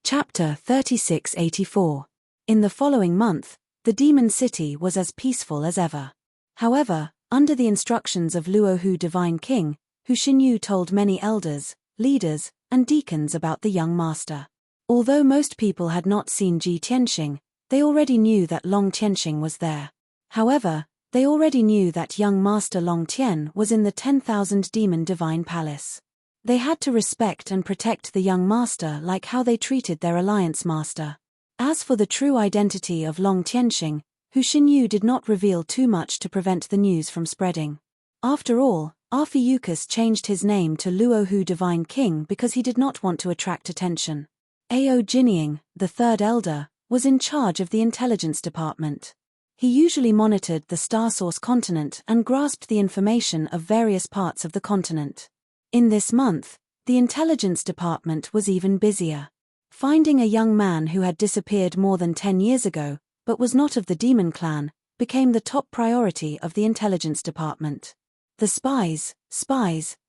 Chapter 3684. In the following month, the demon city was as peaceful as ever. However, under the instructions of Luohu Divine King, Hu Xinyu told many elders, leaders, and deacons about the young master. Although most people had not seen Ji Tianxing, they already knew that Long Tianxing was there. However, they already knew that young master Long Tian was in the 10,000 demon divine palace. They had to respect and protect the young master like how they treated their alliance master. As for the true identity of Long Tianxing, Hu Xinyu did not reveal too much to prevent the news from spreading. After all, Arphiuchus changed his name to Luohu Divine King because he did not want to attract attention. Ao Jinying, the third elder, was in charge of the intelligence department. He usually monitored the Star Source continent and grasped the information of various parts of the continent. In this month, the intelligence department was even busier. Finding a young man who had disappeared more than 10 years ago, but was not of the demon clan, became the top priority of the intelligence department. The spies,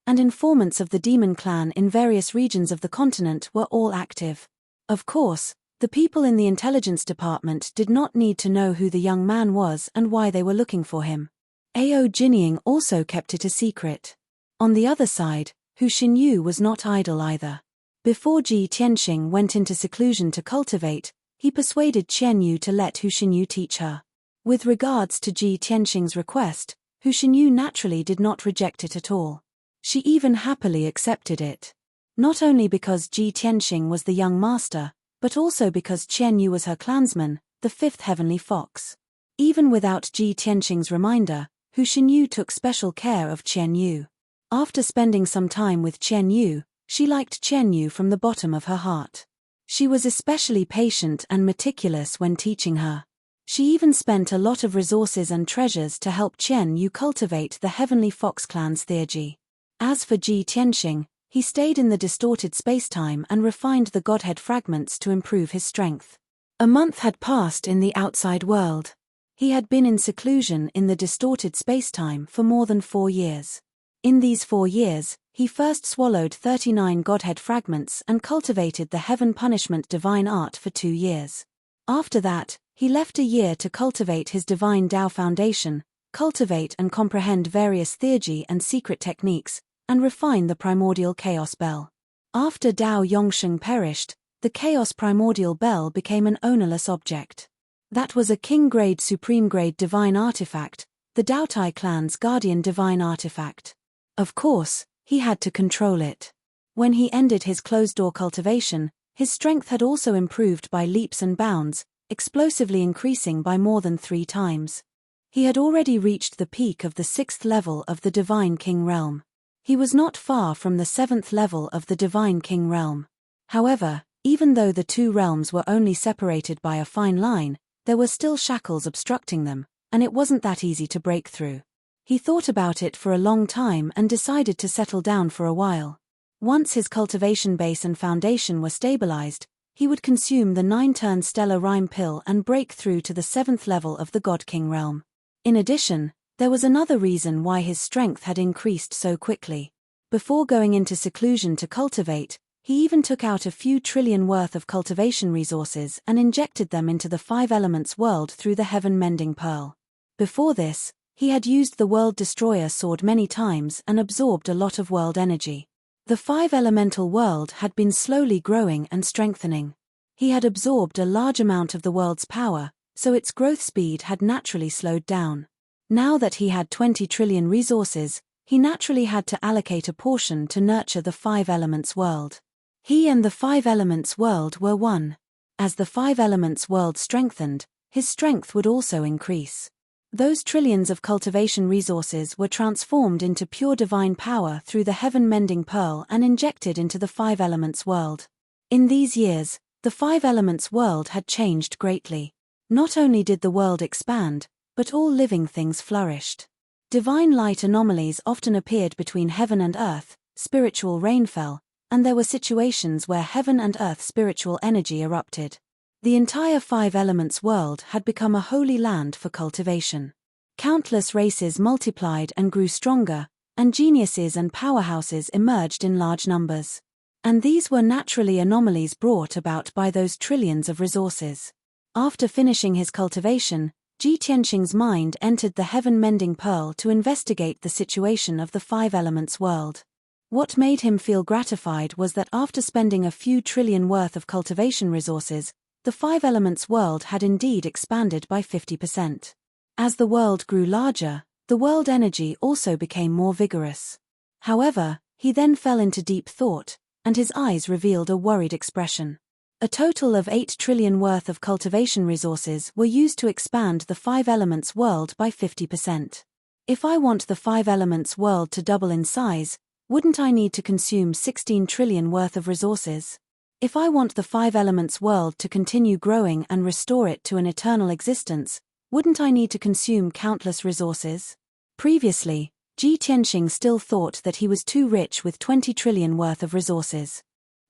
and informants of the demon clan in various regions of the continent were all active. Of course, the people in the intelligence department did not need to know who the young man was and why they were looking for him. Ao Jinying also kept it a secret. On the other side, Hu Xinyu was not idle either. Before Ji Tianxing went into seclusion to cultivate, he persuaded Qianyu to let Hu Xinyu teach her. With regards to Ji Tianxing's request, Hu Xinyu naturally did not reject it at all. She even happily accepted it. Not only because Ji Tianxing was the young master, but also because Qianyu was her clansman, the fifth heavenly fox. Even without Ji Tianxing's reminder, Hu Xinyu took special care of Qianyu. After spending some time with Qianyu, she liked Qianyu from the bottom of her heart. She was especially patient and meticulous when teaching her. She even spent a lot of resources and treasures to help Qianyu cultivate the Heavenly Fox clan's theurgy. As for Ji Tianxing, he stayed in the distorted spacetime and refined the Godhead fragments to improve his strength. A month had passed in the outside world. He had been in seclusion in the distorted spacetime for more than 4 years. In these 4 years, he first swallowed 39 Godhead fragments and cultivated the Heaven Punishment divine art for 2 years. After that, he left a year to cultivate his divine Tao foundation, cultivate and comprehend various theurgy and secret techniques, and refine the primordial chaos bell. After Tao Yongsheng perished, the chaos primordial bell became an ownerless object. That was a king-grade supreme-grade divine artifact, the Daotai clan's guardian divine artifact. Of course, he had to control it. When he ended his closed-door cultivation, his strength had also improved by leaps and bounds, explosively increasing by more than 3 times. He had already reached the peak of the 6th level of the Divine King realm. He was not far from the 7th level of the Divine King realm. However, even though the 2 realms were only separated by a fine line, there were still shackles obstructing them, and it wasn't that easy to break through. He thought about it for a long time and decided to settle down for a while. Once his cultivation base and foundation were stabilized, he would consume the 9-turn stellar rhyme pill and break through to the 7th level of the God King realm. In addition, there was another reason why his strength had increased so quickly. Before going into seclusion to cultivate, he even took out a few trillion worth of cultivation resources and injected them into the 5 elements world through the Heaven Mending Pearl. Before this, he had used the World Destroyer sword many times and absorbed a lot of world energy. The 5 elemental world had been slowly growing and strengthening. He had absorbed a large amount of the world's power, so its growth speed had naturally slowed down. Now that he had 20 trillion resources, he naturally had to allocate a portion to nurture the 5 elements world. He and the 5 elements world were one. As the 5 elements world strengthened, his strength would also increase. Those trillions of cultivation resources were transformed into pure divine power through the Heaven Mending Pearl and injected into the 5 elements world. In these years, the 5 elements world had changed greatly. Not only did the world expand, but all living things flourished. Divine light anomalies often appeared between heaven and earth, spiritual rain fell, and there were situations where heaven and earth spiritual energy erupted. The entire 5 elements world had become a holy land for cultivation. Countless races multiplied and grew stronger, and geniuses and powerhouses emerged in large numbers. And these were naturally anomalies brought about by those trillions of resources. After finishing his cultivation, Ji Tianxing's mind entered the heaven-mending pearl to investigate the situation of the five elements world. What made him feel gratified was that after spending a few trillion worth of cultivation resources, the five elements world had indeed expanded by 50%. As the world grew larger, the world energy also became more vigorous. However, he then fell into deep thought, and his eyes revealed a worried expression. A total of 8 trillion worth of cultivation resources were used to expand the five elements world by 50%. If I want the five elements world to double in size, wouldn't I need to consume 16 trillion worth of resources? If I want the five elements world to continue growing and restore it to an eternal existence, wouldn't I need to consume countless resources? Previously, Ji Tianxing still thought that he was too rich with 20 trillion worth of resources.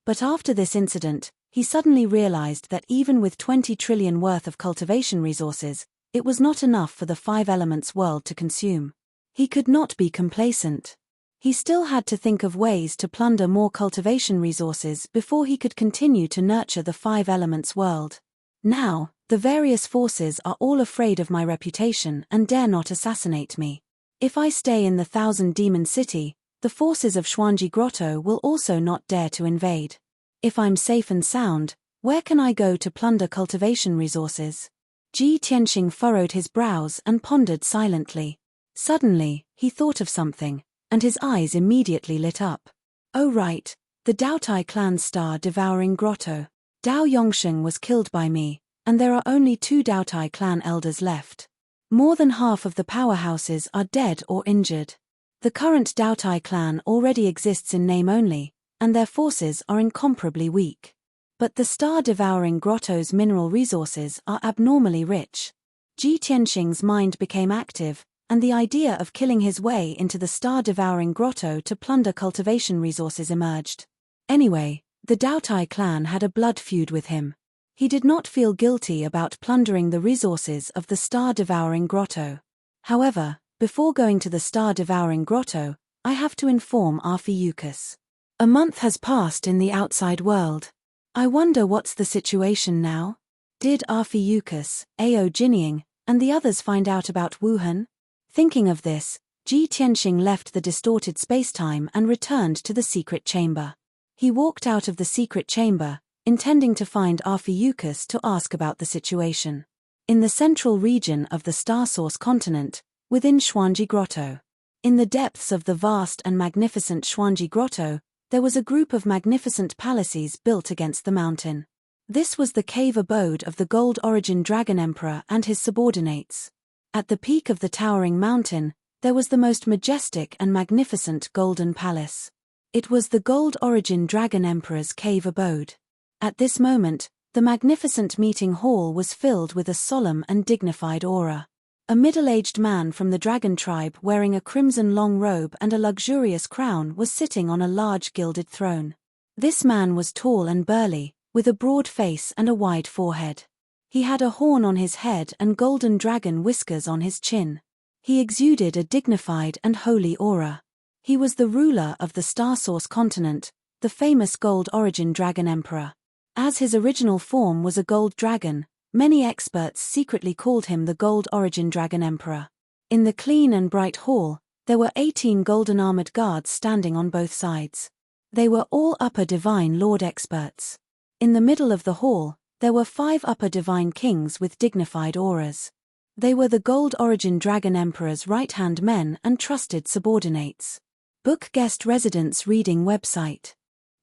But after this incident, he suddenly realized that even with 20 trillion worth of cultivation resources, it was not enough for the five elements world to consume. He could not be complacent. He still had to think of ways to plunder more cultivation resources before he could continue to nurture the five elements world. Now, the various forces are all afraid of my reputation and dare not assassinate me. If I stay in the Thousand Demon City, the forces of Xuanji Grotto will also not dare to invade. If I'm safe and sound, where can I go to plunder cultivation resources? Ji Tianxing furrowed his brows and pondered silently. Suddenly, he thought of something, and his eyes immediately lit up. Oh right, the Daotai clan's star-devouring grotto. Dao Yongsheng was killed by me, and there are only 2 Daotai clan elders left. More than half of the powerhouses are dead or injured. The current Daotai clan already exists in name only, and their forces are incomparably weak. But the star-devouring grotto's mineral resources are abnormally rich. Ji Tianxing's mind became active, and the idea of killing his way into the star-devouring grotto to plunder cultivation resources emerged. Anyway, the Daotai clan had a blood feud with him. He did not feel guilty about plundering the resources of the star-devouring grotto. However, before going to the star-devouring grotto, I have to inform Heavenpiercer. A month has passed in the outside world. I wonder what's the situation now? Did Heavenpiercer, Ao Jinying, and the others find out about Wuhan? Thinking of this, Ji Tianxing left the distorted spacetime and returned to the secret chamber. He walked out of the secret chamber, intending to find Heavenpiercer to ask about the situation. In the central region of the Star Source continent, within Xuanji Grotto. In the depths of the vast and magnificent Xuanji Grotto, there was a group of magnificent palaces built against the mountain. This was the cave abode of the Gold Origin Dragon Emperor and his subordinates. At the peak of the towering mountain, there was the most majestic and magnificent golden palace. It was the Gold Origin Dragon Emperor's cave abode. At this moment, the magnificent meeting hall was filled with a solemn and dignified aura. A middle-aged man from the dragon tribe wearing a crimson long robe and a luxurious crown was sitting on a large gilded throne. This man was tall and burly, with a broad face and a wide forehead. He had a horn on his head and golden dragon whiskers on his chin. He exuded a dignified and holy aura. He was the ruler of the Star Source continent, the famous Gold Origin Dragon Emperor. As his original form was a gold dragon, many experts secretly called him the Gold Origin Dragon Emperor. In the clean and bright hall, there were 18 golden armored guards standing on both sides. They were all upper divine lord experts. In the middle of the hall, there were 5 upper divine kings with dignified auras. They were the Gold Origin Dragon Emperor's right-hand men and trusted subordinates. Book Guest Residence Reading Website.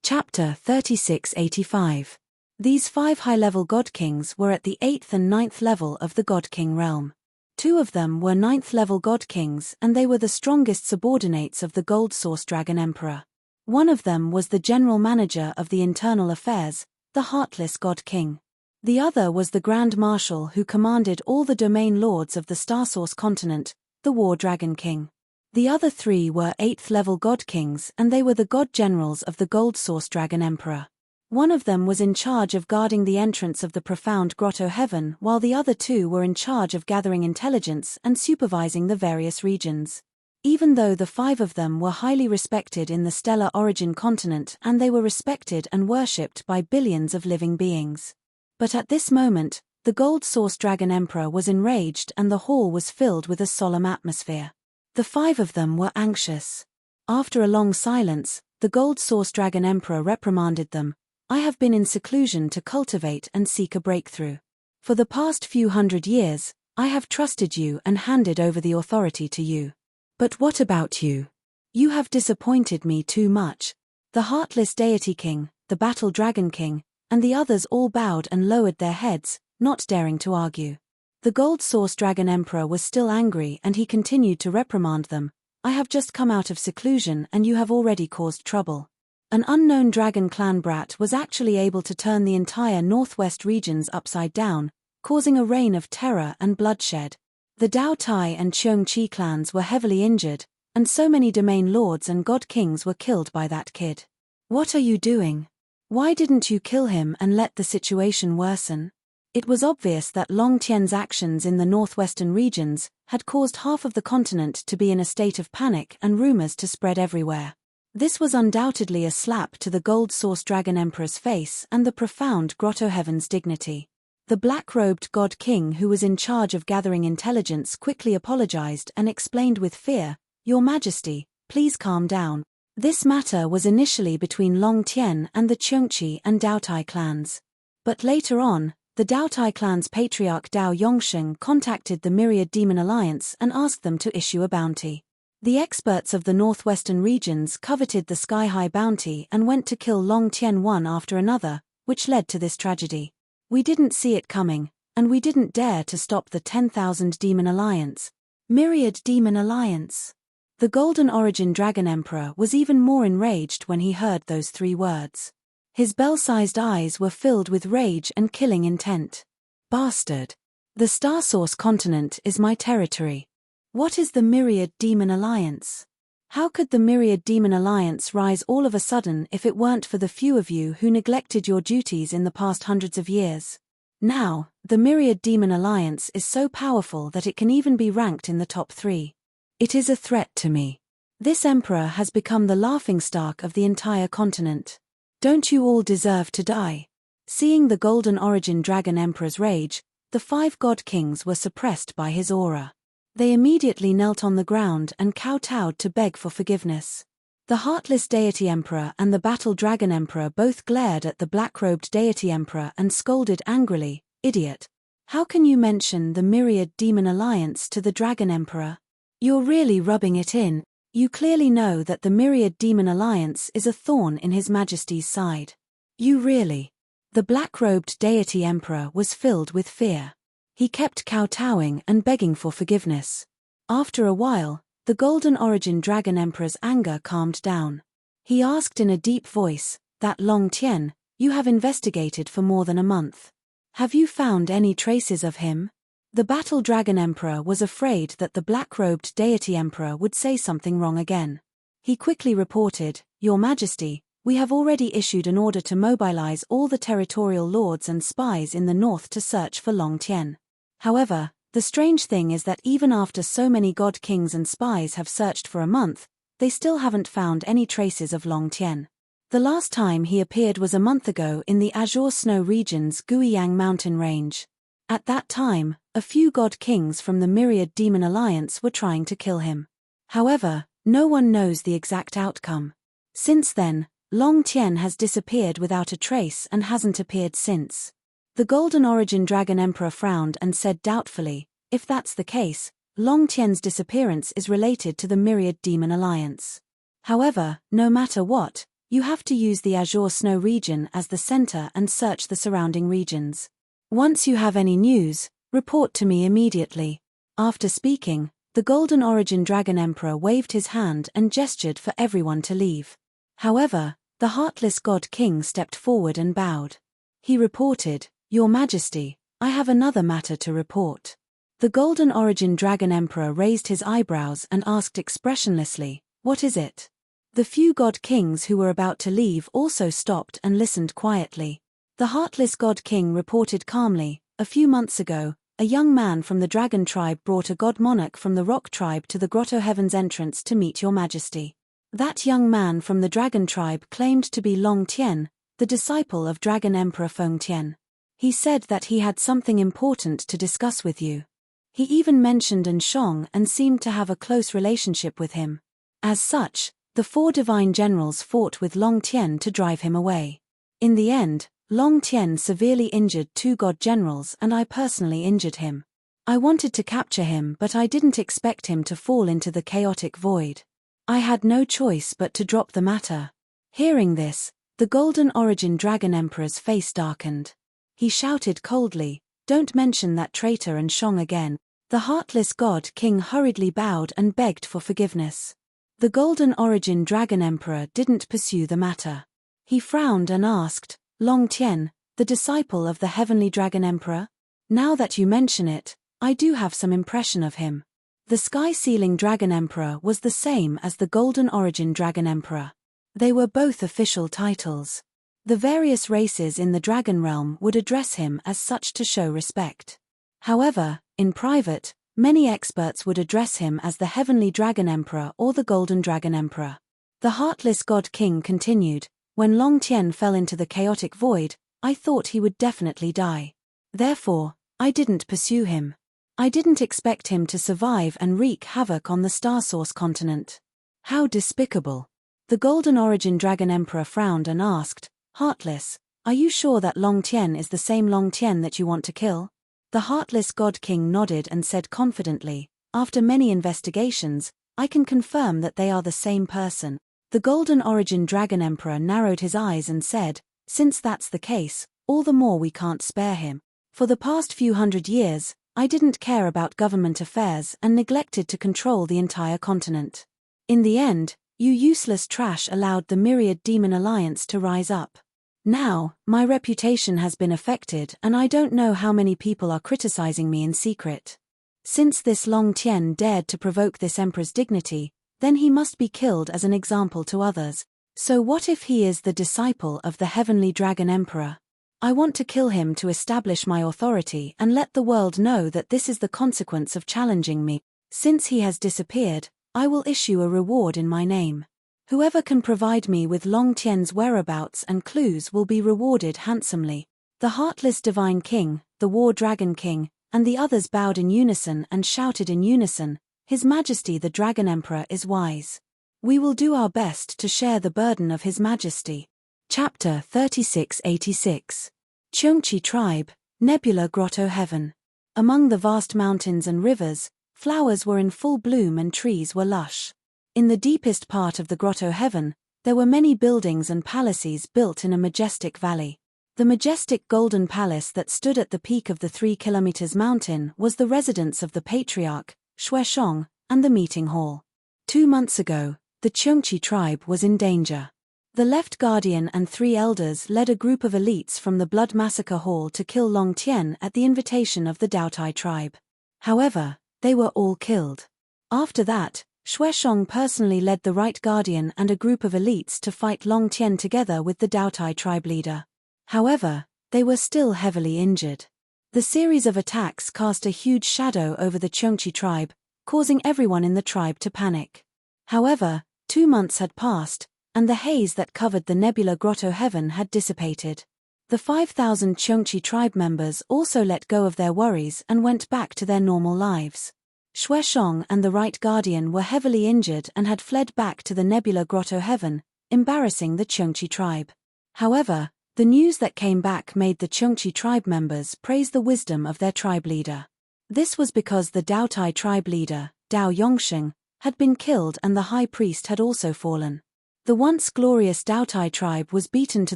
Chapter 3685. These 5 high-level God Kings were at the 8th and 9th level of the God King realm. 2 of them were 9th-level God Kings and they were the strongest subordinates of the Gold Source Dragon Emperor. One of them was the General Manager of the Internal Affairs, the Heartless God King. The other was the Grand Marshal who commanded all the domain lords of the Star Source continent, the War Dragon King. The other 3 were 8th-level God Kings and they were the God Generals of the Gold Source Dragon Emperor. One of them was in charge of guarding the entrance of the profound grotto heaven while the other 2 were in charge of gathering intelligence and supervising the various regions. Even though the 5 of them were highly respected in the stellar origin continent and they were respected and worshipped by billions of living beings. But at this moment, the Gold Source Dragon Emperor was enraged and the hall was filled with a solemn atmosphere. The 5 of them were anxious. After a long silence, the Gold Source Dragon Emperor reprimanded them. I have been in seclusion to cultivate and seek a breakthrough. For the past few hundred years, I have trusted you and handed over the authority to you. But what about you? You have disappointed me too much. The Heartless Deity King, the Battle Dragon King, and the others all bowed and lowered their heads, not daring to argue. The Gold Source Dragon Emperor was still angry and he continued to reprimand them. I have just come out of seclusion and you have already caused trouble. An unknown dragon clan brat was actually able to turn the entire northwest regions upside down, causing a reign of terror and bloodshed. The Dao Tai and Cheong Chi clans were heavily injured, and so many domain lords and god kings were killed by that kid. What are you doing? Why didn't you kill him and let the situation worsen? It was obvious that Long Tian's actions in the northwestern regions had caused half of the continent to be in a state of panic and rumors to spread everywhere. This was undoubtedly a slap to the Gold Source Dragon Emperor's face and the profound Grotto Heaven's dignity. The black-robed god king who was in charge of gathering intelligence quickly apologized and explained with fear, Your Majesty, please calm down. This matter was initially between Long Tian and the Cheongchi and Dao Tai clans. But later on, the Dao Tai clan's patriarch Dao Yongsheng contacted the Myriad Demon Alliance and asked them to issue a bounty. The experts of the northwestern regions coveted the sky-high bounty and went to kill Long Tian one after another, which led to this tragedy. We didn't see it coming, and we didn't dare to stop the 10,000 Demon Alliance. Myriad Demon Alliance. The Golden Origin Dragon Emperor was even more enraged when he heard those 3 words. His bell-sized eyes were filled with rage and killing intent. Bastard! The Star Source continent is my territory. What is the Myriad Demon Alliance? How could the Myriad Demon Alliance rise all of a sudden if it weren't for the few of you who neglected your duties in the past hundreds of years? Now, the Myriad Demon Alliance is so powerful that it can even be ranked in the top 3. It is a threat to me. This emperor has become the laughingstock of the entire continent. Don't you all deserve to die? Seeing the Golden Origin Dragon Emperor's rage, the 5 god kings were suppressed by his aura. They immediately knelt on the ground and kowtowed to beg for forgiveness. The Heartless Deity Emperor and the Battle Dragon Emperor both glared at the black-robed Deity Emperor and scolded angrily, Idiot! How can you mention the Myriad Demon Alliance to the Dragon Emperor? You're really rubbing it in. You clearly know that the Myriad Demon Alliance is a thorn in His Majesty's side. You really? The black-robed Deity Emperor was filled with fear. He kept kowtowing and begging for forgiveness. After a while, the Golden Origin Dragon Emperor's anger calmed down. He asked in a deep voice, That Long Tian, you have investigated for more than a month. Have you found any traces of him? The Battle Dragon Emperor was afraid that the black-robed Deity Emperor would say something wrong again. He quickly reported, Your Majesty, we have already issued an order to mobilize all the territorial lords and spies in the north to search for Long Tian. However, the strange thing is that even after so many god kings and spies have searched for a month, they still haven't found any traces of Long Tian. The last time he appeared was a month ago in the Azure Snow region's Guiyang mountain range. At that time, a few god kings from the Myriad Demon Alliance were trying to kill him. However, no one knows the exact outcome. Since then, Long Tian has disappeared without a trace and hasn't appeared since. The Golden Origin Dragon Emperor frowned and said doubtfully, If that's the case, Long Tian's disappearance is related to the Myriad Demon Alliance. However, no matter what, you have to use the Azure Snow region as the center and search the surrounding regions. Once you have any news, report to me immediately. After speaking, the Golden Origin Dragon Emperor waved his hand and gestured for everyone to leave. However, the Heartless God King stepped forward and bowed. He reported, Your Majesty, I have another matter to report. The Golden Origin Dragon Emperor raised his eyebrows and asked expressionlessly, What is it? The few god kings who were about to leave also stopped and listened quietly. The Heartless God King reported calmly, A few months ago, a young man from the dragon tribe brought a god monarch from the rock tribe to the grotto heaven's entrance to meet your majesty. That young man from the dragon tribe claimed to be Long Tien, the disciple of Dragon Emperor Feng Tian. He said that he had something important to discuss with you. He even mentioned An Shong and seemed to have a close relationship with him. As such, the 4 divine generals fought with Long Tien to drive him away. In the end, Long Tien severely injured 2 god generals and I personally injured him. I wanted to capture him but I didn't expect him to fall into the chaotic void. I had no choice but to drop the matter. Hearing this, the Golden Origin Dragon Emperor's face darkened. He shouted coldly, "Don't mention that traitor An Shong again." The heartless god king hurriedly bowed and begged for forgiveness. The Golden Origin Dragon Emperor didn't pursue the matter. He frowned and asked, "Long Tien, the disciple of the Heavenly Dragon Emperor? Now that you mention it, I do have some impression of him." The Sky-Sealing Dragon Emperor was the same as the Golden Origin Dragon Emperor. They were both official titles. The various races in the Dragon Realm would address him as such to show respect. However, in private, many experts would address him as the Heavenly Dragon Emperor or the Golden Dragon Emperor. The Heartless God King continued, "When Long Tien fell into the chaotic void, I thought he would definitely die. Therefore, I didn't pursue him. I didn't expect him to survive and wreak havoc on the Star Source continent. How despicable." The Golden Origin Dragon Emperor frowned and asked, "Heartless, are you sure that Long Tien is the same Long Tien that you want to kill?" The Heartless God King nodded and said confidently, "After many investigations, I can confirm that they are the same person." The Golden Origin Dragon Emperor narrowed his eyes and said, "Since that's the case, all the more we can't spare him. For the past few hundred years, I didn't care about government affairs and neglected to control the entire continent. In the end, you useless trash allowed the Myriad Demon Alliance to rise up. Now, my reputation has been affected and I don't know how many people are criticizing me in secret. Since this Long Tien dared to provoke this emperor's dignity, then he must be killed as an example to others. So what if he is the disciple of the Heavenly Dragon Emperor? I want to kill him to establish my authority and let the world know that this is the consequence of challenging me. Since he has disappeared, I will issue a reward in my name. Whoever can provide me with Long Tien's whereabouts and clues will be rewarded handsomely." The Heartless Divine King, the War Dragon King, and the others bowed in unison and shouted in unison, "His Majesty the Dragon Emperor is wise. We will do our best to share the burden of His Majesty." Chapter 3686. Cheongchi Tribe, Nebula Grotto Heaven. Among the vast mountains and rivers, flowers were in full bloom and trees were lush. In the deepest part of the Grotto Heaven, there were many buildings and palaces built in a majestic valley. The majestic golden palace that stood at the peak of the 3 kilometers mountain was the residence of the patriarch, Shueshong, and the meeting hall. 2 months ago, the Cheongchi tribe was in danger. The Left Guardian and 3 elders led a group of elites from the Blood Massacre Hall to kill Long Tien at the invitation of the Daotai tribe. However, they were all killed. After that, Shueshong personally led the Right Guardian and a group of elites to fight Long Tien together with the Daotai tribe leader. However, they were still heavily injured. The series of attacks cast a huge shadow over the Cheongchi tribe, causing everyone in the tribe to panic. However, 2 months had passed, and the haze that covered the Nebula Grotto Heaven had dissipated. The 5,000 Cheongchi tribe members also let go of their worries and went back to their normal lives. Shueshong and the Right Guardian were heavily injured and had fled back to the Nebula Grotto Heaven, embarrassing the Cheongchi tribe. However, the news that came back made the Cheongchi tribe members praise the wisdom of their tribe leader. This was because the Daotai tribe leader, Dao Yongsheng, had been killed and the high priest had also fallen. The once glorious Daotai tribe was beaten to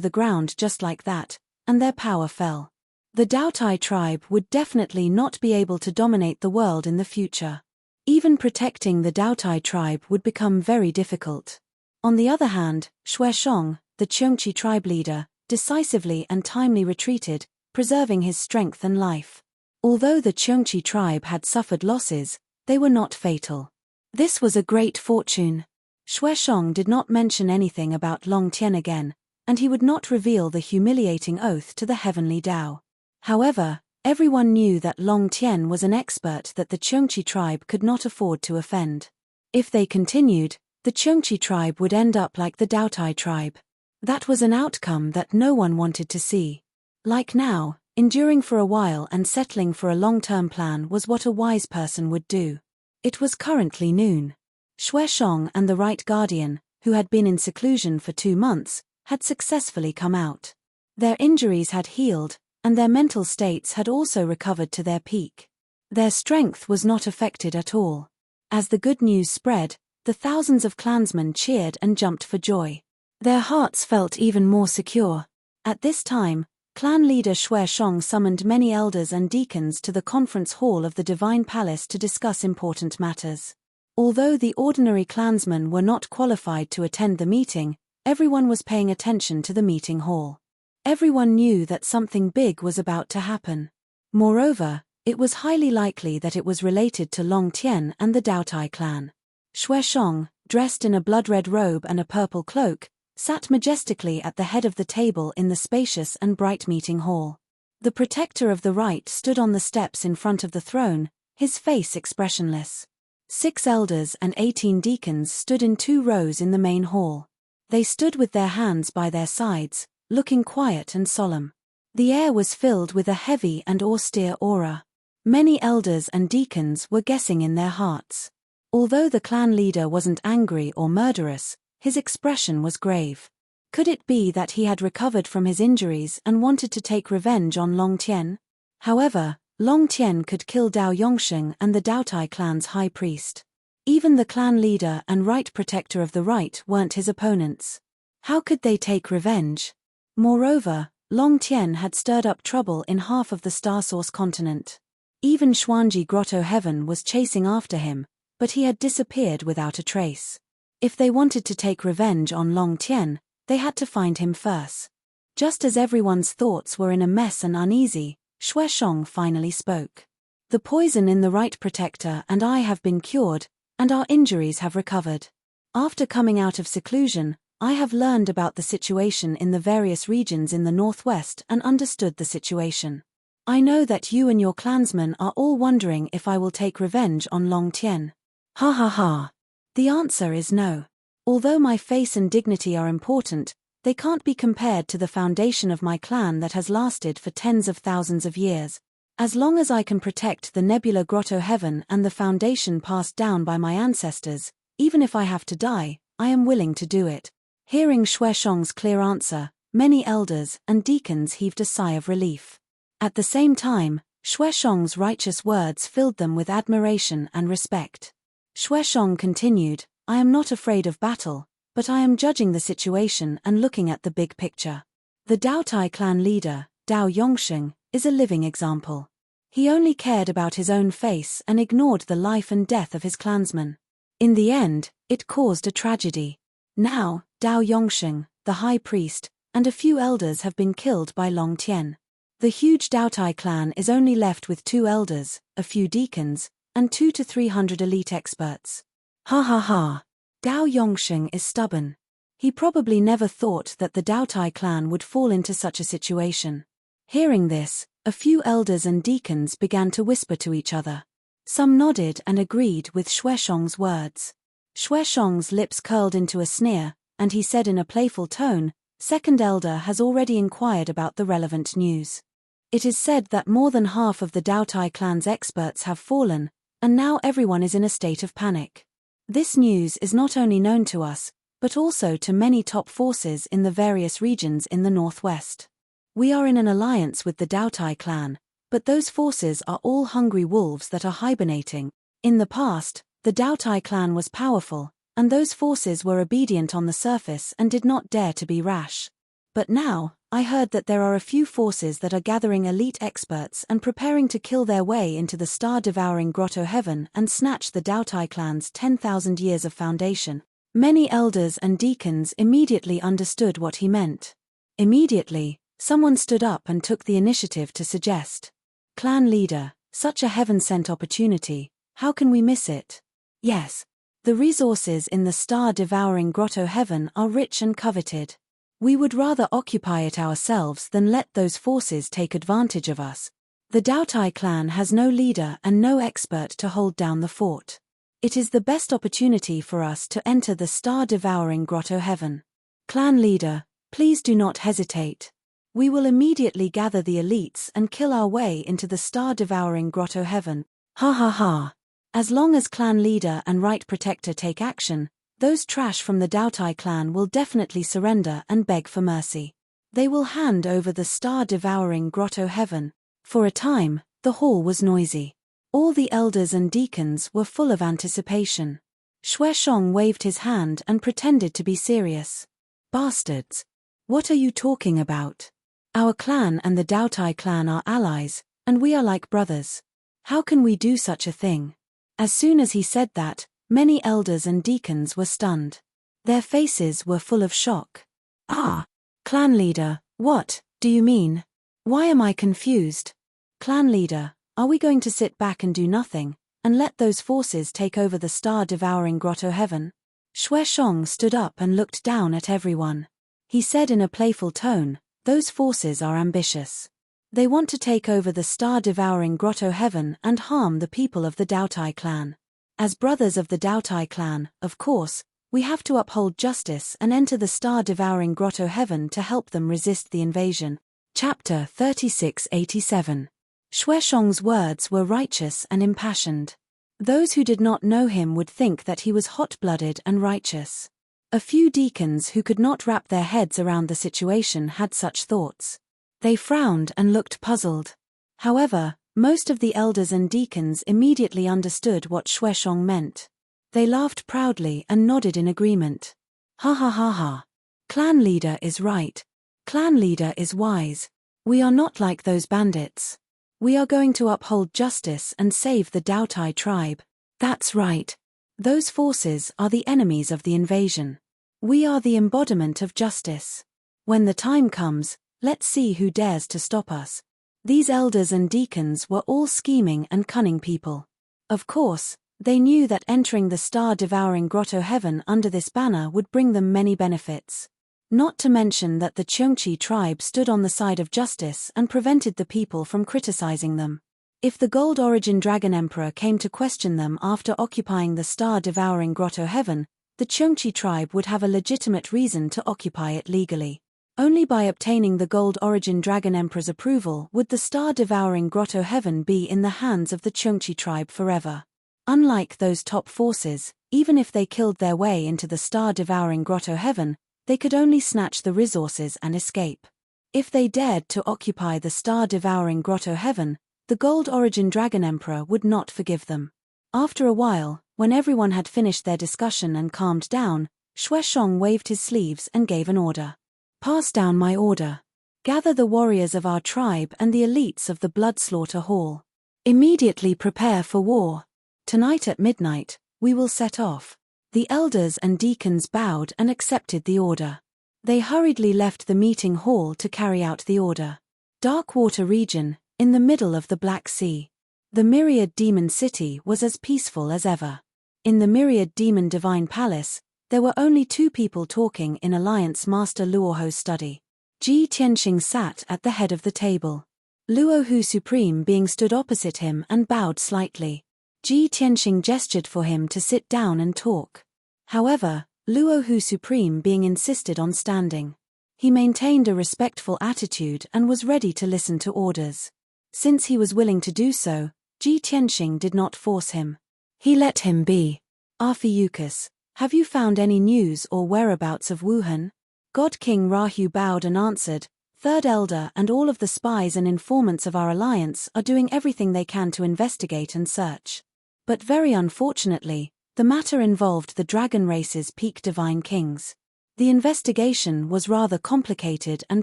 the ground just like that, and their power fell. The Daotai tribe would definitely not be able to dominate the world in the future. Even protecting the Daotai tribe would become very difficult. On the other hand, Shueshong, the Cheongchi tribe leader, decisively and timely retreated, preserving his strength and life. Although the Cheongchi tribe had suffered losses, they were not fatal. This was a great fortune. Shueshong did not mention anything about Long Tien again, and he would not reveal the humiliating oath to the heavenly Dao. However, Everyone knew that Long Tien was an expert that the Cheongchi tribe could not afford to offend. If they continued, the Cheongchi tribe would end up like the Daotai tribe. That was an outcome that no one wanted to see. Like now, enduring for a while and settling for a long-term plan was what a wise person would do. It was currently noon. Xueshong and the Right Guardian, who had been in seclusion for 2 months, had successfully come out. Their injuries had healed, and their mental states had also recovered to their peak. Their strength was not affected at all. As the good news spread, the thousands of clansmen cheered and jumped for joy. Their hearts felt even more secure. At this time, clan leader Xueshong summoned many elders and deacons to the conference hall of the Divine Palace to discuss important matters. Although the ordinary clansmen were not qualified to attend the meeting, everyone was paying attention to the meeting hall. Everyone knew that something big was about to happen. Moreover, it was highly likely that it was related to Long Tien and the Daotai clan. Xueshong, dressed in a blood-red robe and a purple cloak, sat majestically at the head of the table in the spacious and bright meeting hall. The protector of the right stood on the steps in front of the throne, his face expressionless. 6 elders and 18 deacons stood in 2 rows in the main hall. They stood with their hands by their sides, looking quiet and solemn. The air was filled with a heavy and austere aura. Many elders and deacons were guessing in their hearts. Although the clan leader wasn't angry or murderous, his expression was grave. Could it be that he had recovered from his injuries and wanted to take revenge on Long Tien? However, Long Tien could kill Dao Yongsheng and the Daotai clan's high priest. Even the clan leader and right protector of the right weren't his opponents. How could they take revenge? Moreover, Long Tien had stirred up trouble in half of the Star Source continent. Even Xuanji Grotto Heaven was chasing after him, but he had disappeared without a trace. If they wanted to take revenge on Long Tien, they had to find him first. Just as everyone's thoughts were in a mess and uneasy, Xueshong finally spoke. The poison in the right protector and I have been cured, and our injuries have recovered. After coming out of seclusion, I have learned about the situation in the various regions in the northwest and understood the situation. I know that you and your clansmen are all wondering if I will take revenge on Long Tien. Ha ha ha. The answer is no. Although my face and dignity are important, they can't be compared to the foundation of my clan that has lasted for tens of thousands of years. As long as I can protect the Nebula Grotto Heaven and the foundation passed down by my ancestors, even if I have to die, I am willing to do it. Hearing Xueshong's clear answer, many elders and deacons heaved a sigh of relief. At the same time, Xueshong's righteous words filled them with admiration and respect. Xueshong continued, I am not afraid of battle, but I am judging the situation and looking at the big picture. The Daotai clan leader, Dao Yongsheng, is a living example. He only cared about his own face and ignored the life and death of his clansmen. In the end, it caused a tragedy. Now, Dao Yongsheng, the high priest, and a few elders have been killed by Long Tien. The huge Daotai clan is only left with 2 elders, a few deacons, and 200 to 300 elite experts. Ha ha ha. Dao Yongsheng is stubborn. He probably never thought that the Daotai clan would fall into such a situation. Hearing this, a few elders and deacons began to whisper to each other. Some nodded and agreed with Xueshong's words. Xueshong's lips curled into a sneer, and he said in a playful tone, Second Elder has already inquired about the relevant news. It is said that more than half of the Daotai clan's experts have fallen, and now everyone is in a state of panic. This news is not only known to us, but also to many top forces in the various regions in the northwest. We are in an alliance with the Daotai clan, but those forces are all hungry wolves that are hibernating. In the past, the Daotai clan was powerful, and those forces were obedient on the surface and did not dare to be rash. But now, I heard that there are a few forces that are gathering elite experts and preparing to kill their way into the star-devouring Grotto Heaven and snatch the Daotai clan's 10,000 years of foundation. Many elders and deacons immediately understood what he meant. Immediately, someone stood up and took the initiative to suggest. Clan leader, such a heaven-sent opportunity, how can we miss it? Yes. The resources in the star-devouring Grotto Heaven are rich and coveted. We would rather occupy it ourselves than let those forces take advantage of us. The Daotai clan has no leader and no expert to hold down the fort. It is the best opportunity for us to enter the star-devouring grotto heaven. Clan leader, please do not hesitate. We will immediately gather the elites and kill our way into the star-devouring grotto heaven. Ha ha ha. As long as clan leader and right protector take action, those trash from the Daotai clan will definitely surrender and beg for mercy. They will hand over the star-devouring grotto heaven. For a time, the hall was noisy. All the elders and deacons were full of anticipation. Xueshong waved his hand and pretended to be serious. Bastards! What are you talking about? Our clan and the Daotai clan are allies, and we are like brothers. How can we do such a thing? As soon as he said that, many elders and deacons were stunned. Their faces were full of shock. Ah! Clan leader, what do you mean? Why am I confused? Clan leader, are we going to sit back and do nothing, and let those forces take over the star-devouring grotto heaven? Xueshong stood up and looked down at everyone. He said in a playful tone, those forces are ambitious. They want to take over the star-devouring grotto heaven and harm the people of the Daotai clan. As brothers of the Daotai clan, of course, we have to uphold justice and enter the star-devouring grotto heaven to help them resist the invasion. Chapter 3687. Xueshong's words were righteous and impassioned. Those who did not know him would think that he was hot-blooded and righteous. A few deacons who could not wrap their heads around the situation had such thoughts. They frowned and looked puzzled. However, most of the elders and deacons immediately understood what Xueshong meant. They laughed proudly and nodded in agreement. Ha ha ha ha. Clan leader is right. Clan leader is wise. We are not like those bandits. We are going to uphold justice and save the Daotai tribe. That's right. Those forces are the enemies of the invasion. We are the embodiment of justice. When the time comes, let's see who dares to stop us. These elders and deacons were all scheming and cunning people. Of course, they knew that entering the star-devouring grotto heaven under this banner would bring them many benefits. Not to mention that the Cheongchi tribe stood on the side of justice and prevented the people from criticizing them. If the Gold Origin Dragon Emperor came to question them after occupying the star-devouring grotto heaven, the Cheongchi tribe would have a legitimate reason to occupy it legally. Only by obtaining the Gold Origin Dragon Emperor's approval would the star-devouring grotto heaven be in the hands of the Cheongchi tribe forever. Unlike those top forces, even if they killed their way into the star-devouring grotto heaven, they could only snatch the resources and escape. If they dared to occupy the star-devouring grotto heaven, the Gold Origin Dragon Emperor would not forgive them. After a while, when everyone had finished their discussion and calmed down, Xueshong waved his sleeves and gave an order. Pass down my order. Gather the warriors of our tribe and the elites of the Bloodslaughter Hall. Immediately prepare for war. Tonight at midnight, we will set off. The elders and deacons bowed and accepted the order. They hurriedly left the meeting hall to carry out the order. Darkwater region, in the middle of the Black Sea. The Myriad Demon City was as peaceful as ever. In the Myriad Demon Divine Palace, there were only two people talking in Alliance Master Luoho's study. Ji Tianxing sat at the head of the table. Luohu Supreme being stood opposite him and bowed slightly. Ji Tianxing gestured for him to sit down and talk. However, Luohu Supreme being insisted on standing. He maintained a respectful attitude and was ready to listen to orders. Since he was willing to do so, Ji Tianxing did not force him. He let him be. Arphiuchus, have you found any news or whereabouts of Wuhan? God King Rahu bowed and answered, Third Elder and all of the spies and informants of our alliance are doing everything they can to investigate and search. But very unfortunately, the matter involved the dragon race's peak divine kings. The investigation was rather complicated and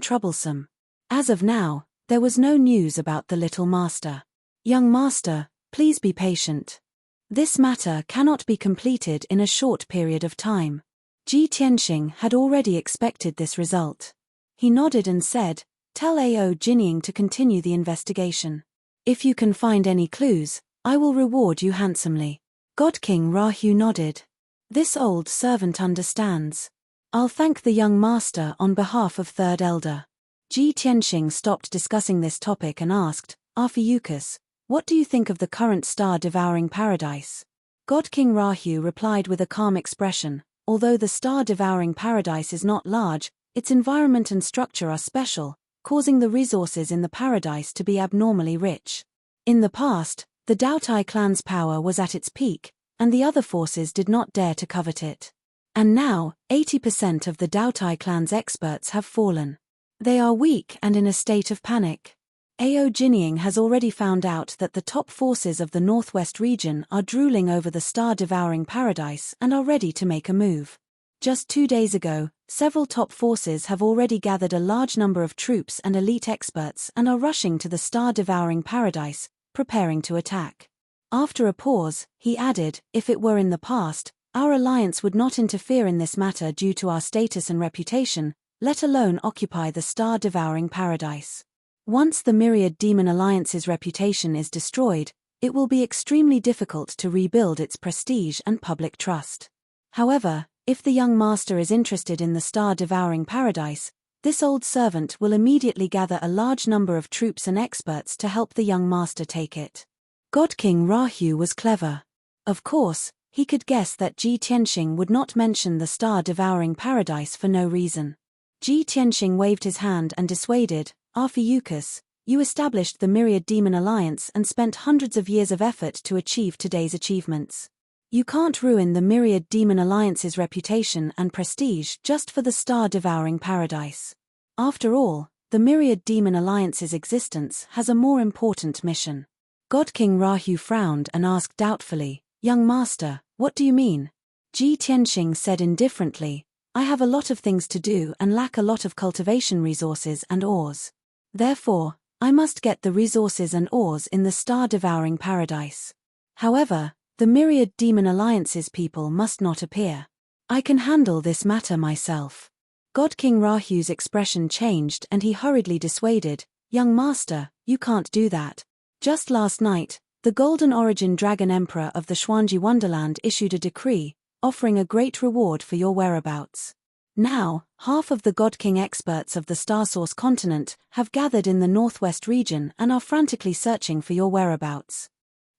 troublesome. As of now, there was no news about the little master. Young master, please be patient. This matter cannot be completed in a short period of time. Ji Tianxing had already expected this result. He nodded and said, Tell Ao Jinying to continue the investigation. If you can find any clues, I will reward you handsomely. God King Rahu nodded. This old servant understands. I'll thank the young master on behalf of Third Elder. Ji Tianxing stopped discussing this topic and asked, Arphiuchus, what do you think of the current star-devouring paradise? God King Rahu replied with a calm expression, although the star-devouring paradise is not large, its environment and structure are special, causing the resources in the paradise to be abnormally rich. In the past, the Dautai clan's power was at its peak, and the other forces did not dare to covet it. And now, 80% of the Dautai clan's experts have fallen. They are weak and in a state of panic. Ao Jinying has already found out that the top forces of the northwest region are drooling over the star-devouring paradise and are ready to make a move. Just 2 days ago, several top forces have already gathered a large number of troops and elite experts and are rushing to the star-devouring paradise, preparing to attack. After a pause, he added, if it were in the past, our alliance would not interfere in this matter due to our status and reputation, let alone occupy the star-devouring paradise. Once the myriad demon alliance's reputation is destroyed, it will be extremely difficult to rebuild its prestige and public trust. However, if the young master is interested in the star-devouring paradise, this old servant will immediately gather a large number of troops and experts to help the young master take it. God King Rahu was clever. Of course, he could guess that Ji Tianxing would not mention the star-devouring paradise for no reason. Ji Tianxing waved his hand and dissuaded, Arphiuchus, you established the Myriad Demon Alliance and spent hundreds of years of effort to achieve today's achievements. You can't ruin the Myriad Demon Alliance's reputation and prestige just for the star-devouring paradise. After all, the Myriad Demon Alliance's existence has a more important mission. God King Rahu frowned and asked doubtfully, young master, what do you mean? Ji Tianxing said indifferently, I have a lot of things to do and lack a lot of cultivation resources and ores. Therefore, I must get the resources and ores in the star-devouring paradise. However, the Myriad Demon Alliance's people must not appear. I can handle this matter myself. God King Rahu's expression changed and he hurriedly dissuaded, young master, you can't do that. Just last night, the Golden Origin Dragon Emperor of the Xuanji Wonderland issued a decree, offering a great reward for your whereabouts. Now, half of the God King experts of the Star Source continent have gathered in the northwest region and are frantically searching for your whereabouts.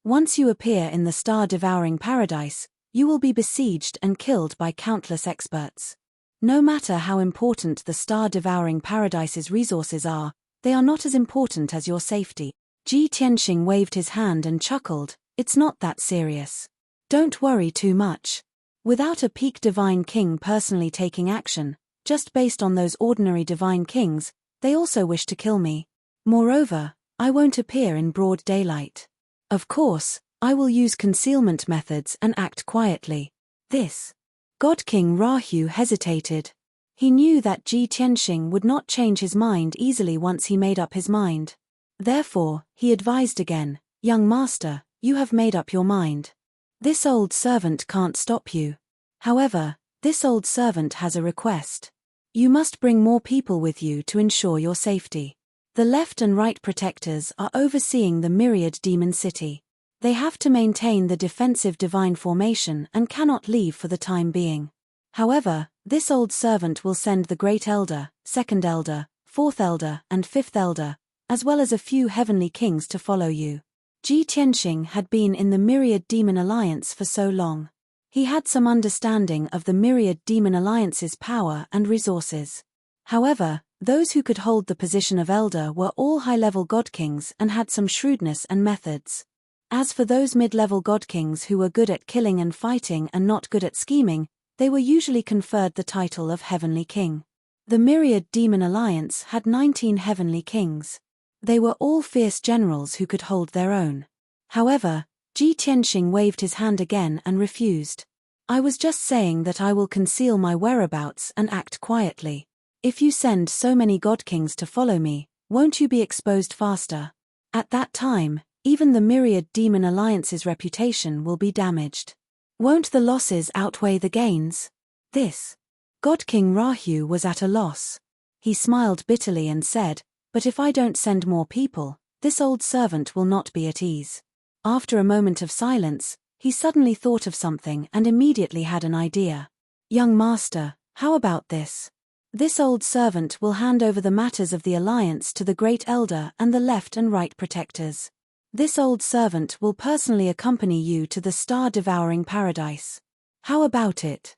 Once you appear in the star-devouring paradise, you will be besieged and killed by countless experts. No matter how important the star-devouring paradise's resources are, they are not as important as your safety. Ji Tianxing waved his hand and chuckled, it's not that serious. Don't worry too much. Without a peak divine king personally taking action, just based on those ordinary divine kings, they also wish to kill me. Moreover, I won't appear in broad daylight. Of course, I will use concealment methods and act quietly. This. God King Rahu hesitated. He knew that Ji Tianxing would not change his mind easily once he made up his mind. Therefore, he advised again, young master, you have made up your mind. This old servant can't stop you. However, this old servant has a request. You must bring more people with you to ensure your safety. The left and right protectors are overseeing the Myriad Demon City. They have to maintain the defensive divine formation and cannot leave for the time being. However, this old servant will send the Great Elder, Second Elder, Fourth Elder and Fifth Elder, as well as a few heavenly kings to follow you. Ji Tianxing had been in the Myriad Demon Alliance for so long. He had some understanding of the Myriad Demon Alliance's power and resources. However, those who could hold the position of elder were all high-level god kings and had some shrewdness and methods. As for those mid-level god kings who were good at killing and fighting and not good at scheming, they were usually conferred the title of Heavenly King. The Myriad Demon Alliance had 19 Heavenly Kings. They were all fierce generals who could hold their own. However, Ji Tianxing waved his hand again and refused. I was just saying that I will conceal my whereabouts and act quietly. If you send so many god kings to follow me, won't you be exposed faster? At that time, even the Myriad Demon Alliance's reputation will be damaged. Won't the losses outweigh the gains? This. God King Rahu was at a loss. He smiled bitterly and said, but if I don't send more people, this old servant will not be at ease. After a moment of silence, he suddenly thought of something and immediately had an idea. Young master, how about this? This old servant will hand over the matters of the alliance to the Great Elder and the left and right protectors. This old servant will personally accompany you to the star-devouring paradise. How about it?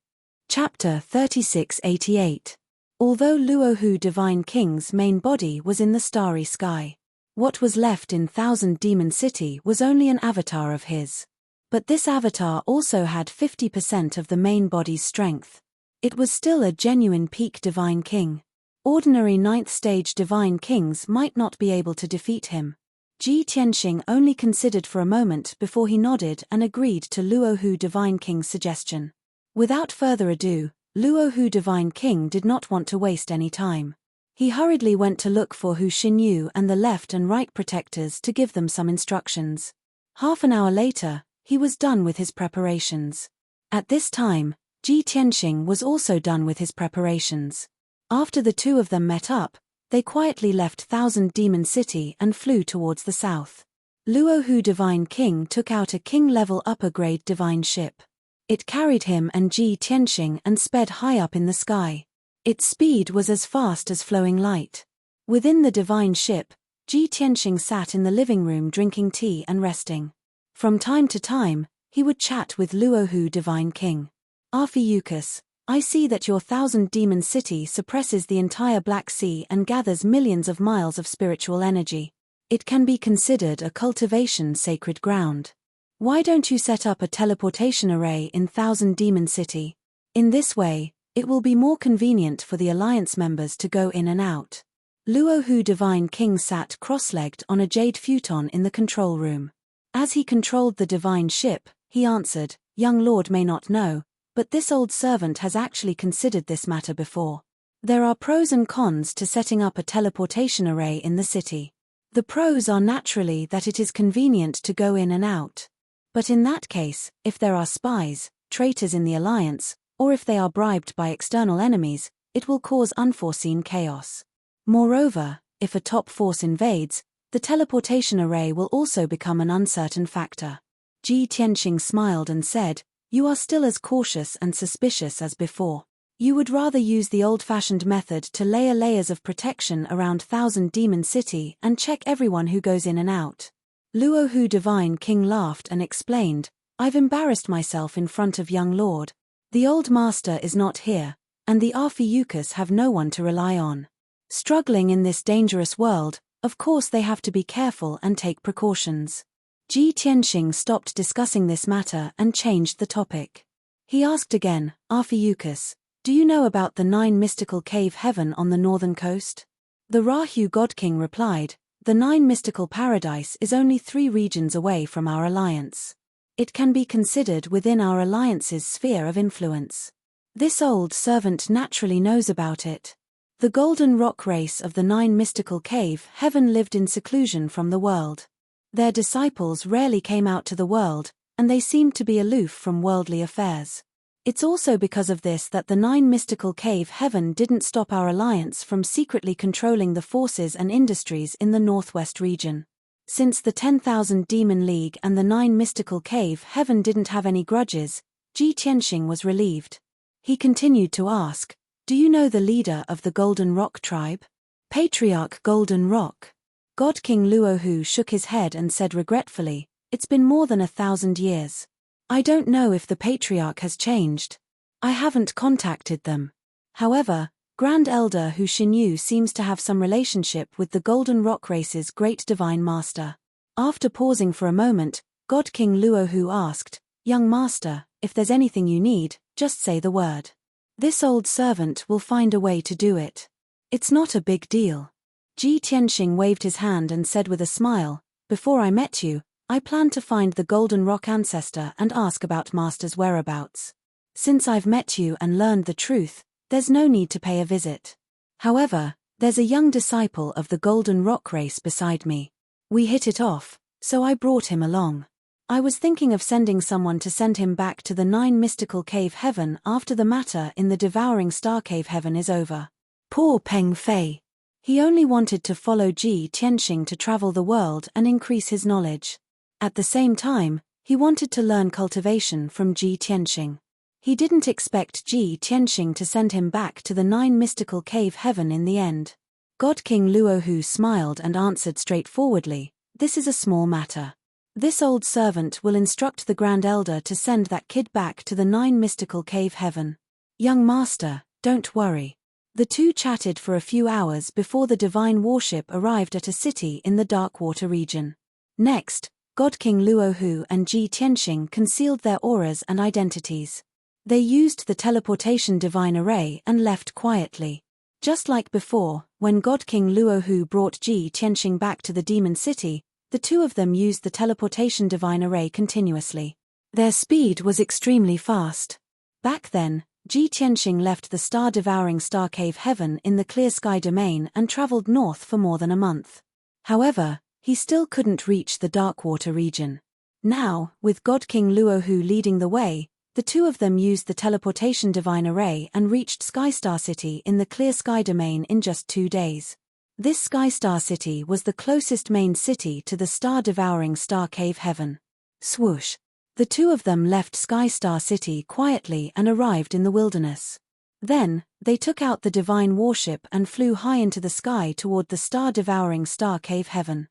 Chapter 3688. Although Luohu Divine King's main body was in the starry sky, what was left in Thousand Demon City was only an avatar of his. But this avatar also had 50% of the main body's strength. It was still a genuine peak Divine King. Ordinary 9th stage Divine Kings might not be able to defeat him. Ji Tianxing only considered for a moment before he nodded and agreed to Luohu Divine King's suggestion. Without further ado, Luohu Divine King did not want to waste any time. He hurriedly went to look for Hu Xinyu and the left and right protectors to give them some instructions. Half an hour later, he was done with his preparations. At this time, Ji Tianxing was also done with his preparations. After the two of them met up, they quietly left Thousand Demon City and flew towards the south. Luohu Divine King took out a king-level upper-grade divine ship. It carried him and Ji Tianxing and sped high up in the sky. Its speed was as fast as flowing light. Within the divine ship, Ji Tianxing sat in the living room drinking tea and resting. From time to time, he would chat with Luohu Divine King. Heavenpiercer, I see that your Thousand Demon City suppresses the entire Black Sea and gathers millions of miles of spiritual energy. It can be considered a cultivation sacred ground. Why don't you set up a teleportation array in Thousand Demon City? In this way, it will be more convenient for the Alliance members to go in and out. Luohu Divine King sat cross-legged on a jade futon in the control room. As he controlled the divine ship, he answered, Young Lord may not know, but this old servant has actually considered this matter before. There are pros and cons to setting up a teleportation array in the city. The pros are naturally that it is convenient to go in and out. But in that case, if there are spies, traitors in the alliance, or if they are bribed by external enemies, it will cause unforeseen chaos. Moreover, if a top force invades, the teleportation array will also become an uncertain factor. Ji Tianxing smiled and said, You are still as cautious and suspicious as before. You would rather use the old-fashioned method to layer layers of protection around Thousand Demon City and check everyone who goes in and out. Luohu Divine King laughed and explained, I've embarrassed myself in front of young Lord. The old master is not here, and the Heavenpiercer have no one to rely on. Struggling in this dangerous world, of course they have to be careful and take precautions. Ji Tianxing stopped discussing this matter and changed the topic. He asked again, Heavenpiercer, do you know about the 9 mystical cave heaven on the northern coast? The Rahu God King replied, The 9 mystical paradise is only 3 regions away from our alliance. It can be considered within our alliance's sphere of influence. This old servant naturally knows about it. The golden rock race of the 9 mystical cave heaven lived in seclusion from the world. Their disciples rarely came out to the world, and they seemed to be aloof from worldly affairs. It's also because of this that the 9 mystical cave heaven didn't stop our alliance from secretly controlling the forces and industries in the northwest region. Since the 10,000 Demon League and the 9 mystical cave heaven didn't have any grudges, Ji Tianxing was relieved. He continued to ask, Do you know the leader of the Golden Rock tribe? Patriarch Golden Rock. God King Luohu shook his head and said regretfully, It's been more than 1,000 years. I don't know if the Patriarch has changed. I haven't contacted them. However, Grand Elder Hu Xinyu seems to have some relationship with the Golden Rock race's great divine master. After pausing for a moment, God King Luohu asked, Young master, if there's anything you need, just say the word. This old servant will find a way to do it. It's not a big deal. Ji Tianxing waved his hand and said with a smile, Before I met you, I planned to find the Golden Rock ancestor and ask about Master's whereabouts. Since I've met you and learned the truth, there's no need to pay a visit. However, there's a young disciple of the Golden Rock race beside me. We hit it off, so I brought him along. I was thinking of sending someone to send him back to the 9 mystical cave heaven after the matter in the devouring star cave heaven is over. Poor Peng Fei. He only wanted to follow Ji Tianxing to travel the world and increase his knowledge. At the same time, he wanted to learn cultivation from Ji Tianxing. He didn't expect Ji Tianxing to send him back to the 9 mystical cave heaven in the end. God King Luohu smiled and answered straightforwardly, "This is a small matter. This old servant will instruct the Grand Elder to send that kid back to the 9 mystical cave heaven. Young master, don't worry." The two chatted for a few hours before the divine warship arrived at a city in the Dark Water region. Next, God King Luohu and Ji Tianxing concealed their auras and identities. They used the teleportation divine array and left quietly. Just like before, when God King Luohu brought Ji Tianxing back to the demon city, the two of them used the teleportation divine array continuously. Their speed was extremely fast. Back then, Ji Tianxing left the star-devouring star cave heaven in the clear sky domain and traveled north for more than a month. However, he still couldn't reach the Dark Water region. Now, with God King Luohu leading the way, the two of them used the teleportation divine array and reached Skystar City in the clear sky domain in just 2 days. This Skystar City was the closest main city to the star-devouring star cave heaven. Swoosh! The two of them left Skystar City quietly and arrived in the wilderness. Then, they took out the divine warship and flew high into the sky toward the star-devouring star cave heaven.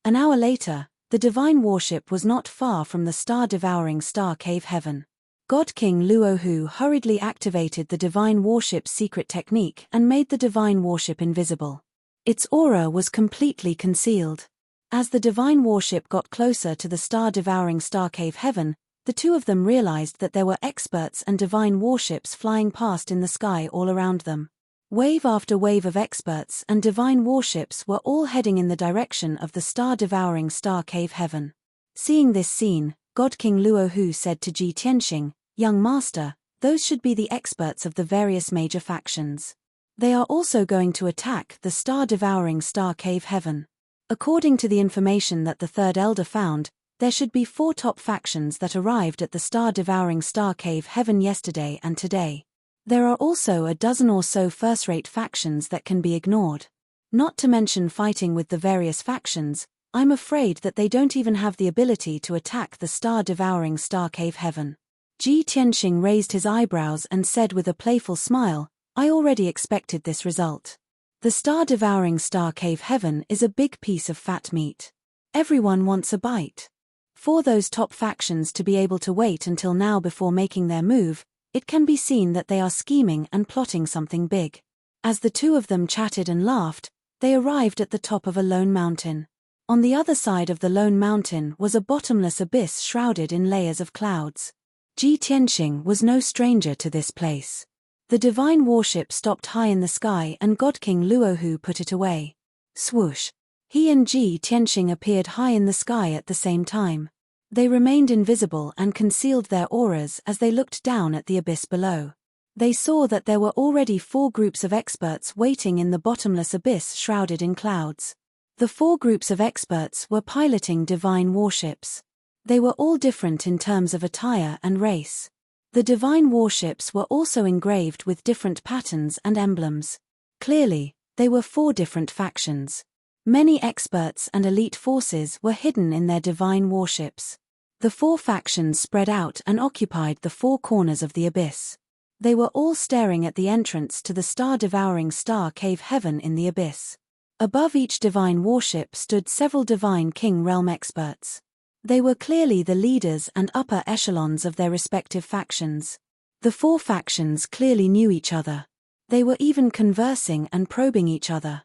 An hour later, the divine warship was not far from the star-devouring star cave heaven. God King Luohu hurriedly activated the divine warship's secret technique and made the divine warship invisible. Its aura was completely concealed. As the divine warship got closer to the star-devouring star cave heaven, the two of them realized that there were experts and divine warships flying past in the sky all around them. Wave after wave of experts and divine warships were all heading in the direction of the star-devouring star cave heaven. Seeing this scene, God King Luohu said to Ji Tianxing, "Young master, those should be the experts of the various major factions. They are also going to attack the star-devouring star cave heaven. According to the information that the third elder found, there should be 4 top factions that arrived at the star-devouring star cave heaven yesterday and today. There are also a dozen or so first-rate factions that can be ignored. Not to mention fighting with the various factions, I'm afraid that they don't even have the ability to attack the star-devouring star cave heaven." Ji Tianxing raised his eyebrows and said with a playful smile, "I already expected this result. The star-devouring star cave heaven is a big piece of fat meat. Everyone wants a bite. For those top factions to be able to wait until now before making their move, it can be seen that they are scheming and plotting something big." As the two of them chatted and laughed, they arrived at the top of a lone mountain. On the other side of the lone mountain was a bottomless abyss shrouded in layers of clouds. Ji Tianxing was no stranger to this place. The divine warship stopped high in the sky and God King Luohu put it away. Swoosh! He and Ji Tianxing appeared high in the sky at the same time. They remained invisible and concealed their auras as they looked down at the abyss below. They saw that there were already 4 groups of experts waiting in the bottomless abyss shrouded in clouds. The 4 groups of experts were piloting divine warships. They were all different in terms of attire and race. The divine warships were also engraved with different patterns and emblems. Clearly, they were 4 different factions. Many experts and elite forces were hidden in their divine warships. The 4 factions spread out and occupied the 4 corners of the abyss. They were all staring at the entrance to the star-devouring star cave heaven in the abyss. Above each divine warship stood several divine king realm experts. They were clearly the leaders and upper echelons of their respective factions. The 4 factions clearly knew each other. They were even conversing and probing each other.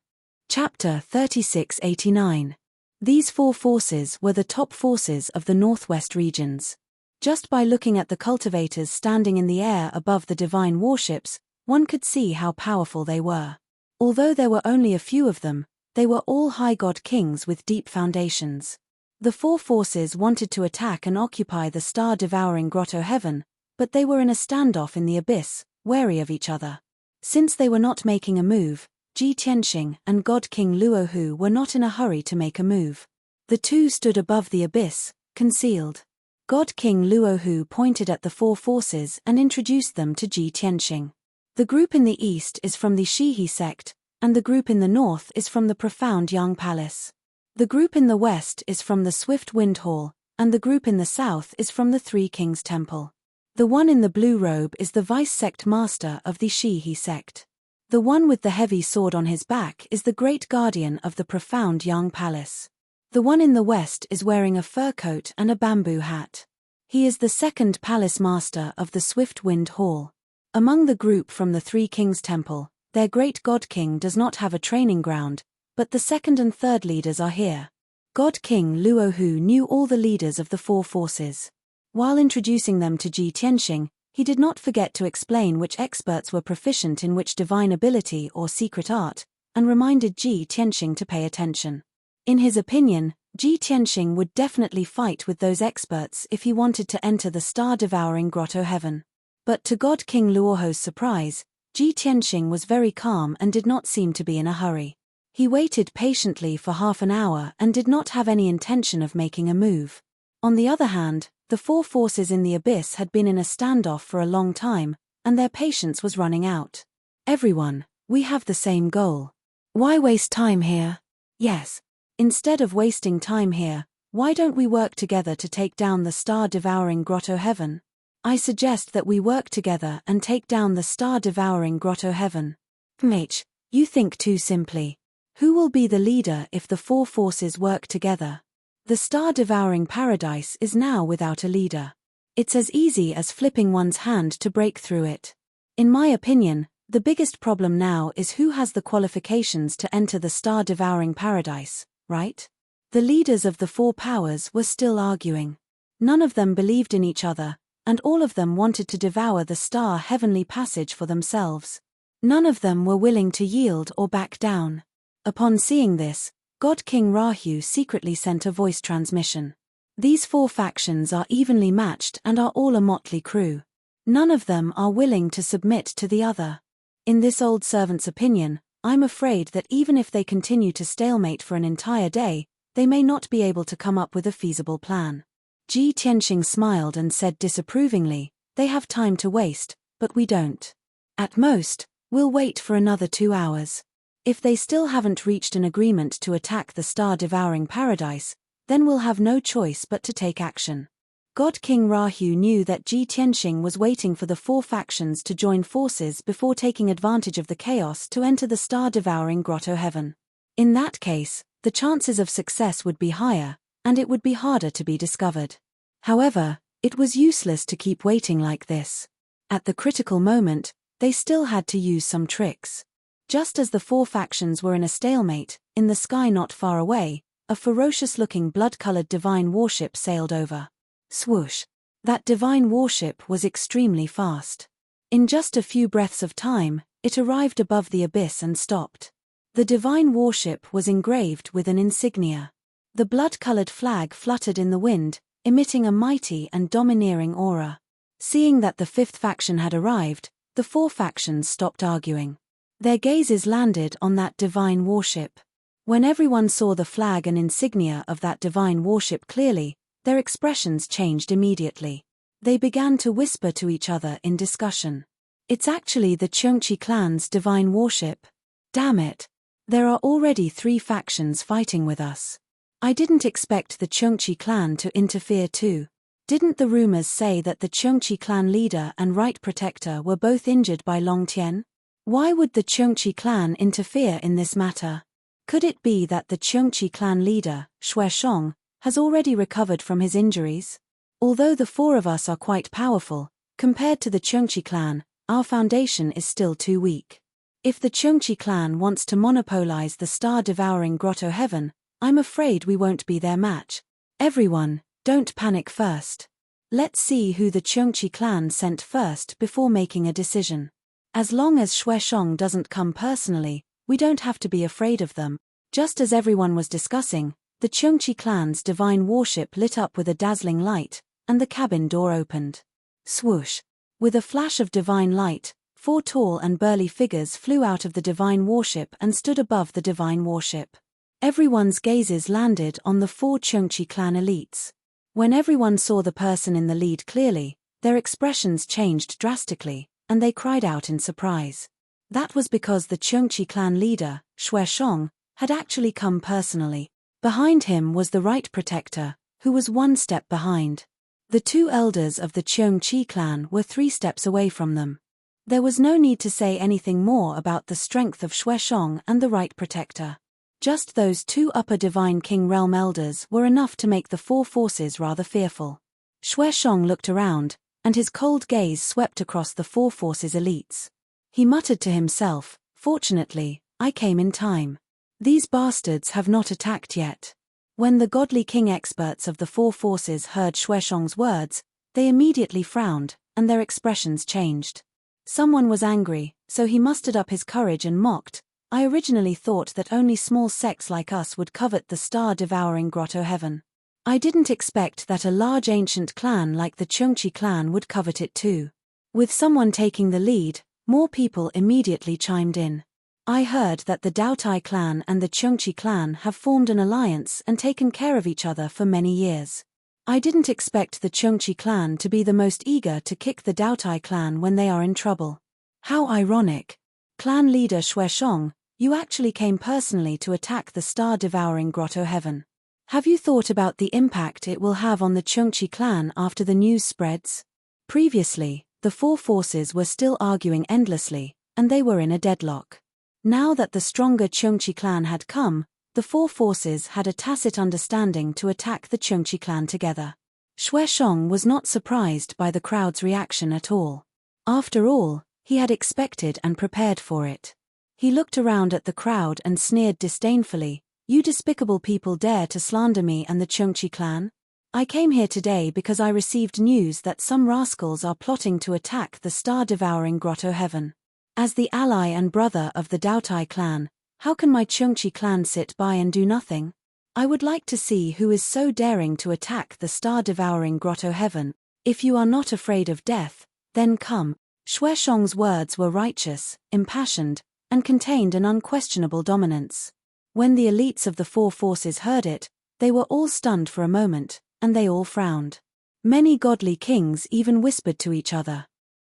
Chapter 3689. These 4 forces were the top forces of the northwest regions. Just by looking at the cultivators standing in the air above the divine warships, one could see how powerful they were. Although there were only a few of them, they were all high god kings with deep foundations. The 4 forces wanted to attack and occupy the star-devouring grotto heaven, but they were in a standoff in the abyss, wary of each other. Since they were not making a move, Ji Tianxing and God King Luohu were not in a hurry to make a move. The two stood above the abyss, concealed. God King Luohu pointed at the 4 forces and introduced them to Ji Tianxing. The group in the east is from the Shihi sect, and the group in the north is from the profound Yang Palace. The group in the west is from the Swift Wind Hall, and the group in the south is from the 3 Kings Temple. The one in the blue robe is the vice-sect master of the Shihi sect. The one with the heavy sword on his back is the great guardian of the profound Yang Palace. The one in the west is wearing a fur coat and a bamboo hat. He is the second palace master of the Swift Wind Hall. Among the group from the Three Kings Temple, their great God King does not have a training ground, but the second and third leaders are here. God King Luohu knew all the leaders of the four forces. While introducing them to Ji Tianxing, he did not forget to explain which experts were proficient in which divine ability or secret art, and reminded Ji Tianxing to pay attention. In his opinion, Ji Tianxing would definitely fight with those experts if he wanted to enter the star-devouring grotto heaven. But to God King Luohu's surprise, Ji Tianxing was very calm and did not seem to be in a hurry. He waited patiently for half an hour and did not have any intention of making a move. On the other hand, the four forces in the abyss had been in a standoff for a long time, and their patience was running out. Everyone, we have the same goal. Why waste time here? Yes. Instead of wasting time here, why don't we work together to take down the star-devouring grotto heaven? I suggest that we work together and take down the star-devouring grotto heaven. You think too simply. Who will be the leader if the four forces work together? The star-devouring paradise is now without a leader. It's as easy as flipping one's hand to break through it. In my opinion, the biggest problem now is who has the qualifications to enter the star-devouring paradise, right? The leaders of the four powers were still arguing. None of them believed in each other, and all of them wanted to devour the star-heavenly passage for themselves. None of them were willing to yield or back down. Upon seeing this, God King Rahu secretly sent a voice transmission. These four factions are evenly matched and are all a motley crew. None of them are willing to submit to the other. In this old servant's opinion, I'm afraid that even if they continue to stalemate for an entire day, they may not be able to come up with a feasible plan. Ji Tianxing smiled and said disapprovingly, "They have time to waste, but we don't. At most, we'll wait for another 2 hours. If they still haven't reached an agreement to attack the star-devouring paradise, then we'll have no choice but to take action." God King Rahu knew that Ji Tianxing was waiting for the four factions to join forces before taking advantage of the chaos to enter the star-devouring grotto heaven. In that case, the chances of success would be higher, and it would be harder to be discovered. However, it was useless to keep waiting like this. At the critical moment, they still had to use some tricks. Just as the four factions were in a stalemate, in the sky not far away, a ferocious-looking blood-colored divine warship sailed over. Swoosh! That divine warship was extremely fast. In just a few breaths of time, it arrived above the abyss and stopped. The divine warship was engraved with an insignia. The blood-colored flag fluttered in the wind, emitting a mighty and domineering aura. Seeing that the fifth faction had arrived, the four factions stopped arguing. Their gazes landed on that divine warship. When everyone saw the flag and insignia of that divine warship clearly, their expressions changed immediately. They began to whisper to each other in discussion. "It's actually the Cheongqi clan's divine warship. Damn it. There are already 3 factions fighting with us. I didn't expect the Cheongqi clan to interfere too. Didn't the rumors say that the Cheongqi clan leader and right protector were both injured by Long Tian? Why would the Cheongqi clan interfere in this matter? Could it be that the Cheongqi clan leader, Xue Shong, has already recovered from his injuries? Although the 4 of us are quite powerful, compared to the Cheongqi clan, our foundation is still too weak. If the Cheongqi clan wants to monopolize the star-devouring grotto heaven, I'm afraid we won't be their match. Everyone, don't panic first. Let's see who the Cheongqi clan sent first before making a decision. As long as Xue Shong doesn't come personally, we don't have to be afraid of them." Just as everyone was discussing, the Cheongqi clan's divine warship lit up with a dazzling light, and the cabin door opened. Swoosh! With a flash of divine light, 4 tall and burly figures flew out of the divine warship and stood above the divine warship. Everyone's gazes landed on the 4 Cheongqi clan elites. When everyone saw the person in the lead clearly, their expressions changed drastically, and they cried out in surprise. That was because the Cheongqi clan leader, Xue Shong, had actually come personally. Behind him was the right protector, who was 1 step behind. The two elders of the Cheongchi clan were 3 steps away from them. There was no need to say anything more about the strength of Shueshong and the right protector. Just those 2 upper Divine King realm elders were enough to make the 4 forces rather fearful. Shueshong looked around, and his cold gaze swept across the 4 forces' elites. He muttered to himself, "Fortunately, I came in time. These bastards have not attacked yet." When the godly king experts of the 4 forces heard Shueshong's words, they immediately frowned, and their expressions changed. Someone was angry, so he mustered up his courage and mocked, "I originally thought that only small sects like us would covet the star-devouring grotto heaven. I didn't expect that a large ancient clan like the Cheongchi clan would covet it too." With someone taking the lead, more people immediately chimed in. "I heard that the Daotai clan and the Cheongchi clan have formed an alliance and taken care of each other for many years. I didn't expect the Cheongchi clan to be the most eager to kick the Daotai clan when they are in trouble. How ironic. Clan leader Shueshong, you actually came personally to attack the star-devouring grotto heaven. Have you thought about the impact it will have on the Cheongchi clan after the news spreads?" Previously, the 4 forces were still arguing endlessly, and they were in a deadlock. Now that the stronger Cheongchi clan had come, the 4 forces had a tacit understanding to attack the Cheongchi clan together. Shueshong was not surprised by the crowd's reaction at all. After all, he had expected and prepared for it. He looked around at the crowd and sneered disdainfully, "You despicable people dare to slander me and the Cheongchi clan? I came here today because I received news that some rascals are plotting to attack the star-devouring grotto heaven. As the ally and brother of the Daotai clan, how can my Cheongchi clan sit by and do nothing? I would like to see who is so daring to attack the star-devouring grotto heaven. If you are not afraid of death, then come." Shueshong's words were righteous, impassioned, and contained an unquestionable dominance. When the elites of the 4 forces heard it, they were all stunned for a moment, and they all frowned. Many godly kings even whispered to each other.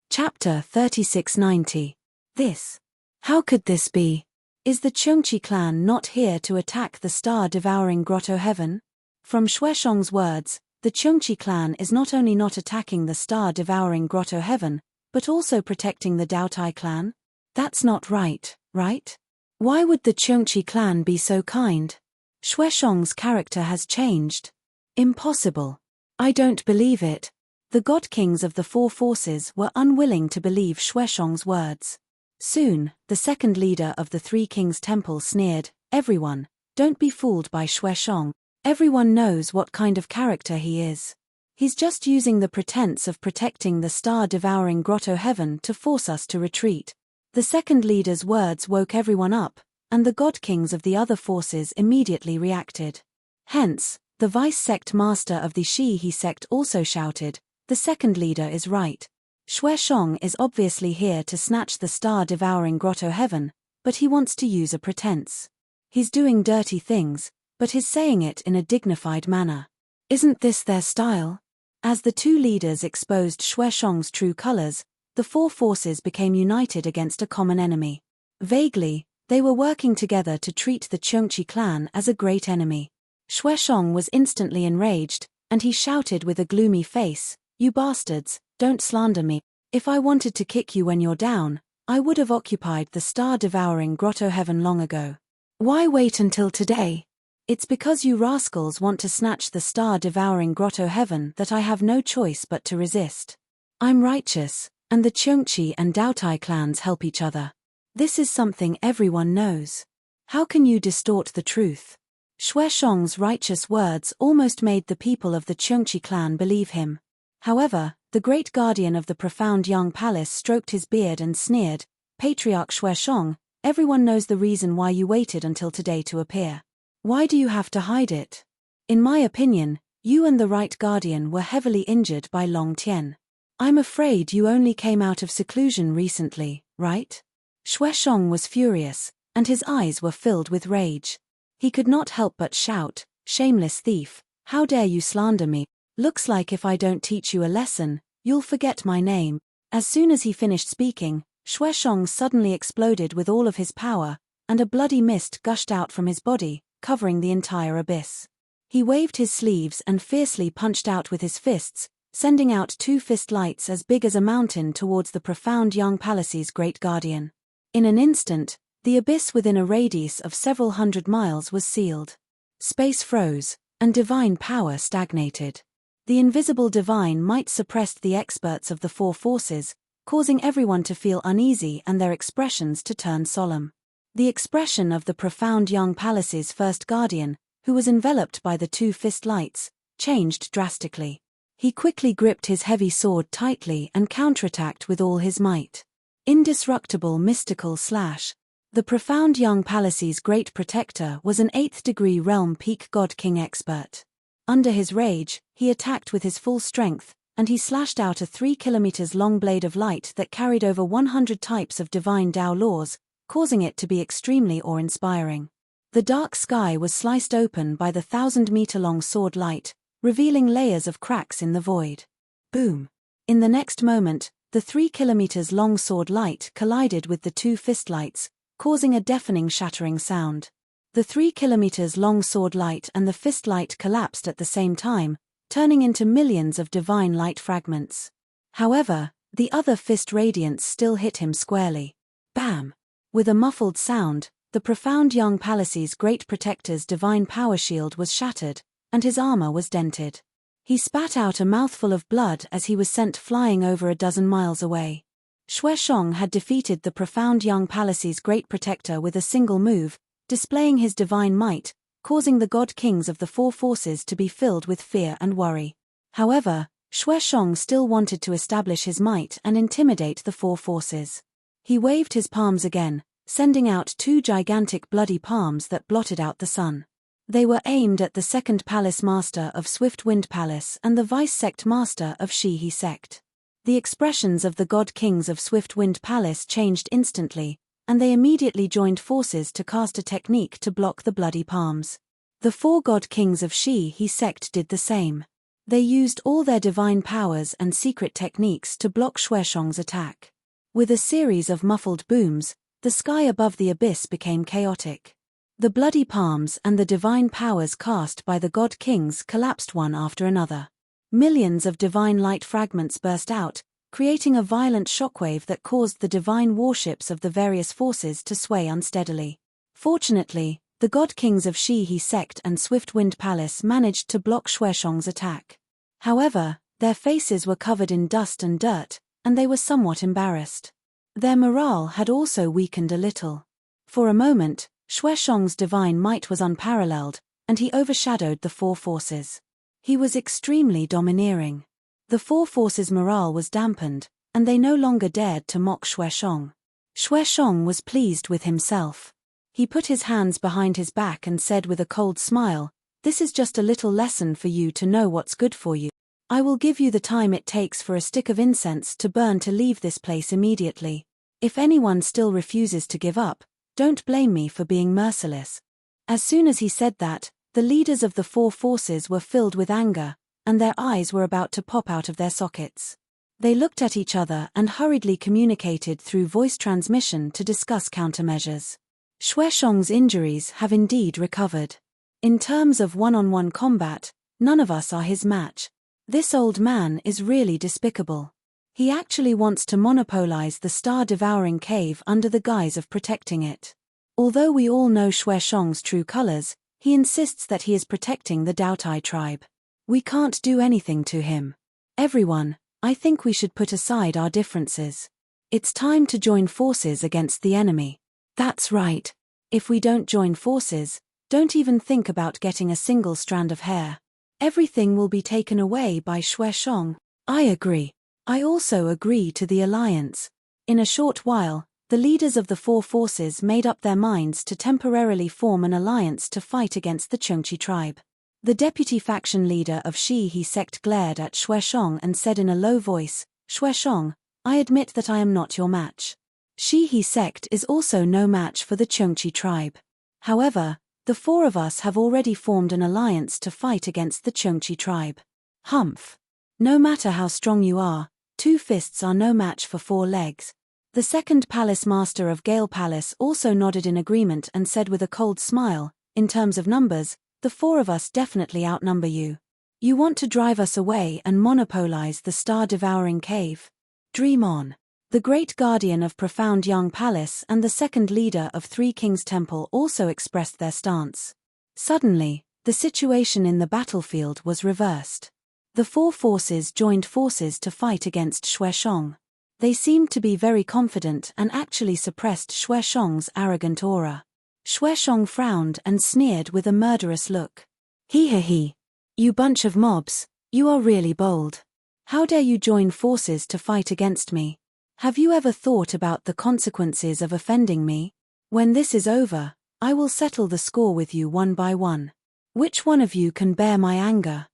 Chapter 3690. This. How could this be? Is the Cheongchi clan not here to attack the star-devouring grotto heaven? From Shueshong's words, the Cheongchi clan is not only not attacking the star-devouring grotto heaven, but also protecting the Daotai clan? That's not right, right? Why would the Cheongchi clan be so kind? Shueshong's character has changed. Impossible. I don't believe it. The god kings of the 4 forces were unwilling to believe Shueshong's words. Soon, the second leader of the 3 Kings Temple sneered, "Everyone, don't be fooled by Shueshong. Everyone knows what kind of character he is. He's just using the pretense of protecting the star-devouring grotto heaven to force us to retreat." The second leader's words woke everyone up, and the god kings of the other forces immediately reacted. Hence, the vice-sect master of the Shihe sect also shouted, "The second leader is right. Shueshong is obviously here to snatch the star-devouring grotto heaven, but he wants to use a pretense. He's doing dirty things, but he's saying it in a dignified manner. Isn't this their style?" As the 2 leaders exposed Shueshong's true colors, the 4 forces became united against a common enemy. Vaguely, they were working together to treat the Cheongchi clan as a great enemy. Shueshong was instantly enraged, and he shouted with a gloomy face, "You bastards, don't slander me. If I wanted to kick you when you're down, I would have occupied the star-devouring grotto heaven long ago. Why wait until today? It's because you rascals want to snatch the star-devouring grotto heaven that I have no choice but to resist. I'm righteous, and the Cheongchi and Daotai clans help each other. This is something everyone knows. How can you distort the truth?" Shueshong's righteous words almost made the people of the Cheongchi clan believe him. However, the great guardian of the profound young palace stroked his beard and sneered, "Patriarch Shueshong, everyone knows the reason why you waited until today to appear. Why do you have to hide it? In my opinion, you and the right guardian were heavily injured by Long Tian. I'm afraid you only came out of seclusion recently, right?" Shueshong was furious, and his eyes were filled with rage. He could not help but shout, "Shameless thief, how dare you slander me? Looks like if I don't teach you a lesson, you'll forget my name." As soon as he finished speaking, Shueshong suddenly exploded with all of his power, and a bloody mist gushed out from his body, covering the entire abyss. He waved his sleeves and fiercely punched out with his fists, sending out two fist lights as big as a mountain towards the profound young palace's great guardian. In an instant, the abyss within a radius of several hundred miles was sealed. Space froze, and divine power stagnated. The invisible divine might suppressed the experts of the four forces, causing everyone to feel uneasy and their expressions to turn solemn. The expression of the profound young palace's first guardian, who was enveloped by the two fist lights, changed drastically. He quickly gripped his heavy sword tightly and counterattacked with all his might. Indestructible mystical slash. The profound young palace's great protector was an 8th degree realm peak god king expert. Under his rage, he attacked with his full strength, and he slashed out a 3 kilometers long blade of light that carried over 100 types of divine Tao laws, causing it to be extremely awe-inspiring. The dark sky was sliced open by the 1,000-meter-long sword light, revealing layers of cracks in the void. Boom! In the next moment, the 3 kilometers long sword light collided with the two fist lights, causing a deafening shattering sound. The 3 kilometers long sword light and the fist light collapsed at the same time, turning into millions of divine light fragments. However, the other fist radiance still hit him squarely. Bam! With a muffled sound, the profound young palace's great protector's divine power shield was shattered, and his armor was dented. He spat out a mouthful of blood as he was sent flying over a dozen miles away. Xueshong had defeated the profound young palace's great protector with a single move, displaying his divine might, causing the god kings of the four forces to be filled with fear and worry. However, Xueshong still wanted to establish his might and intimidate the four forces. He waved his palms again, sending out two gigantic bloody palms that blotted out the sun. They were aimed at the second palace master of Swift Wind Palace and the vice sect master of Shihi sect. The expressions of the god kings of Swift Wind Palace changed instantly, and they immediately joined forces to cast a technique to block the bloody palms. The four god kings of Shihi sect did the same. They used all their divine powers and secret techniques to block Xueshong's attack. With a series of muffled booms, the sky above the abyss became chaotic. The bloody palms and the divine powers cast by the god kings collapsed one after another. Millions of divine light fragments burst out, creating a violent shockwave that caused the divine warships of the various forces to sway unsteadily. Fortunately, the god kings of Shihi sect and Swift Wind Palace managed to block Xueshong's attack. However, their faces were covered in dust and dirt, and they were somewhat embarrassed. Their morale had also weakened a little. For a moment, Xueshong's divine might was unparalleled, and he overshadowed the four forces. He was extremely domineering. The four forces' morale was dampened, and they no longer dared to mock Xueshong. Xueshong was pleased with himself. He put his hands behind his back and said with a cold smile, "This is just a little lesson for you to know what's good for you. I will give you the time it takes for a stick of incense to burn to leave this place immediately. If anyone still refuses to give up, don't blame me for being merciless." As soon as he said that, the leaders of the four forces were filled with anger, and their eyes were about to pop out of their sockets. They looked at each other and hurriedly communicated through voice transmission to discuss countermeasures. Xueshong's injuries have indeed recovered. In terms of one-on-one combat, none of us are his match. This old man is really despicable. He actually wants to monopolize the star-devouring cave under the guise of protecting it. Although we all know Xueshong's true colors, he insists that he is protecting the Daotai tribe. We can't do anything to him. Everyone, I think we should put aside our differences. It's time to join forces against the enemy. That's right. If we don't join forces, don't even think about getting a single strand of hair. Everything will be taken away by Xueshong. I agree. I also agree to the alliance. In a short while, the leaders of the four forces made up their minds to temporarily form an alliance to fight against the Chungchi tribe. The deputy faction leader of Shihi sect glared at Xueshong and said in a low voice, "Xueshong, I admit that I am not your match. Shihi sect is also no match for the Chungchi tribe. However, the four of us have already formed an alliance to fight against the Chungchi tribe. Humph. No matter how strong you are, two fists are no match for four legs." The second palace master of Gale Palace also nodded in agreement and said with a cold smile, "In terms of numbers, the four of us definitely outnumber you. You want to drive us away and monopolize the star-devouring cave? Dream on. The great guardian of profound young palace and the second leader of Three Kings Temple also expressed their stance. Suddenly, the situation in the battlefield was reversed. The four forces joined forces to fight against Xueshong. They seemed to be very confident and actually suppressed Xueshong's arrogant aura. Xueshong frowned and sneered with a murderous look. He. You bunch of mobs, you are really bold. How dare you join forces to fight against me? Have you ever thought about the consequences of offending me? When this is over, I will settle the score with you one by one. Which one of you can bear my anger?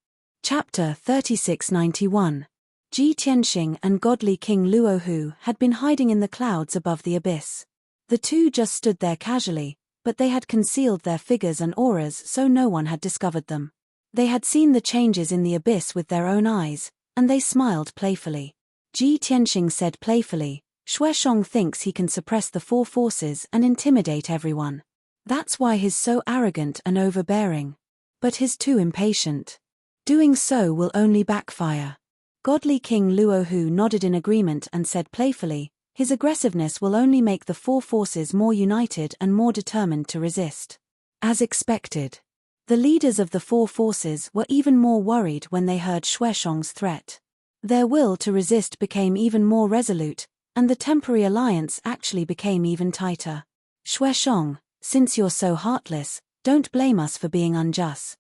Chapter 3691. Ji Tianxing and godly King Luohu had been hiding in the clouds above the abyss. The two just stood there casually, but they had concealed their figures and auras so no one had discovered them. They had seen the changes in the abyss with their own eyes, and they smiled playfully. Ji Tianxing said playfully, Xueshong thinks he can suppress the four forces and intimidate everyone. That's why he's so arrogant and overbearing. But he's too impatient. Doing so will only backfire. Godly King Luohu nodded in agreement and said playfully, his aggressiveness will only make the four forces more united and more determined to resist. As expected. The leaders of the four forces were even more worried when they heard Xueshong's threat. Their will to resist became even more resolute, and the temporary alliance actually became even tighter. Xueshong, since you're so heartless, don't blame us for being unjust.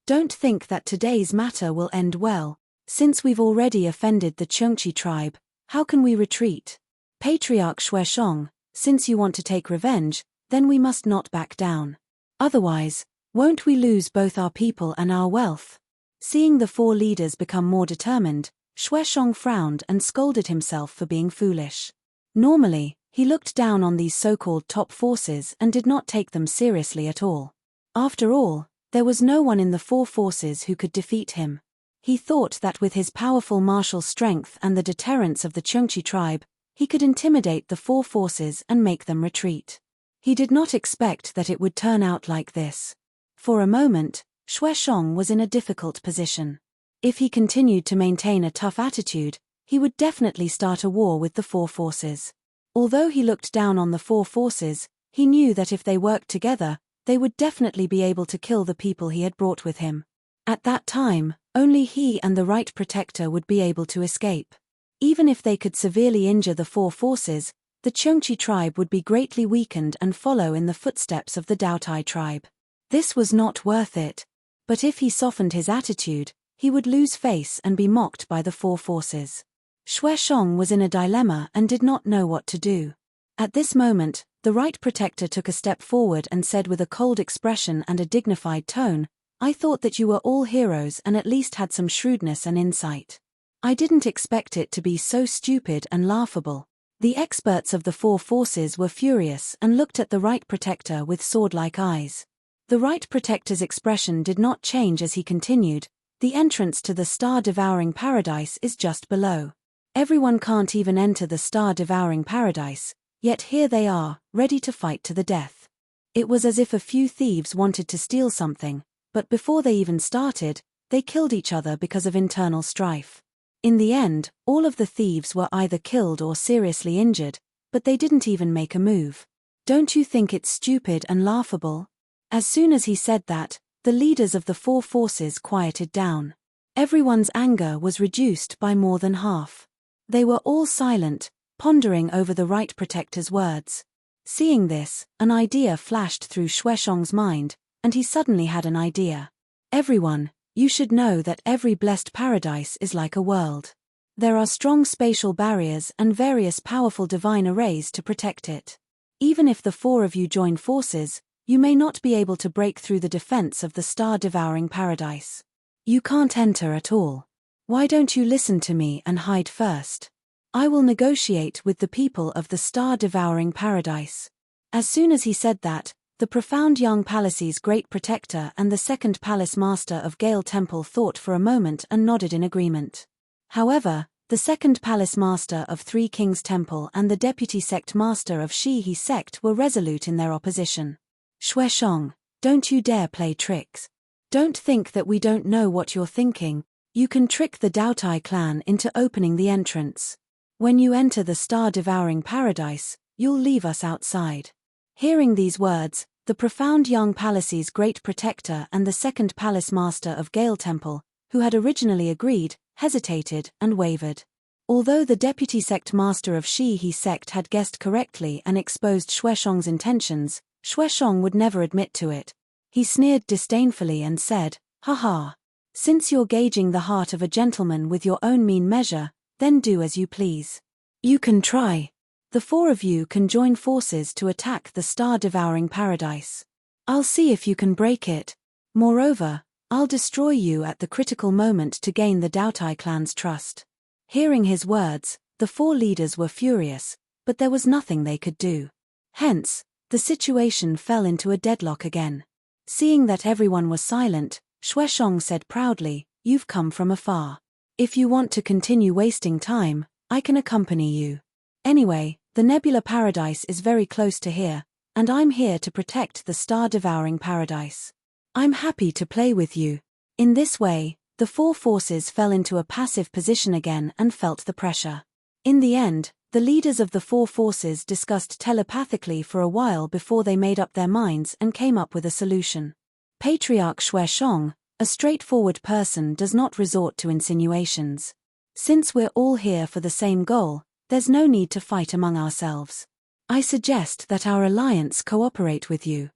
Don't think that today's matter will end well. Since we've already offended the Chengqi tribe, how can we retreat? Patriarch Xueshong, since you want to take revenge, then we must not back down. Otherwise, won't we lose both our people and our wealth? Seeing the four leaders become more determined, Xueshong frowned and scolded himself for being foolish. Normally, he looked down on these so-called top forces and did not take them seriously at all. After all, there was no one in the four forces who could defeat him. He thought that with his powerful martial strength and the deterrence of the Chengqi tribe, he could intimidate the four forces and make them retreat. He did not expect that it would turn out like this. For a moment, Xueshong was in a difficult position. If he continued to maintain a tough attitude, he would definitely start a war with the four forces. Although he looked down on the four forces, he knew that if they worked together, they would definitely be able to kill the people he had brought with him. At that time, only he and the right protector would be able to escape. Even if they could severely injure the four forces, the Chengqi tribe would be greatly weakened and follow in the footsteps of the Daotai tribe. This was not worth it. But if he softened his attitude, he would lose face and be mocked by the four forces. Xueshong was in a dilemma and did not know what to do. At this moment, the right protector took a step forward and said with a cold expression and a dignified tone, I thought that you were all heroes and at least had some shrewdness and insight. I didn't expect it to be so stupid and laughable. The experts of the four forces were furious and looked at the right protector with sword-like eyes. The right protector's expression did not change as he continued, the entrance to the star-devouring paradise is just below. Everyone can't even enter the star-devouring paradise, yet here they are, ready to fight to the death. It was as if a few thieves wanted to steal something, but before they even started, they killed each other because of internal strife. In the end, all of the thieves were either killed or seriously injured, but they didn't even make a move. Don't you think it's stupid and laughable? As soon as he said that, the leaders of the four forces quieted down. Everyone's anger was reduced by more than half. They were all silent, pondering over the right protector's words. Seeing this, an idea flashed through Xueshong's mind, and he suddenly had an idea. Everyone, you should know that every blessed paradise is like a world. There are strong spatial barriers and various powerful divine arrays to protect it. Even if the four of you join forces, you may not be able to break through the defense of the star-devouring paradise. You can't enter at all. Why don't you listen to me and hide first? I will negotiate with the people of the star-devouring paradise. As soon as he said that, the profound young palace's great protector and the second palace master of Gale Temple thought for a moment and nodded in agreement. However, the second palace master of Three Kings Temple and the deputy sect master of Shihe sect were resolute in their opposition. Xueshong, don't you dare play tricks. Don't think that we don't know what you're thinking. You can trick the Daotai clan into opening the entrance. When you enter the star-devouring paradise, you'll leave us outside." Hearing these words, the profound young palace's great protector and the second palace master of Gale Temple, who had originally agreed, hesitated and wavered. Although the deputy sect master of Shi-He sect had guessed correctly and exposed Xueshong's intentions, Xueshong would never admit to it. He sneered disdainfully and said, "Ha. Since you're gauging the heart of a gentleman with your own mean measure, then do as you please. You can try. The four of you can join forces to attack the star-devouring paradise. I'll see if you can break it. Moreover, I'll destroy you at the critical moment to gain the Daotai clan's trust." Hearing his words, the four leaders were furious, but there was nothing they could do. Hence, the situation fell into a deadlock again. Seeing that everyone was silent, Xueshong said proudly, "You've come from afar. If you want to continue wasting time, I can accompany you. Anyway, the Nebula Paradise is very close to here, and I'm here to protect the star-devouring paradise. I'm happy to play with you." In this way, the four forces fell into a passive position again and felt the pressure. In the end, the leaders of the four forces discussed telepathically for a while before they made up their minds and came up with a solution. Patriarch Xueshong, a straightforward person, does not resort to insinuations. Since we're all here for the same goal, there's no need to fight among ourselves. I suggest that our alliance cooperate with you.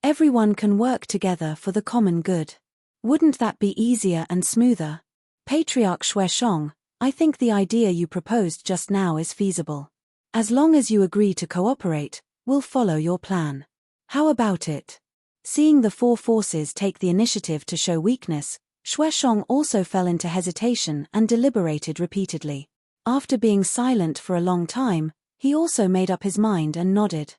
Everyone can work together for the common good. Wouldn't that be easier and smoother? Patriarch Xueshong, I think the idea you proposed just now is feasible. As long as you agree to cooperate, we'll follow your plan. How about it? Seeing the four forces take the initiative to show weakness, Xueshong also fell into hesitation and deliberated repeatedly. After being silent for a long time, he also made up his mind and nodded.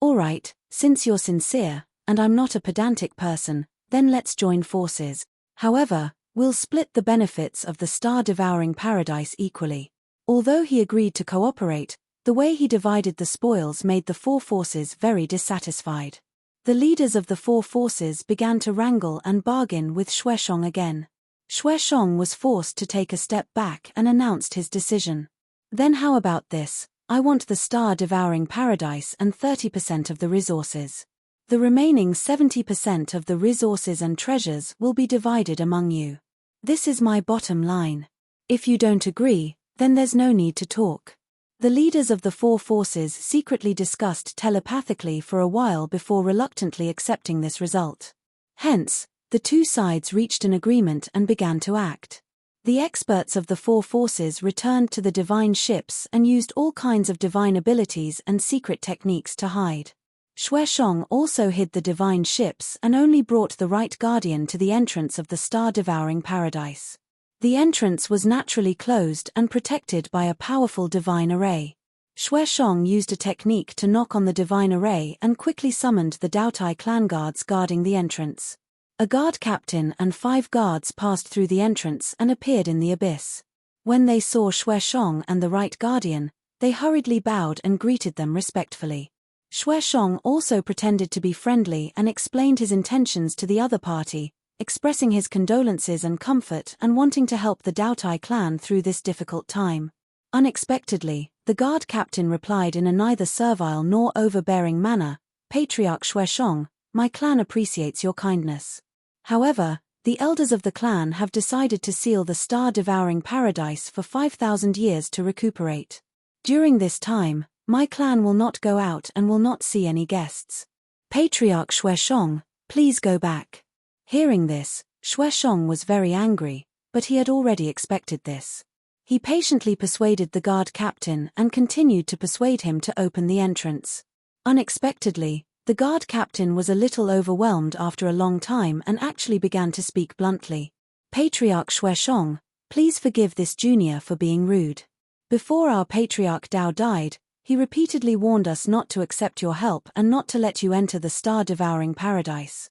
"All right, since you're sincere, and I'm not a pedantic person, then let's join forces. However, we'll split the benefits of the star-devouring paradise equally." Although he agreed to cooperate, the way he divided the spoils made the four forces very dissatisfied. The leaders of the four forces began to wrangle and bargain with Xueshong again. Xueshong was forced to take a step back and announced his decision. "Then how about this? I want the star-devouring paradise and 30% of the resources. The remaining 70% of the resources and treasures will be divided among you. This is my bottom line. If you don't agree, then there's no need to talk." The leaders of the four forces secretly discussed telepathically for a while before reluctantly accepting this result. Hence, the two sides reached an agreement and began to act. The experts of the four forces returned to the divine ships and used all kinds of divine abilities and secret techniques to hide. Xueshong also hid the divine ships and only brought the right guardian to the entrance of the star-devouring paradise. The entrance was naturally closed and protected by a powerful divine array. Xueshong used a technique to knock on the divine array and quickly summoned the Daotai clan guards guarding the entrance. A guard captain and 5 guards passed through the entrance and appeared in the abyss. When they saw Xueshong and the right guardian, they hurriedly bowed and greeted them respectfully. Xueshong also pretended to be friendly and explained his intentions to the other party, expressing his condolences and comfort and wanting to help the Daotai clan through this difficult time. Unexpectedly, the guard captain replied in a neither servile nor overbearing manner, "Patriarch Xueshong, my clan appreciates your kindness. However, the elders of the clan have decided to seal the star-devouring paradise for 5,000 years to recuperate. During this time, my clan will not go out and will not see any guests. Patriarch Xueshong, please go back." Hearing this, Xueshong was very angry, but he had already expected this. He patiently persuaded the guard captain and continued to persuade him to open the entrance. Unexpectedly, the guard captain was a little overwhelmed after a long time and actually began to speak bluntly. "Patriarch Xueshong, please forgive this junior for being rude. Before our patriarch Dao died, he repeatedly warned us not to accept your help and not to let you enter the star-devouring paradise."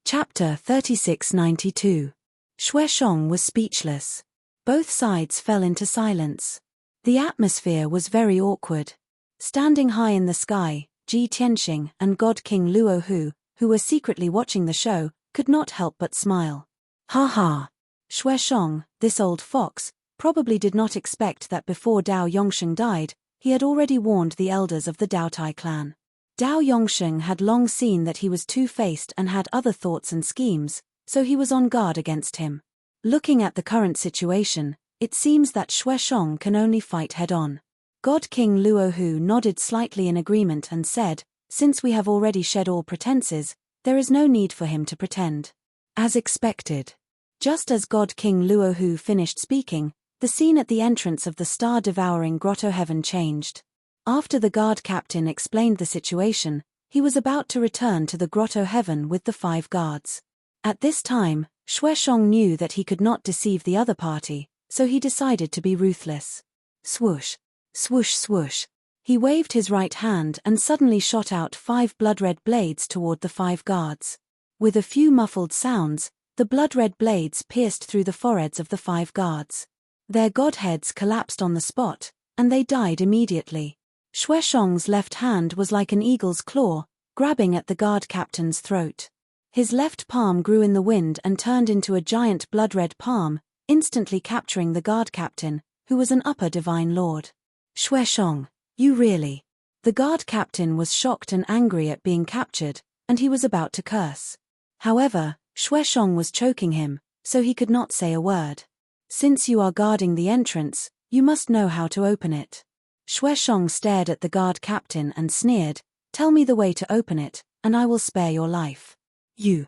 Chapter 3692. Xueshong was speechless. Both sides fell into silence. The atmosphere was very awkward. Standing high in the sky, Ji Tianxing and God King Luohu, who were secretly watching the show, could not help but smile. Ha ha! Xuesheng, this old fox, probably did not expect that before Dao Yongsheng died, he had already warned the elders of the Daotai clan. Dao Yongsheng had long seen that he was two-faced and had other thoughts and schemes, so he was on guard against him. Looking at the current situation, it seems that Xuesheng can only fight head-on. God King Luohu nodded slightly in agreement and said, "Since we have already shed all pretenses, there is no need for him to pretend." As expected. Just as God King Luohu finished speaking, the scene at the entrance of the star-devouring Grotto Heaven changed. After the guard captain explained the situation, he was about to return to the Grotto Heaven with the 5 guards. At this time, Xuesheng knew that he could not deceive the other party, so he decided to be ruthless. Swoosh, swoosh, swoosh. He waved his right hand and suddenly shot out 5 blood-red blades toward the 5 guards. With a few muffled sounds, the blood-red blades pierced through the foreheads of the 5 guards. Their godheads collapsed on the spot, and they died immediately. Xuesheng's left hand was like an eagle's claw, grabbing at the guard captain's throat. His left palm grew in the wind and turned into a giant blood-red palm, instantly capturing the guard captain, who was an upper divine lord. Xuesheng, you really... The guard captain was shocked and angry at being captured, and he was about to curse. However, Xuesheng was choking him, so he could not say a word. Since you are guarding the entrance, you must know how to open it. Xuesheng stared at the guard captain and sneered, "Tell me the way to open it, and I will spare your life." You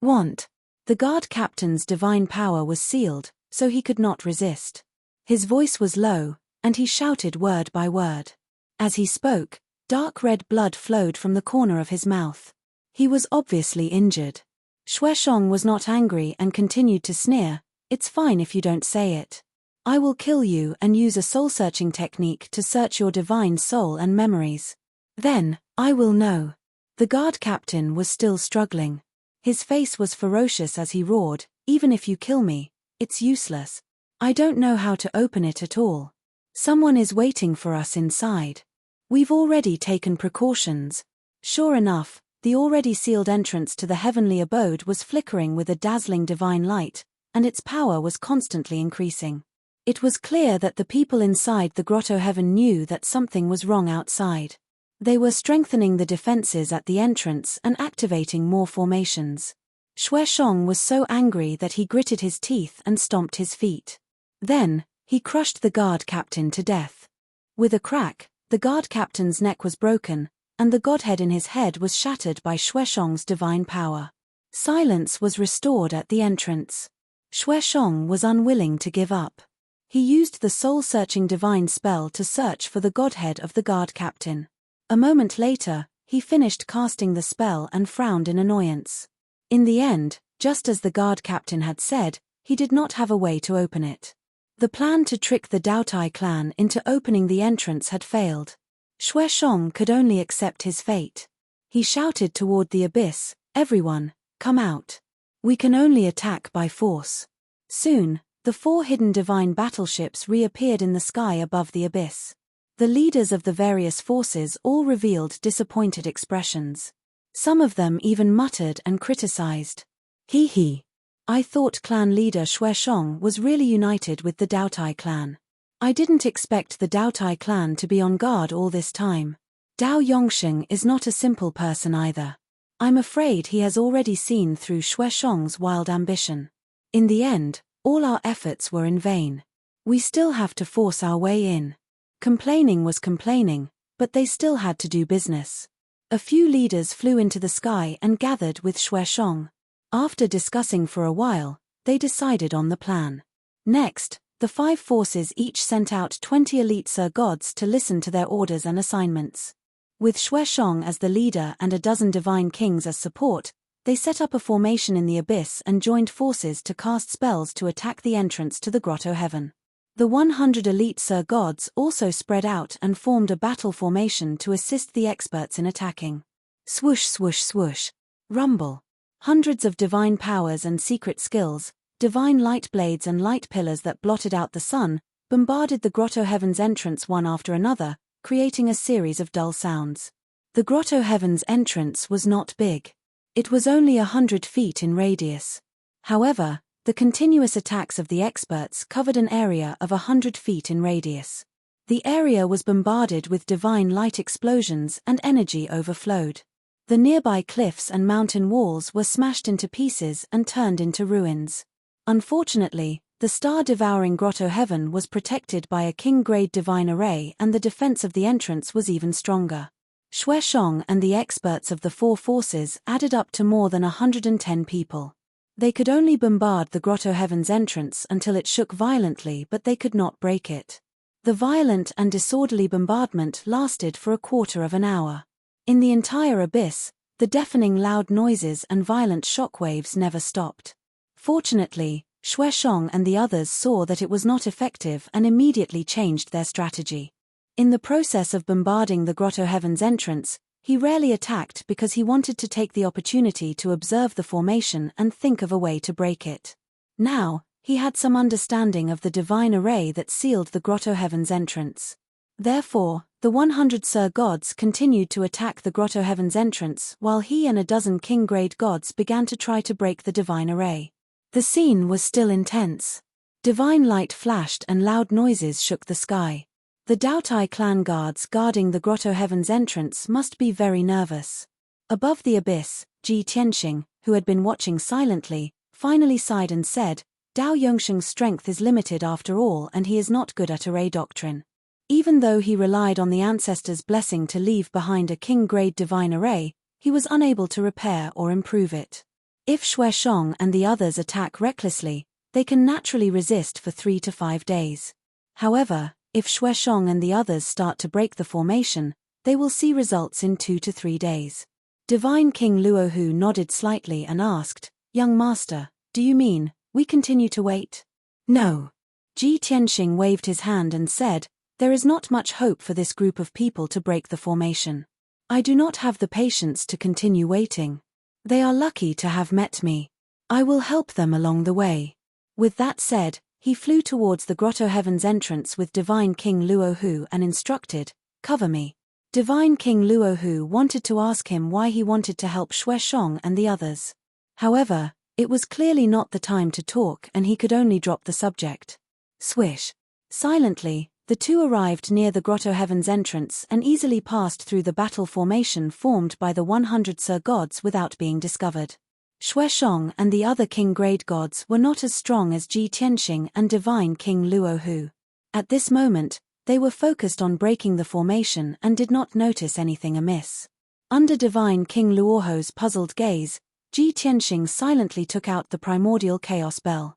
want. The guard captain's divine power was sealed, so he could not resist. His voice was low, and he shouted word by word. As he spoke, dark red blood flowed from the corner of his mouth. He was obviously injured. Xuesheng was not angry and continued to sneer, "It's fine if you don't say it. I will kill you and use a soul-searching technique to search your divine soul and memories. Then, I will know." The guard captain was still struggling. His face was ferocious as he roared, "Even if you kill me, it's useless. I don't know how to open it at all. Someone is waiting for us inside. We've already taken precautions." Sure enough, the already sealed entrance to the heavenly abode was flickering with a dazzling divine light, and its power was constantly increasing. It was clear that the people inside the Grotto Heaven knew that something was wrong outside. They were strengthening the defenses at the entrance and activating more formations. Xuesheng was so angry that he gritted his teeth and stomped his feet. Then, he crushed the guard captain to death. With a crack, the guard captain's neck was broken, and the godhead in his head was shattered by Xuesheng's divine power. Silence was restored at the entrance. Xuesheng was unwilling to give up. He used the soul-searching divine spell to search for the godhead of the guard captain. A moment later, he finished casting the spell and frowned in annoyance. In the end, just as the guard captain had said, he did not have a way to open it. The plan to trick the Daotai clan into opening the entrance had failed. Xuesheng could only accept his fate. He shouted toward the abyss, "Everyone, come out. We can only attack by force." Soon, the 4 hidden divine battleships reappeared in the sky above the abyss. The leaders of the various forces all revealed disappointed expressions. Some of them even muttered and criticized. "Hee hee. I thought clan leader Xuesheng was really united with the Daotai clan. I didn't expect the Daotai clan to be on guard all this time. Dao Yongsheng is not a simple person either. I'm afraid he has already seen through Xuesheng's wild ambition. In the end, all our efforts were in vain. We still have to force our way in." Complaining was complaining, but they still had to do business. A few leaders flew into the sky and gathered with Xuesheng. After discussing for a while, they decided on the plan. Next, the 5 forces each sent out 20 elite Sir Gods to listen to their orders and assignments. With Xuesheng as the leader and a dozen divine kings as support, they set up a formation in the abyss and joined forces to cast spells to attack the entrance to the Grotto Heaven. The 100 elite Sir Gods also spread out and formed a battle formation to assist the experts in attacking. Swoosh swoosh swoosh. Rumble. Hundreds of divine powers and secret skills, divine light blades and light pillars that blotted out the sun, bombarded the Grotto Heaven's entrance one after another, creating a series of dull sounds. The Grotto Heaven's entrance was not big. It was only 100 feet in radius. However, the continuous attacks of the experts covered an area of 100 feet in radius. The area was bombarded with divine light explosions and energy overflowed. The nearby cliffs and mountain walls were smashed into pieces and turned into ruins. Unfortunately, the star-devouring grotto heaven was protected by a king-grade divine array, and the defense of the entrance was even stronger. Xuesheng and the experts of the four forces added up to more than 110 people. They could only bombard the grotto heaven's entrance until it shook violently, but they could not break it. The violent and disorderly bombardment lasted for a quarter of an hour. In the entire abyss, the deafening loud noises and violent shockwaves never stopped. Fortunately, Xuesheng and the others saw that it was not effective and immediately changed their strategy. In the process of bombarding the grotto heaven's entrance, he rarely attacked because he wanted to take the opportunity to observe the formation and think of a way to break it. Now, he had some understanding of the divine array that sealed the grotto heaven's entrance. Therefore, the 100 Sir gods continued to attack the grotto heaven's entrance while he and a dozen king-grade gods began to try to break the divine array. The scene was still intense. Divine light flashed and loud noises shook the sky. The Daotai clan guards guarding the grotto heaven's entrance must be very nervous. Above the abyss, Ji Tianxing, who had been watching silently, finally sighed and said, "Dao Yongsheng's strength is limited after all, and he is not good at array doctrine. Even though he relied on the ancestors' blessing to leave behind a king-grade divine array, he was unable to repair or improve it. If Xuesheng and the others attack recklessly, they can naturally resist for 3 to 5 days. However, if Xuesheng and the others start to break the formation, they will see results in 2 to 3 days." Divine King Luohu nodded slightly and asked, "Young master, do you mean we continue to wait?" "No." Ji Tianxing waved his hand and said, "There is not much hope for this group of people to break the formation. I do not have the patience to continue waiting. They are lucky to have met me. I will help them along the way." With that said, he flew towards the grotto heaven's entrance with Divine King Luohu and instructed, "Cover me." Divine King Luohu wanted to ask him why he wanted to help Xuesheng and the others. However, it was clearly not the time to talk and he could only drop the subject. Swish. Silently, the two arrived near the grotto heaven's entrance and easily passed through the battle formation formed by the 100 Sir gods without being discovered. Xuesheng and the other king-grade gods were not as strong as Ji Tianxing and Divine King Luohu. At this moment, they were focused on breaking the formation and did not notice anything amiss. Under Divine King Luohu's puzzled gaze, Ji Tianxing silently took out the primordial chaos bell.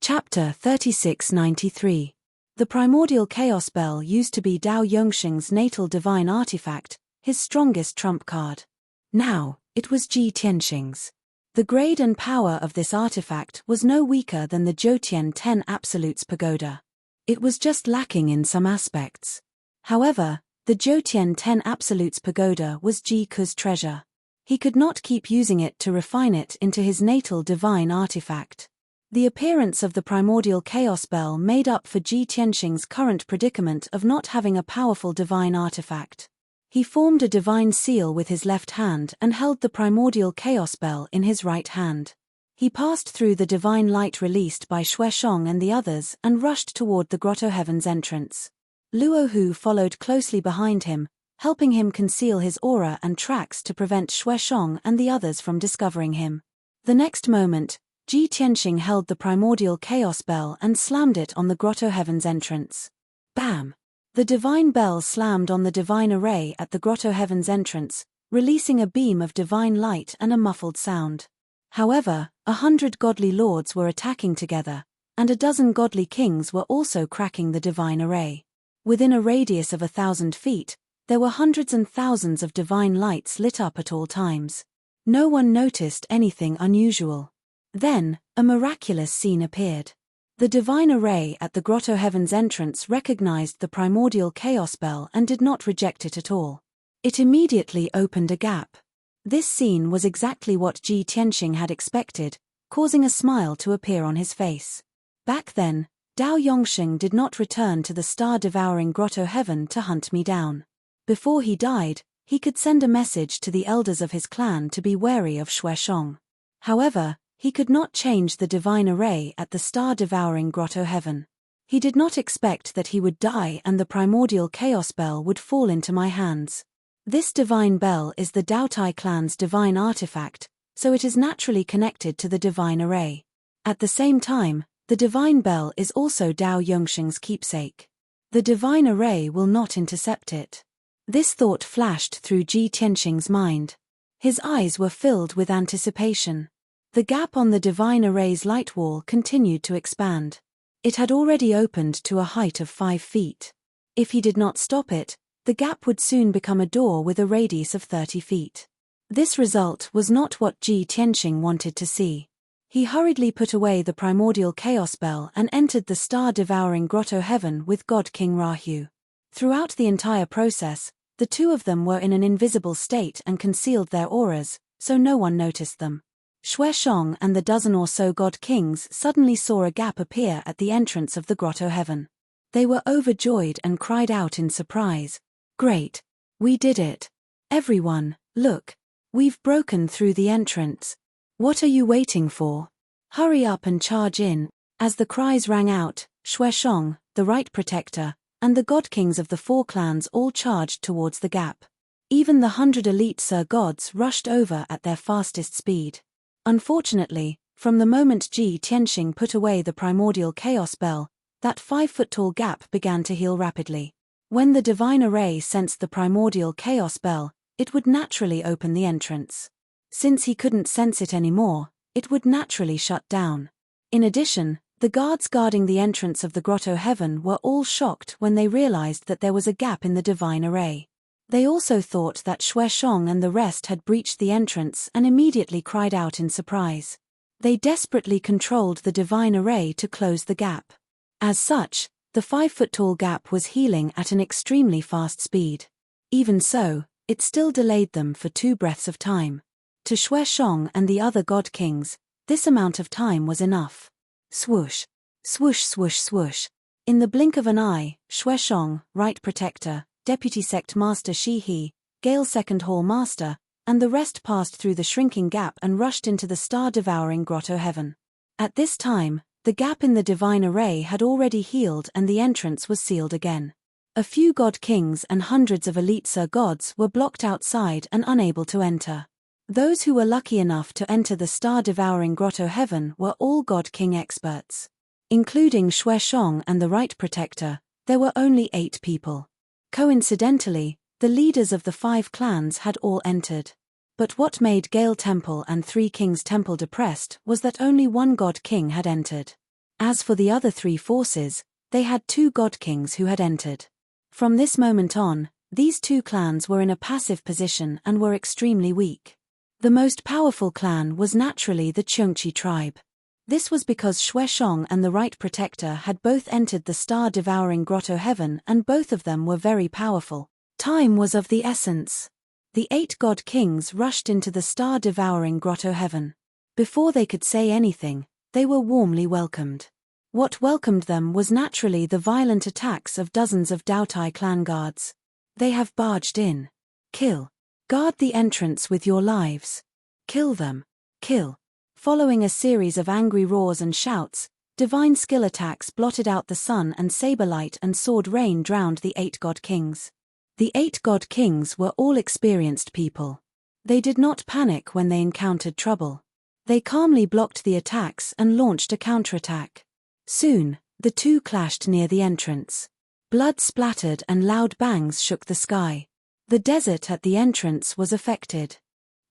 Chapter 3693. The primordial chaos bell used to be Dao Yongsheng's natal divine artifact, his strongest trump card. Now, it was Ji Tianxing's. The grade and power of this artifact was no weaker than the Jiutian 10 Absolutes Pagoda. It was just lacking in some aspects. However, the Jiutian 10 Absolutes Pagoda was Ji Ku's treasure. He could not keep using it to refine it into his natal divine artifact. The appearance of the primordial chaos bell made up for Ji Tianxing's current predicament of not having a powerful divine artifact. He formed a divine seal with his left hand and held the primordial chaos bell in his right hand. He passed through the divine light released by Xuesheng and the others and rushed toward the grotto heaven's entrance. Luohu followed closely behind him, helping him conceal his aura and tracks to prevent Xuesheng and the others from discovering him. The next moment, Ji Tianxing held the primordial chaos bell and slammed it on the grotto heaven's entrance. Bam! The divine bell slammed on the divine array at the grotto heaven's entrance, releasing a beam of divine light and a muffled sound. However, 100 godly lords were attacking together, and a dozen godly kings were also cracking the divine array. Within a radius of 1,000 feet, there were hundreds and thousands of divine lights lit up at all times. No one noticed anything unusual. Then, a miraculous scene appeared. The divine array at the grotto heaven's entrance recognized the primordial chaos bell and did not reject it at all. It immediately opened a gap. This scene was exactly what Ji Tianxing had expected, causing a smile to appear on his face. Back then, Dao Yongsheng did not return to the star-devouring grotto heaven to hunt me down. Before he died, he could send a message to the elders of his clan to be wary of Xueshong. However, he could not change the divine array at the star-devouring grotto heaven. He did not expect that he would die and the primordial chaos bell would fall into my hands. This divine bell is the Daotai clan's divine artifact, so it is naturally connected to the divine array. At the same time, the divine bell is also Dao Yongsheng's keepsake. The divine array will not intercept it. This thought flashed through Ji Tianxing's mind. His eyes were filled with anticipation. The gap on the divine array's light wall continued to expand. It had already opened to a height of 5 feet. If he did not stop it, the gap would soon become a door with a radius of 30 feet. This result was not what Ji Tianxing wanted to see. He hurriedly put away the primordial chaos bell and entered the star-devouring grotto heaven with God King Rahu. Throughout the entire process, the two of them were in an invisible state and concealed their auras, so no one noticed them. Xueshong and the dozen or so god kings suddenly saw a gap appear at the entrance of the grotto heaven. They were overjoyed and cried out in surprise, "Great! We did it! Everyone, look! We've broken through the entrance! What are you waiting for? Hurry up and charge in!" As the cries rang out, Xueshong, the Right Protector, and the god kings of the 4 clans all charged towards the gap. Even the 100 elite Sir Gods rushed over at their fastest speed. Unfortunately, from the moment Ji Tianxing put away the primordial chaos bell, that 5-foot-tall gap began to heal rapidly. When the divine array sensed the primordial chaos bell, it would naturally open the entrance. Since he couldn't sense it anymore, it would naturally shut down. In addition, the guards guarding the entrance of the grotto heaven were all shocked when they realized that there was a gap in the divine array. They also thought that Xueshong and the rest had breached the entrance and immediately cried out in surprise. They desperately controlled the divine array to close the gap. As such, the 5-foot-tall gap was healing at an extremely fast speed. Even so, it still delayed them for 2 breaths of time. To Xueshong and the other god kings, this amount of time was enough. Swoosh, swoosh, swoosh, swoosh. In the blink of an eye, Xueshong, Right Protector, Deputy Sect Master Shihe, Gale Second Hall Master, and the rest passed through the shrinking gap and rushed into the star-devouring grotto heaven. At this time, the gap in the divine array had already healed and the entrance was sealed again. A few god kings and hundreds of elite Sir Gods were blocked outside and unable to enter. Those who were lucky enough to enter the star-devouring grotto heaven were all god king experts. Including Xueshong and the Right Protector, there were only 8 people. Coincidentally, the leaders of the 5 clans had all entered. But what made Gale Temple and 3 Kings Temple depressed was that only 1 god king had entered. As for the other 3 forces, they had 2 god kings who had entered. From this moment on, these 2 clans were in a passive position and were extremely weak. The most powerful clan was naturally the Chungchi tribe. This was because Xueshong and the Right Protector had both entered the star-devouring grotto heaven and both of them were very powerful. Time was of the essence. The 8 god kings rushed into the star-devouring grotto heaven. Before they could say anything, they were warmly welcomed. What welcomed them was naturally the violent attacks of dozens of Daotai clan guards. They have barged in. Kill. Guard the entrance with your lives. Kill them. Kill. Following a series of angry roars and shouts, divine skill attacks blotted out the sun and saber light and sword rain drowned the 8 god kings. The 8 god kings were all experienced people. They did not panic when they encountered trouble. They calmly blocked the attacks and launched a counterattack. Soon, the 2 clashed near the entrance. Blood splattered and loud bangs shook the sky. The desert at the entrance was affected.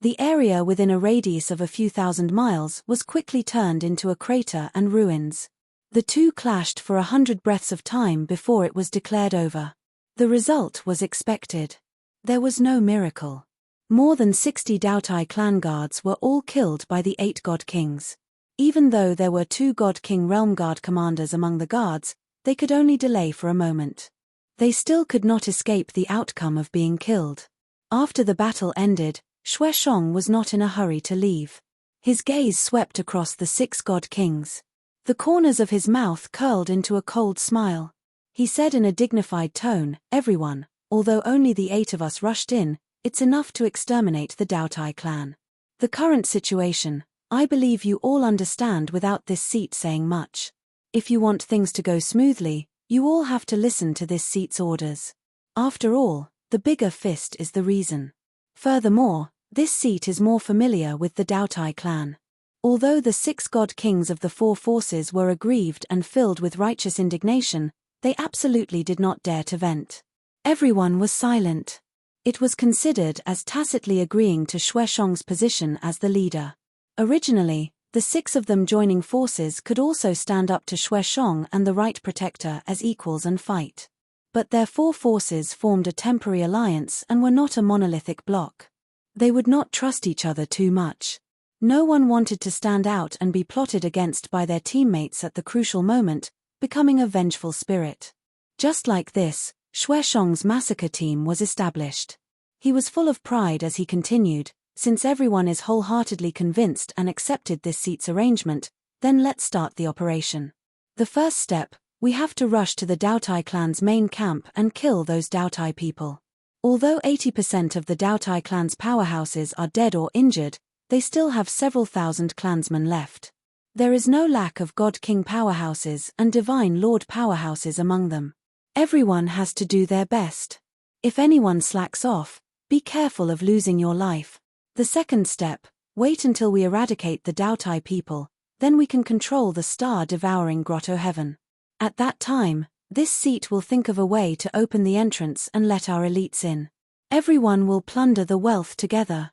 The area within a radius of a few thousand miles was quickly turned into a crater and ruins. The 2 clashed for 100 breaths of time before it was declared over. The result was expected. There was no miracle. More than 60 Daotai clan guards were all killed by the 8 god kings. Even though there were 2 god king realm guard commanders among the guards, they could only delay for a moment. They still could not escape the outcome of being killed. After the battle ended, Xueshong was not in a hurry to leave. His gaze swept across the 6 god kings. The corners of his mouth curled into a cold smile. He said in a dignified tone, "Everyone, although only the 8 of us rushed in, it's enough to exterminate the Doutai clan. The current situation, I believe you all understand without this seat saying much. If you want things to go smoothly, you all have to listen to this seat's orders. After all, the bigger fist is the reason. Furthermore, this seat is more familiar with the Doutai clan. Although the 6 god kings of the 4 forces were aggrieved and filled with righteous indignation, they absolutely did not dare to vent. Everyone was silent. It was considered as tacitly agreeing to Xueshong's position as the leader. Originally, the 6 of them joining forces could also stand up to Xueshong and the Right Protector as equals and fight. But their 4 forces formed a temporary alliance and were not a monolithic bloc. They would not trust each other too much. No one wanted to stand out and be plotted against by their teammates at the crucial moment, becoming a vengeful spirit. Just like this, Xueshong's massacre team was established. He was full of pride as he continued, "Since everyone is wholeheartedly convinced and accepted this seat's arrangement, then let's start the operation. The first step, we have to rush to the Doutai clan's main camp and kill those Doutai people. Although 80% of the Doutai clan's powerhouses are dead or injured, they still have several thousand clansmen left. There is no lack of God King powerhouses and Divine Lord powerhouses among them. Everyone has to do their best. If anyone slacks off, be careful of losing your life. The second step, wait until we eradicate the Doutai people, then we can control the star-devouring Grotto Heaven. At that time, this seat will think of a way to open the entrance and let our elites in. Everyone will plunder the wealth together."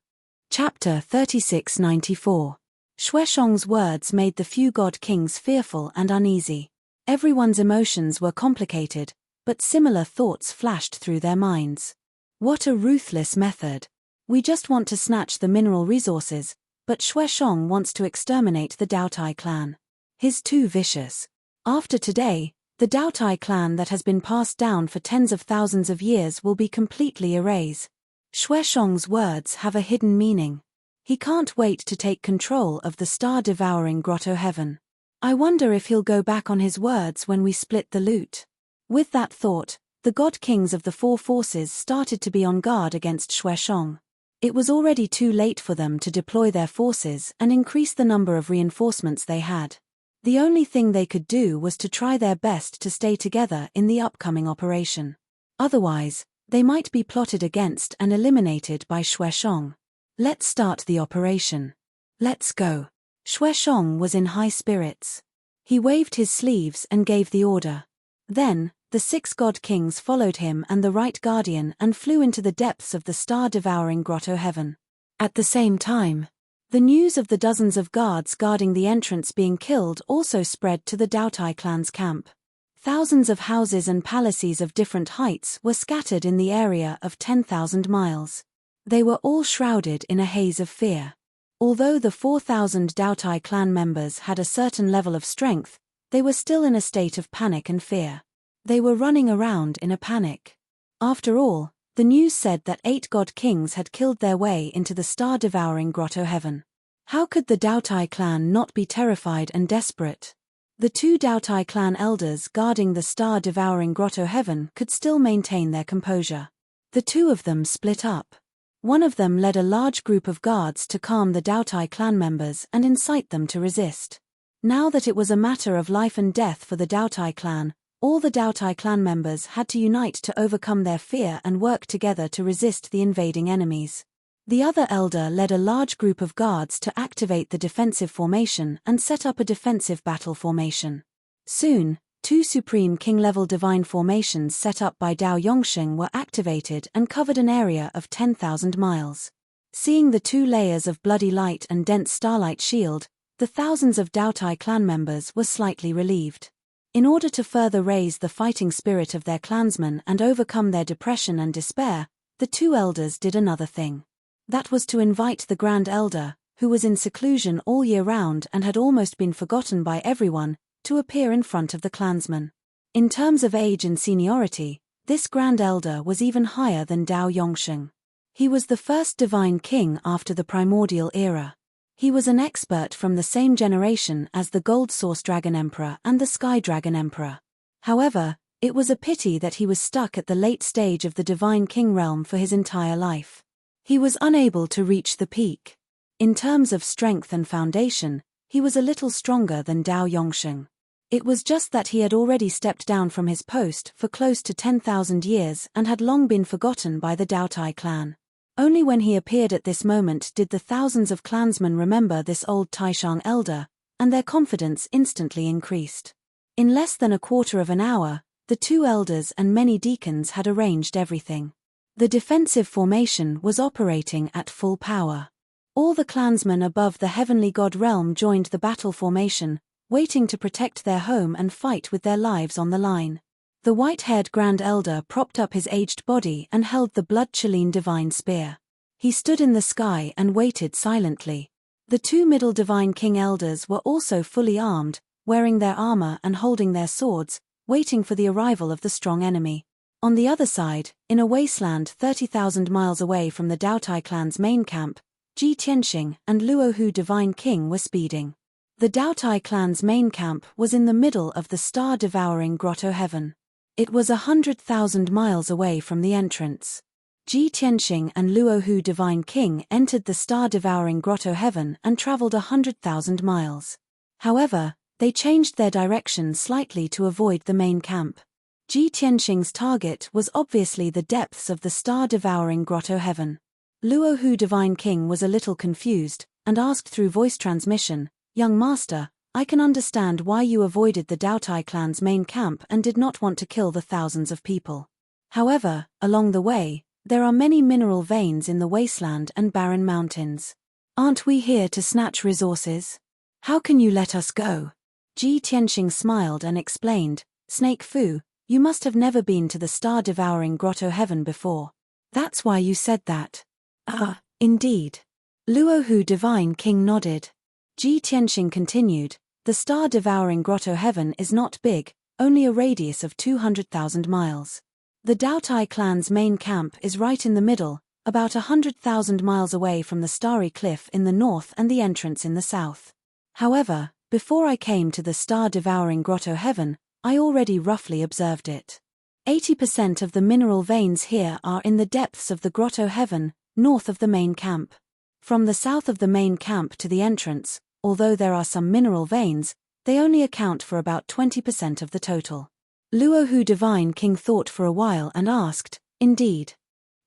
Chapter 3694. Xueshong's words made the few god kings fearful and uneasy. Everyone's emotions were complicated, but similar thoughts flashed through their minds. What a ruthless method. We just want to snatch the mineral resources, but Xueshong wants to exterminate the Doutai clan. He's too vicious. After today, the Doutai clan that has been passed down for tens of thousands of years will be completely erased. Xueshong's words have a hidden meaning. He can't wait to take control of the star-devouring Grotto Heaven. I wonder if he'll go back on his words when we split the loot. With that thought, the god kings of the 4 forces started to be on guard against Xueshong. It was already too late for them to deploy their forces and increase the number of reinforcements they had. The only thing they could do was to try their best to stay together in the upcoming operation. Otherwise, they might be plotted against and eliminated by Xueshong. Let's start the operation. Let's go. Xueshong was in high spirits. He waved his sleeves and gave the order. Then, the 6 god kings followed him and the Right Guardian and flew into the depths of the star-devouring Grotto Heaven. At the same time, the news of the dozens of guards guarding the entrance being killed also spread to the Doutai clan's camp. Thousands of houses and palaces of different heights were scattered in the area of 10,000 miles. They were all shrouded in a haze of fear. Although the 4,000 Doutai clan members had a certain level of strength, they were still in a state of panic and fear. They were running around in a panic. After all, the news said that 8 god kings had killed their way into the star-devouring Grotto Heaven. How could the Doutai clan not be terrified and desperate? The 2 Doutai clan elders guarding the star-devouring Grotto Heaven could still maintain their composure. The 2 of them split up. One of them led a large group of guards to calm the Doutai clan members and incite them to resist. Now that it was a matter of life and death for the Doutai clan, all the Doutai clan members had to unite to overcome their fear and work together to resist the invading enemies. The other elder led a large group of guards to activate the defensive formation and set up a defensive battle formation. Soon, 2 Supreme King-level divine formations set up by Dao Yongsheng were activated and covered an area of 10,000 miles. Seeing the 2 layers of bloody light and dense starlight shield, the thousands of Doutai clan members were slightly relieved. In order to further raise the fighting spirit of their clansmen and overcome their depression and despair, the 2 elders did another thing. That was to invite the Grand Elder, who was in seclusion all year round and had almost been forgotten by everyone, to appear in front of the clansmen. In terms of age and seniority, this Grand Elder was even higher than Dao Yongsheng. He was the first divine king after the primordial era. He was an expert from the same generation as the Gold Source Dragon Emperor and the Sky Dragon Emperor. However, it was a pity that he was stuck at the late stage of the divine king realm for his entire life. He was unable to reach the peak. In terms of strength and foundation, he was a little stronger than Dao Yongsheng. It was just that he had already stepped down from his post for close to 10,000 years and had long been forgotten by the Daotai clan. Only when he appeared at this moment did the thousands of clansmen remember this old Taishang elder, and their confidence instantly increased. In less than a quarter of an hour, the two elders and many deacons had arranged everything. The defensive formation was operating at full power. All the clansmen above the heavenly god realm joined the battle formation, waiting to protect their home and fight with their lives on the line. The white-haired Grand Elder propped up his aged body and held the blood-chalene divine spear. He stood in the sky and waited silently. The two middle divine king elders were also fully armed, wearing their armor and holding their swords, waiting for the arrival of the strong enemy. On the other side, in a wasteland 30,000 miles away from the Daotai clan's main camp, Ji Tianxing and Luohu divine king were speeding. The Daotai clan's main camp was in the middle of the star-devouring grotto heaven. It was 100,000 miles away from the entrance. Ji Tianxing and Luohu divine king entered the star-devouring grotto heaven and traveled 100,000 miles. However, they changed their direction slightly to avoid the main camp. Ji Tianxing's target was obviously the depths of the star-devouring grotto heaven. Luohu divine king was a little confused, and asked through voice transmission, "Young master, I can understand why you avoided the Daotai clan's main camp and did not want to kill the thousands of people. However, along the way, there are many mineral veins in the wasteland and barren mountains. Aren't we here to snatch resources? How can you let us go?" Ji Tianxing smiled and explained, "Snake Fu, you must have never been to the star-devouring grotto heaven before. That's why you said that." "Ah, indeed." Luohu divine king nodded. Ji Tianxing continued, "The star-devouring grotto heaven is not big, only a radius of 200,000 miles. The Daotai clan's main camp is right in the middle, about 100,000 miles away from the starry cliff in the north and the entrance in the south. However, before I came to the star-devouring grotto heaven, I already roughly observed it. 80% of the mineral veins here are in the depths of the grotto heaven, north of the main camp. From the south of the main camp to the entrance, although there are some mineral veins, they only account for about 20% of the total." Luohu divine king thought for a while and asked, "Indeed.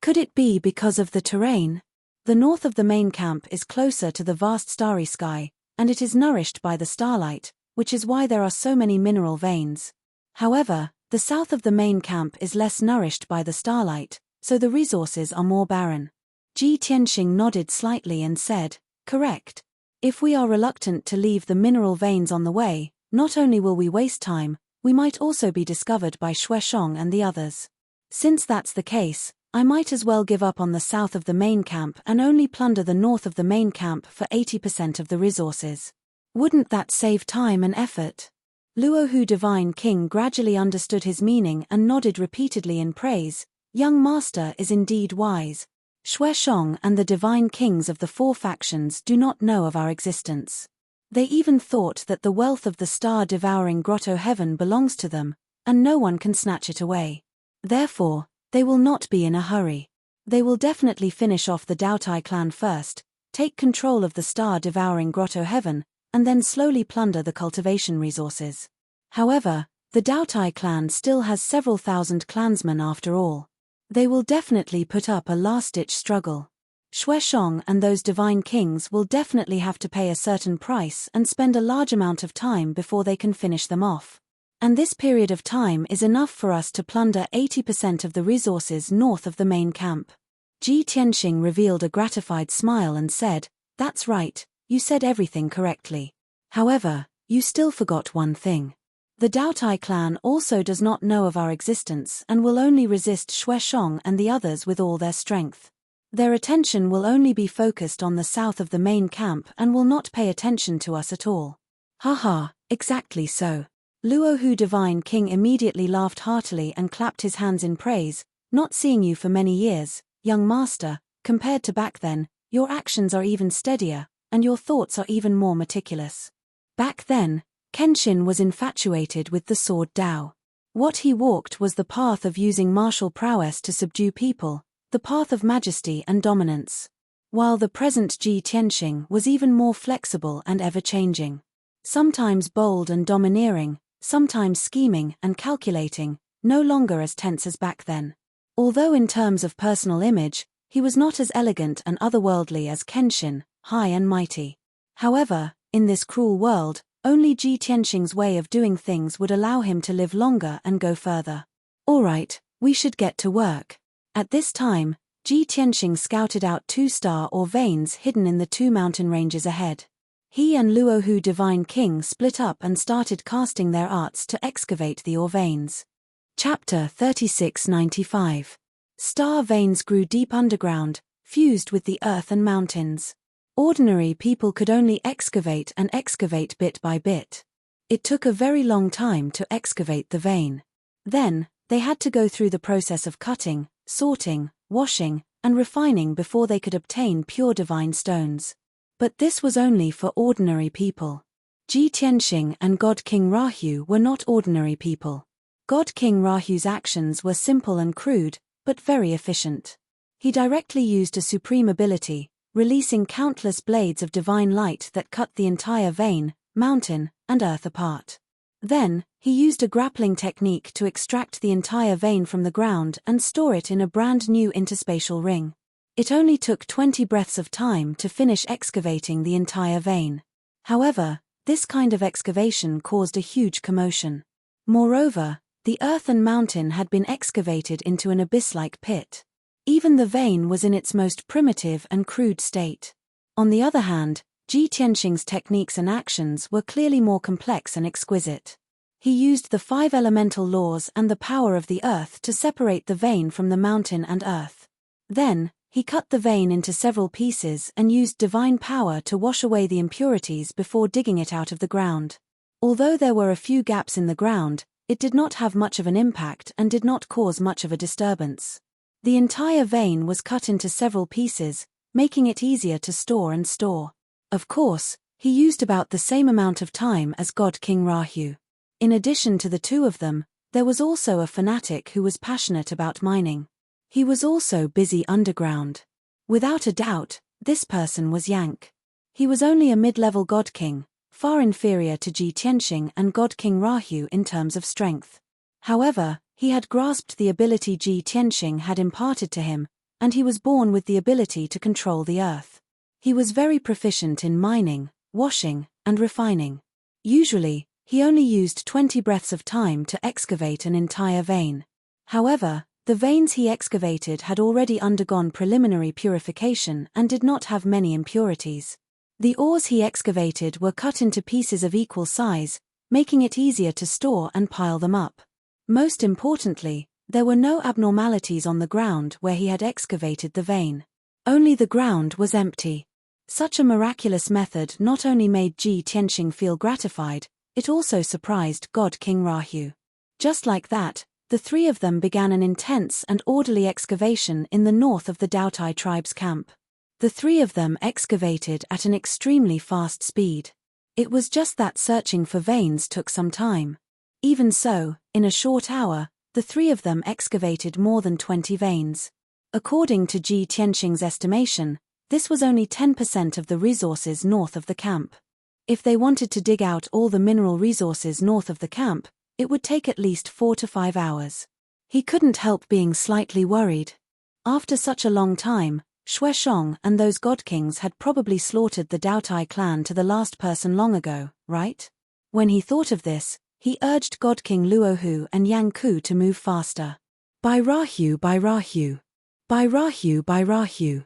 Could it be because of the terrain? The north of the main camp is closer to the vast starry sky, and it is nourished by the starlight, which is why there are so many mineral veins. However, the south of the main camp is less nourished by the starlight, so the resources are more barren." Ji Tianxing nodded slightly and said, "Correct. If we are reluctant to leave the mineral veins on the way, not only will we waste time, we might also be discovered by Shueshong and the others. Since that's the case, I might as well give up on the south of the main camp and only plunder the north of the main camp for 80% of the resources. Wouldn't that save time and effort?" Luohu divine king gradually understood his meaning and nodded repeatedly in praise. "Young master is indeed wise. Shueshong and the divine kings of the four factions do not know of our existence. They even thought that the wealth of the star-devouring grotto heaven belongs to them, and no one can snatch it away. Therefore, they will not be in a hurry. They will definitely finish off the Daotai clan first, take control of the star-devouring grotto heaven, and then slowly plunder the cultivation resources. However, the Daotai clan still has several thousand clansmen after all. They will definitely put up a last-ditch struggle. Shueshong and those divine kings will definitely have to pay a certain price and spend a large amount of time before they can finish them off. And this period of time is enough for us to plunder 80% of the resources north of the main camp." Ji Tianxing revealed a gratified smile and said, "That's right, you said everything correctly. However, you still forgot one thing. The Daotai clan also does not know of our existence and will only resist Shueshong and the others with all their strength. Their attention will only be focused on the south of the main camp and will not pay attention to us at all." "Haha, exactly so." Luohu divine king immediately laughed heartily and clapped his hands in praise. "Not seeing you for many years, young master, compared to back then, your actions are even steadier, and your thoughts are even more meticulous. Back then, Kenshin was infatuated with the sword Dao. What he walked was the path of using martial prowess to subdue people, the path of majesty and dominance. While the present Ji Tianxing was even more flexible and ever-changing. Sometimes bold and domineering, sometimes scheming and calculating, no longer as tense as back then. Although in terms of personal image, he was not as elegant and otherworldly as Kenshin, high and mighty. However, in this cruel world, only Ji Tianxing's way of doing things would allow him to live longer and go further. Alright, we should get to work. At this time, Ji Tianxing scouted out 2 star or veins hidden in the 2 mountain ranges ahead. He and Luohu Divine King split up and started casting their arts to excavate the ore veins. Chapter 3695. Star veins grew deep underground, fused with the earth and mountains. Ordinary people could only excavate bit by bit. It took a very long time to excavate the vein. Then, they had to go through the process of cutting, sorting, washing, and refining before they could obtain pure divine stones. But this was only for ordinary people. Ji Tianxing and God King Rahu were not ordinary people. God King Rahu's actions were simple and crude, but very efficient. He directly used a supreme ability, releasing countless blades of divine light that cut the entire vein, mountain, and earth apart. Then, he used a grappling technique to extract the entire vein from the ground and store it in a brand new interspatial ring. It only took 20 breaths of time to finish excavating the entire vein. However, this kind of excavation caused a huge commotion. Moreover, the earth and mountain had been excavated into an abyss-like pit. Even the vein was in its most primitive and crude state. On the other hand, Ji Tianxing's techniques and actions were clearly more complex and exquisite. He used the 5 elemental laws and the power of the earth to separate the vein from the mountain and earth. Then, he cut the vein into several pieces and used divine power to wash away the impurities before digging it out of the ground. Although there were a few gaps in the ground, it did not have much of an impact and did not cause much of a disturbance. The entire vein was cut into several pieces, making it easier to store and store. Of course, he used about the same amount of time as God King Rahu. In addition to the 2 of them, there was also a fanatic who was passionate about mining. He was also busy underground. Without a doubt, this person was Yank. He was only a mid-level God King, far inferior to Ji Tianxing and God King Rahu in terms of strength. However, he had grasped the ability Ji Tianxing had imparted to him, and he was born with the ability to control the earth. He was very proficient in mining, washing, and refining. Usually, he only used 20 breaths of time to excavate an entire vein. However, the veins he excavated had already undergone preliminary purification and did not have many impurities. The ores he excavated were cut into pieces of equal size, making it easier to store and pile them up. Most importantly, there were no abnormalities on the ground where he had excavated the vein. Only the ground was empty. Such a miraculous method not only made Ji Tianxing feel gratified, it also surprised God King Rahu. Just like that, the 3 of them began an intense and orderly excavation in the north of the Daotai tribe's camp. The 3 of them excavated at an extremely fast speed. It was just that searching for veins took some time. Even so, in a short hour, the 3 of them excavated more than 20 veins. According to Ji Tianxing's estimation, this was only 10% of the resources north of the camp. If they wanted to dig out all the mineral resources north of the camp, it would take at least 4 to 5 hours. He couldn't help being slightly worried. After such a long time, Shueshong and those god kings had probably slaughtered the Daotai clan to the last person long ago, right? When he thought of this, he urged God King Luohu and Yang Ku to move faster. By Rahu, by Rahu. By Rahu, by Rahu.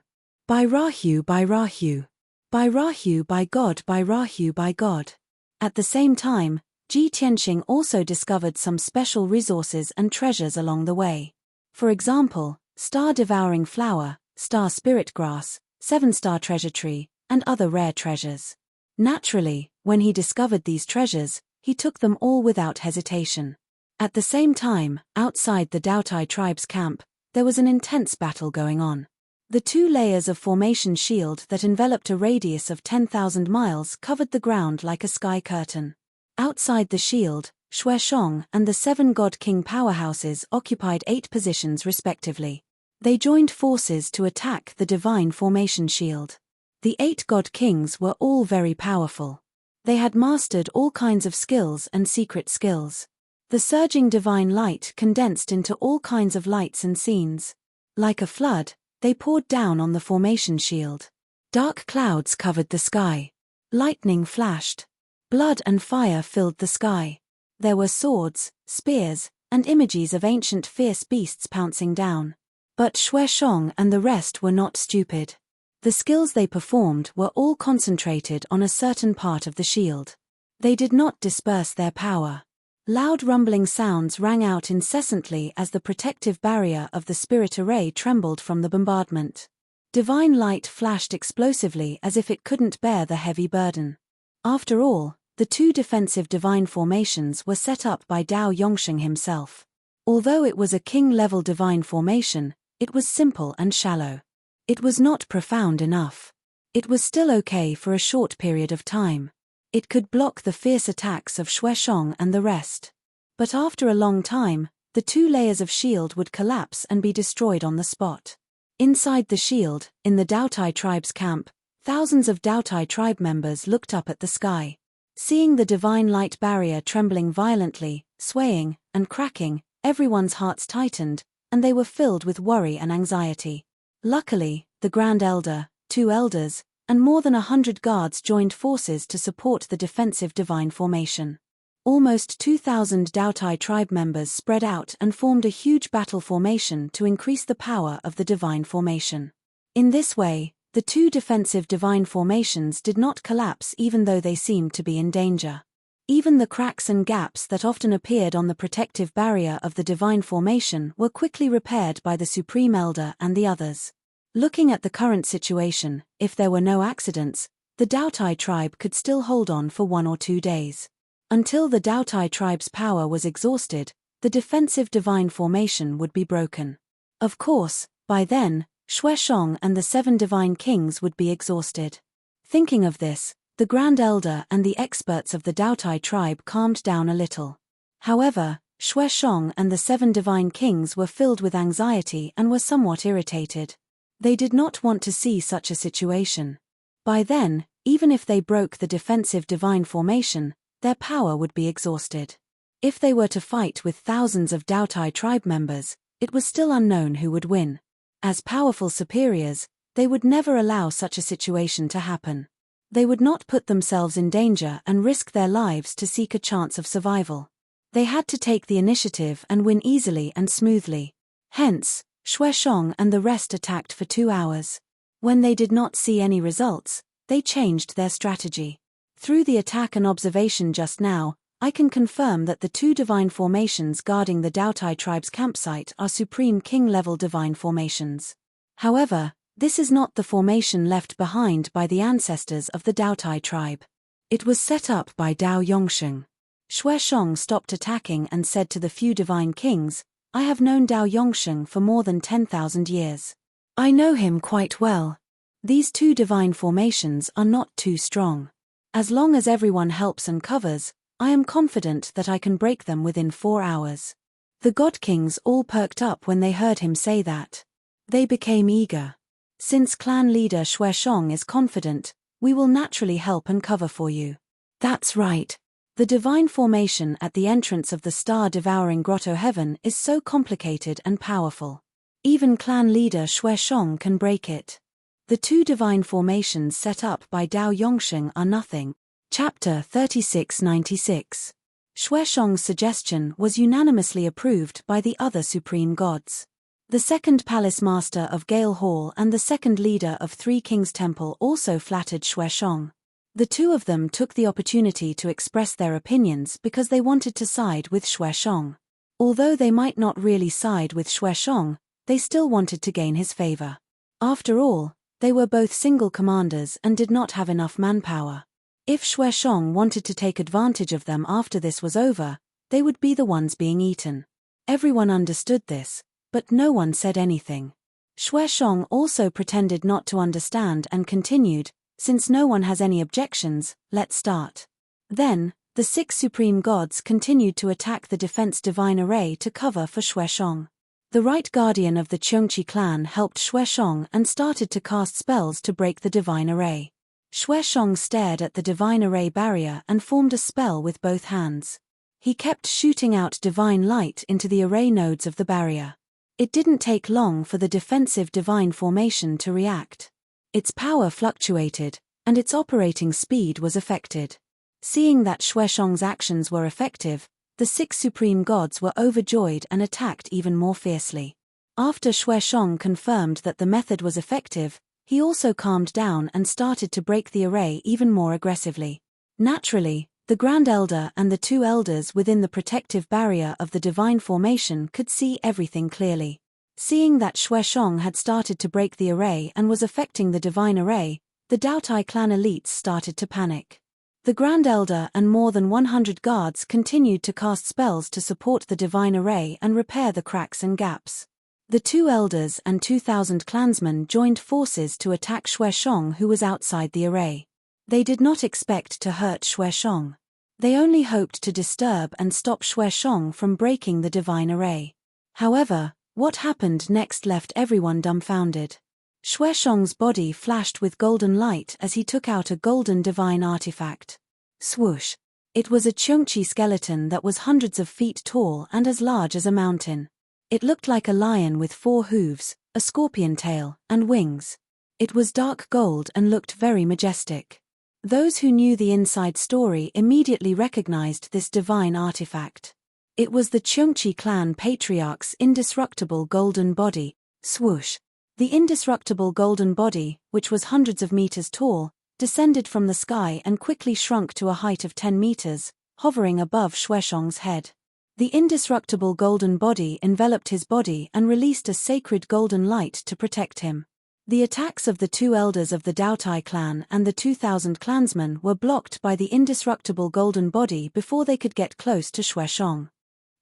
By Rahu, by Rahu. By Rahu, by God, by Rahu, by God. At the same time, Ji Tianxing also discovered some special resources and treasures along the way. For example, star-devouring flower, star spirit grass, 7-star treasure tree, and other rare treasures. Naturally, when he discovered these treasures, he took them all without hesitation. At the same time, outside the Daotai tribe's camp, there was an intense battle going on. The 2 layers of formation shield that enveloped a radius of 10,000 miles covered the ground like a sky curtain. Outside the shield, Shueshong and the 7 God King powerhouses occupied 8 positions respectively. They joined forces to attack the divine formation shield. The 8 god kings were all very powerful. They had mastered all kinds of skills and secret skills. The surging divine light condensed into all kinds of lights and scenes. Like a flood, they poured down on the formation shield. Dark clouds covered the sky. Lightning flashed. Blood and fire filled the sky. There were swords, spears, and images of ancient fierce beasts pouncing down. But Xuesheng and the rest were not stupid. The skills they performed were all concentrated on a certain part of the shield. They did not disperse their power. Loud rumbling sounds rang out incessantly as the protective barrier of the spirit array trembled from the bombardment. Divine light flashed explosively as if it couldn't bear the heavy burden. After all, the 2 defensive divine formations were set up by Dao Yongsheng himself. Although it was a king-level divine formation, it was simple and shallow. It was not profound enough. It was still okay for a short period of time. It could block the fierce attacks of Xuesheng and the rest. But after a long time, the 2 layers of shield would collapse and be destroyed on the spot. Inside the shield, in the Daotai tribe's camp, thousands of Daotai tribe members looked up at the sky. Seeing the divine light barrier trembling violently, swaying, and cracking, everyone's hearts tightened, and they were filled with worry and anxiety. Luckily, the Grand Elder, 2 elders, and more than 100 guards joined forces to support the defensive divine formation. Almost 2,000 Daotai tribe members spread out and formed a huge battle formation to increase the power of the divine formation. In this way, the 2 defensive divine formations did not collapse even though they seemed to be in danger. Even the cracks and gaps that often appeared on the protective barrier of the divine formation were quickly repaired by the Supreme Elder and the others. Looking at the current situation, if there were no accidents, the Daotai tribe could still hold on for 1 or 2 days. Until the Daotai tribe's power was exhausted, the defensive divine formation would be broken. Of course, by then, Xuesheng and the 7 divine kings would be exhausted. Thinking of this, the Grand Elder and the experts of the Daotai tribe calmed down a little. However, Xuesheng and the 7 divine kings were filled with anxiety and were somewhat irritated. They did not want to see such a situation. By then, even if they broke the defensive divine formation, their power would be exhausted. If they were to fight with thousands of Daotai tribe members, it was still unknown who would win. As powerful superiors, they would never allow such a situation to happen. They would not put themselves in danger and risk their lives to seek a chance of survival. They had to take the initiative and win easily and smoothly. Hence, Xuesheng and the rest attacked for 2 hours. When they did not see any results, they changed their strategy. Through the attack and observation just now, I can confirm that the 2 divine formations guarding the Daotai tribe's campsite are supreme king-level divine formations. However, this is not the formation left behind by the ancestors of the Daotai tribe. It was set up by Dao Yongsheng. Xuesheng stopped attacking and said to the few divine kings, "I have known Dao Yongsheng for more than 10,000 years. I know him quite well. These 2 divine formations are not too strong. As long as everyone helps and covers, I am confident that I can break them within 4 hours." The god kings all perked up when they heard him say that. They became eager. "Since clan leader Xuesheng is confident, we will naturally help and cover for you." That's right. The divine formation at the entrance of the star-devouring grotto heaven is so complicated and powerful. Even clan leader Xuesheng can break it. The 2 divine formations set up by Dao Yongsheng are nothing. Chapter 3696. Xuesheng's suggestion was unanimously approved by the other supreme gods. The 2nd palace master of Gale Hall and the 2nd leader of 3 Kings Temple also flattered Xuesheng. The 2 of them took the opportunity to express their opinions because they wanted to side with Xuesheng. Although they might not really side with Xuesheng, they still wanted to gain his favor. After all, they were both single commanders and did not have enough manpower. If Xuesheng wanted to take advantage of them after this was over, they would be the ones being eaten. Everyone understood this, but no one said anything. Xuesheng also pretended not to understand and continued, "Since no one has any objections, let's start." Then, the 6 supreme gods continued to attack the defense divine array to cover for Xuesheng. The right guardian of the Cheongchi clan helped Xueshong and started to cast spells to break the divine array. Xueshong stared at the divine array barrier and formed a spell with both hands. He kept shooting out divine light into the array nodes of the barrier. It didn't take long for the defensive divine formation to react. Its power fluctuated, and its operating speed was affected. Seeing that Xueshong's actions were effective, the 6 supreme gods were overjoyed and attacked even more fiercely. After Xueshong confirmed that the method was effective, he also calmed down and started to break the array even more aggressively. Naturally, the Grand Elder and the 2 elders within the protective barrier of the divine formation could see everything clearly. Seeing that Xueshong had started to break the array and was affecting the divine array, the Daotai clan elites started to panic. The Grand Elder and more than 100 guards continued to cast spells to support the divine array and repair the cracks and gaps. The 2 elders and 2,000 clansmen joined forces to attack Xueshong, who was outside the array. They did not expect to hurt Xueshong. They only hoped to disturb and stop Xueshong from breaking the divine array. However, what happened next left everyone dumbfounded. Xueshong's body flashed with golden light as he took out a golden divine artifact. Swoosh! It was a Cheongchi skeleton that was hundreds of feet tall and as large as a mountain. It looked like a lion with 4 hooves, a scorpion tail, and wings. It was dark gold and looked very majestic. Those who knew the inside story immediately recognized this divine artifact. It was the Cheongchi clan patriarch's indestructible golden body. Swoosh! The indestructible golden body, which was hundreds of meters tall, descended from the sky and quickly shrunk to a height of 10 meters, hovering above Xueshong's head. The indestructible golden body enveloped his body and released a sacred golden light to protect him. The attacks of the 2 elders of the Daotai clan and the 2,000 clansmen were blocked by the indestructible golden body before they could get close to Xueshong.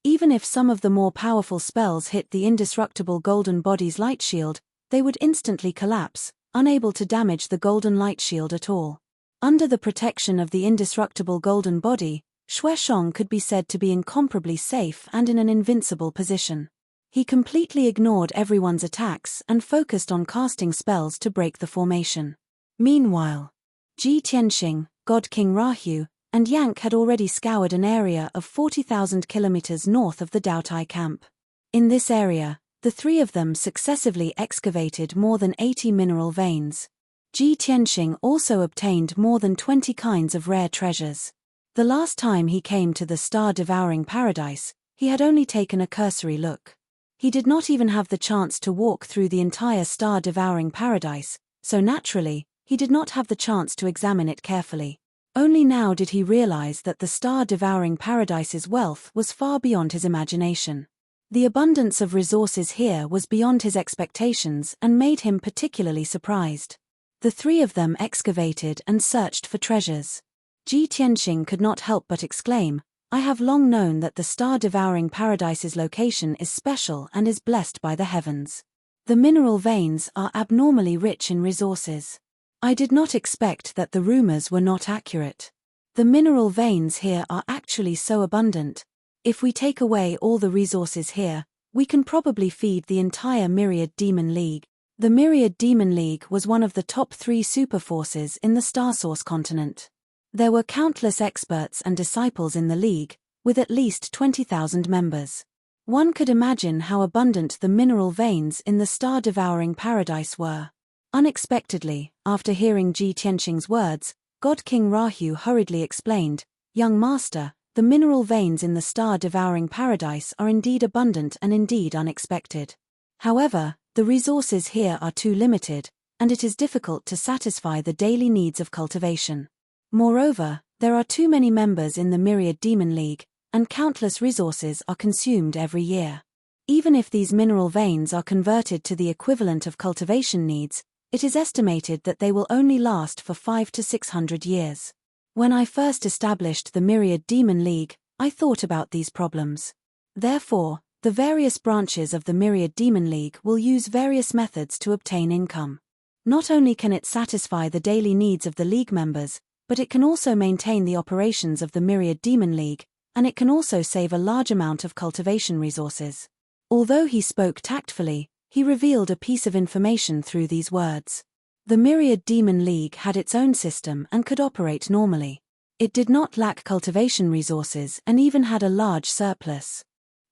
Even if some of the more powerful spells hit the indestructible golden body's light shield, they would instantly collapse, unable to damage the golden light shield at all. Under the protection of the indestructible golden body, Xueshong could be said to be incomparably safe and in an invincible position. He completely ignored everyone's attacks and focused on casting spells to break the formation. Meanwhile, Ji Tianxing, God King Rahu, and Yank had already scoured an area of 40,000 kilometers north of the Daotai camp. In this area, the 3 of them successively excavated more than 80 mineral veins. Ji Tianxing also obtained more than 20 kinds of rare treasures. The last time he came to the star-devouring paradise, he had only taken a cursory look. He did not even have the chance to walk through the entire star-devouring paradise, so naturally, he did not have the chance to examine it carefully. Only now did he realize that the star-devouring paradise's wealth was far beyond his imagination. The abundance of resources here was beyond his expectations and made him particularly surprised. The 3 of them excavated and searched for treasures. Ji Tianxing could not help but exclaim, "I have long known that the star-devouring paradise's location is special and is blessed by the heavens. The mineral veins are abnormally rich in resources. I did not expect that the rumors were not accurate. The mineral veins here are actually so abundant. If we take away all the resources here, we can probably feed the entire Myriad Demon League." The Myriad Demon League was one of the top 3 superforces in the Starsource continent. There were countless experts and disciples in the league, with at least 20,000 members. One could imagine how abundant the mineral veins in the star-devouring paradise were. Unexpectedly, after hearing Ji Tianxing's words, God King Rahu hurriedly explained, "Young master, the mineral veins in the star-devouring paradise are indeed abundant and indeed unexpected. However, the resources here are too limited, and it is difficult to satisfy the daily needs of cultivation. Moreover, there are too many members in the Myriad Demon League, and countless resources are consumed every year. Even if these mineral veins are converted to the equivalent of cultivation needs, it is estimated that they will only last for 500 to 600 years. When I first established the Myriad Demon League, I thought about these problems. Therefore, the various branches of the Myriad Demon League will use various methods to obtain income. Not only can it satisfy the daily needs of the League members, but it can also maintain the operations of the Myriad Demon League, and it can also save a large amount of cultivation resources. Although he spoke tactfully, he revealed a piece of information through these words. The Myriad Demon League had its own system and could operate normally. It did not lack cultivation resources and even had a large surplus.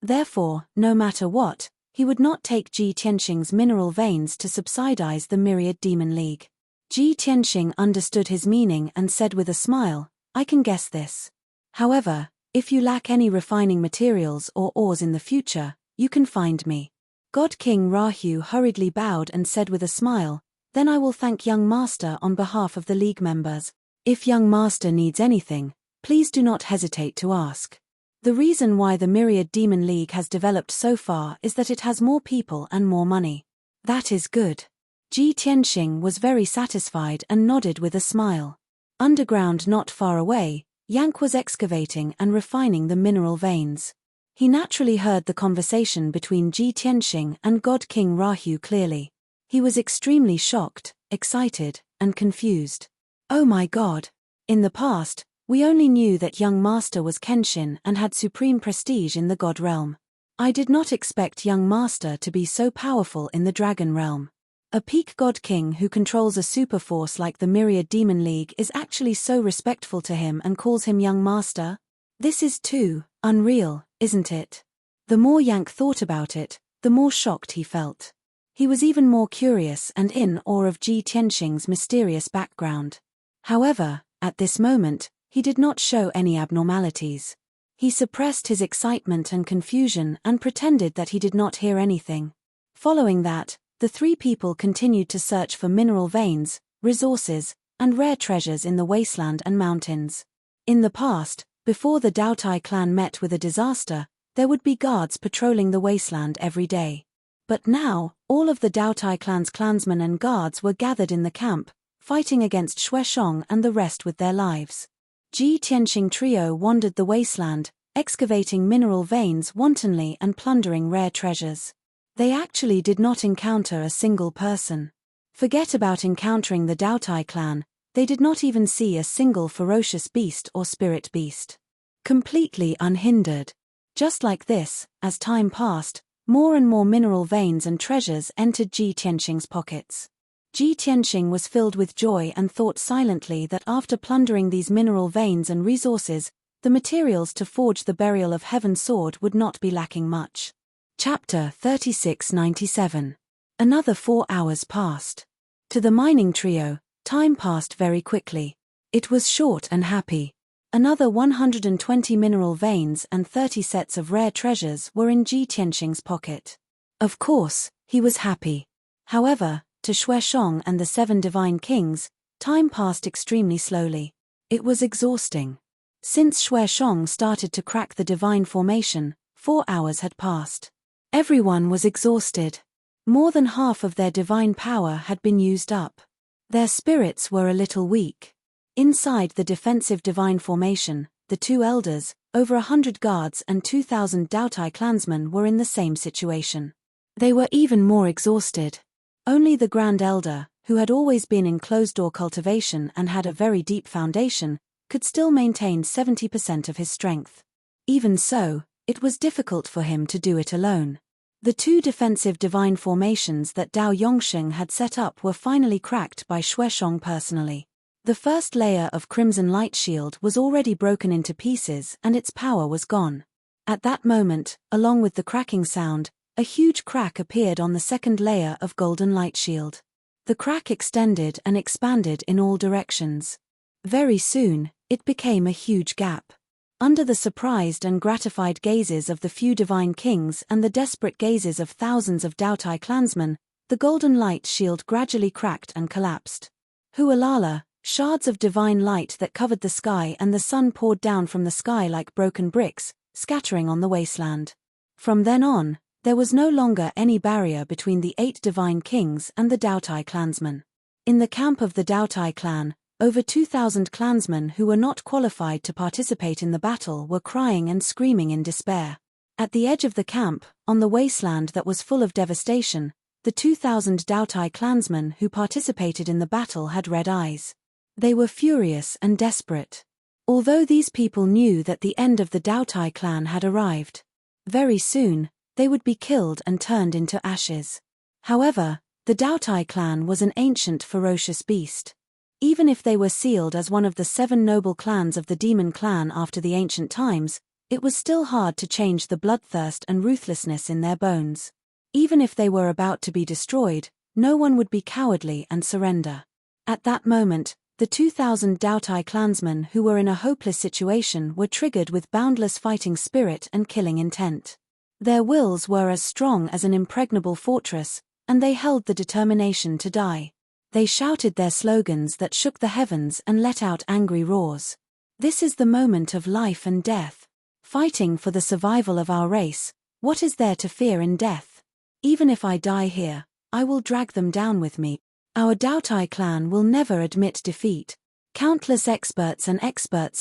Therefore, no matter what, he would not take Ji Tianxing's mineral veins to subsidize the Myriad Demon League. Ji Tianxing understood his meaning and said with a smile, "I can guess this. However, if you lack any refining materials or ores in the future, you can find me." God King Rahu hurriedly bowed and said with a smile, "Then I will thank young master on behalf of the League members. If young master needs anything, please do not hesitate to ask." The reason why the Myriad Demon League has developed so far is that it has more people and more money. That is good. Ji Tianxing was very satisfied and nodded with a smile. Underground not far away, Yank was excavating and refining the mineral veins. He naturally heard the conversation between Ji Tianxing and God King Rahu clearly. He was extremely shocked, excited, and confused. "Oh my God! In the past, we only knew that young master was Kenshin and had supreme prestige in the God realm. I did not expect young master to be so powerful in the Dragon realm. A peak God King who controls a super force like the Myriad Demon League is actually so respectful to him and calls him young master? This is too unreal, isn't it?" The more Yank thought about it, the more shocked he felt. He was even more curious and in awe of Ji Tianxing's mysterious background. However, at this moment, he did not show any abnormalities. He suppressed his excitement and confusion and pretended that he did not hear anything. Following that, the three people continued to search for mineral veins, resources, and rare treasures in the wasteland and mountains. In the past, before the Daotai clan met with a disaster, there would be guards patrolling the wasteland every day. But now, all of the Daotai clan's clansmen and guards were gathered in the camp, fighting against Shueshong and the rest with their lives. Ji Tianxing trio wandered the wasteland, excavating mineral veins wantonly and plundering rare treasures. They actually did not encounter a single person. Forget about encountering the Daotai clan, they did not even see a single ferocious beast or spirit beast. Completely unhindered. Just like this, as time passed, more and more mineral veins and treasures entered Ji Tianxing's pockets. Ji Tianxing was filled with joy and thought silently that after plundering these mineral veins and resources, the materials to forge the burial of Heaven sword would not be lacking much. Chapter 3697. Another 4 hours passed. To the mining trio, time passed very quickly. It was short and happy. Another 120 mineral veins and 30 sets of rare treasures were in Ji Tianxing's pocket. Of course, he was happy. However, to Shueshong and the 7 divine kings, time passed extremely slowly. It was exhausting. Since Shueshong started to crack the divine formation, 4 hours had passed. Everyone was exhausted. More than half of their divine power had been used up. Their spirits were a little weak. Inside the defensive divine formation, the 2 elders, over 100 guards and 2,000 Daotai clansmen were in the same situation. They were even more exhausted. Only the Grand Elder, who had always been in closed-door cultivation and had a very deep foundation, could still maintain 70% of his strength. Even so, it was difficult for him to do it alone. The 2 defensive divine formations that Dao Yongsheng had set up were finally cracked by Shueshong personally. The first layer of Crimson Light Shield was already broken into pieces and its power was gone. At that moment, along with the cracking sound, a huge crack appeared on the second layer of Golden Light Shield. The crack extended and expanded in all directions. Very soon, it became a huge gap. Under the surprised and gratified gazes of the few divine kings and the desperate gazes of thousands of Daotai clansmen, the Golden Light Shield gradually cracked and collapsed. Hualala, shards of divine light that covered the sky and the sun poured down from the sky like broken bricks, scattering on the wasteland. From then on, there was no longer any barrier between the 8 divine kings and the Daotai clansmen. In the camp of the Daotai clan, over 2,000 clansmen who were not qualified to participate in the battle were crying and screaming in despair. At the edge of the camp, on the wasteland that was full of devastation, the 2,000 Daotai clansmen who participated in the battle had red eyes. They were furious and desperate. Although these people knew that the end of the Daotai clan had arrived. Very soon, they would be killed and turned into ashes. However, the Doutai clan was an ancient ferocious beast. Even if they were sealed as one of the 7 noble clans of the demon clan after the ancient times, it was still hard to change the bloodthirst and ruthlessness in their bones. Even if they were about to be destroyed, no one would be cowardly and surrender. At that moment, the 2,000 Doutai clansmen who were in a hopeless situation were triggered with boundless fighting spirit and killing intent. Their wills were as strong as an impregnable fortress, and they held the determination to die. They shouted their slogans that shook the heavens and let out angry roars. This is the moment of life and death. Fighting for the survival of our race, what is there to fear in death? Even if I die here, I will drag them down with me. Our Doutai clan will never admit defeat. Countless experts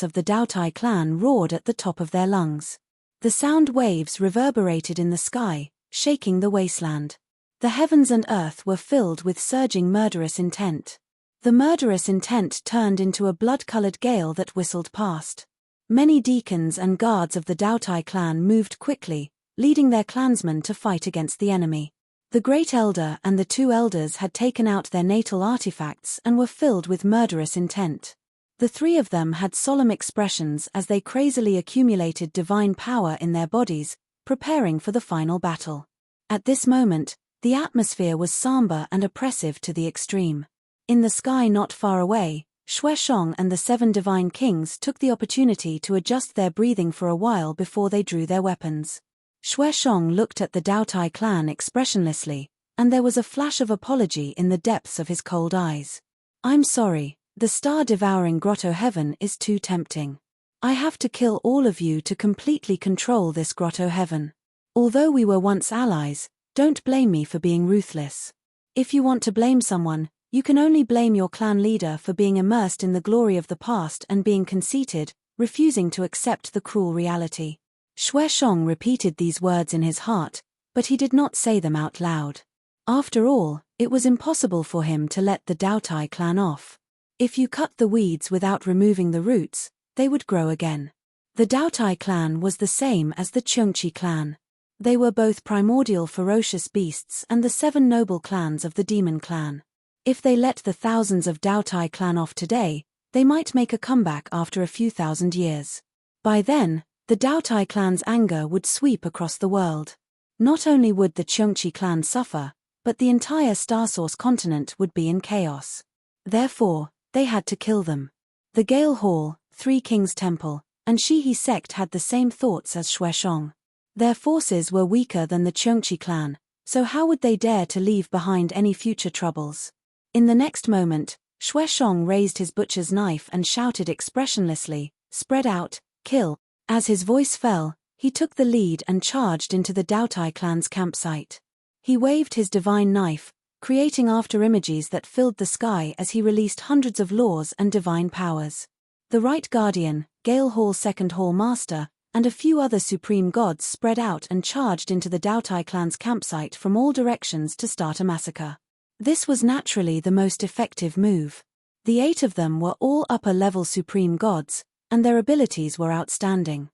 of the Doutai clan roared at the top of their lungs. The sound waves reverberated in the sky, shaking the wasteland. The heavens and earth were filled with surging murderous intent. The murderous intent turned into a blood-colored gale that whistled past. Many deacons and guards of the Doutai clan moved quickly, leading their clansmen to fight against the enemy. The Great Elder and the 2 elders had taken out their natal artifacts and were filled with murderous intent. The 3 of them had solemn expressions as they crazily accumulated divine power in their bodies, preparing for the final battle. At this moment, the atmosphere was somber and oppressive to the extreme. In the sky not far away, Xueshong and the 7 divine kings took the opportunity to adjust their breathing for a while before they drew their weapons. Xueshong looked at the Doutai clan expressionlessly, and there was a flash of apology in the depths of his cold eyes. "I'm sorry, the star-devouring grotto heaven is too tempting. I have to kill all of you to completely control this grotto heaven. Although we were once allies, don't blame me for being ruthless. If you want to blame someone, you can only blame your clan leader for being immersed in the glory of the past and being conceited, refusing to accept the cruel reality." Xueshong repeated these words in his heart, but he did not say them out loud. After all, it was impossible for him to let the Doutai clan off. If you cut the weeds without removing the roots, they would grow again. The Doutai clan was the same as the Chungchi clan. They were both primordial ferocious beasts and the 7 noble clans of the demon clan. If they let the thousands of Doutai clan off today, they might make a comeback after a few thousand years. By then, the Doutai clan's anger would sweep across the world. Not only would the Chungchi clan suffer, but the entire Starsource continent would be in chaos. Therefore, they had to kill them. The Gale Hall, 3 Kings Temple, and Shihi sect had the same thoughts as Xueshong. Their forces were weaker than the Chungchi clan, so how would they dare to leave behind any future troubles? In the next moment, Xueshong raised his butcher's knife and shouted expressionlessly, "Spread out, kill." As his voice fell, he took the lead and charged into the Doutai clan's campsite. He waved his divine knife, creating afterimages that filled the sky as he released hundreds of laws and divine powers. The Right Guardian, Gale Hall Second Hall Master, and a few other supreme gods spread out and charged into the Doutai clan's campsite from all directions to start a massacre. This was naturally the most effective move. The 8 of them were all upper-level supreme gods, and their abilities were outstanding.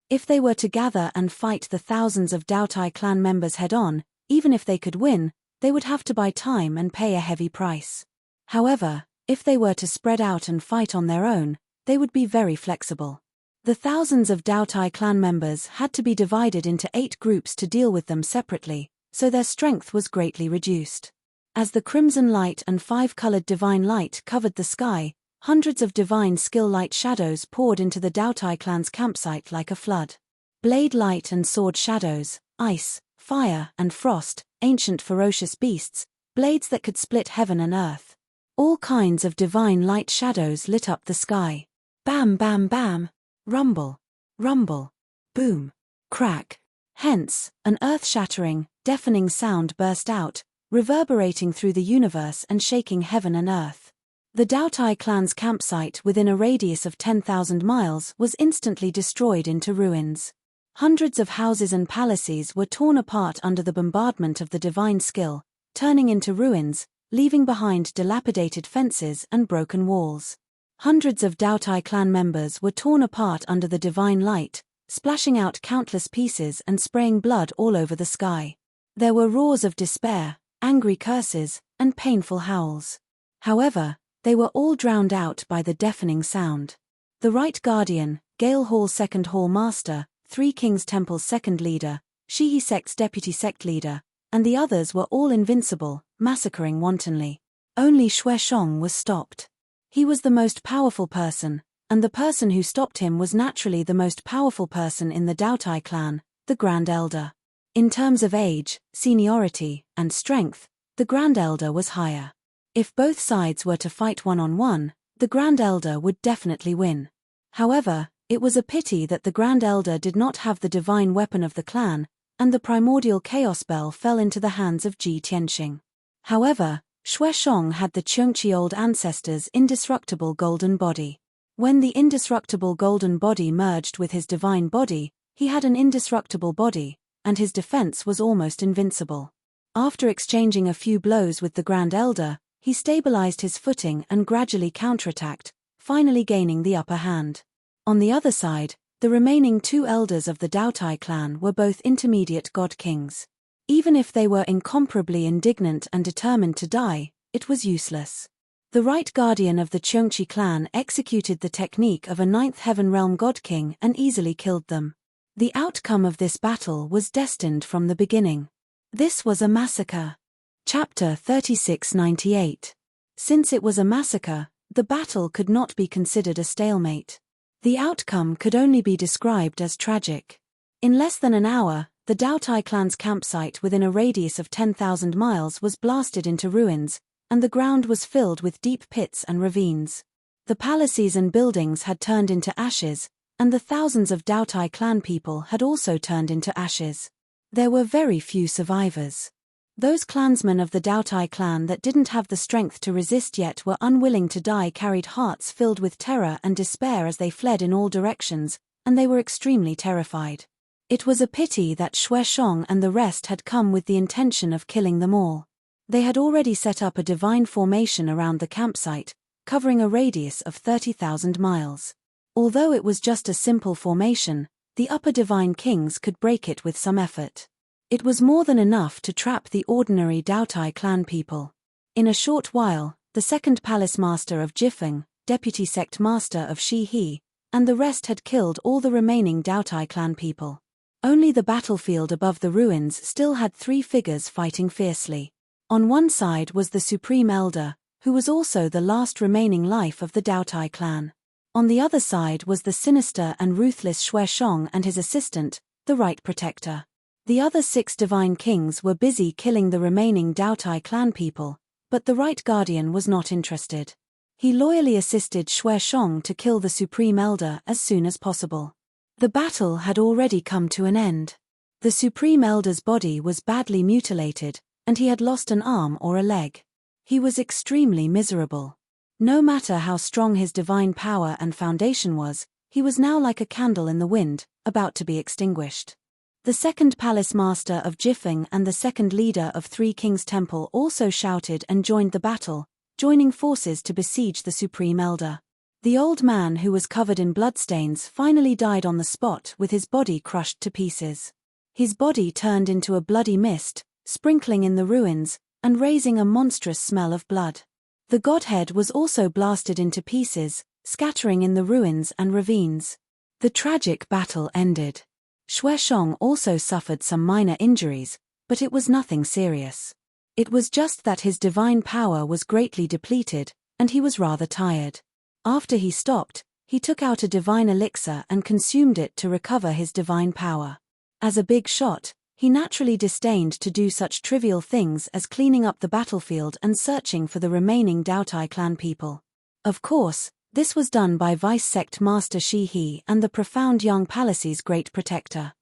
If they were to gather and fight the thousands of Doutai clan members head-on, even if they could win, they would have to buy time and pay a heavy price. However, if they were to spread out and fight on their own, they would be very flexible. The thousands of Doutai clan members had to be divided into 8 groups to deal with them separately, so their strength was greatly reduced. As the crimson light and 5-colored divine light covered the sky, hundreds of divine skill light shadows poured into the Doutai clan's campsite like a flood. Blade light and sword shadows, ice, fire, and frost, ancient ferocious beasts, blades that could split heaven and earth. All kinds of divine light shadows lit up the sky. Bam bam bam. Rumble, rumble, boom, crack. Hence, an earth-shattering, deafening sound burst out, reverberating through the universe and shaking heaven and earth. The Doutai clan's campsite within a radius of 10,000 miles was instantly destroyed into ruins. Hundreds of houses and palaces were torn apart under the bombardment of the divine skill, turning into ruins, leaving behind dilapidated fences and broken walls. Hundreds of Doutai clan members were torn apart under the divine light, splashing out countless pieces and spraying blood all over the sky. There were roars of despair, angry curses, and painful howls. However, they were all drowned out by the deafening sound. The Right Guardian, Gale Hall's second Hall Master, Three Kings Temple's second leader, Shihi Sect's deputy sect leader, and the others were all invincible, massacring wantonly. Only Xueshong was stopped. He was the most powerful person, and the person who stopped him was naturally the most powerful person in the Daotai clan, the Grand Elder. In terms of age, seniority, and strength, the Grand Elder was higher. If both sides were to fight one-on-one, the Grand Elder would definitely win. However, it was a pity that the Grand Elder did not have the divine weapon of the clan, and the primordial chaos bell fell into the hands of Ji Tianxing. However, Xueshong had the Chengqi old ancestors' indestructible golden body. When the indestructible golden body merged with his divine body, he had an indestructible body, and his defense was almost invincible. After exchanging a few blows with the Grand Elder, he stabilized his footing and gradually counterattacked, finally gaining the upper hand. On the other side, the remaining two elders of the Daotai clan were both intermediate god kings. Even if they were incomparably indignant and determined to die, it was useless. The Right Guardian of the Chengqi clan executed the technique of a ninth heaven realm god king and easily killed them. The outcome of this battle was destined from the beginning. This was a massacre. Chapter 3698. Since it was a massacre, the battle could not be considered a stalemate. The outcome could only be described as tragic. In less than an hour, the Daotai clan's campsite within a radius of 10,000 miles was blasted into ruins, and the ground was filled with deep pits and ravines. The palaces and buildings had turned into ashes, and the thousands of Daotai clan people had also turned into ashes. There were very few survivors. Those clansmen of the Daotai clan that didn't have the strength to resist yet were unwilling to die carried hearts filled with terror and despair as they fled in all directions, and they were extremely terrified. It was a pity that Xueshong and the rest had come with the intention of killing them all. They had already set up a divine formation around the campsite, covering a radius of 30,000 miles. Although it was just a simple formation, the upper divine kings could break it with some effort. It was more than enough to trap the ordinary Daotai clan people. In a short while, the second palace master of Jifeng, deputy sect master of Shihi, and the rest had killed all the remaining Daotai clan people. Only the battlefield above the ruins still had three figures fighting fiercely. On one side was the Supreme Elder, who was also the last remaining life of the Daotai clan. On the other side was the sinister and ruthless Xueshong and his assistant, the Right Protector. The other 6 divine kings were busy killing the remaining Daotai clan people, but the Right Guardian was not interested. He loyally assisted Xueshong to kill the Supreme Elder as soon as possible. The battle had already come to an end. The Supreme Elder's body was badly mutilated, and he had lost an arm or a leg. He was extremely miserable. No matter how strong his divine power and foundation was, he was now like a candle in the wind, about to be extinguished. The second palace master of Jifeng and the second leader of Three Kings Temple also shouted and joined the battle, joining forces to besiege the Supreme Elder. The old man who was covered in bloodstains finally died on the spot with his body crushed to pieces. His body turned into a bloody mist, sprinkling in the ruins, and raising a monstrous smell of blood. The godhead was also blasted into pieces, scattering in the ruins and ravines. The tragic battle ended. Xueshong also suffered some minor injuries, but it was nothing serious. It was just that his divine power was greatly depleted, and he was rather tired. After he stopped, he took out a divine elixir and consumed it to recover his divine power. As a big shot, he naturally disdained to do such trivial things as cleaning up the battlefield and searching for the remaining Daotai clan people. Of course, this was done by Vice-Sect Master Shihi and the profound young palace's great protector.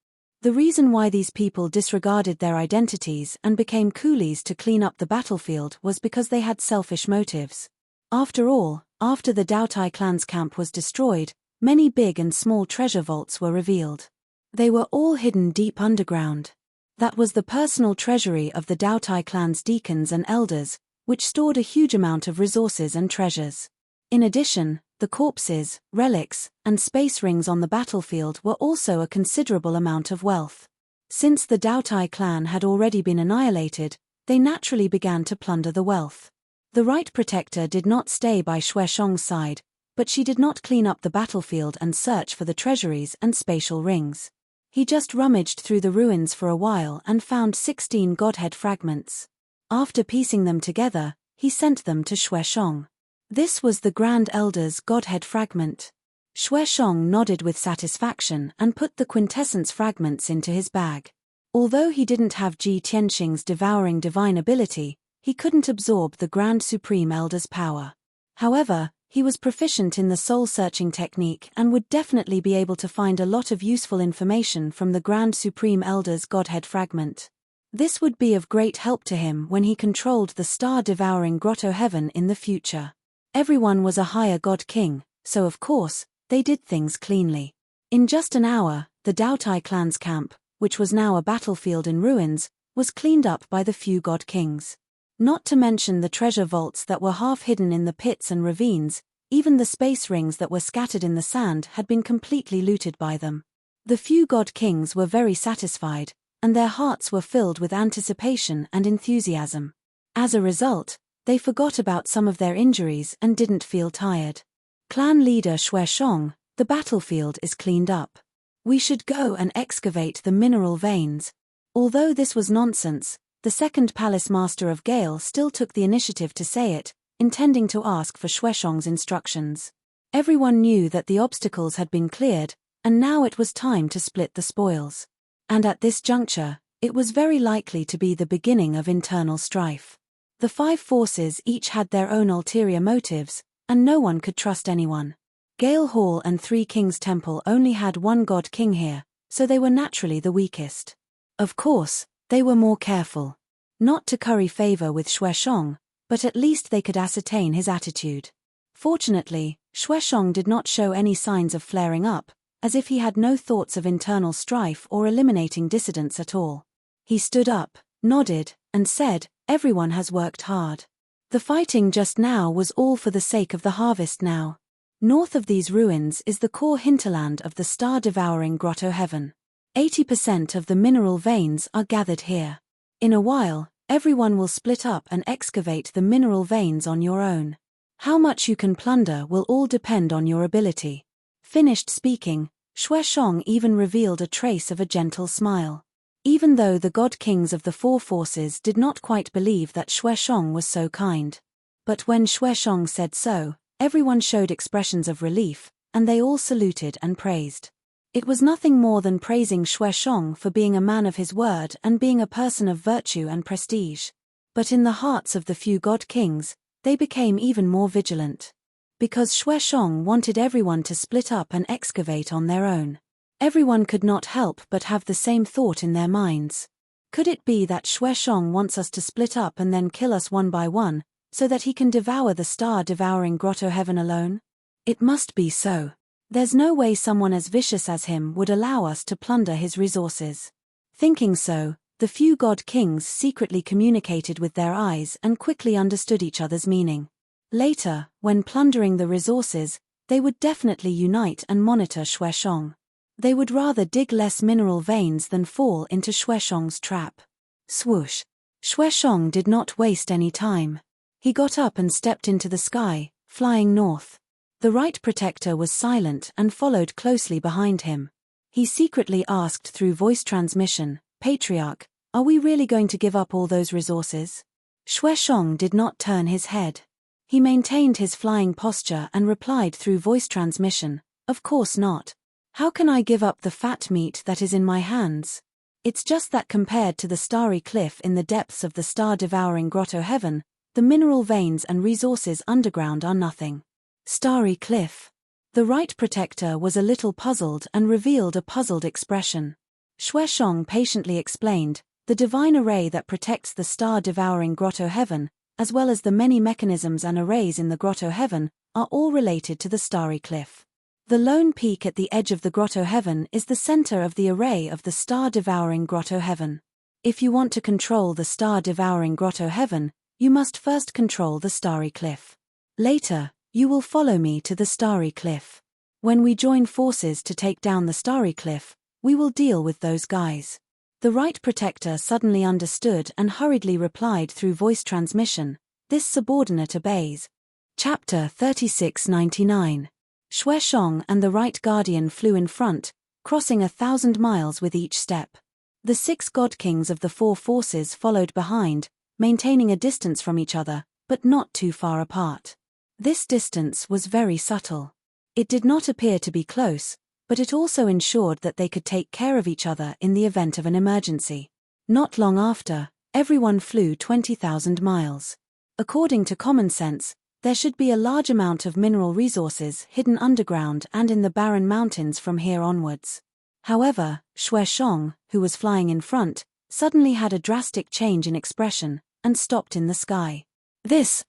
The reason why these people disregarded their identities and became coolies to clean up the battlefield was because they had selfish motives. After all, after the Daotai clan's camp was destroyed, many big and small treasure vaults were revealed. They were all hidden deep underground. That was the personal treasury of the Daotai clan's deacons and elders, which stored a huge amount of resources and treasures. In addition, The corpses, relics, and space rings on the battlefield were also a considerable amount of wealth. Since the Doutai clan had already been annihilated, they naturally began to plunder the wealth. The Right Protector did not stay by Xueshong's side, but she did not clean up the battlefield and search for the treasuries and spatial rings. He just rummaged through the ruins for a while and found 16 godhead fragments. After piecing them together, he sent them to Xueshong. This was the Grand Elder's godhead fragment. Xueshong nodded with satisfaction and put the quintessence fragments into his bag. Although he didn't have Ji Tianxing's devouring divine ability, he couldn't absorb the Grand Supreme Elder's power. However, he was proficient in the soul-searching technique and would definitely be able to find a lot of useful information from the Grand Supreme Elder's godhead fragment. This would be of great help to him when he controlled the star-devouring Grotto Heaven in the future. Everyone was a higher god king, so of course, they did things cleanly. In just an hour, the Doutai clan's camp, which was now a battlefield in ruins, was cleaned up by the few god kings. Not to mention the treasure vaults that were half hidden in the pits and ravines, even the space rings that were scattered in the sand had been completely looted by them. The few god kings were very satisfied, and their hearts were filled with anticipation and enthusiasm. As a result, they forgot about some of their injuries and didn't feel tired. Clan leader Xueshong, the battlefield is cleaned up. We should go and excavate the mineral veins. Although this was nonsense, the second palace master of Gale still took the initiative to say it, intending to ask for Xueshong's instructions. Everyone knew that the obstacles had been cleared, and now it was time to split the spoils. And at this juncture, it was very likely to be the beginning of internal strife. The 5 forces each had their own ulterior motives, and no one could trust anyone. Gale Hall and 3 Kings Temple only had one god king here, so they were naturally the weakest. Of course, they were more careful. Not to curry favor with Xueshong, but at least they could ascertain his attitude. Fortunately, Xueshong did not show any signs of flaring up, as if he had no thoughts of internal strife or eliminating dissidents at all. He stood up, nodded, and said, "Everyone has worked hard. The fighting just now was all for the sake of the harvest now. North of these ruins is the core hinterland of the star-devouring Grotto Heaven. 80% of the mineral veins are gathered here. In a while, everyone will split up and excavate the mineral veins on your own. How much you can plunder will all depend on your ability." Finished speaking, Xueshong even revealed a trace of a gentle smile. Even though the god kings of the 4 forces did not quite believe that Xueshong was so kind. But when Xueshong said so, everyone showed expressions of relief, and they all saluted and praised. It was nothing more than praising Xueshong for being a man of his word and being a person of virtue and prestige. But in the hearts of the few god kings, they became even more vigilant. Because Xueshong wanted everyone to split up and excavate on their own. Everyone could not help but have the same thought in their minds. Could it be that Xueshong wants us to split up and then kill us one by one, so that he can devour the star-devouring Grotto Heaven alone? It must be so. There's no way someone as vicious as him would allow us to plunder his resources. Thinking so, the few god kings secretly communicated with their eyes and quickly understood each other's meaning. Later, when plundering the resources, they would definitely unite and monitor Xueshong. They would rather dig less mineral veins than fall into Xueshong's trap. Swoosh! Xueshong did not waste any time. He got up and stepped into the sky, flying north. The Right Protector was silent and followed closely behind him. He secretly asked through voice transmission, "Patriarch, are we really going to give up all those resources?" Xueshong did not turn his head. He maintained his flying posture and replied through voice transmission, "Of course not. How can I give up the fat meat that is in my hands? It's just that compared to the starry cliff in the depths of the star-devouring Grotto Heaven, the mineral veins and resources underground are nothing." Starry cliff. The Right Protector was a little puzzled and revealed a puzzled expression. Xueshong patiently explained, "The divine array that protects the star-devouring Grotto Heaven, as well as the many mechanisms and arrays in the Grotto Heaven, are all related to the starry cliff. The lone peak at the edge of the Grotto Heaven is the center of the array of the star-devouring Grotto Heaven. If you want to control the star-devouring Grotto Heaven, you must first control the starry cliff. Later, You will follow me to the starry cliff. When we join forces to take down the starry cliff, we will deal with those guys. The right protector suddenly understood and hurriedly replied through voice transmission, "This subordinate obeys." Chapter 3699. Xueshong and the right guardian flew in front, crossing 1,000 miles with each step. The 6 god kings of the 4 forces followed behind, maintaining a distance from each other, but not too far apart. This distance was very subtle. It did not appear to be close, but it also ensured that they could take care of each other in the event of an emergency. Not long after, everyone flew 20,000 miles. According to common sense, there should be a large amount of mineral resources hidden underground and in the barren mountains from here onwards. However, Xueshong, who was flying in front, suddenly had a drastic change in expression, and stopped in the sky.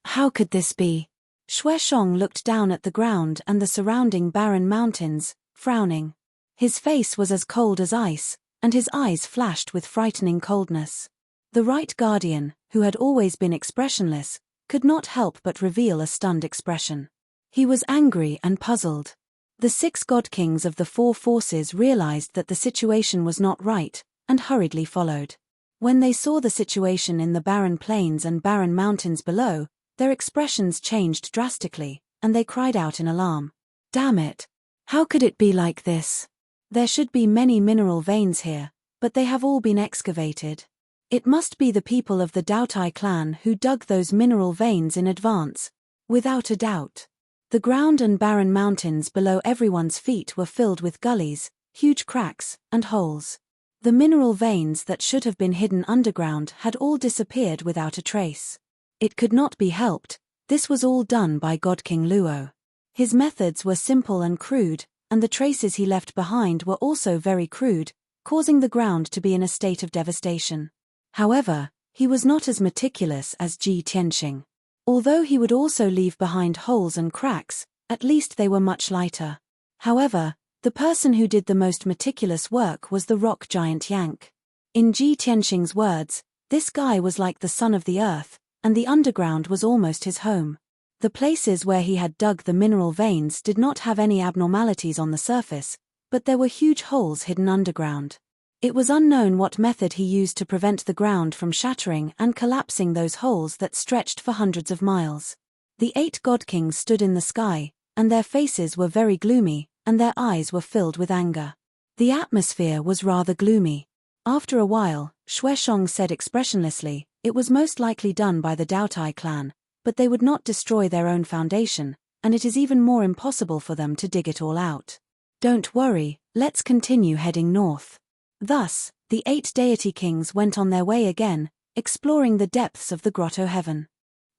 How could this be? Xueshong looked down at the ground and the surrounding barren mountains, frowning. His face was as cold as ice, and his eyes flashed with frightening coldness. The right guardian, who had always been expressionless, could not help but reveal a stunned expression. He was angry and puzzled. The 6 god kings of the 4 forces realized that the situation was not right, and hurriedly followed. When they saw the situation in the barren plains and barren mountains below, their expressions changed drastically, and they cried out in alarm. "Damn it! How could it be like this? There should be many mineral veins here, but they have all been excavated. It must be the people of the Defy clan who dug those mineral veins in advance." Without a doubt. The ground and barren mountains below everyone's feet were filled with gullies, huge cracks, and holes. The mineral veins that should have been hidden underground had all disappeared without a trace. It could not be helped, this was all done by God King Luo. His methods were simple and crude, and the traces he left behind were also very crude, causing the ground to be in a state of devastation. However, he was not as meticulous as Ji Tianxing. Although he would also leave behind holes and cracks, at least they were much lighter. However, the person who did the most meticulous work was the rock giant Yank. In Ji Tianxing's words, this guy was like the son of the earth, and the underground was almost his home. The places where he had dug the mineral veins did not have any abnormalities on the surface, but there were huge holes hidden underground. It was unknown what method he used to prevent the ground from shattering and collapsing those holes that stretched for hundreds of miles. The 8 god kings stood in the sky, and their faces were very gloomy, and their eyes were filled with anger. The atmosphere was rather gloomy. After a while, Xueshong said expressionlessly, "It was most likely done by the Defy clan, but they would not destroy their own foundation, and it is even more impossible for them to dig it all out. Don't worry, let's continue heading north." Thus, the 8 deity kings went on their way again, exploring the depths of the grotto heaven.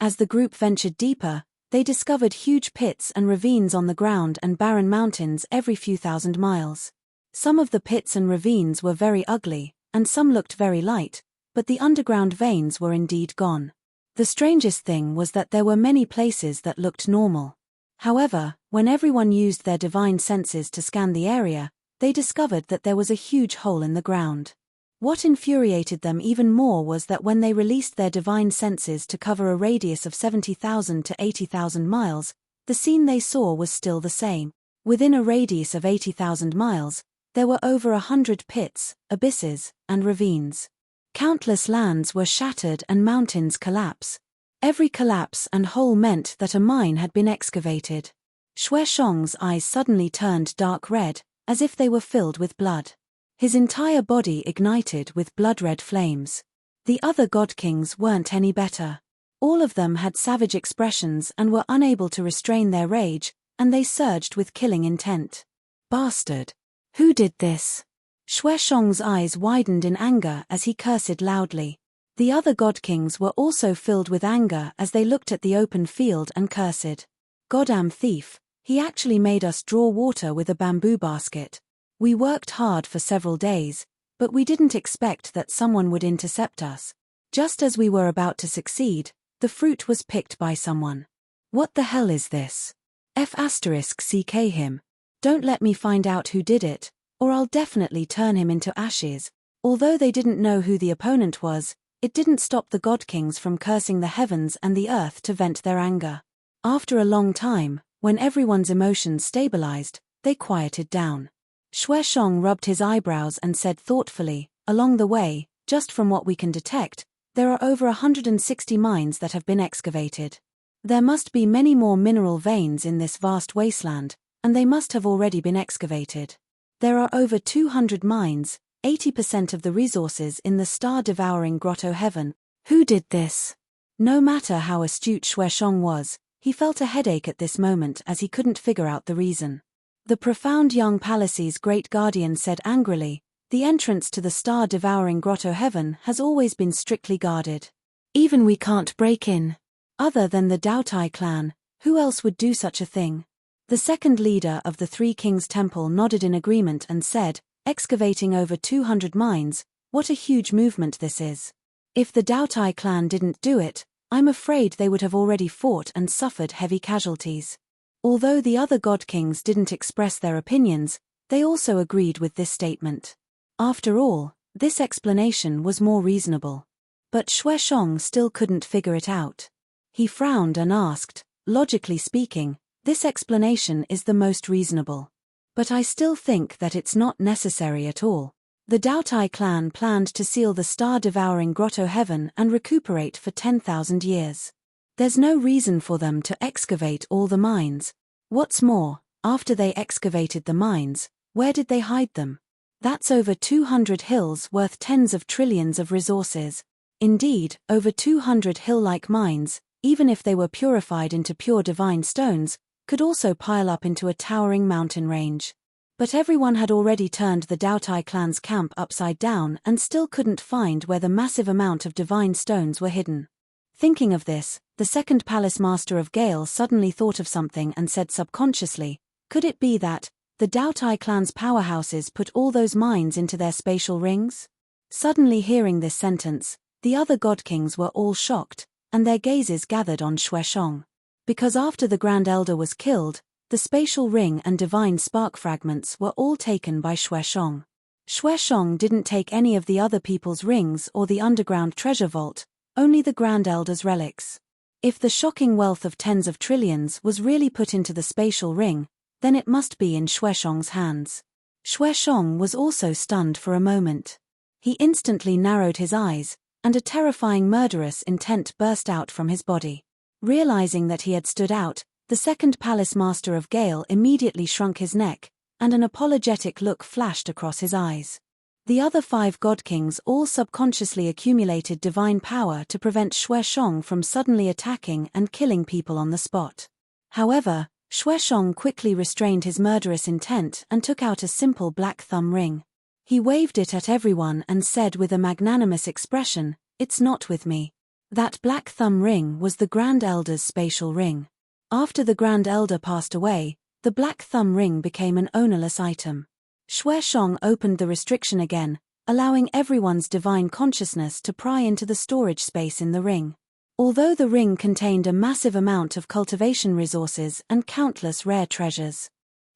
As the group ventured deeper, they discovered huge pits and ravines on the ground and barren mountains every few thousand miles. Some of the pits and ravines were very ugly, and some looked very light, but the underground veins were indeed gone. The strangest thing was that there were many places that looked normal. However, when everyone used their divine senses to scan the area, they discovered that there was a huge hole in the ground. What infuriated them even more was that when they released their divine senses to cover a radius of 70,000 to 80,000 miles, the scene they saw was still the same. Within a radius of 80,000 miles, there were over 100 pits, abysses, and ravines. Countless lands were shattered and mountains collapse. Every collapse and hole meant that a mine had been excavated. Xueshong's eyes suddenly turned dark red, as if they were filled with blood. His entire body ignited with blood-red flames. The other god kings weren't any better. All of them had savage expressions and were unable to restrain their rage, and they surged with killing intent. "Bastard! Who did this?" Xueshong's eyes widened in anger as he cursed loudly. The other god kings were also filled with anger as they looked at the open field and cursed. "Goddamn thief, he actually made us draw water with a bamboo basket. We worked hard for several days, but we didn't expect that someone would intercept us. Just as we were about to succeed, the fruit was picked by someone. What the hell is this? *CK him. Don't let me find out who did it, or I'll definitely turn him into ashes." Although they didn't know who the opponent was, it didn't stop the god kings from cursing the heavens and the earth to vent their anger. After a long time, when everyone's emotions stabilized, they quieted down. Xueshong rubbed his eyebrows and said thoughtfully, "Along the way, just from what we can detect, there are over 160 mines that have been excavated. There must be many more mineral veins in this vast wasteland, and they must have already been excavated. There are over 200 mines, 80% of the resources in the star-devouring grotto Heaven. Who did this?" No matter how astute Xueshong was, he felt a headache at this moment as he couldn't figure out the reason. The profound young palace's great guardian said angrily, "The entrance to the star-devouring grotto Heaven has always been strictly guarded. Even we can't break in. Other than the Daotai clan, who else would do such a thing?" The second leader of the Three Kings Temple nodded in agreement and said, "Excavating over 200 mines, what a huge movement this is. If the Daotai clan didn't do it, I'm afraid they would have already fought and suffered heavy casualties." Although the other god kings didn't express their opinions, they also agreed with this statement. After all, this explanation was more reasonable. But Xueshong still couldn't figure it out. He frowned and asked, "Logically speaking, this explanation is the most reasonable. But I still think that it's not necessary at all. The Daotai clan planned to seal the star-devouring grotto Heaven and recuperate for 10,000 years. There's no reason for them to excavate all the mines. What's more, after they excavated the mines, where did they hide them? That's over 200 hills worth tens of trillions of resources. Indeed, over 200 hill-like mines, even if they were purified into pure divine stones, could also pile up into a towering mountain range. But everyone had already turned the Daotai clan's camp upside down and still couldn't find where the massive amount of divine stones were hidden. Thinking of this, the second palace master of Gale suddenly thought of something and said subconsciously, "Could it be that the Daotai clan's powerhouses put all those mines into their spatial rings?" Suddenly hearing this sentence, the other god kings were all shocked, and their gazes gathered on Xueshong. Because after the Grand Elder was killed, the spatial ring and divine spark fragments were all taken by Xueshong. Xueshong didn't take any of the other people's rings or the underground treasure vault, only the Grand Elder's relics. If the shocking wealth of tens of trillions was really put into the spatial ring, then it must be in Xueshong's hands. Xueshong was also stunned for a moment. He instantly narrowed his eyes, and a terrifying murderous intent burst out from his body. Realizing that he had stood out, the second palace master of Gale immediately shrunk his neck, and an apologetic look flashed across his eyes. The other 5 god kings all subconsciously accumulated divine power to prevent Xueshong from suddenly attacking and killing people on the spot. However, Xueshong quickly restrained his murderous intent and took out a simple black thumb ring. He waved it at everyone and said with a magnanimous expression, "It's not with me." That black thumb ring was the Grand Elder's spatial ring. After the Grand Elder passed away, the black thumb ring became an ownerless item. Xueshong opened the restriction again, allowing everyone's divine consciousness to pry into the storage space in the ring. Although the ring contained a massive amount of cultivation resources and countless rare treasures.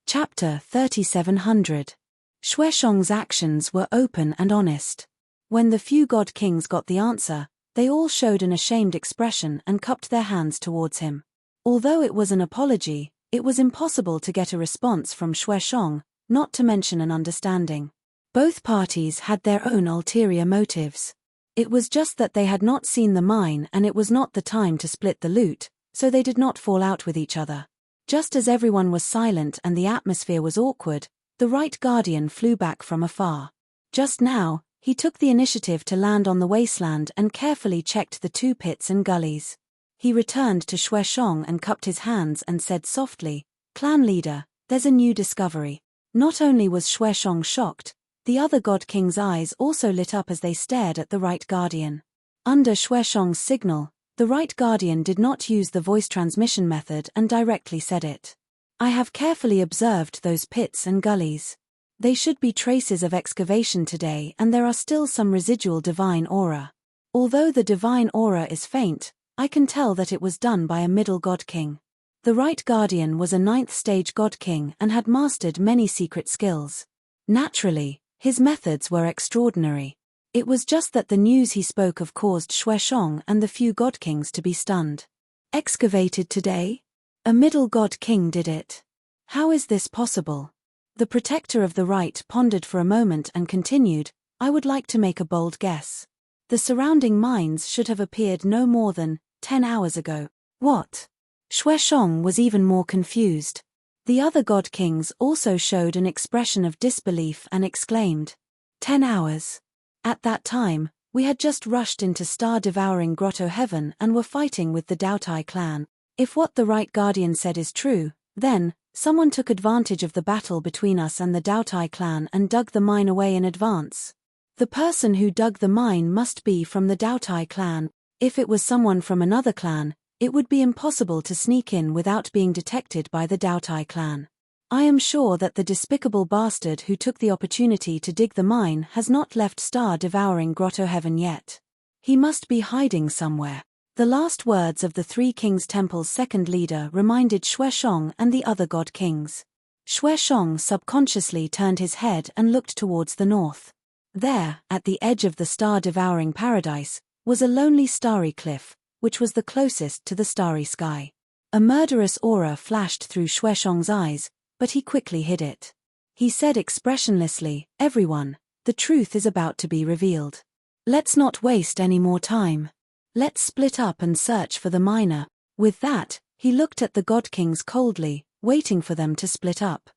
Chapter 3700. Xueshong's actions were open and honest. When the few god kings got the answer, they all showed an ashamed expression and cupped their hands towards him. Although it was an apology, it was impossible to get a response from Xueshong, not to mention an understanding. Both parties had their own ulterior motives. It was just that they had not seen the mine and it was not the time to split the loot, so they did not fall out with each other. Just as everyone was silent and the atmosphere was awkward, the Right Guardian flew back from afar. Just now, he took the initiative to land on the wasteland and carefully checked the 2 pits and gullies. He returned to Xueshong and cupped his hands and said softly, "Clan leader, there's a new discovery." Not only was Xueshong shocked, the other god king's eyes also lit up as they stared at the Right Guardian. Under Xueshong's signal, the Right Guardian did not use the voice transmission method and directly said it. "I have carefully observed those pits and gullies. They should be traces of excavation today and there are still some residual divine aura. Although the divine aura is faint, I can tell that it was done by a middle god king." The Right Guardian was a 9th stage god king and had mastered many secret skills. Naturally, his methods were extraordinary. It was just that the news he spoke of caused Xueshong and the few god kings to be stunned. "Excavated today?" A middle god king did it. How is this possible? The protector of the right pondered for a moment and continued, I would like to make a bold guess. The surrounding mines should have appeared no more than 10 hours ago. What? Xueshong was even more confused. The other god kings also showed an expression of disbelief and exclaimed, 10 hours. At that time, we had just rushed into star-devouring Grotto Heaven and were fighting with the Daotai clan. If what the Right Guardian said is true, then, someone took advantage of the battle between us and the Daotai clan and dug the mine away in advance. The person who dug the mine must be from the Daotai clan. If it was someone from another clan, it would be impossible to sneak in without being detected by the Daotai clan. I am sure that the despicable bastard who took the opportunity to dig the mine has not left star-devouring Grotto Heaven yet. He must be hiding somewhere. The last words of the Three Kings Temple's second leader reminded Xueshong and the other god kings. Xueshong subconsciously turned his head and looked towards the north. There, at the edge of the star-devouring paradise, was a lonely starry cliff, which was the closest to the starry sky. A murderous aura flashed through Xueshong's eyes, but he quickly hid it. He said expressionlessly, everyone, the truth is about to be revealed. Let's not waste any more time. Let's split up and search for the miner. With that, he looked at the god kings coldly, waiting for them to split up.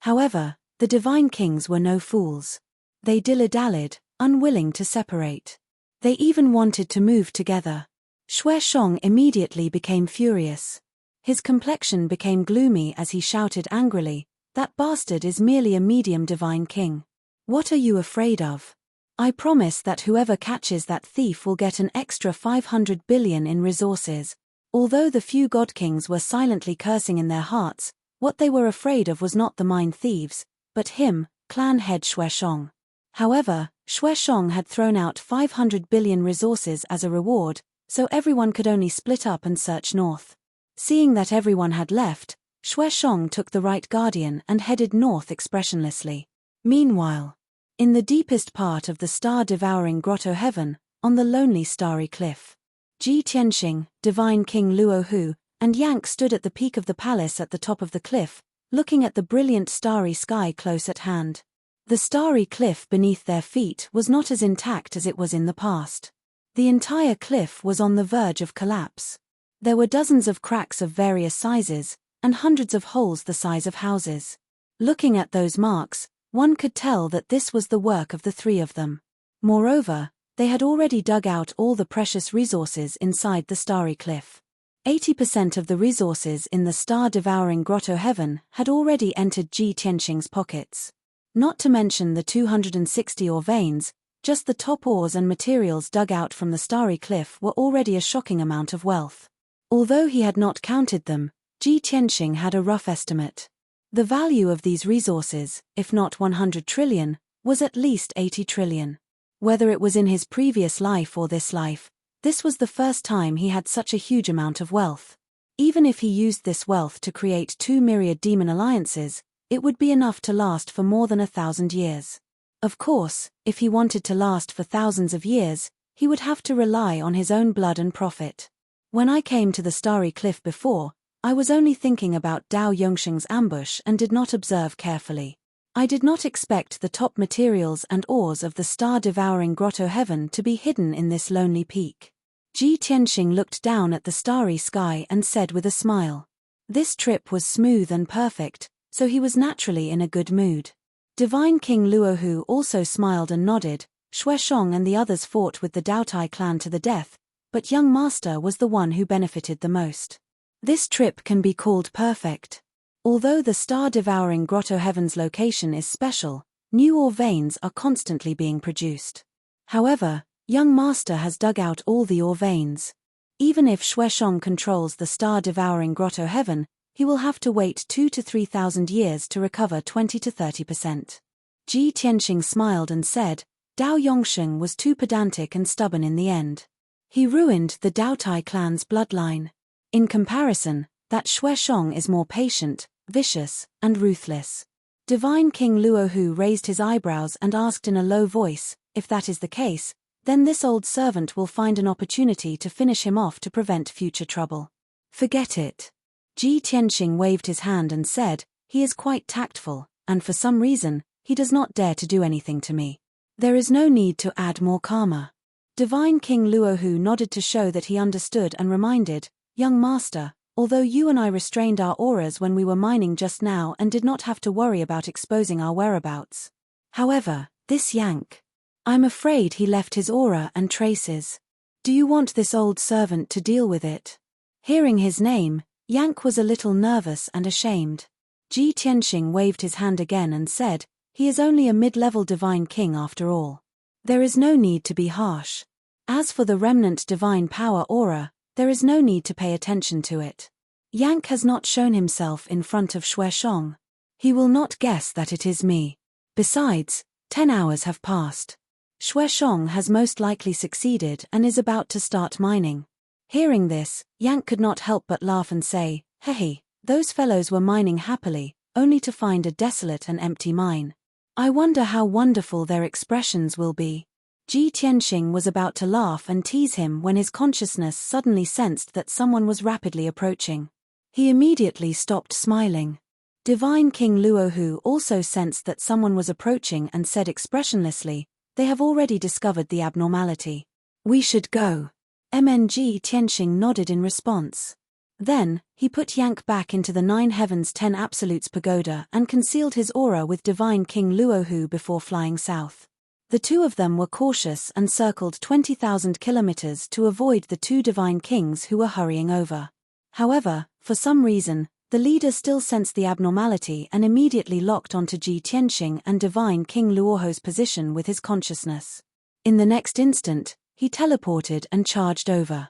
However, the divine kings were no fools. They dilly-dallied, unwilling to separate. They even wanted to move together. Xueshong immediately became furious. His complexion became gloomy as he shouted angrily, that bastard is merely a medium divine king. What are you afraid of? I promise that whoever catches that thief will get an extra 500 billion in resources. Although the few god kings were silently cursing in their hearts, what they were afraid of was not the mine thieves, but him, clan head Xueshong. However, Xueshong had thrown out 500 billion resources as a reward, so everyone could only split up and search north. Seeing that everyone had left, Xueshong took the Right Guardian and headed north expressionlessly. Meanwhile, in the deepest part of the star-devouring Grotto Heaven, on the lonely starry cliff, Ji Tianxing, Divine King Luo Hu, and Yank stood at the peak of the palace at the top of the cliff, looking at the brilliant starry sky close at hand. The starry cliff beneath their feet was not as intact as it was in the past. The entire cliff was on the verge of collapse. There were dozens of cracks of various sizes, and hundreds of holes the size of houses. Looking at those marks, one could tell that this was the work of the three of them. Moreover, they had already dug out all the precious resources inside the starry cliff. 80% of the resources in the star-devouring Grotto Heaven had already entered Ji Tianxing's pockets. Not to mention the 260 ore veins, just the top ores and materials dug out from the starry cliff were already a shocking amount of wealth. Although he had not counted them, Ji Tianxing had a rough estimate. The value of these resources, if not 100 trillion, was at least 80 trillion. Whether it was in his previous life or this life, this was the first time he had such a huge amount of wealth. Even if he used this wealth to create 2 myriad demon alliances, it would be enough to last for more than 1,000 years. Of course, if he wanted to last for thousands of years, he would have to rely on his own blood and profit. When I came to the starry cliff before, I was only thinking about Dao Yongsheng's ambush and did not observe carefully. I did not expect the top materials and ores of the star-devouring Grotto Heaven to be hidden in this lonely peak. Ji Tianxing looked down at the starry sky and said with a smile. This trip was smooth and perfect, so he was naturally in a good mood. Divine King Luohu also smiled and nodded. Xueshong and the others fought with the Daotai clan to the death, but young master was the one who benefited the most. This trip can be called perfect. Although the star-devouring Grotto Heaven's location is special, new ore veins are constantly being produced. However, young master has dug out all the ore veins. Even if Xueshong controls the star-devouring Grotto Heaven, he will have to wait 2,000 to 3,000 years to recover 20 to 30%. Ji Tianxing smiled and said, Dao Yongsheng was too pedantic and stubborn in the end. He ruined the Daotai clan's bloodline. In comparison, that Xueshong is more patient, vicious, and ruthless. Divine King Luohu raised his eyebrows and asked in a low voice, if that is the case, then this old servant will find an opportunity to finish him off to prevent future trouble. Forget it. Ji Tianxing waved his hand and said, "He is quite tactful, and for some reason, he does not dare to do anything to me. There is no need to add more karma." Divine King Luohu nodded to show that he understood and reminded, "Young master, although you and I restrained our auras when we were mining just now and did not have to worry about exposing our whereabouts. However, this Yank. I'm afraid he left his aura and traces. Do you want this old servant to deal with it?" Hearing his name, Yank was a little nervous and ashamed. Ji Tianxing waved his hand again and said, "He is only a mid-level divine king after all. There is no need to be harsh. As for the remnant divine power aura, there is no need to pay attention to it. Yank has not shown himself in front of Shueshong. He will not guess that it is me. Besides, 10 hours have passed. Shueshong has most likely succeeded and is about to start mining." Hearing this, Yank could not help but laugh and say, "Hey, those fellows were mining happily, only to find a desolate and empty mine. I wonder how wonderful their expressions will be." Ji Tianxing was about to laugh and tease him when his consciousness suddenly sensed that someone was rapidly approaching. He immediately stopped smiling. Divine King Luohu also sensed that someone was approaching and said expressionlessly, "They have already discovered the abnormality. We should go." Ji Tianxing nodded in response. Then, he put Yank back into the 9 Heavens 10 Absolutes pagoda and concealed his aura with Divine King Luohu before flying south. The two of them were cautious and circled 20,000 kilometers to avoid the two divine kings who were hurrying over. However, for some reason, the leader still sensed the abnormality and immediately locked onto Ji Tianxing and Divine King Luohu's position with his consciousness. In the next instant, he teleported and charged over.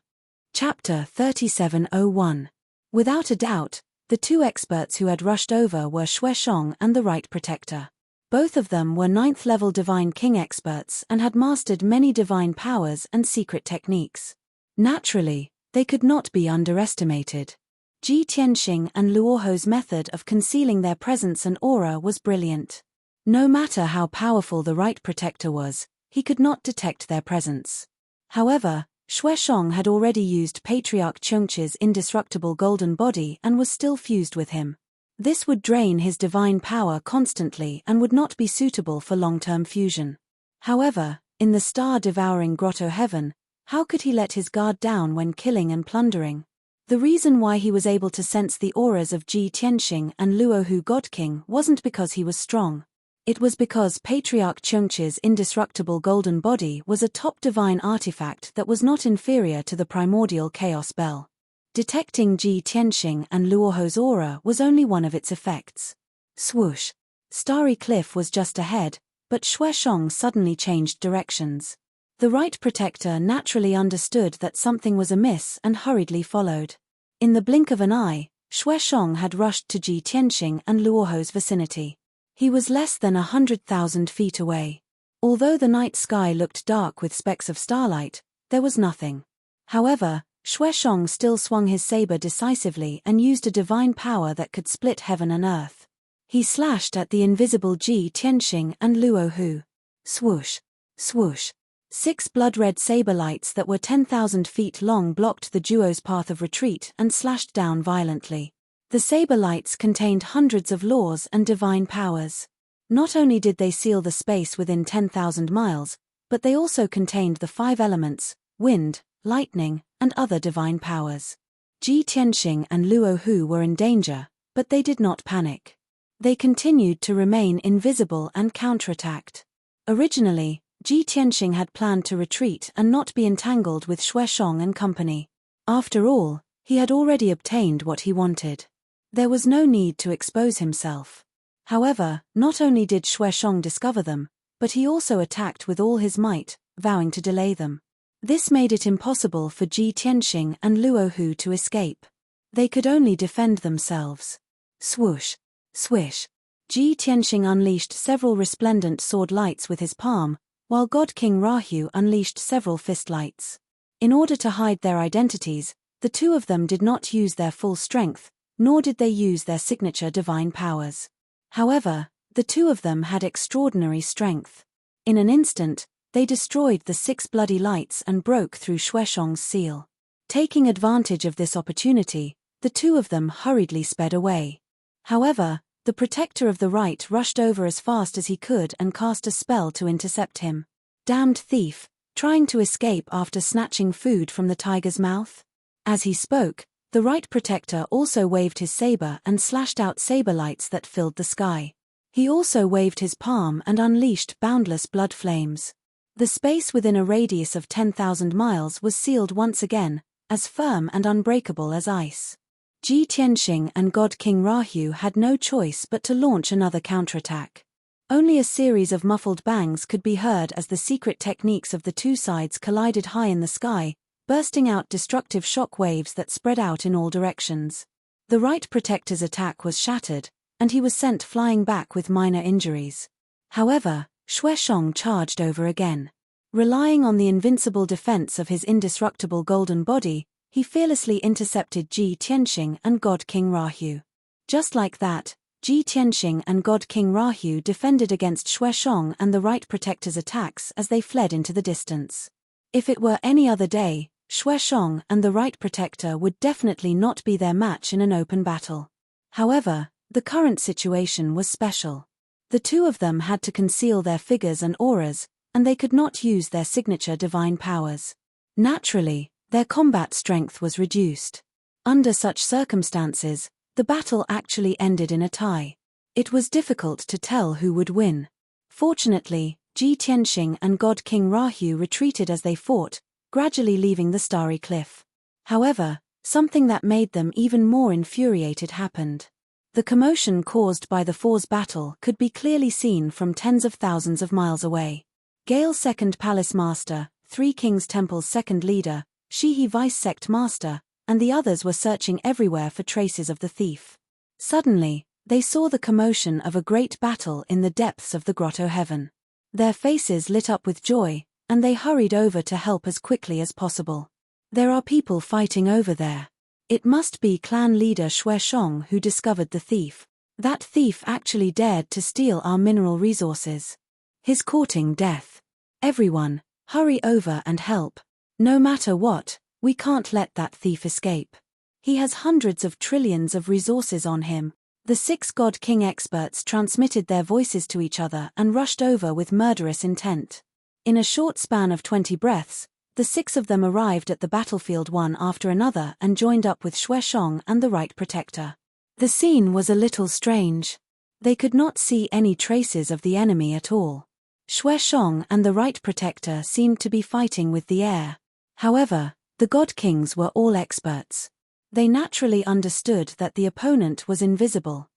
Chapter 3701. Without a doubt, the two experts who had rushed over were Shueshong and the Right Protector. Both of them were 9th-level Divine King experts and had mastered many divine powers and secret techniques. Naturally, they could not be underestimated. Ji Tianxing and Luohu's method of concealing their presence and aura was brilliant. No matter how powerful the Right Protector was, he could not detect their presence. However, Shueshong had already used Patriarch Chengqi's indestructible golden body and was still fused with him. This would drain his divine power constantly and would not be suitable for long-term fusion. However, in the star-devouring grotto heaven, how could he let his guard down when killing and plundering? The reason why he was able to sense the auras of Ji Tianxing and Luohu God King wasn't because he was strong. It was because Patriarch Chengqi's indestructible golden body was a top divine artifact that was not inferior to the primordial chaos bell. Detecting Ji Tianxing and Luohu's aura was only one of its effects. Swoosh! Starry Cliff was just ahead, but Shueshong suddenly changed directions. The Right Protector naturally understood that something was amiss and hurriedly followed. In the blink of an eye, Shueshong had rushed to Ji Tianxing and Luohu's vicinity. He was less than 100,000 feet away. Although the night sky looked dark with specks of starlight, there was nothing. However, Shueshong still swung his saber decisively and used a divine power that could split heaven and earth. He slashed at the invisible Ji Tianxing and Luohu. Swoosh! Swoosh! 6 blood-red saber lights that were 10,000 feet long blocked the duo's path of retreat and slashed down violently. The saber lights contained hundreds of laws and divine powers. Not only did they seal the space within 10,000 miles, but they also contained the 5 elements, wind, lightning, and other divine powers. Ji Tianxing and Luohu were in danger, but they did not panic. They continued to remain invisible and counterattacked. Originally, Ji Tianxing had planned to retreat and not be entangled with Shueshong and company. After all, he had already obtained what he wanted. There was no need to expose himself. However, not only did Shueshong discover them, but he also attacked with all his might, vowing to delay them. This made it impossible for Ji Tianxing and Luohu to escape. They could only defend themselves. Swoosh! Swish! Ji Tianxing unleashed several resplendent sword lights with his palm, while God King Rahu unleashed several fist lights. In order to hide their identities, the two of them did not use their full strength, nor did they use their signature divine powers. However, the two of them had extraordinary strength. In an instant, they destroyed the 6 bloody lights and broke through Shueshong's seal. Taking advantage of this opportunity, the two of them hurriedly sped away. However, the protector of the right rushed over as fast as he could and cast a spell to intercept him. Damned thief, trying to escape after snatching food from the tiger's mouth? As he spoke, the right protector also waved his saber and slashed out saber lights that filled the sky. He also waved his palm and unleashed boundless blood flames. The space within a radius of 10,000 miles was sealed once again, as firm and unbreakable as ice. Ji Tianxing and God King Rahu had no choice but to launch another counterattack. Only a series of muffled bangs could be heard as the secret techniques of the two sides collided high in the sky, bursting out destructive shock waves that spread out in all directions. The right protector's attack was shattered, and he was sent flying back with minor injuries. However, Xueshong charged over again. Relying on the invincible defense of his indestructible golden body, he fearlessly intercepted Ji Tianxing and God King Rahu. Just like that, Ji Tianxing and God King Rahu defended against Xueshong and the right protector's attacks as they fled into the distance. If it were any other day, Xueshong and the right protector would definitely not be their match in an open battle. However, the current situation was special. The two of them had to conceal their figures and auras, and they could not use their signature divine powers. Naturally, their combat strength was reduced. Under such circumstances, the battle actually ended in a tie. It was difficult to tell who would win. Fortunately, Ji Tianxing and God King Rahu retreated as they fought, gradually leaving the starry cliff. However, something that made them even more infuriated happened. The commotion caused by the four's battle could be clearly seen from tens of thousands of miles away. Gale's second palace master, Three Kings Temple's second leader, Shihi vice sect master, and the others were searching everywhere for traces of the thief. Suddenly, they saw the commotion of a great battle in the depths of the grotto heaven. Their faces lit up with joy, and they hurried over to help as quickly as possible. There are people fighting over there. It must be clan leader Xueshong who discovered the thief. That thief actually dared to steal our mineral resources. He's courting death. Everyone, hurry over and help. No matter what, we can't let that thief escape. He has hundreds of trillions of resources on him. The 6 God King experts transmitted their voices to each other and rushed over with murderous intent. In a short span of 20 breaths, the 6 of them arrived at the battlefield one after another and joined up with Xueshong and the right protector. The scene was a little strange. They could not see any traces of the enemy at all. Xueshong and the right protector seemed to be fighting with the air. However, the God Kings were all experts. They naturally understood that the opponent was invisible.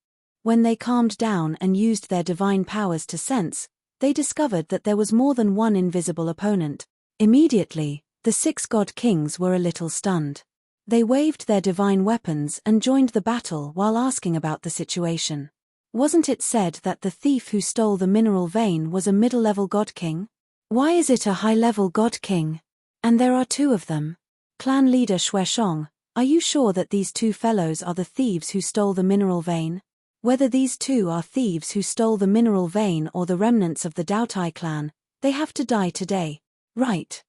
When they calmed down and used their divine powers to sense, they discovered that there was more than one invisible opponent. Immediately, the 6 God Kings were a little stunned. They waved their divine weapons and joined the battle while asking about the situation. Wasn't it said that the thief who stole the mineral vein was a middle-level God King? Why is it a high-level God King? And there are 2 of them. Clan leader Xueshong, are you sure that these 2 fellows are the thieves who stole the mineral vein? Whether these 2 are thieves who stole the mineral vein or the remnants of the Daotai clan, they have to die today. Right.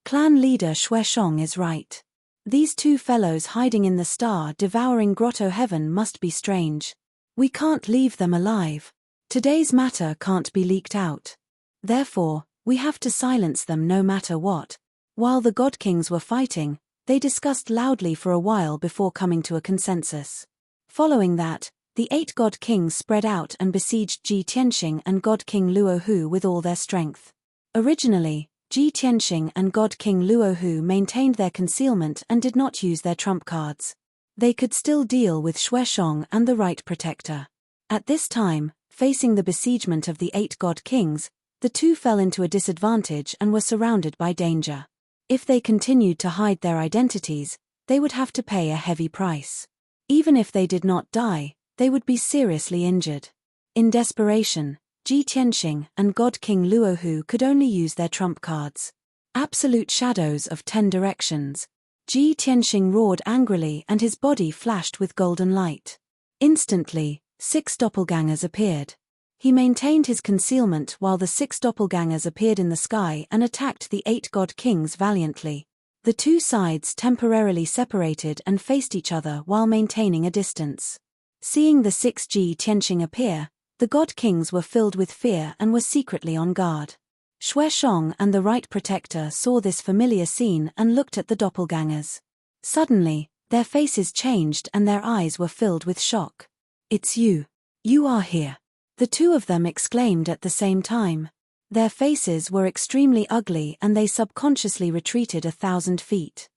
Clan leader Xueshong is right. These 2 fellows hiding in the star-devouring grotto heaven must be strange. We can't leave them alive. Today's matter can't be leaked out. Therefore, we have to silence them no matter what. While the God Kings were fighting, they discussed loudly for a while before coming to a consensus. Following that, the 8 God Kings spread out and besieged Ji Tianxing and God King Luohu with all their strength. Originally, Ji Tianxing and God King Luohu maintained their concealment and did not use their trump cards. They could still deal with Xueshong and the right protector. At this time, facing the besiegement of the 8 God Kings, the 2 fell into a disadvantage and were surrounded by danger. If they continued to hide their identities, they would have to pay a heavy price. Even if they did not die, they would be seriously injured. In desperation, Ji Tianxing and God King Luohu could only use their trump cards. Absolute shadows of 10 directions. Ji Tianxing roared angrily and his body flashed with golden light. Instantly, 6 doppelgangers appeared. He maintained his concealment while the 6 doppelgangers appeared in the sky and attacked the 8 God Kings valiantly. The two sides temporarily separated and faced each other while maintaining a distance. Seeing the 6G Tianqing appear, the god kings were filled with fear and were secretly on guard. Xueshong and the Right Protector saw this familiar scene and looked at the doppelgangers. Suddenly, their faces changed and their eyes were filled with shock. "It's you. You are here." The two of them exclaimed at the same time. Their faces were extremely ugly and they subconsciously retreated 1,000 feet.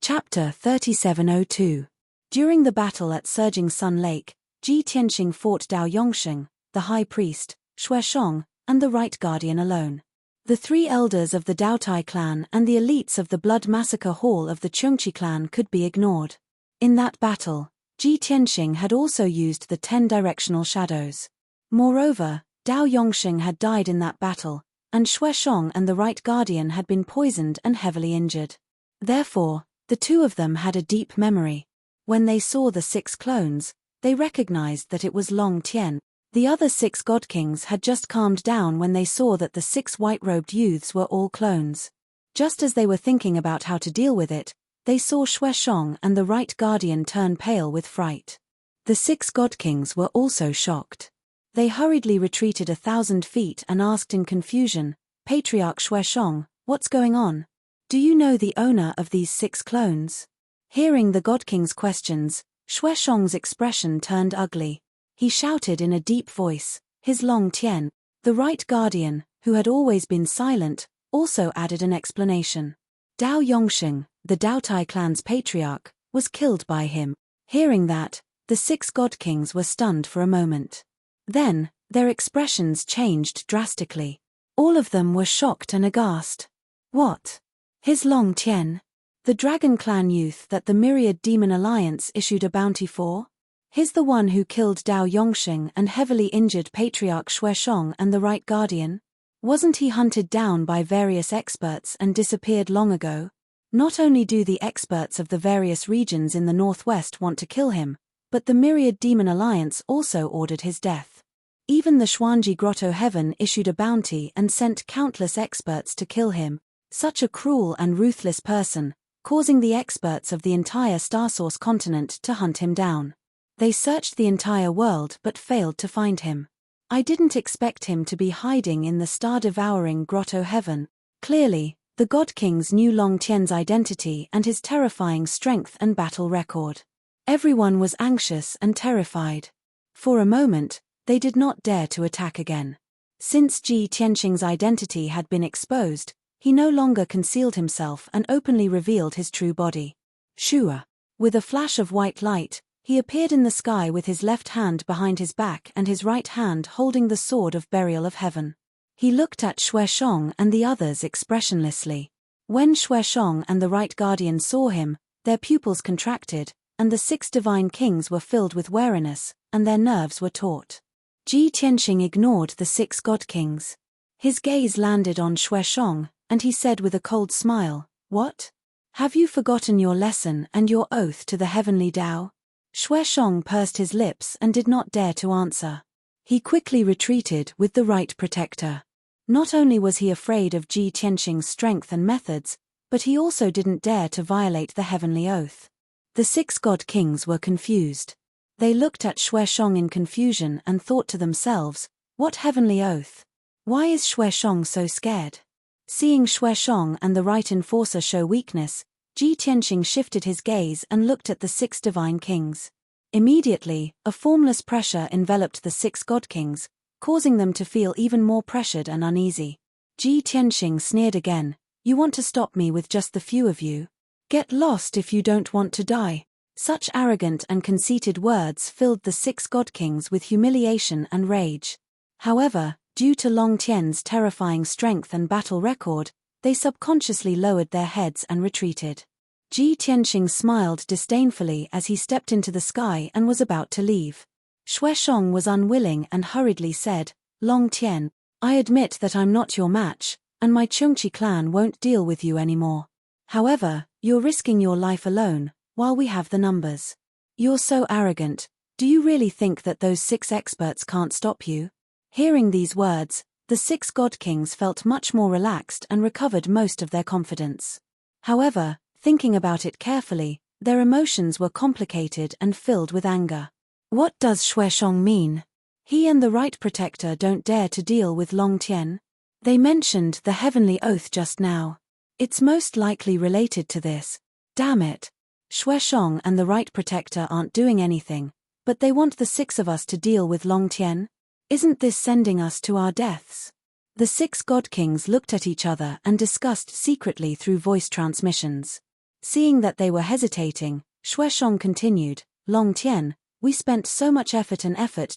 Chapter 3702. During the battle at Surging Sun Lake, Ji Tianqing fought Dao Yongsheng, the high priest, Xueshong, and the Right Guardian alone. The three elders of the Daotai clan and the elites of the Blood Massacre Hall of the Chungchi clan could be ignored. In that battle, Ji Tianqing had also used the 10 directional shadows. Moreover, Dao Yongsheng had died in that battle, and Xueshong and the Right Guardian had been poisoned and heavily injured. Therefore, the two of them had a deep memory. When they saw the 6 clones, they recognized that it was Long Tian. The other 6 god kings had just calmed down when they saw that the 6 white-robed youths were all clones. Just as they were thinking about how to deal with it, they saw Xueshong and the Right Guardian turn pale with fright. The 6 god kings were also shocked. They hurriedly retreated 1,000 feet and asked in confusion, "Patriarch Xueshong, what's going on? Do you know the owner of these 6 clones?" Hearing the god king's questions, Xueshong's expression turned ugly. He shouted in a deep voice, "His Long Tian." The Right Guardian, who had always been silent, also added an explanation. Dao Yongsheng, the Daotai clan's patriarch, was killed by him. Hearing that, the 6 god kings were stunned for a moment. Then, their expressions changed drastically. All of them were shocked and aghast. "What? His Long Tian? The Dragon Clan youth that the Myriad Demon Alliance issued a bounty for? He's the one who killed Dao Yongsheng and heavily injured Patriarch Xueshong and the Right Guardian? Wasn't he hunted down by various experts and disappeared long ago? Not only do the experts of the various regions in the northwest want to kill him, but the Myriad Demon Alliance also ordered his death. Even the Xuanji Grotto Heaven issued a bounty and sent countless experts to kill him. Such a cruel and ruthless person, causing the experts of the entire Starsource continent to hunt him down. They searched the entire world but failed to find him. I didn't expect him to be hiding in the star-devouring Grotto Heaven." Clearly, the God Kings knew Long Tian's identity and his terrifying strength and battle record. Everyone was anxious and terrified. For a moment, they did not dare to attack again. Since Ji Tianqing's identity had been exposed, he no longer concealed himself and openly revealed his true body. Shua. With a flash of white light, he appeared in the sky with his left hand behind his back and his right hand holding the sword of burial of heaven. He looked at Xueshong and the others expressionlessly. When Xueshong and the Right Guardian saw him, their pupils contracted, and the 6 divine kings were filled with wariness, and their nerves were taut. Ji Tianqing ignored the 6 god kings. His gaze landed on Xueshong, and he said with a cold smile, "What? Have you forgotten your lesson and your oath to the heavenly Tao?" Xueshong pursed his lips and did not dare to answer. He quickly retreated with the Right Protector. Not only was he afraid of Ji Tianqing's strength and methods, but he also didn't dare to violate the heavenly oath. The 6 god kings were confused. They looked at Xueshong in confusion and thought to themselves, "What heavenly oath? Why is Xueshong so scared?" Seeing Xueshong and the Right Enforcer show weakness, Ji Tianqing shifted his gaze and looked at the 6 divine kings. Immediately, a formless pressure enveloped the 6 god kings, causing them to feel even more pressured and uneasy. Ji Tianqing sneered again, "You want to stop me with just the few of you? Get lost if you don't want to die." Such arrogant and conceited words filled the 6 god kings with humiliation and rage. However, due to Long Tian's terrifying strength and battle record, they subconsciously lowered their heads and retreated. Ji Tianqing smiled disdainfully as he stepped into the sky and was about to leave. Xueshong was unwilling and hurriedly said, "Long Tian, I admit that I'm not your match, and my Chungchi clan won't deal with you anymore. However, you're risking your life alone, while we have the numbers. You're so arrogant. Do you really think that those 6 experts can't stop you?" Hearing these words, the 6 god kings felt much more relaxed and recovered most of their confidence. However, Thinking about it carefully, their emotions were complicated and filled with anger. What does Xueshong mean? He and the Right Protector don't dare to deal with Long Tian? They mentioned the heavenly oath just now. It's most likely related to this. Damn it. Xueshong and the Right Protector aren't doing anything, but they want the 6 of us to deal with Long Tian? Isn't this sending us to our deaths? The 6 God Kings looked at each other and discussed secretly through voice transmissions. Seeing that they were hesitating, Xueshong continued, Long Tian, we spent so much effort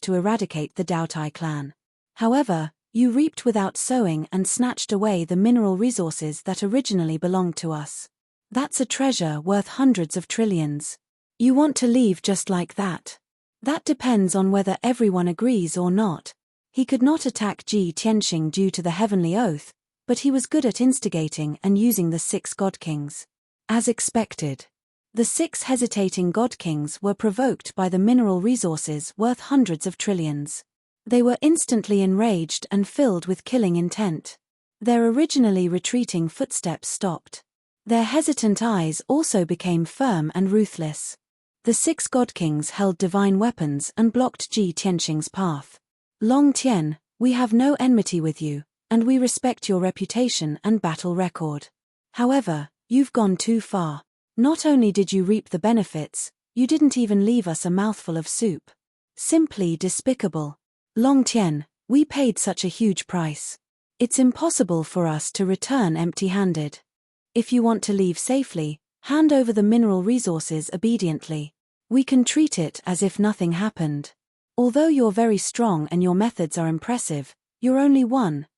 to eradicate the Daotai clan. However, you reaped without sowing and snatched away the mineral resources that originally belonged to us. That's a treasure worth hundreds of trillions. You want to leave just like that? That depends on whether everyone agrees or not. He could not attack Ji Tianxing due to the heavenly oath, but he was good at instigating and using the 6 God Kings. As expected. The 6 hesitating God Kings were provoked by the mineral resources worth hundreds of trillions. They were instantly enraged and filled with killing intent. Their originally retreating footsteps stopped. Their hesitant eyes also became firm and ruthless. The 6 God Kings held divine weapons and blocked Ji Tianxing's path. Long Tian, we have no enmity with you, and we respect your reputation and battle record. However, you've gone too far. Not only did you reap the benefits, you didn't even leave us a mouthful of soup. Simply despicable. Long Tian, we paid such a huge price. It's impossible for us to return empty-handed. If you want to leave safely, hand over the mineral resources obediently. We can treat it as if nothing happened. Although you're very strong and your methods are impressive, you're only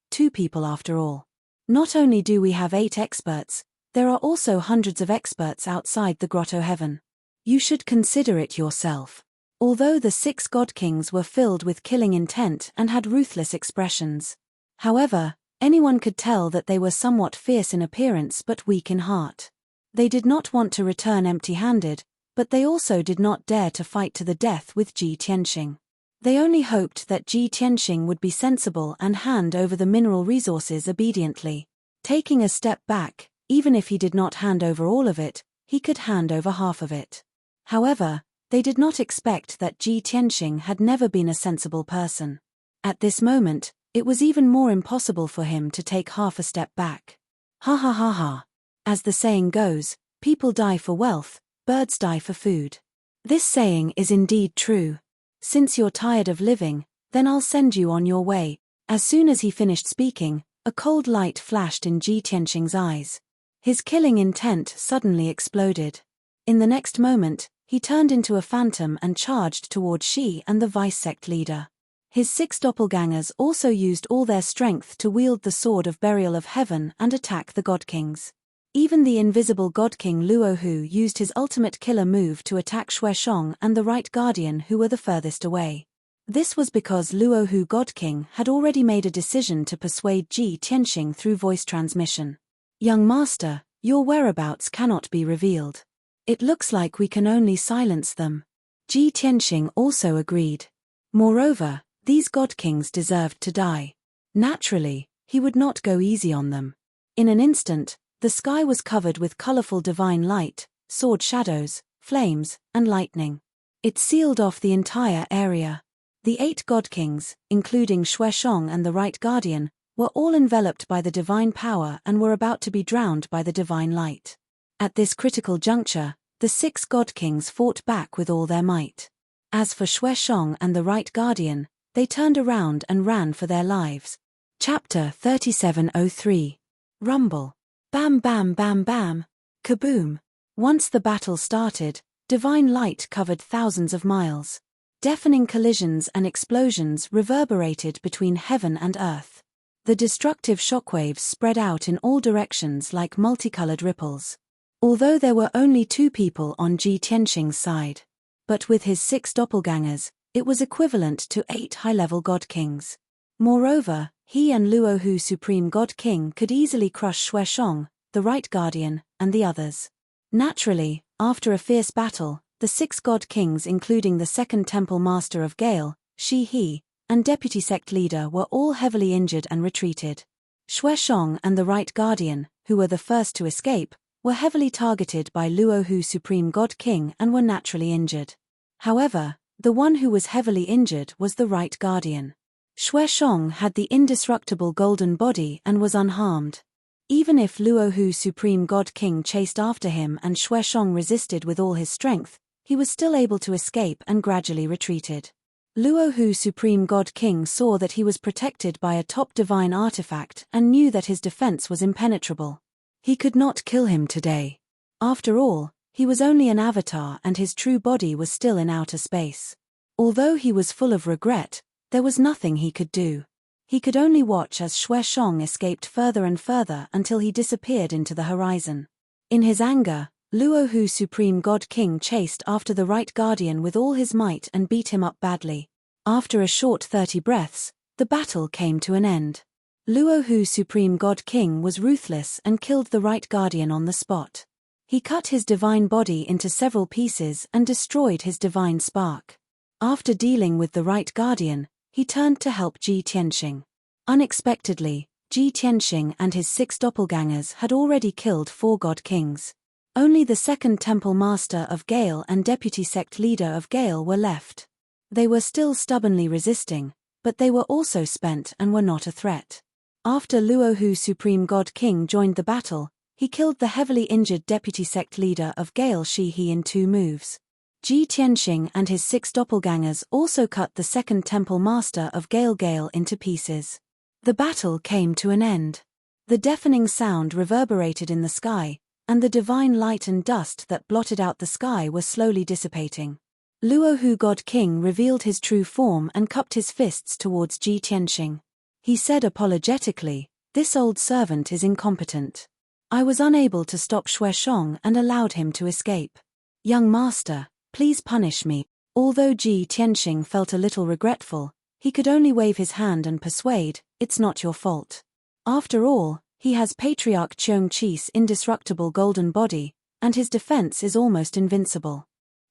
2 people after all. Not only do we have 8 experts, there are also hundreds of experts outside the Grotto Heaven. You should consider it yourself. Although the 6 God Kings were filled with killing intent and had ruthless expressions. However, anyone could tell that they were somewhat fierce in appearance but weak in heart. They did not want to return empty-handed, but they also did not dare to fight to the death with Ji Tianxing. They only hoped that Ji Tianxing would be sensible and hand over the mineral resources obediently. Taking a step back, even if he did not hand over all of it, he could hand over half of it. However, they did not expect that Ji Tianxing had never been a sensible person. At this moment, it was even more impossible for him to take half a step back. Ha ha ha ha. As the saying goes, people die for wealth, birds die for food. This saying is indeed true. Since you're tired of living, then I'll send you on your way. As soon as he finished speaking, a cold light flashed in Ji Tianxing's eyes. His killing intent suddenly exploded. In the next moment, he turned into a phantom and charged toward Shi and the vice-sect leader. His 6 doppelgangers also used all their strength to wield the Sword of Burial of Heaven and attack the God Kings. Even the invisible God King Luohu used his ultimate killer move to attack Xueshong and the Right Guardian, who were the furthest away. This was because Luohu God King had already made a decision to persuade Ji Tianxing through voice transmission. Young master, your whereabouts cannot be revealed. It looks like we can only silence them. Ji Tianxing also agreed. Moreover, these God Kings deserved to die. Naturally, he would not go easy on them. In an instant, the sky was covered with colorful divine light, sword shadows, flames, and lightning. It sealed off the entire area. The 8 God Kings, including Xueshong and the Right Guardian, were all enveloped by the divine power and were about to be drowned by the divine light. At this critical juncture, the 6 God Kings fought back with all their might. As for Xueshong and the Right Guardian, they turned around and ran for their lives. Chapter 3703. Rumble. Bam bam bam bam. Kaboom. Once the battle started, divine light covered thousands of miles. Deafening collisions and explosions reverberated between heaven and earth. The destructive shockwaves spread out in all directions like multicolored ripples. Although there were only 2 people on Ji Tianxing's side. But with his 6 doppelgangers, it was equivalent to 8 high-level God Kings. Moreover, he and Luohu Supreme God King could easily crush Xueshong, the Right Guardian, and the others. Naturally, after a fierce battle, the 6 God Kings, including the Second Temple Master of Gale, Shi He, and Deputy Sect Leader, were all heavily injured and retreated. Xueshong and the Right Guardian, who were the first to escape, were heavily targeted by Luohu Supreme God King and were naturally injured. However, the one who was heavily injured was the Right Guardian. Xueshong had the indestructible golden body and was unharmed. Even if Luohu Supreme God King chased after him and Xueshong resisted with all his strength, he was still able to escape and gradually retreated. Luohu Supreme God King saw that he was protected by a top divine artifact and knew that his defense was impenetrable. He could not kill him today. After all, he was only an avatar and his true body was still in outer space. Although he was full of regret, there was nothing he could do. He could only watch as Xueshong escaped further and further until he disappeared into the horizon. In his anger, Luohu Supreme God King chased after the Right Guardian with all his might and beat him up badly. After a short 30 breaths, the battle came to an end. Luohu Supreme God King was ruthless and killed the Right Guardian on the spot. He cut his divine body into several pieces and destroyed his divine spark. After dealing with the Right Guardian, he turned to help Ji Tianxing. Unexpectedly, Ji Tianxing and his 6 doppelgangers had already killed 4 God Kings. Only the second Temple Master of Gale and Deputy Sect Leader of Gale were left. They were still stubbornly resisting, but they were also spent and were not a threat. After Luohu Supreme God King joined the battle, he killed the heavily injured Deputy Sect Leader of Gale Shi He in 2 moves. Ji Tianxing and his 6 doppelgangers also cut the second Temple Master of Gale into pieces. The battle came to an end. The deafening sound reverberated in the sky, and the divine light and dust that blotted out the sky were slowly dissipating. Luohu God King revealed his true form and cupped his fists towards Ji Tianxing. He said apologetically, "This old servant is incompetent. I was unable to stop Xueshong and allowed him to escape. Young master, please punish me." Although Ji Tianxing felt a little regretful, he could only wave his hand and persuade, "It's not your fault. After all, he has Patriarch Cheung Chi's indestructible golden body, and his defense is almost invincible.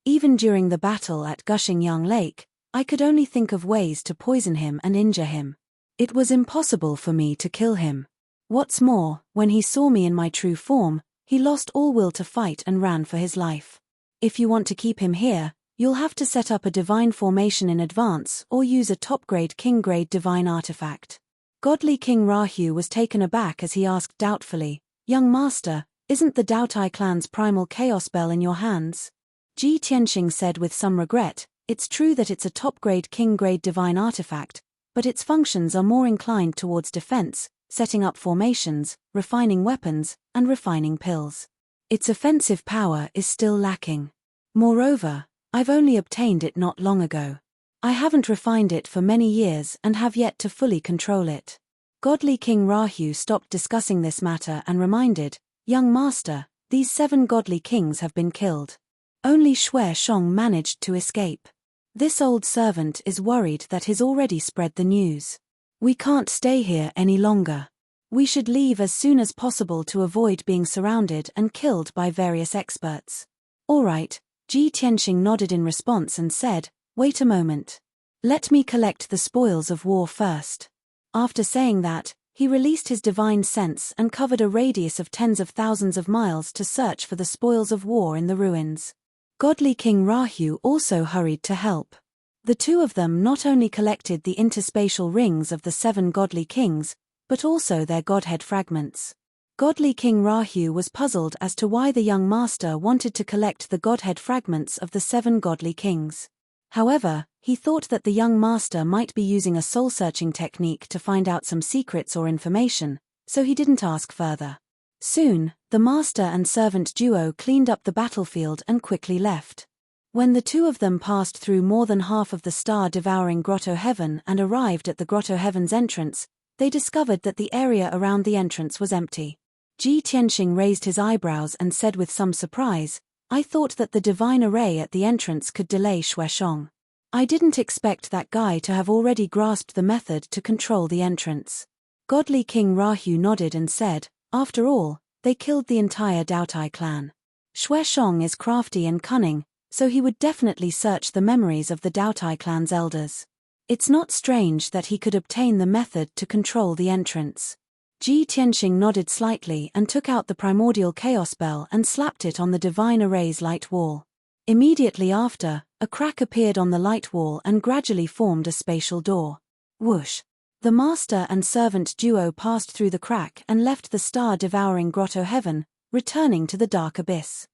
Even during the battle at Gushing Yang Lake, I could only think of ways to poison him and injure him. It was impossible for me to kill him. What's more, when he saw me in my true form, he lost all will to fight and ran for his life. If you want to keep him here, you'll have to set up a divine formation in advance or use a top-grade king-grade divine artifact." Godly King Rahu was taken aback as he asked doubtfully, "Young master, isn't the Daotai clan's primal chaos bell in your hands?" Ji Tianxing said with some regret, "It's true that it's a top-grade king-grade divine artifact, but its functions are more inclined towards defense, setting up formations, refining weapons, and refining pills. Its offensive power is still lacking. Moreover, I've only obtained it not long ago. I haven't refined it for many years and have yet to fully control it." Godly King Rahu stopped discussing this matter and reminded, "Young master, these 7 godly kings have been killed. Only Xueshong managed to escape. This old servant is worried that he's already spread the news. We can't stay here any longer. We should leave as soon as possible to avoid being surrounded and killed by various experts." "All right," Ji Tianxing nodded in response and said, "Wait a moment. Let me collect the spoils of war first." After saying that, he released his divine sense and covered a radius of tens of thousands of miles to search for the spoils of war in the ruins. Godly King Rahu also hurried to help. The 2 of them not only collected the interspatial rings of the 7 godly kings, but also their godhead fragments. Godly King Rahu was puzzled as to why the young master wanted to collect the godhead fragments of the 7 godly kings. However, he thought that the young master might be using a soul-searching technique to find out some secrets or information, so he didn't ask further. Soon, the master and servant duo cleaned up the battlefield and quickly left. When the 2 of them passed through more than half of the star-devouring Grotto Heaven and arrived at the Grotto Heaven's entrance, they discovered that the area around the entrance was empty. Ji Tianxing raised his eyebrows and said with some surprise, "I thought that the divine array at the entrance could delay Xueshong. I didn't expect that guy to have already grasped the method to control the entrance." Godly King Rahu nodded and said, "After all, they killed the entire Daotai clan. Xueshong is crafty and cunning, so he would definitely search the memories of the Daotai clan's elders. It's not strange that he could obtain the method to control the entrance." Ji Tianxing nodded slightly and took out the primordial chaos bell and slapped it on the divine array's light wall. Immediately after, a crack appeared on the light wall and gradually formed a spatial door. Whoosh! The master and servant duo passed through the crack and left the star-devouring grotto heaven, returning to the dark abyss.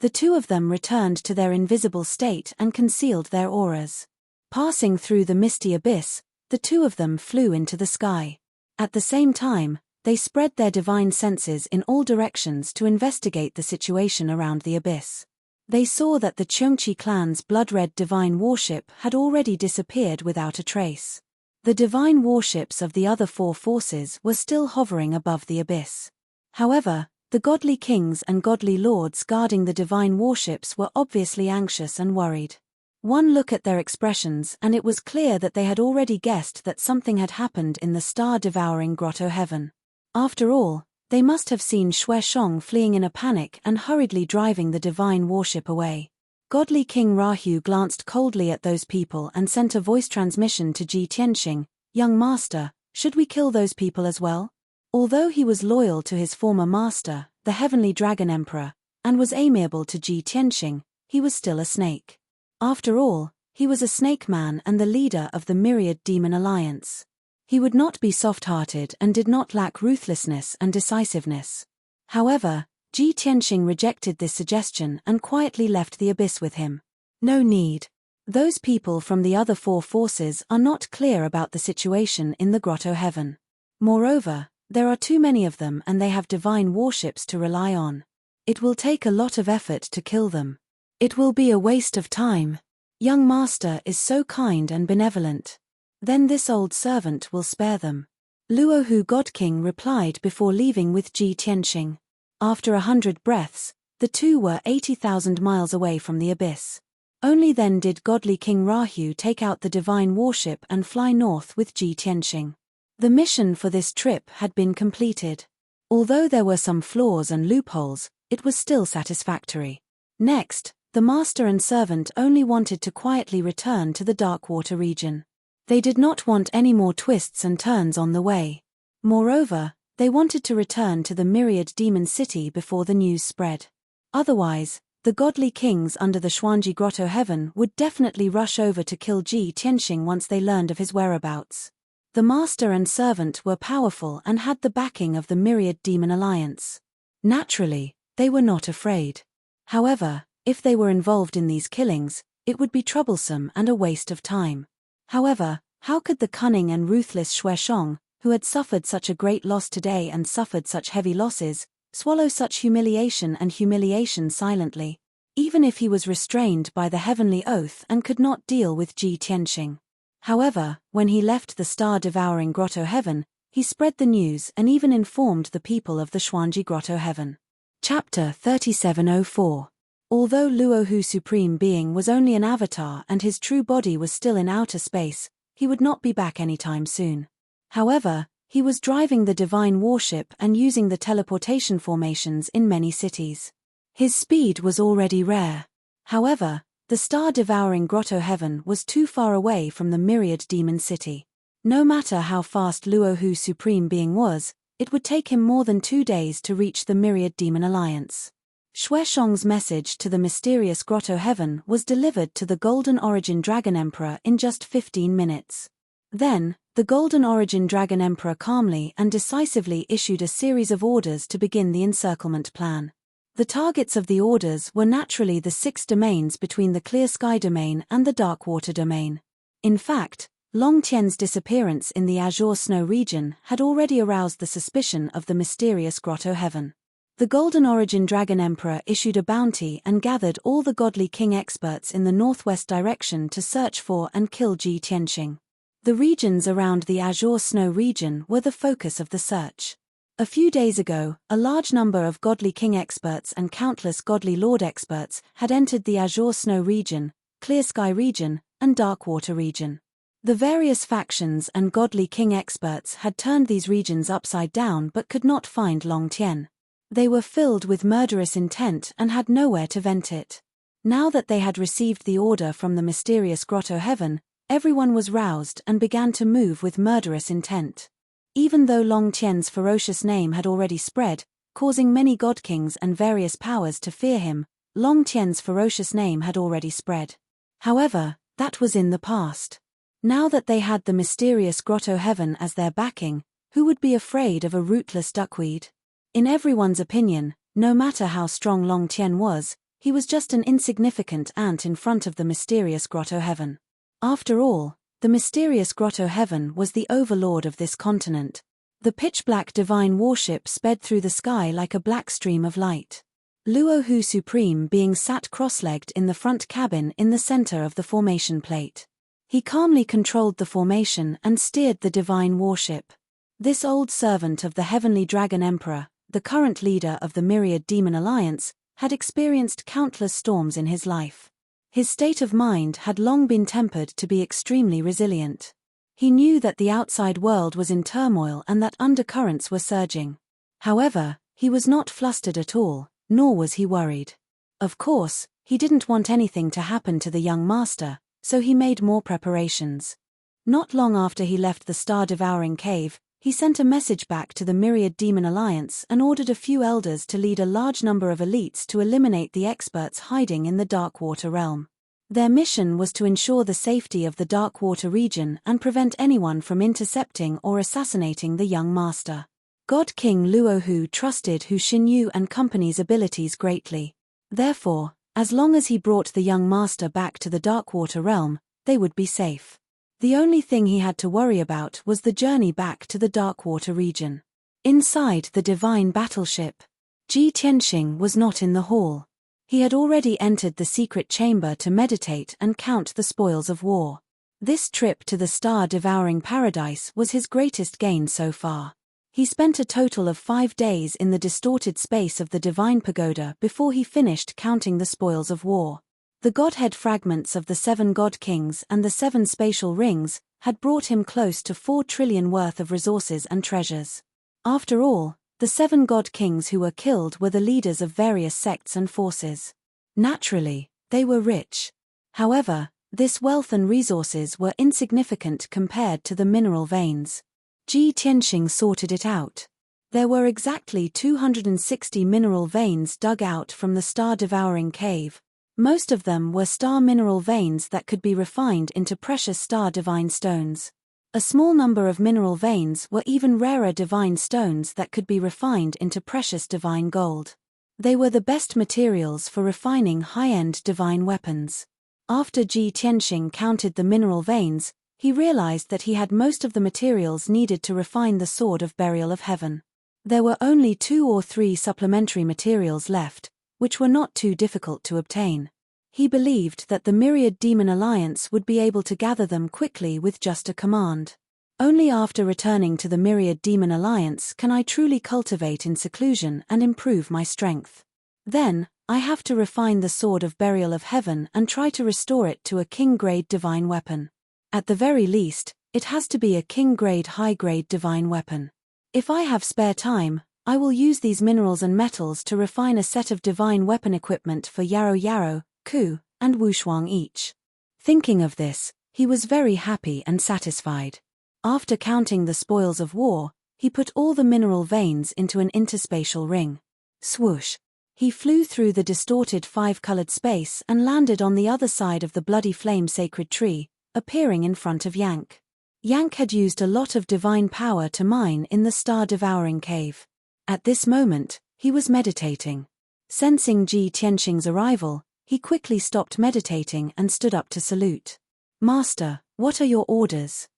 The two of them returned to their invisible state and concealed their auras. Passing through the misty abyss, the two of them flew into the sky. At the same time, they spread their divine senses in all directions to investigate the situation around the abyss. They saw that the Cheongqi clan's blood-red divine warship had already disappeared without a trace. The divine warships of the other four forces were still hovering above the abyss. However, the godly kings and godly lords guarding the divine warships were obviously anxious and worried. One look at their expressions and it was clear that they had already guessed that something had happened in the star-devouring grotto heaven. After all, they must have seen Xue Shong fleeing in a panic and hurriedly driving the divine warship away. Godly King Rahu glanced coldly at those people and sent a voice transmission to Ji Tianxing, "Young master, should we kill those people as well?" Although he was loyal to his former master, the Heavenly Dragon Emperor, and was amiable to Ji Tianxing, he was still a snake. After all, he was a snake man and the leader of the Myriad Demon Alliance. He would not be soft-hearted and did not lack ruthlessness and decisiveness. However, Ji Tianxing rejected this suggestion and quietly left the abyss with him. No need. Those people from the other four forces are not clear about the situation in the grotto heaven. Moreover, there are too many of them and they have divine warships to rely on. It will take a lot of effort to kill them. It will be a waste of time. Young master is so kind and benevolent. Then this old servant will spare them. Luohu God King replied before leaving with Ji Tianxing. After 100 breaths, the two were 80,000 miles away from the abyss. Only then did godly King Rahu take out the divine warship and fly north with Ji Tianxing. The mission for this trip had been completed. Although there were some flaws and loopholes, it was still satisfactory. Next, the master and servant only wanted to quietly return to the Darkwater region. They did not want any more twists and turns on the way. Moreover, they wanted to return to the Myriad Demon City before the news spread. Otherwise, the godly kings under the Xuanji Grotto Heaven would definitely rush over to kill Ji Tianxing once they learned of his whereabouts. The master and servant were powerful and had the backing of the Myriad Demon Alliance. Naturally, they were not afraid. However, if they were involved in these killings, it would be troublesome and a waste of time. However, how could the cunning and ruthless Xue Shong, who had suffered such a great loss today and suffered such heavy losses, swallow such humiliation and humiliation silently, even if he was restrained by the heavenly oath and could not deal with Ji Tianxing? However, when he left the star-devouring grotto heaven, he spread the news and even informed the people of the Xuanji Grotto Heaven. Chapter 3704. Although Luohu Supreme Being was only an avatar and his true body was still in outer space, he would not be back anytime soon. However, he was driving the divine warship and using the teleportation formations in many cities. His speed was already rare. However, the star-devouring grotto heaven was too far away from the Myriad Demon City. No matter how fast Luohu Supreme Being was, it would take him more than 2 days to reach the Myriad Demon Alliance. Xue Shong's message to the mysterious grotto heaven was delivered to the Golden Origin Dragon Emperor in just 15 minutes. Then, the Golden Origin Dragon Emperor calmly and decisively issued a series of orders to begin the encirclement plan. The targets of the orders were naturally the 6 domains between the Clear Sky domain and the Darkwater domain. In fact, Long Tian's disappearance in the Azure Snow region had already aroused the suspicion of the mysterious grotto heaven. The Golden Origin Dragon Emperor issued a bounty and gathered all the godly king experts in the northwest direction to search for and kill Ji Tianxing. The regions around the Azure Snow region were the focus of the search. A few days ago, a large number of godly king experts and countless godly lord experts had entered the Azure Snow region, Clear Sky region, and Darkwater region. The various factions and godly king experts had turned these regions upside down but could not find Long Tian. They were filled with murderous intent and had nowhere to vent it. Now that they had received the order from the mysterious grotto heaven, everyone was roused and began to move with murderous intent. Even though Long Tian's ferocious name had already spread, causing many god-kings and various powers to fear him, Long Tian's ferocious name had already spread. However, that was in the past. Now that they had the mysterious Grotto Heaven as their backing, who would be afraid of a rootless duckweed? In everyone's opinion, no matter how strong Long Tian was, he was just an insignificant ant in front of the mysterious Grotto Heaven. After all, the mysterious Grotto Heaven was the overlord of this continent. The pitch-black divine warship sped through the sky like a black stream of light. Luo Hu Supreme being sat cross-legged in the front cabin in the center of the formation plate. He calmly controlled the formation and steered the divine warship. This old servant of the heavenly dragon emperor, the current leader of the myriad demon alliance, had experienced countless storms in his life. His state of mind had long been tempered to be extremely resilient. He knew that the outside world was in turmoil and that undercurrents were surging. However, he was not flustered at all, nor was he worried. Of course, he didn't want anything to happen to the young master, so he made more preparations. Not long after he left the star-devouring cave, he sent a message back to the Myriad Demon Alliance and ordered a few elders to lead a large number of elites to eliminate the experts hiding in the Darkwater realm. Their mission was to ensure the safety of the Darkwater region and prevent anyone from intercepting or assassinating the young master. God King Luo Hu trusted Hu Xinyu and company's abilities greatly. Therefore, as long as he brought the young master back to the Darkwater realm, they would be safe. The only thing he had to worry about was the journey back to the Darkwater region. Inside the divine battleship, Ji Tianxing was not in the hall. He had already entered the secret chamber to meditate and count the spoils of war. This trip to the star-devouring paradise was his greatest gain so far. He spent a total of 5 days in the distorted space of the divine pagoda before he finished counting the spoils of war. The godhead fragments of the 7 god kings and the 7 spatial rings had brought him close to 4 trillion worth of resources and treasures. After all, the 7 god kings who were killed were the leaders of various sects and forces. Naturally, they were rich. However, this wealth and resources were insignificant compared to the mineral veins. Ji Tianxing sorted it out. There were exactly 260 mineral veins dug out from the star-devouring cave. Most of them were star mineral veins that could be refined into precious star divine stones. A small number of mineral veins were even rarer divine stones that could be refined into precious divine gold. They were the best materials for refining high-end divine weapons. After Ji Tianxing counted the mineral veins, he realized that he had most of the materials needed to refine the Sword of Burial of Heaven. There were only 2 or 3 supplementary materials left, which were not too difficult to obtain. He believed that the Myriad Demon Alliance would be able to gather them quickly with just a command. Only after returning to the Myriad Demon Alliance can I truly cultivate in seclusion and improve my strength. Then, I have to refine the Sword of Burial of Heaven and try to restore it to a king-grade divine weapon. At the very least, it has to be a king-grade high-grade divine weapon. If I have spare time, I will use these minerals and metals to refine a set of divine weapon equipment for Yarrow Yarrow, Ku, and Wushuang each. Thinking of this, he was very happy and satisfied. After counting the spoils of war, he put all the mineral veins into an interspatial ring. Swoosh! He flew through the distorted 5-colored space and landed on the other side of the bloody flame sacred tree, appearing in front of Yank. Yank had used a lot of divine power to mine in the star-devouring cave. At this moment, he was meditating. Sensing Ji Tianxing's arrival, he quickly stopped meditating and stood up to salute. "Master, what are your orders?"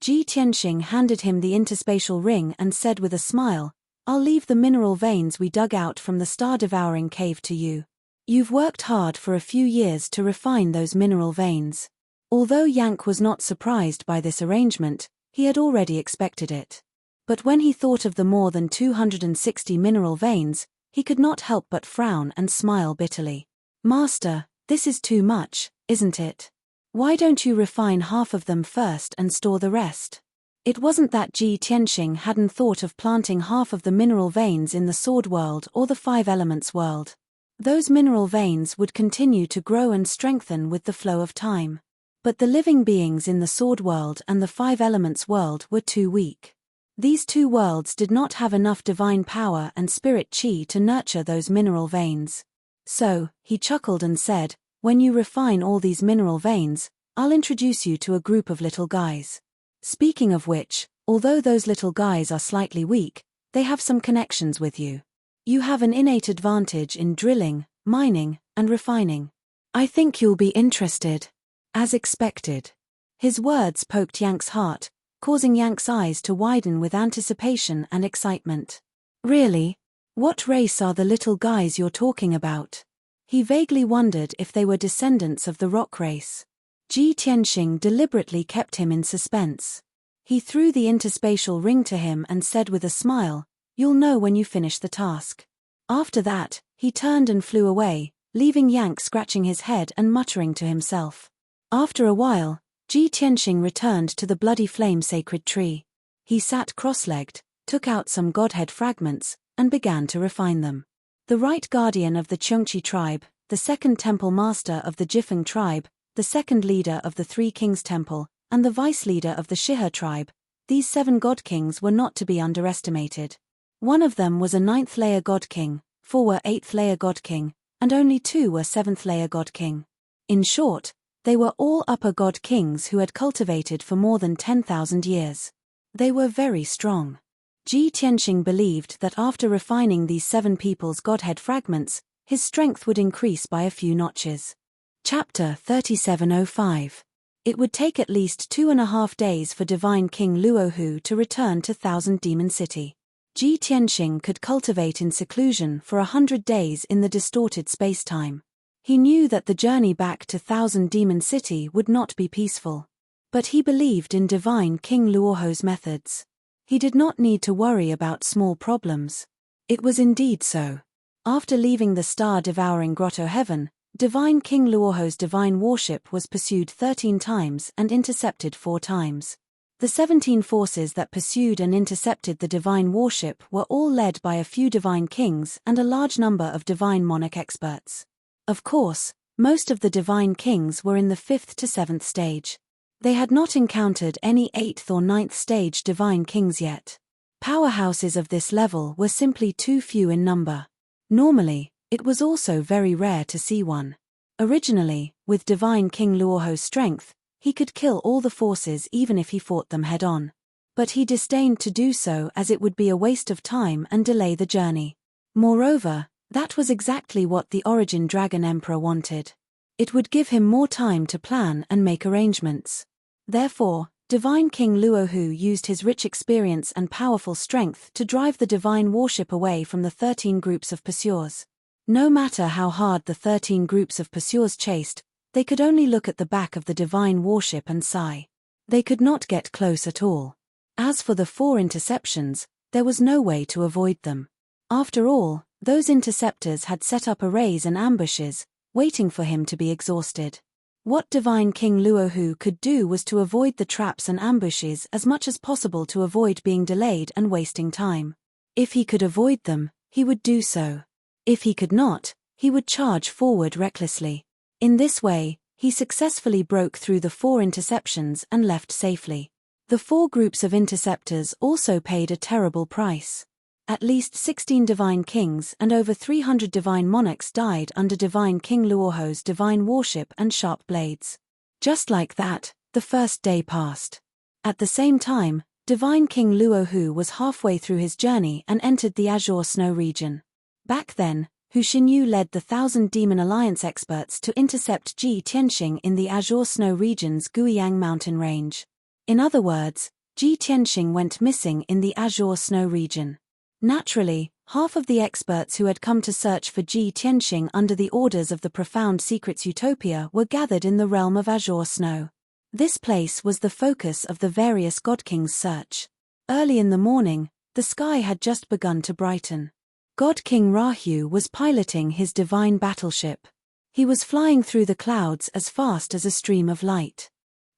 Ji Tianxing handed him the interspatial ring and said with a smile, "I'll leave the mineral veins we dug out from the star-devouring cave to you. You've worked hard for a few years to refine those mineral veins." Although Yank was not surprised by this arrangement, he had already expected it. But when he thought of the more than 260 mineral veins, he could not help but frown and smile bitterly. "Master, this is too much, isn't it? Why don't you refine half of them first and store the rest?" It wasn't that Ji Tianxing hadn't thought of planting half of the mineral veins in the Sword World or the 5 Elements world. Those mineral veins would continue to grow and strengthen with the flow of time. But the living beings in the Sword World and the 5 Elements world were too weak. These two worlds did not have enough divine power and spirit chi to nurture those mineral veins. So, he chuckled and said, "When you refine all these mineral veins, I'll introduce you to a group of little guys. Speaking of which, although those little guys are slightly weak, they have some connections with you. You have an innate advantage in drilling, mining, and refining. I think you'll be interested." As expected. His words poked Yank's heart, causing Yank's eyes to widen with anticipation and excitement. "Really? What race are the little guys you're talking about?" He vaguely wondered if they were descendants of the rock race. Ji Tianxing deliberately kept him in suspense. He threw the interspatial ring to him and said with a smile, "You'll know when you finish the task." After that, he turned and flew away, leaving Yank scratching his head and muttering to himself. After a while, Ji Tianxing returned to the bloody flame sacred tree. He sat cross-legged, took out some godhead fragments, and began to refine them. The right guardian of the Chengchi tribe, the second temple master of the Jifeng tribe, the second leader of the Three Kings Temple, and the vice-leader of the Shihe tribe, these 7 god kings were not to be underestimated. One of them was a 9th-layer god king, 4 were 8th-layer god king, and only 2 were 7th-layer god king. In short, they were all upper god kings who had cultivated for more than 10,000 years. They were very strong. Ji Tianxing believed that after refining these 7 people's godhead fragments, his strength would increase by a few notches. Chapter 3705. It would take at least 2.5 days for Divine King Luohu to return to Thousand Demon City. Ji Tianxing could cultivate in seclusion for 100 days in the distorted space-time. He knew that the journey back to Thousand Demon City would not be peaceful. But he believed in Divine King Luohu's methods. He did not need to worry about small problems. It was indeed so. After leaving the star-devouring grotto heaven, Divine King Luohu's divine warship was pursued 13 times and intercepted 4 times. The 17 forces that pursued and intercepted the divine warship were all led by a few divine kings and a large number of divine monarch experts. Of course, most of the divine kings were in the 5th to 7th stage. They had not encountered any 8th or 9th stage divine kings yet. Powerhouses of this level were simply too few in number. Normally, it was also very rare to see one. Originally, with Divine King Luohu's strength, he could kill all the forces even if he fought them head-on. But he disdained to do so as it would be a waste of time and delay the journey. Moreover, that was exactly what the Origin Dragon Emperor wanted. It would give him more time to plan and make arrangements. Therefore, Divine King Luohu used his rich experience and powerful strength to drive the divine warship away from the 13 groups of pursuers. No matter how hard the 13 groups of pursuers chased, they could only look at the back of the divine warship and sigh. They could not get close at all. As for the 4 interceptions, there was no way to avoid them. After all, those interceptors had set up arrays and ambushes, waiting for him to be exhausted. What Divine King Luohu could do was to avoid the traps and ambushes as much as possible to avoid being delayed and wasting time. If he could avoid them, he would do so. If he could not, he would charge forward recklessly. In this way, he successfully broke through the 4 interceptions and left safely. The 4 groups of interceptors also paid a terrible price. At least 16 divine kings and over 300 divine monarchs died under Divine King Luohu's divine warship and sharp blades. Just like that, the first day passed. At the same time, Divine King Luohu was halfway through his journey and entered the Azure Snow region. Back then, Hu Xinyu led the Thousand Demon Alliance experts to intercept Ji Tianxing in the Azure Snow region's Guiyang mountain range. In other words, Ji Tianxing went missing in the Azure Snow region. Naturally, half of the experts who had come to search for Ji Tianxing under the orders of the Profound Secrets Utopia were gathered in the realm of Azure Snow. This place was the focus of the various God Kings' search. Early in the morning, the sky had just begun to brighten. God King Rahu was piloting his divine battleship. He was flying through the clouds as fast as a stream of light.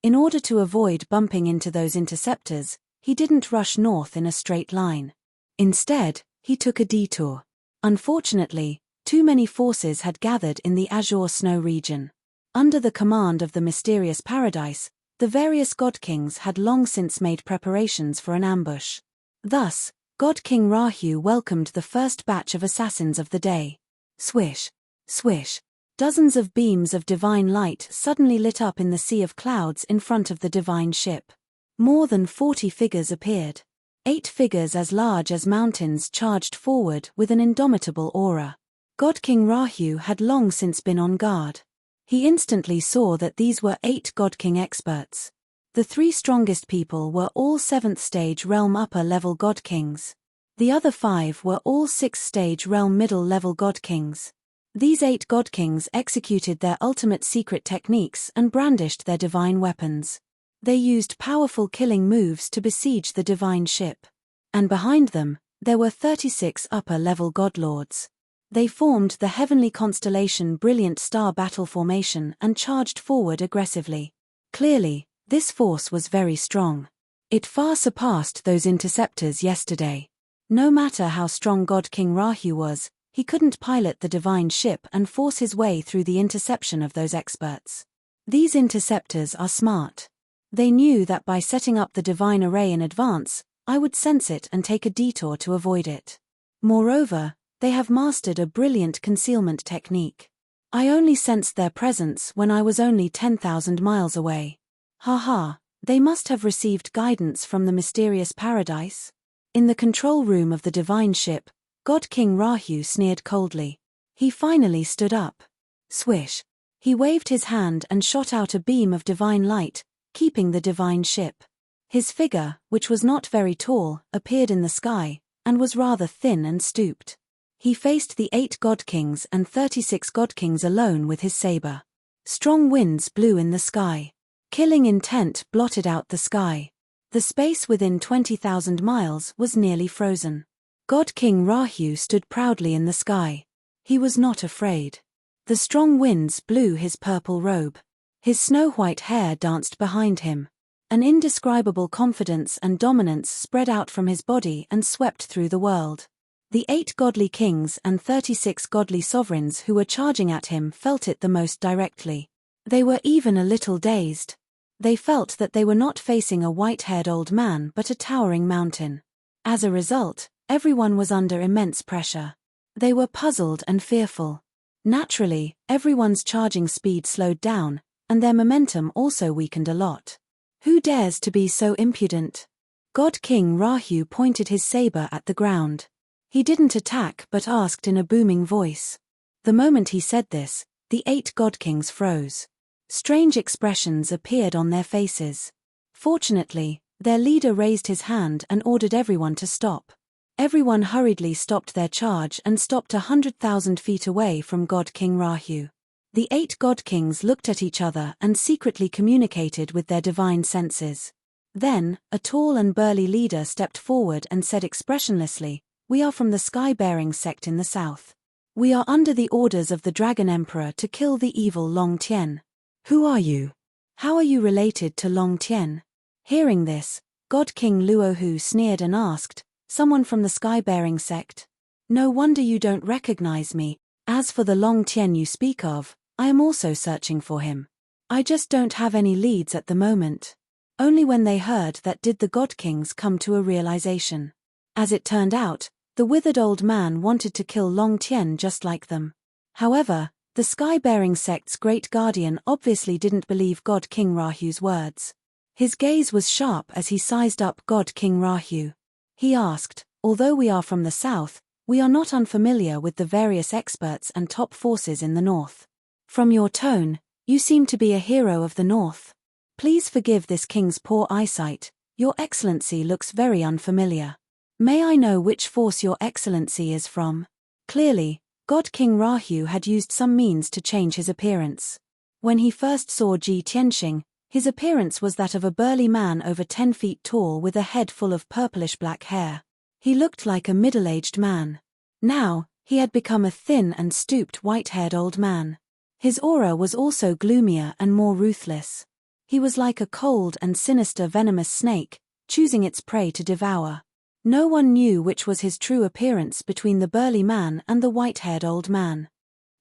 In order to avoid bumping into those interceptors, he didn't rush north in a straight line. Instead, he took a detour. Unfortunately, too many forces had gathered in the Azure Snow region. Under the command of the mysterious paradise, the various god kings had long since made preparations for an ambush. Thus, God King Rahu welcomed the first batch of assassins of the day. Swish, swish. Dozens of beams of divine light suddenly lit up in the sea of clouds in front of the divine ship. More than 40 figures appeared. 8 figures as large as mountains charged forward with an indomitable aura. God King Rahu had long since been on guard. He instantly saw that these were 8 God King experts. The 3 strongest people were all 7th stage realm upper level God Kings. The other 5 were all 6th stage realm middle level God Kings. These 8 God Kings executed their ultimate secret techniques and brandished their divine weapons. They used powerful killing moves to besiege the divine ship. And behind them, there were 36 upper-level godlords. They formed the heavenly constellation Brilliant Star battle formation and charged forward aggressively. Clearly, this force was very strong. It far surpassed those interceptors yesterday. No matter how strong God King Rahu was, he couldn't pilot the divine ship and force his way through the interception of those experts. These interceptors are smart. They knew that by setting up the divine array in advance, I would sense it and take a detour to avoid it. Moreover, they have mastered a brilliant concealment technique. I only sensed their presence when I was only 10,000 miles away. Haha, they must have received guidance from the mysterious paradise. In the control room of the divine ship, God King Rahu sneered coldly. He finally stood up. Swish. He waved his hand and shot out a beam of divine light, keeping the divine ship. His figure, which was not very tall, appeared in the sky, and was rather thin and stooped. He faced the 8 God Kings and 36 God Kings alone with his saber. Strong winds blew in the sky. Killing intent blotted out the sky. The space within 20,000 miles was nearly frozen. God King Rahu stood proudly in the sky. He was not afraid. The strong winds blew his purple robe. His snow-white hair danced behind him. An indescribable confidence and dominance spread out from his body and swept through the world. The 8 godly kings and 36 godly sovereigns who were charging at him felt it the most directly. They were even a little dazed. They felt that they were not facing a white-haired old man but a towering mountain. As a result, everyone was under immense pressure. They were puzzled and fearful. Naturally, everyone's charging speed slowed down, and their momentum also weakened a lot. Who dares to be so impudent? God King Rahu pointed his saber at the ground. He didn't attack but asked in a booming voice. The moment he said this, the 8 God Kings froze. Strange expressions appeared on their faces. Fortunately, their leader raised his hand and ordered everyone to stop. Everyone hurriedly stopped their charge and stopped 100,000 feet away from God King Rahu. The 8 God Kings looked at each other and secretly communicated with their divine senses. Then, a tall and burly leader stepped forward and said expressionlessly, "We are from the sky-bearing sect in the south. We are under the orders of the Dragon Emperor to kill the evil Long Tien." "Who are you? How are you related to Long Tien?" Hearing this, God King Luohu sneered and asked, "Someone from the sky-bearing sect? No wonder you don't recognize me. As for the Long Tien you speak of, I am also searching for him. I just don't have any leads at the moment." Only when they heard that did the God Kings come to a realization. As it turned out, the withered old man wanted to kill Long Tien just like them. However, the sky-bearing sect's great guardian obviously didn't believe God King Rahu's words. His gaze was sharp as he sized up God King Rahu. He asked, "Although we are from the south, we are not unfamiliar with the various experts and top forces in the north. From your tone, you seem to be a hero of the north. Please forgive this king's poor eyesight, your excellency looks very unfamiliar. May I know which force your excellency is from?" Clearly, God King Rahu had used some means to change his appearance. When he first saw Ji Tianxing, his appearance was that of a burly man over 10 feet tall with a head full of purplish-black hair. He looked like a middle-aged man. Now, he had become a thin and stooped white-haired old man. His aura was also gloomier and more ruthless. He was like a cold and sinister venomous snake, choosing its prey to devour. No one knew which was his true appearance between the burly man and the white-haired old man.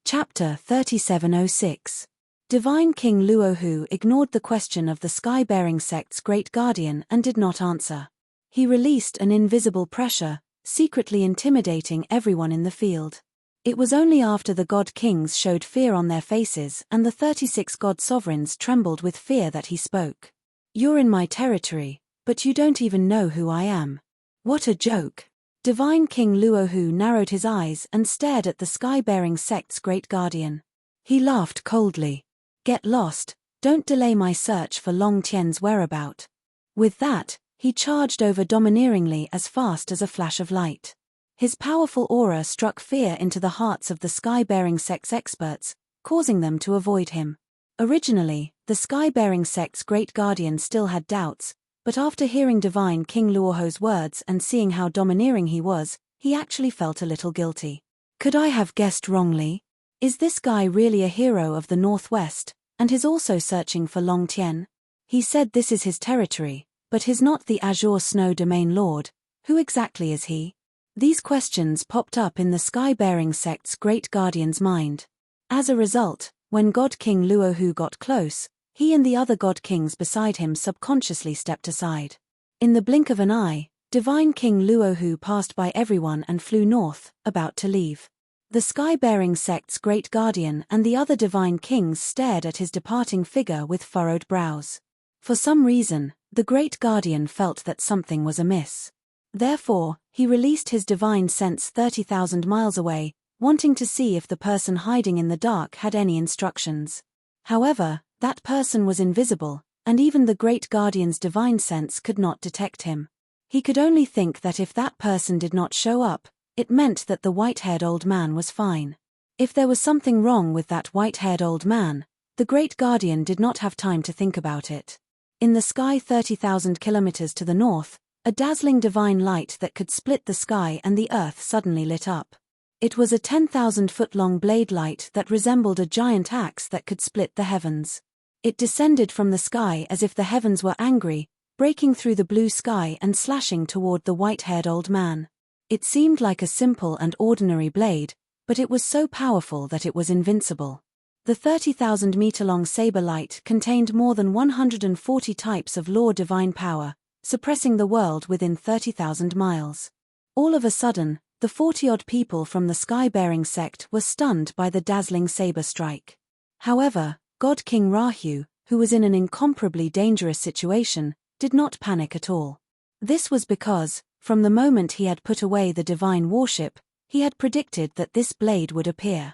Chapter 3706. Divine King Luohu ignored the question of the sky-bearing sect's great guardian and did not answer. He released an invisible pressure, secretly intimidating everyone in the field. It was only after the god kings showed fear on their faces and the 36 god sovereigns trembled with fear that he spoke. "You're in my territory, but you don't even know who I am. What a joke." Divine King Luohu narrowed his eyes and stared at the sky-bearing sect's great guardian. He laughed coldly. "Get lost, don't delay my search for Long Tian's whereabout." With that, he charged over domineeringly as fast as a flash of light. His powerful aura struck fear into the hearts of the sky-bearing sect's experts, causing them to avoid him. Originally, the sky-bearing sect's great guardian still had doubts, but after hearing Divine King Luohu's words and seeing how domineering he was, he actually felt a little guilty. Could I have guessed wrongly? Is this guy really a hero of the Northwest, and is also searching for Long Tian? He said this is his territory, but he's not the Azure Snow Domain Lord. Who exactly is he? These questions popped up in the sky-bearing sect's great guardian's mind. As a result, when God King Luohu got close, he and the other god kings beside him subconsciously stepped aside. In the blink of an eye, Divine King Luohu passed by everyone and flew north, about to leave. The sky-bearing sect's great guardian and the other divine kings stared at his departing figure with furrowed brows. For some reason, the great guardian felt that something was amiss. Therefore, he released his divine sense 30,000 miles away, wanting to see if the person hiding in the dark had any instructions. However, that person was invisible, and even the great guardian's divine sense could not detect him. He could only think that if that person did not show up, it meant that the white-haired old man was fine. If there was something wrong with that white-haired old man, the great guardian did not have time to think about it. In the sky 30,000 kilometers to the north, a dazzling divine light that could split the sky and the earth suddenly lit up. It was a 10,000-foot-long blade light that resembled a giant axe that could split the heavens. It descended from the sky as if the heavens were angry, breaking through the blue sky and slashing toward the white-haired old man. It seemed like a simple and ordinary blade, but it was so powerful that it was invincible. The 30,000-meter-long saber light contained more than 140 types of law divine power, suppressing the world within 30,000 miles. All of a sudden, the 40-odd people from the sky-bearing sect were stunned by the dazzling saber strike. However, God King Rahu, who was in an incomparably dangerous situation, did not panic at all. This was because, from the moment he had put away the divine warship, he had predicted that this blade would appear.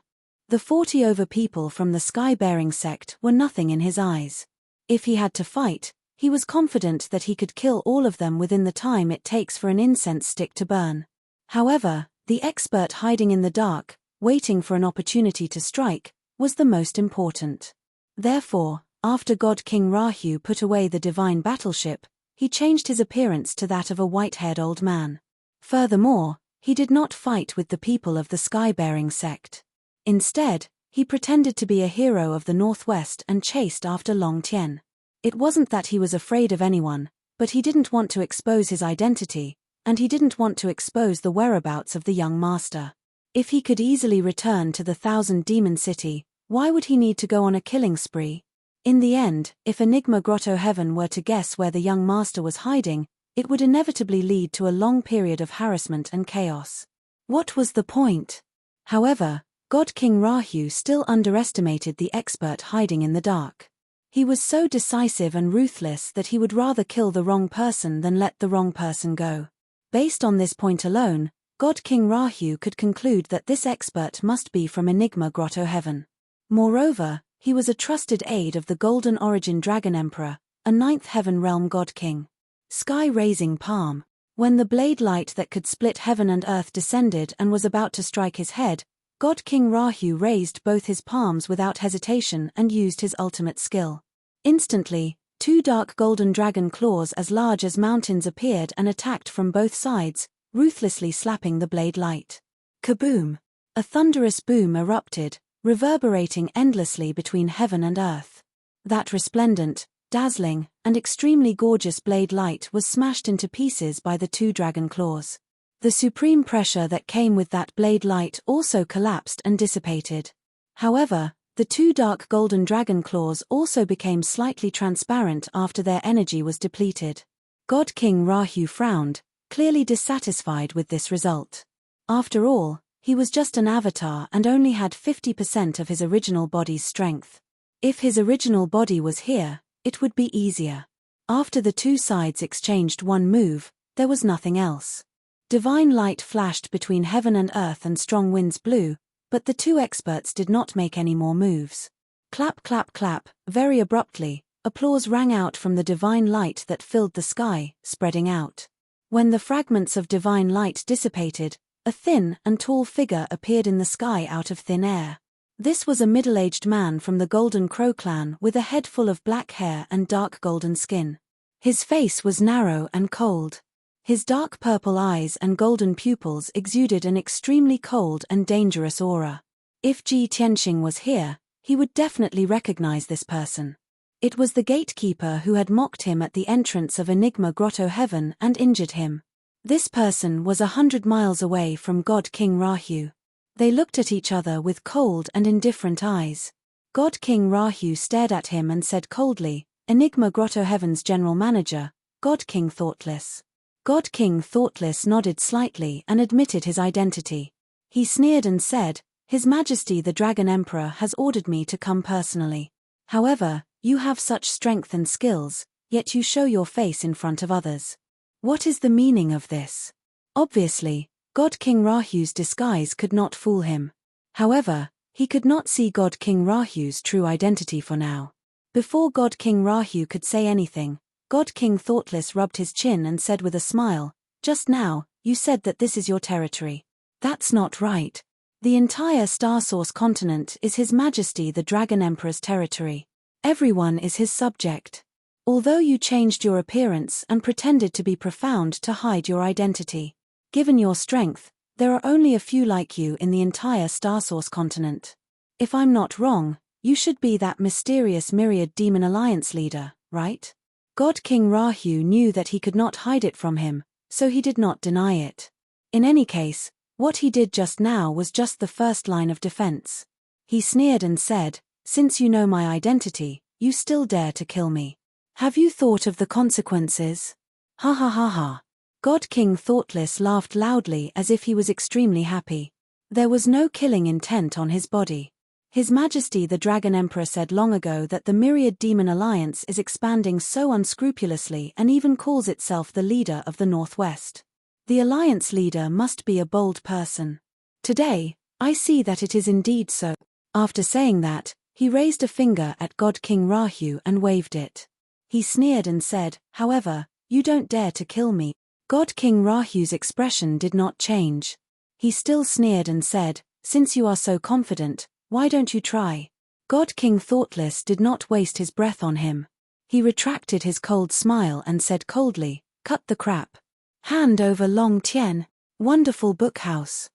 The 40 people from the sky-bearing sect were nothing in his eyes. If he had to fight, he was confident that he could kill all of them within the time it takes for an incense stick to burn. However, the expert hiding in the dark, waiting for an opportunity to strike, was the most important. Therefore, after God King Rahu put away the divine battleship, he changed his appearance to that of a white-haired old man. Furthermore, he did not fight with the people of the sky-bearing sect. Instead, he pretended to be a hero of the Northwest and chased after Long Tian. It wasn't that he was afraid of anyone, but he didn't want to expose his identity, and he didn't want to expose the whereabouts of the young master. If he could easily return to the 1,000-demon city, why would he need to go on a killing spree? In the end, if Enigma Grotto Heaven were to guess where the young master was hiding, it would inevitably lead to a long period of harassment and chaos. What was the point? However, God King Rahu still underestimated the expert hiding in the dark. He was so decisive and ruthless that he would rather kill the wrong person than let the wrong person go. Based on this point alone, God King Rahu could conclude that this expert must be from Enigma Grotto Heaven. Moreover, he was a trusted aide of the Golden Origin Dragon Emperor, a ninth heaven realm god king. Sky-raising palm. When the blade light that could split heaven and earth descended and was about to strike his head, God King Rahu raised both his palms without hesitation and used his ultimate skill. Instantly, 2 dark golden dragon claws as large as mountains appeared and attacked from both sides, ruthlessly slapping the blade light. Kaboom! A thunderous boom erupted, reverberating endlessly between heaven and earth. That resplendent, dazzling, and extremely gorgeous blade light was smashed into pieces by the 2 dragon claws. The supreme pressure that came with that blade light also collapsed and dissipated. However, the 2 dark golden dragon claws also became slightly transparent after their energy was depleted. God King Rahu frowned, clearly dissatisfied with this result. After all, he was just an avatar and only had 50% of his original body's strength. If his original body was here, it would be easier. After the two sides exchanged one move, there was nothing else. Divine light flashed between heaven and earth and strong winds blew, but the two experts did not make any more moves. Clap, clap, clap, very abruptly, applause rang out from the divine light that filled the sky, spreading out. When the fragments of divine light dissipated, a thin and tall figure appeared in the sky out of thin air. This was a middle-aged man from the Golden Crow clan with a head full of black hair and dark golden skin. His face was narrow and cold. His dark purple eyes and golden pupils exuded an extremely cold and dangerous aura. If Ji Tianxing was here, he would definitely recognize this person. It was the gatekeeper who had mocked him at the entrance of Enigma Grotto Heaven and injured him. This person was 100 miles away from God King Rahu. They looked at each other with cold and indifferent eyes. God King Rahu stared at him and said coldly, "Enigma Grotto Heaven's general manager, God King Thoughtless." God King Thoughtless nodded slightly and admitted his identity. He sneered and said, "His Majesty the Dragon Emperor has ordered me to come personally. However, you have such strength and skills, yet you show your face in front of others. What is the meaning of this?" Obviously, God King Rahu's disguise could not fool him. However, he could not see God King Rahu's true identity for now. Before God King Rahu could say anything, God King Thoughtless rubbed his chin and said with a smile, "Just now, you said that this is your territory. That's not right. The entire Star Source continent is His Majesty the Dragon Emperor's territory. Everyone is his subject. Although you changed your appearance and pretended to be profound to hide your identity. Given your strength, there are only a few like you in the entire Star Source continent. If I'm not wrong, you should be that mysterious Myriad Demon Alliance leader, right?" God King Rahu knew that he could not hide it from him, so he did not deny it. In any case, what he did just now was just the first line of defense. He sneered and said, "Since you know my identity, you still dare to kill me. Have you thought of the consequences?" Ha ha ha ha. God King Thoughtless laughed loudly as if he was extremely happy. There was no killing intent on his body. His Majesty the Dragon Emperor said long ago that the Myriad Demon Alliance is expanding so unscrupulously and even calls itself the leader of the Northwest. The alliance leader must be a bold person. Today, I see that it is indeed so. After saying that, he raised a finger at God King Rahu and waved it. He sneered and said, "However, you don't dare to kill me." God King Rahu's expression did not change. He still sneered and said, "Since you are so confident, why don't you try?" God King Thoughtless did not waste his breath on him. He retracted his cold smile and said coldly, "Cut the crap. Hand over Long Tien." Wonderful Book House.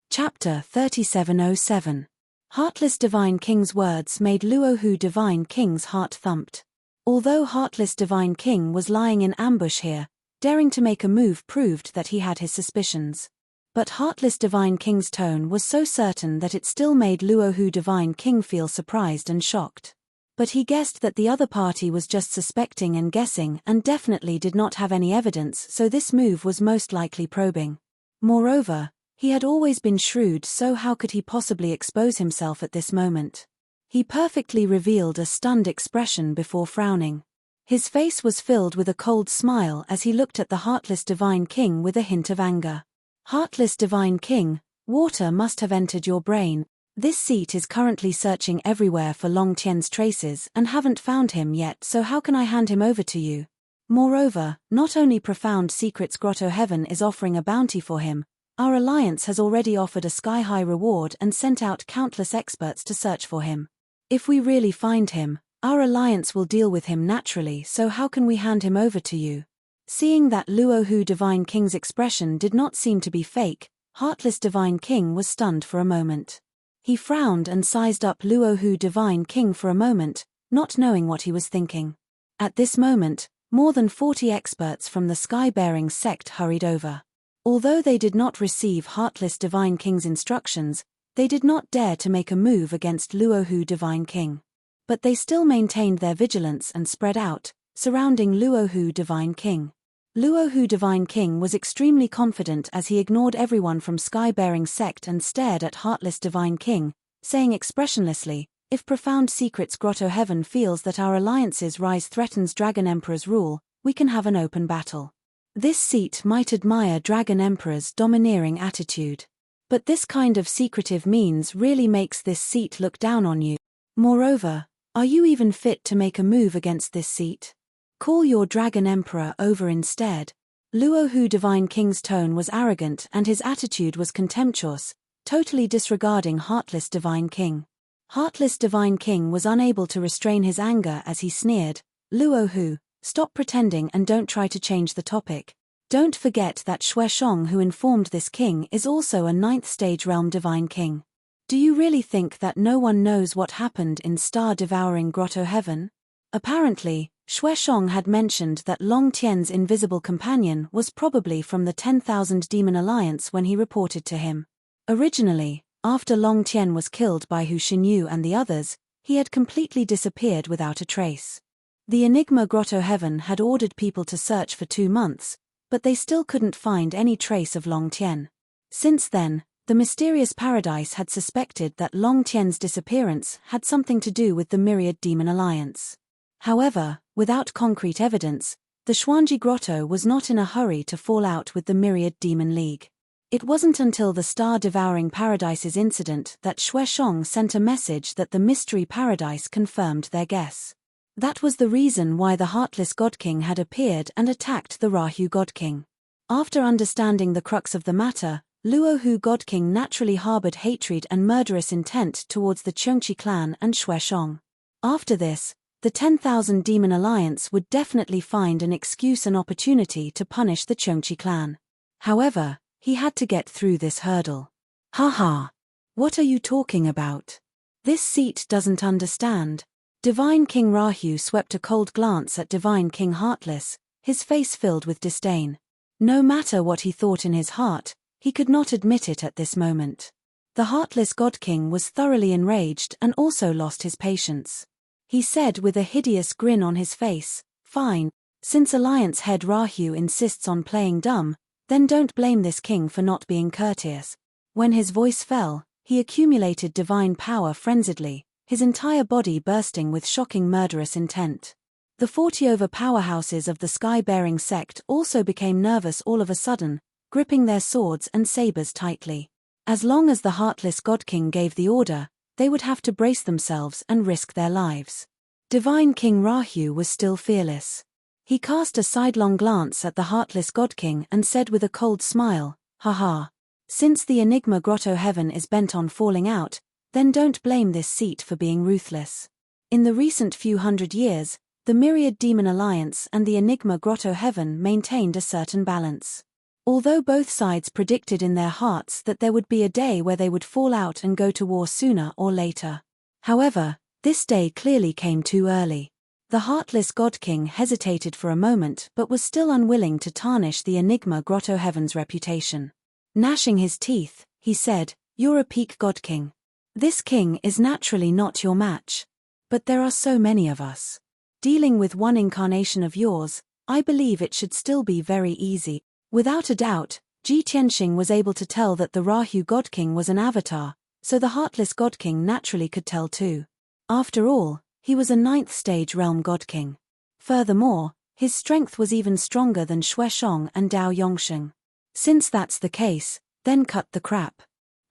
Chapter 3707. Heartless Divine King's words made Luohu Divine King's heart thumped. Although Heartless Divine King was lying in ambush here, daring to make a move proved that he had his suspicions. But Heartless Divine King's tone was so certain that it still made Luohu Divine King feel surprised and shocked. But he guessed that the other party was just suspecting and guessing and definitely did not have any evidence, so this move was most likely probing. Moreover, he had always been shrewd, so how could he possibly expose himself at this moment? He perfectly revealed a stunned expression before frowning. His face was filled with a cold smile as he looked at the Heartless Divine King with a hint of anger. "Heartless Divine King, water must have entered your brain. This seat is currently searching everywhere for Long Tien's traces and haven't found him yet, so how can I hand him over to you? Moreover, not only Profound Secrets Grotto Heaven is offering a bounty for him, our alliance has already offered a sky-high reward and sent out countless experts to search for him. If we really find him, our alliance will deal with him naturally, so how can we hand him over to you?" Seeing that Luohu Divine King's expression did not seem to be fake, Heartless Divine King was stunned for a moment. He frowned and sized up Luohu Divine King for a moment, not knowing what he was thinking. At this moment, more than 40 experts from the Sky-Bearing sect hurried over. Although they did not receive Heartless Divine King's instructions, they did not dare to make a move against Luohu Divine King. But they still maintained their vigilance and spread out, surrounding Luohu Divine King. Luohu Divine King was extremely confident as he ignored everyone from sky-bearing sect and stared at heartless Divine King, saying expressionlessly, "If Profound Secrets Grotto Heaven feels that our alliance's rise threatens Dragon Emperor's rule, we can have an open battle." This seat might admire Dragon Emperor's domineering attitude. But this kind of secretive means really makes this seat look down on you. Moreover, are you even fit to make a move against this seat? Call your Dragon Emperor over instead. Luohu Divine King's tone was arrogant and his attitude was contemptuous, totally disregarding Heartless Divine King. Heartless Divine King was unable to restrain his anger as he sneered, "Luohu, stop pretending and don't try to change the topic. Don't forget that Xueshong, who informed this king, is also a 9th stage realm Divine King. Do you really think that no one knows what happened in star-devouring Grotto Heaven?" Apparently, Xueshong had mentioned that Long Tian's invisible companion was probably from the 10,000 Demon Alliance when he reported to him. Originally, after Long Tian was killed by Hu Xinyu and the others, he had completely disappeared without a trace. The Enigma Grotto Heaven had ordered people to search for 2 months, but they still couldn't find any trace of Long Tian. Since then, the mysterious paradise had suspected that Long Tian's disappearance had something to do with the Myriad Demon Alliance. However, without concrete evidence, the Xuanji Grotto was not in a hurry to fall out with the Myriad Demon League. It wasn't until the star-devouring paradises incident that Xueshong sent a message that the Mystery Paradise confirmed their guess. That was the reason why the Heartless God King had appeared and attacked the Rahu God King. After understanding the crux of the matter, Luohu God King naturally harbored hatred and murderous intent towards the Chengchi clan and Xueshong. After this, the 10,000 Demon Alliance would definitely find an excuse and opportunity to punish the Chengchi clan. However, he had to get through this hurdle. Haha. What are you talking about? This seat doesn't understand. Divine King Rahu swept a cold glance at Divine King Heartless, his face filled with disdain. No matter what he thought in his heart, he could not admit it at this moment. The Heartless God King was thoroughly enraged and also lost his patience. He said with a hideous grin on his face, "Fine, since Alliance head Rahu insists on playing dumb, then don't blame this king for not being courteous." When his voice fell, he accumulated divine power frenziedly, his entire body bursting with shocking murderous intent. The 40 over powerhouses of the sky-bearing sect also became nervous all of a sudden, gripping their swords and sabers tightly. As long as the Heartless God King gave the order, they would have to brace themselves and risk their lives. Divine King Rahu was still fearless. He cast a sidelong glance at the Heartless God King and said with a cold smile, "Haha. Since the Enigma Grotto Heaven is bent on falling out, then don't blame this seat for being ruthless. In the recent few hundred years, the Myriad Demon Alliance and the Enigma Grotto Heaven maintained a certain balance. Although both sides predicted in their hearts that there would be a day where they would fall out and go to war sooner or later. However, this day clearly came too early. The Heartless God King hesitated for a moment but was still unwilling to tarnish the Enigma Grotto Heaven's reputation. Gnashing his teeth, he said, "You're a peak God King. This king is naturally not your match. But there are so many of us. Dealing with one incarnation of yours, I believe it should still be very easy." Without a doubt, Ji Tianxing was able to tell that the Rahu God King was an avatar, so the Heartless God King naturally could tell too. After all, he was a 9th stage realm God King. Furthermore, his strength was even stronger than Xueshong and Dao Yongsheng. Since that's the case, then cut the crap.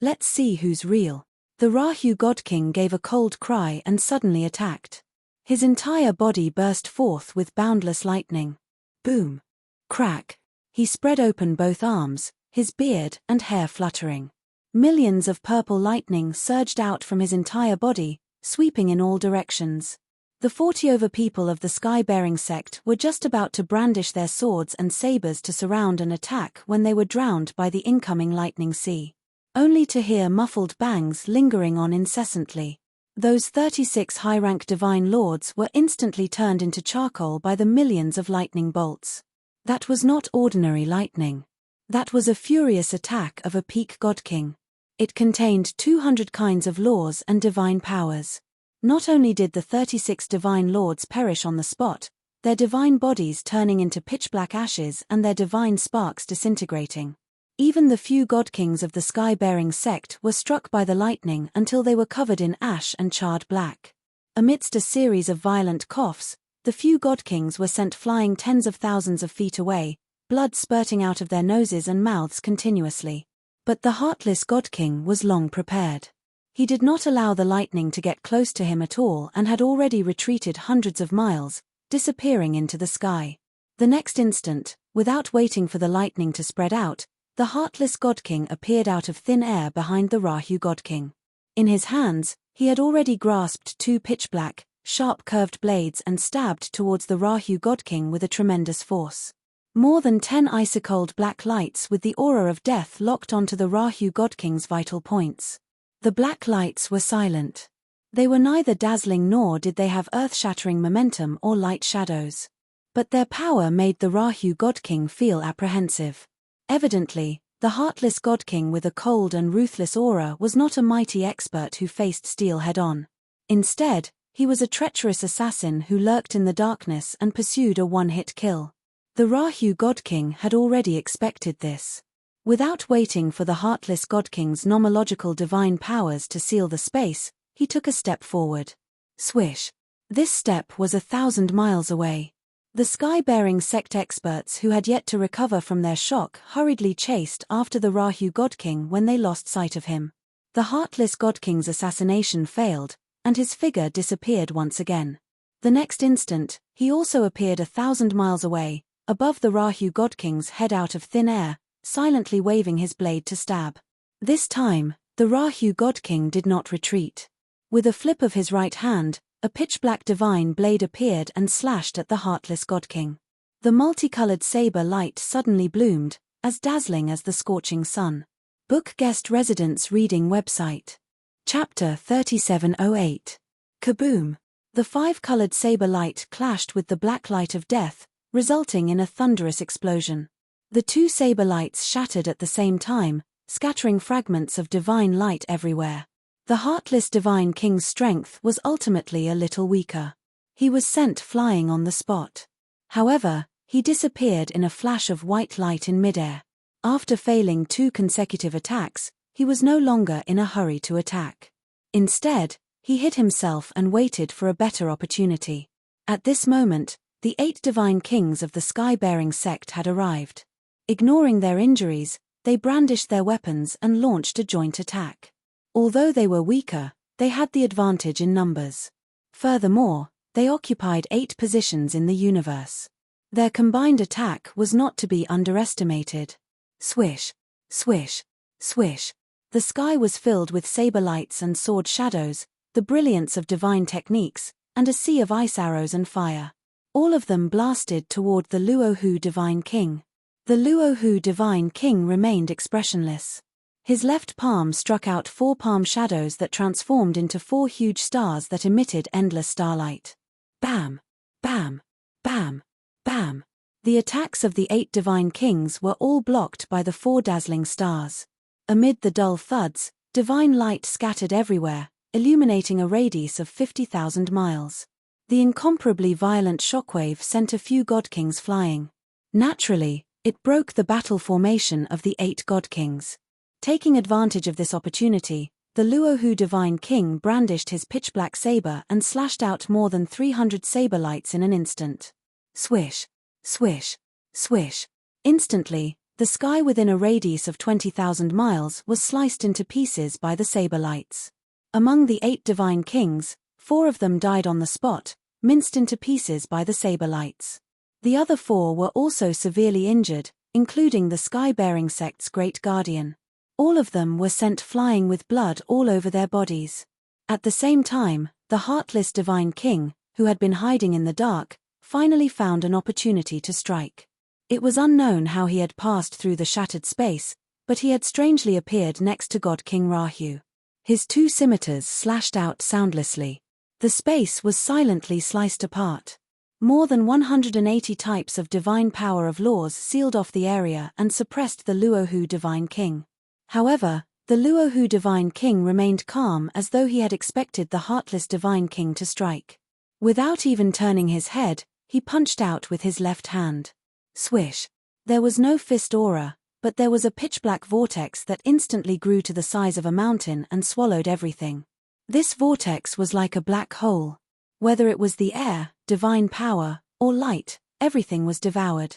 Let's see who's real. The Rahu God King gave a cold cry and suddenly attacked. His entire body burst forth with boundless lightning. Boom. Crack. He spread open both arms, his beard and hair fluttering. Millions of purple lightning surged out from his entire body, sweeping in all directions. The 40 over people of the sky-bearing sect were just about to brandish their swords and sabers to surround and attack when they were drowned by the incoming lightning sea. Only to hear muffled bangs lingering on incessantly. Those 36 high-rank divine lords were instantly turned into charcoal by the millions of lightning bolts. That was not ordinary lightning. That was a furious attack of a peak God King. It contained 200 kinds of laws and divine powers. Not only did the 36 divine lords perish on the spot, their divine bodies turning into pitch-black ashes and their divine sparks disintegrating. Even the few god-kings of the sky-bearing sect were struck by the lightning until they were covered in ash and charred black. Amidst a series of violent coughs, the few god-kings were sent flying tens of thousands of feet away, blood spurting out of their noses and mouths continuously. But the heartless god-king was long prepared. He did not allow the lightning to get close to him at all and had already retreated hundreds of miles, disappearing into the sky. The next instant, without waiting for the lightning to spread out, the heartless god-king appeared out of thin air behind the Rahu god-king. In his hands, he had already grasped two pitch-black, sharp curved blades and stabbed towards the Rahu god-king with a tremendous force. More than 10 ice-cold black lights with the aura of death locked onto the Rahu god-king's vital points. The black lights were silent. They were neither dazzling nor did they have earth-shattering momentum or light shadows. But their power made the Rahu god-king feel apprehensive. Evidently, the heartless god-king with a cold and ruthless aura was not a mighty expert who faced steel head-on. Instead, he was a treacherous assassin who lurked in the darkness and pursued a one-hit kill. The Rahu god-king had already expected this. Without waiting for the heartless god-king's nomological divine powers to seal the space, he took a step forward. Swish. This step was 1,000 miles away. The sky-bearing sect experts who had yet to recover from their shock hurriedly chased after the Rahu god-king when they lost sight of him. The heartless god-king's assassination failed, and his figure disappeared once again. The next instant, he also appeared 1,000 miles away, above the Rahu god-king's head out of thin air, silently waving his blade to stab. This time, the Rahu god-king did not retreat. With a flip of his right hand, a pitch-black divine blade appeared and slashed at the heartless god-king. The multicolored saber light suddenly bloomed, as dazzling as the scorching sun. Book Guest Residence Reading Website. Chapter 3708. Kaboom! The five-colored saber light clashed with the black light of death, resulting in a thunderous explosion. The two saber lights shattered at the same time, scattering fragments of divine light everywhere. The heartless divine king's strength was ultimately a little weaker. He was sent flying on the spot. However, he disappeared in a flash of white light in midair. After failing 2 consecutive attacks, he was no longer in a hurry to attack. Instead, he hid himself and waited for a better opportunity. At this moment, the 8 divine kings of the sky-bearing sect had arrived. Ignoring their injuries, they brandished their weapons and launched a joint attack. Although they were weaker, they had the advantage in numbers. Furthermore, they occupied 8 positions in the universe. Their combined attack was not to be underestimated. Swish, swish, swish. The sky was filled with saber lights and sword shadows, the brilliance of divine techniques, and a sea of ice arrows and fire. All of them blasted toward the Luohu divine king. The Luohu divine king remained expressionless. His left palm struck out 4 palm shadows that transformed into 4 huge stars that emitted endless starlight. Bam! Bam! Bam! Bam! The attacks of the 8 divine kings were all blocked by the 4 dazzling stars. Amid the dull thuds, divine light scattered everywhere, illuminating a radius of 50,000 miles. The incomparably violent shockwave sent a few god-kings flying. Naturally, it broke the battle formation of the 8 god-kings. Taking advantage of this opportunity, the Luohu divine king brandished his pitch-black saber and slashed out more than 300 saber lights in an instant. Swish, swish, swish. Instantly, the sky within a radius of 20,000 miles was sliced into pieces by the saber lights. Among the 8 divine kings, 4 of them died on the spot, minced into pieces by the saber lights. The other 4 were also severely injured, including the sky-bearing sect's great guardian. All of them were sent flying with blood all over their bodies. At the same time, the heartless divine king, who had been hiding in the dark, finally found an opportunity to strike. It was unknown how he had passed through the shattered space, but he had strangely appeared next to God King Rahu. His 2 scimitars slashed out soundlessly. The space was silently sliced apart. More than 180 types of divine power of laws sealed off the area and suppressed the Luohu divine king. However, the Luohu divine king remained calm as though he had expected the heartless divine king to strike. Without even turning his head, He punched out with his left hand. Swish! There was no fist aura, but there was a pitch-black vortex that instantly grew to the size of a mountain and swallowed everything. This vortex was like a black hole. Whether it was the air, divine power, or light, everything was devoured.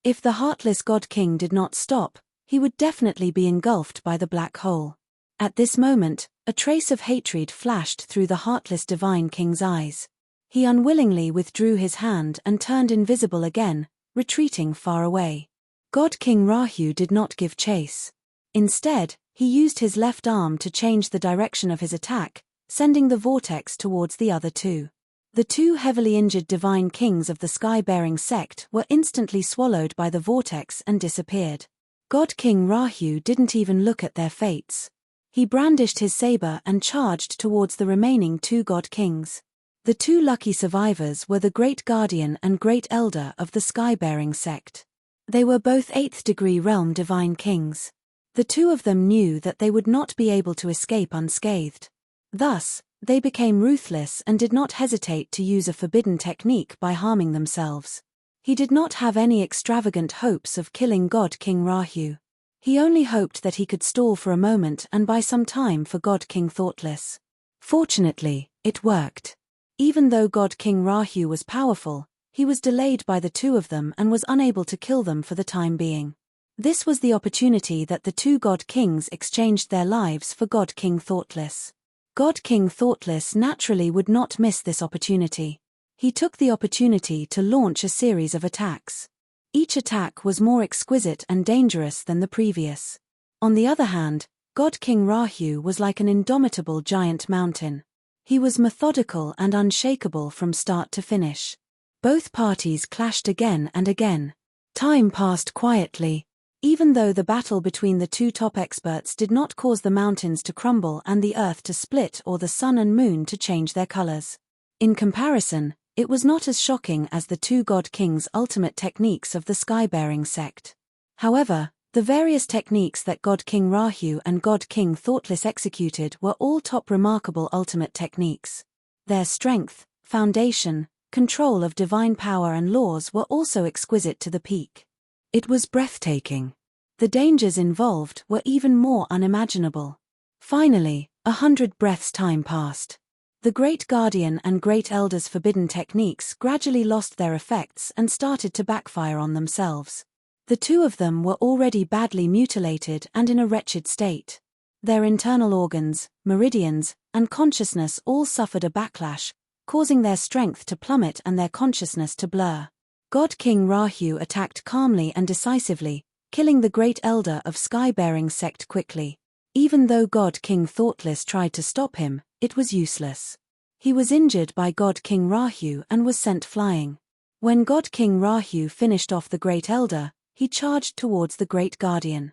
If the heartless God King did not stop, he would definitely be engulfed by the black hole. At this moment, a trace of hatred flashed through the heartless divine king's eyes. He unwillingly withdrew his hand and turned invisible again, retreating far away. God King Rahu did not give chase. Instead, he used his left arm to change the direction of his attack, sending the vortex towards the other two. The two heavily injured divine kings of the sky-bearing sect were instantly swallowed by the vortex and disappeared. God King Rahu didn't even look at their fates. He brandished his saber and charged towards the remaining two god kings. The two lucky survivors were the Great Guardian and Great Elder of the sky-bearing sect. They were both 8th-degree realm divine kings. The two of them knew that they would not be able to escape unscathed. Thus, they became ruthless and did not hesitate to use a forbidden technique by harming themselves. He did not have any extravagant hopes of killing God King Rahu. He only hoped that he could stall for a moment and buy some time for God King Thoughtless. Fortunately, it worked. Even though God King Rahu was powerful, he was delayed by the two of them and was unable to kill them for the time being. This was the opportunity that the two God Kings exchanged their lives for God King Thoughtless. God King Thoughtless naturally would not miss this opportunity. He took the opportunity to launch a series of attacks. Each attack was more exquisite and dangerous than the previous. On the other hand, God King Rahu was like an indomitable giant mountain. He was methodical and unshakable from start to finish. Both parties clashed again and again. Time passed quietly. Even though the battle between the two top experts did not cause the mountains to crumble and the earth to split or the sun and moon to change their colors. In comparison, it was not as shocking as the two god kings' ultimate techniques of the sky-bearing sect. However, the various techniques that God King Rahu and God King Thoughtless executed were all top remarkable ultimate techniques. Their strength, foundation, control of divine power and laws were also exquisite to the peak. It was breathtaking. The dangers involved were even more unimaginable. Finally, 100 breaths time passed. The Great Guardian and Great Elder's forbidden techniques gradually lost their effects and started to backfire on themselves. The two of them were already badly mutilated and in a wretched state. Their internal organs, meridians, and consciousness all suffered a backlash, causing their strength to plummet and their consciousness to blur. God King Rahu attacked calmly and decisively, killing the Great Elder of sky-bearing sect quickly. Even though God King Thoughtless tried to stop him, it was useless. He was injured by God King Rahu and was sent flying. When God King Rahu finished off the Great Elder, he charged towards the Great Guardian.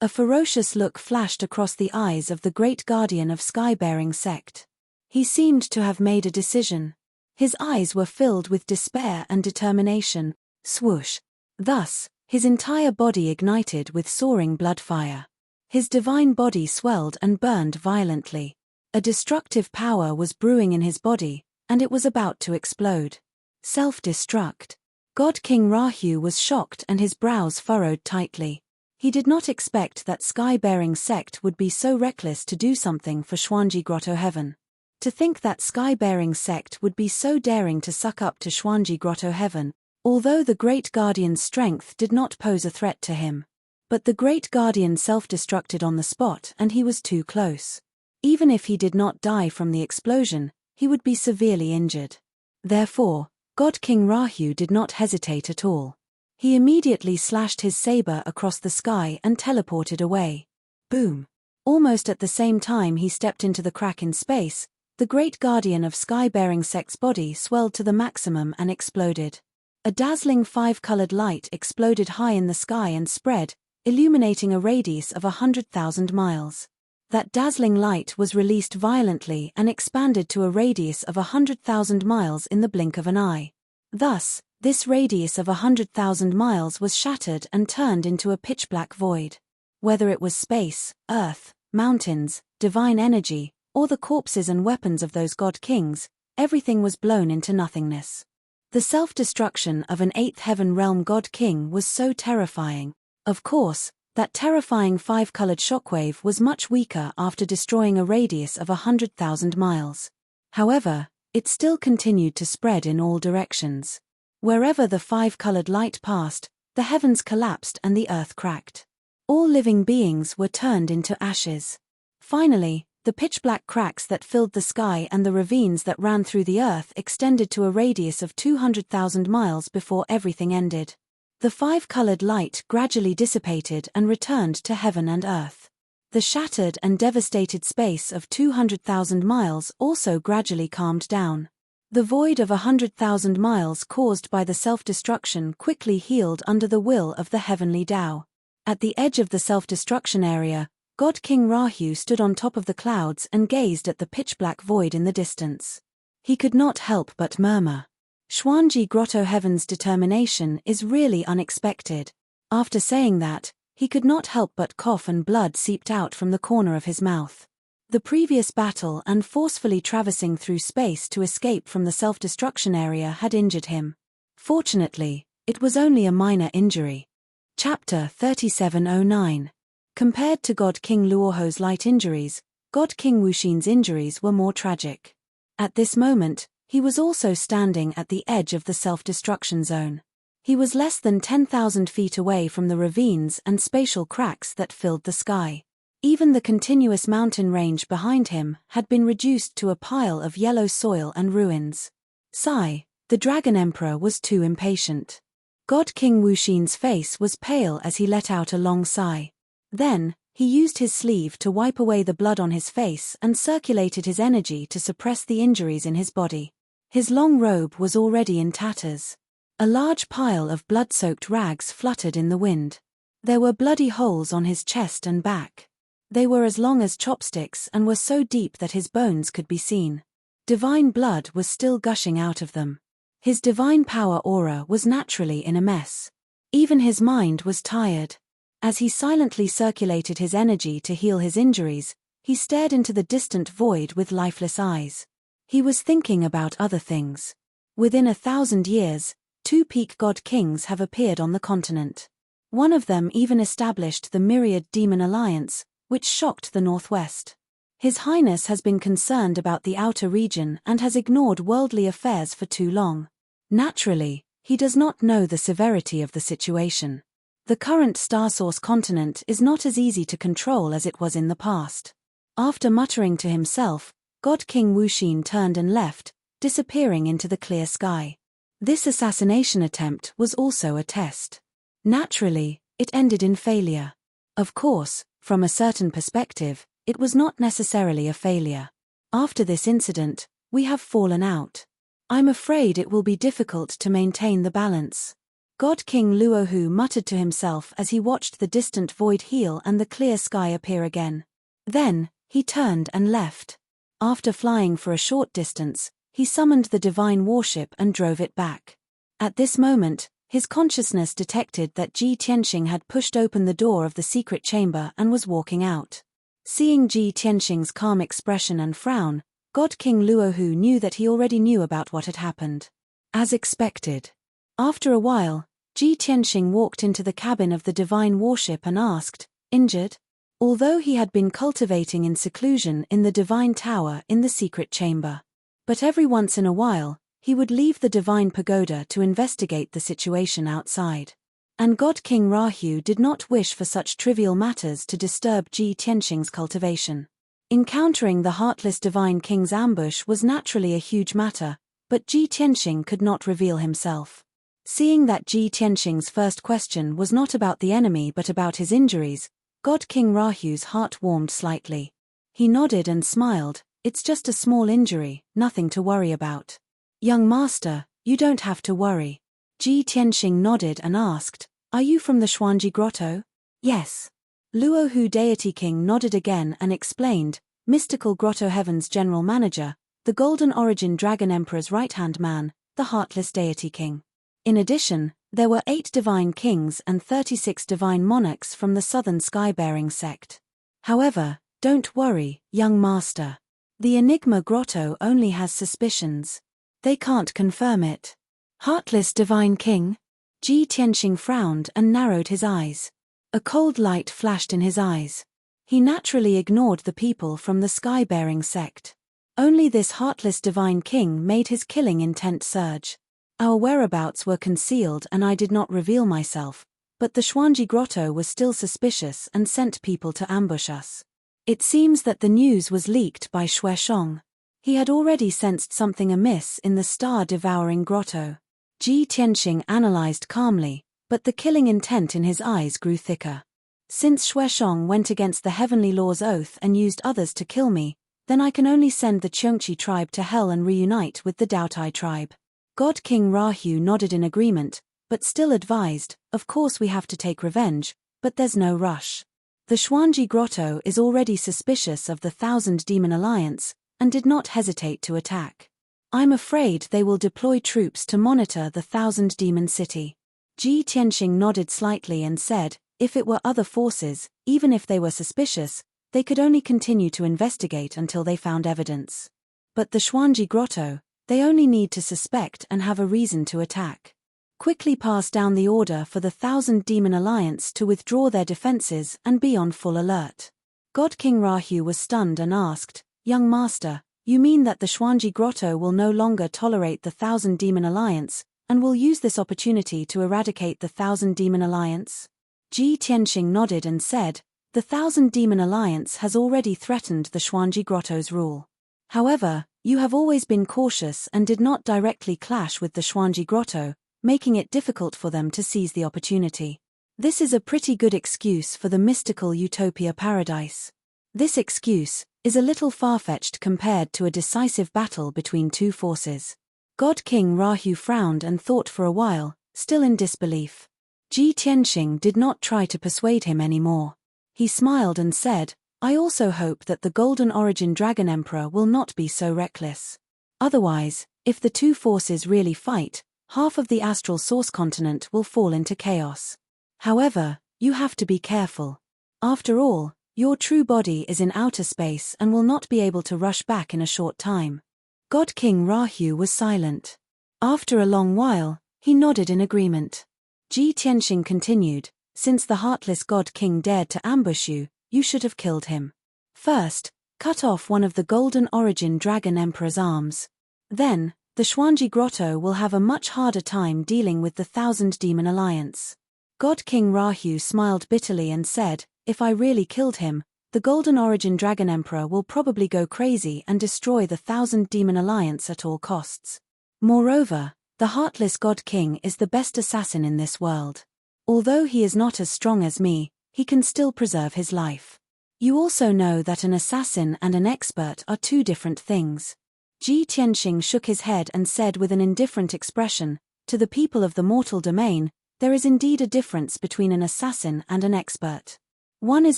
A ferocious look flashed across the eyes of the Great Guardian of sky-bearing sect. He seemed to have made a decision. His eyes were filled with despair and determination. Swoosh! Thus, his entire body ignited with soaring blood fire. His divine body swelled and burned violently. A destructive power was brewing in his body, and it was about to explode. Self-destruct. God King Rahu was shocked and his brows furrowed tightly. He did not expect that sky-bearing sect would be so reckless to do something for Shwanji Grotto Heaven. To think that sky-bearing sect would be so daring to suck up to Shwanji Grotto Heaven, although the Great Guardian's strength did not pose a threat to him. But the Great Guardian self-destructed on the spot and he was too close. Even if he did not die from the explosion, he would be severely injured. Therefore, God King Rahu did not hesitate at all. He immediately slashed his saber across the sky and teleported away. Boom! Almost at the same time he stepped into the crack in space, the Great Guardian of sky-bearing sect's body swelled to the maximum and exploded. A dazzling 5-colored light exploded high in the sky and spread, illuminating a radius of 100,000 miles. That dazzling light was released violently and expanded to a radius of 100,000 miles in the blink of an eye. Thus, this radius of 100,000 miles was shattered and turned into a pitch-black void. Whether it was space, earth, mountains, divine energy, or the corpses and weapons of those god kings, everything was blown into nothingness. The self-destruction of an eighth heaven realm god king was so terrifying. Of course, that terrifying five-colored shockwave was much weaker after destroying a radius of 100,000 miles. However, it still continued to spread in all directions. Wherever the five-colored light passed, the heavens collapsed and the earth cracked. All living beings were turned into ashes. Finally, the pitch-black cracks that filled the sky and the ravines that ran through the earth extended to a radius of 200,000 miles before everything ended. The five-colored light gradually dissipated and returned to heaven and earth. The shattered and devastated space of 200,000 miles also gradually calmed down. The void of 100,000 miles caused by the self-destruction quickly healed under the will of the heavenly Tao. At the edge of the self-destruction area, God King Rahu stood on top of the clouds and gazed at the pitch-black void in the distance. He could not help but murmur. Xuanji Grotto Heaven's determination is really unexpected. After saying that, he could not help but cough and blood seeped out from the corner of his mouth. The previous battle and forcefully traversing through space to escape from the self-destruction area had injured him. Fortunately, it was only a minor injury. Chapter 3709. Compared to God King Luoho's light injuries, God King Wuxin's injuries were more tragic. At this moment, he was also standing at the edge of the self-destruction zone. He was less than 10,000 feet away from the ravines and spatial cracks that filled the sky. Even the continuous mountain range behind him had been reduced to a pile of yellow soil and ruins. Sigh, the Dragon Emperor was too impatient. God King Wuxin's face was pale as he let out a long sigh. Then, he used his sleeve to wipe away the blood on his face and circulated his energy to suppress the injuries in his body. His long robe was already in tatters. A large pile of blood-soaked rags fluttered in the wind. There were bloody holes on his chest and back. They were as long as chopsticks and were so deep that his bones could be seen. Divine blood was still gushing out of them. His divine power aura was naturally in a mess. Even his mind was tired. As he silently circulated his energy to heal his injuries, he stared into the distant void with lifeless eyes. He was thinking about other things. Within 1,000 years, 2 peak god kings have appeared on the continent. One of them even established the Myriad Demon Alliance, which shocked the Northwest. His Highness has been concerned about the outer region and has ignored worldly affairs for too long. Naturally, he does not know the severity of the situation. The current Star Source continent is not as easy to control as it was in the past. After muttering to himself, God King Wuxin turned and left, disappearing into the clear sky. This assassination attempt was also a test. Naturally, it ended in failure. Of course, from a certain perspective, it was not necessarily a failure. After this incident, we have fallen out. I'm afraid it will be difficult to maintain the balance. God King Luohu muttered to himself as he watched the distant void heal and the clear sky appear again. Then, he turned and left. After flying for a short distance, he summoned the divine warship and drove it back. At this moment, his consciousness detected that Ji Tianxing had pushed open the door of the secret chamber and was walking out. Seeing Ji Tianxing's calm expression and frown, God King Luohu knew that he already knew about what had happened. As expected. After a while, Ji Tianxing walked into the cabin of the divine warship and asked, "Injured?" Although he had been cultivating in seclusion in the divine tower in the secret chamber. But every once in a while, he would leave the divine pagoda to investigate the situation outside. And God King Rahu did not wish for such trivial matters to disturb Ji Tianxing's cultivation. Encountering the heartless divine king's ambush was naturally a huge matter, but Ji Tianxing could not reveal himself. Seeing that Ji Tianxing's first question was not about the enemy but about his injuries, God King Rahu's heart warmed slightly. He nodded and smiled. "It's just a small injury, nothing to worry about." "Young master, you don't have to worry." Ji Tianxing nodded and asked, "Are you from the Xuanji Grotto?" "Yes." Luohu Deity King nodded again and explained, "Mystical Grotto Heaven's general manager, the Golden Origin Dragon Emperor's right-hand man, the Heartless Deity King." In addition, there were 8 divine kings and 36 divine monarchs from the southern sky-bearing sect. However, don't worry, young master. The Enigma Grotto only has suspicions. They can't confirm it. Heartless divine king? Ji Tianxing frowned and narrowed his eyes. A cold light flashed in his eyes. He naturally ignored the people from the sky-bearing sect. Only this heartless divine king made his killing intent surge. Our whereabouts were concealed and I did not reveal myself, but the Xuanji grotto was still suspicious and sent people to ambush us. It seems that the news was leaked by Xueshong. He had already sensed something amiss in the star-devouring grotto. Ji Tianxing analyzed calmly, but the killing intent in his eyes grew thicker. Since Xueshong went against the heavenly law's oath and used others to kill me, then I can only send the Cheongqi tribe to hell and reunite with the Daotai tribe. God King Rahu nodded in agreement, but still advised, of course we have to take revenge, but there's no rush. The Xuanji grotto is already suspicious of the Thousand Demon Alliance, and did not hesitate to attack. I'm afraid they will deploy troops to monitor the Thousand Demon City. Ji Tianxing nodded slightly and said, if it were other forces, even if they were suspicious, they could only continue to investigate until they found evidence. But the Xuanji grotto, they only need to suspect and have a reason to attack. Quickly pass down the order for the Thousand Demon Alliance to withdraw their defenses and be on full alert. God King Rahu was stunned and asked, young master, you mean that the Xuanji grotto will no longer tolerate the Thousand Demon Alliance, and will use this opportunity to eradicate the Thousand Demon Alliance? Ji Tianxing nodded and said, the Thousand Demon Alliance has already threatened the Xuanji grotto's rule. However, you have always been cautious and did not directly clash with the Xuanji grotto, making it difficult for them to seize the opportunity. This is a pretty good excuse for the mystical utopia paradise. This excuse is a little far-fetched compared to a decisive battle between two forces. God King Rahu frowned and thought for a while, still in disbelief. Ji Tianxing did not try to persuade him anymore. He smiled and said, I also hope that the Golden Origin Dragon Emperor will not be so reckless. Otherwise, if the two forces really fight, half of the astral source continent will fall into chaos. However, you have to be careful. After all, your true body is in outer space and will not be able to rush back in a short time. God King Rahu was silent. After a long while, he nodded in agreement. Ji Tianxing continued, since the heartless God King dared to ambush you, you should have killed him. First, cut off one of the Golden Origin Dragon Emperor's arms. Then, the Xuanji grotto will have a much harder time dealing with the Thousand Demon Alliance. God King Rahu smiled bitterly and said, if I really killed him, the Golden Origin Dragon Emperor will probably go crazy and destroy the Thousand Demon Alliance at all costs. Moreover, the heartless God King is the best assassin in this world. Although he is not as strong as me, he can still preserve his life. You also know that an assassin and an expert are two different things. Ji Tianxing shook his head and said with an indifferent expression, to the people of the mortal domain, there is indeed a difference between an assassin and an expert. One is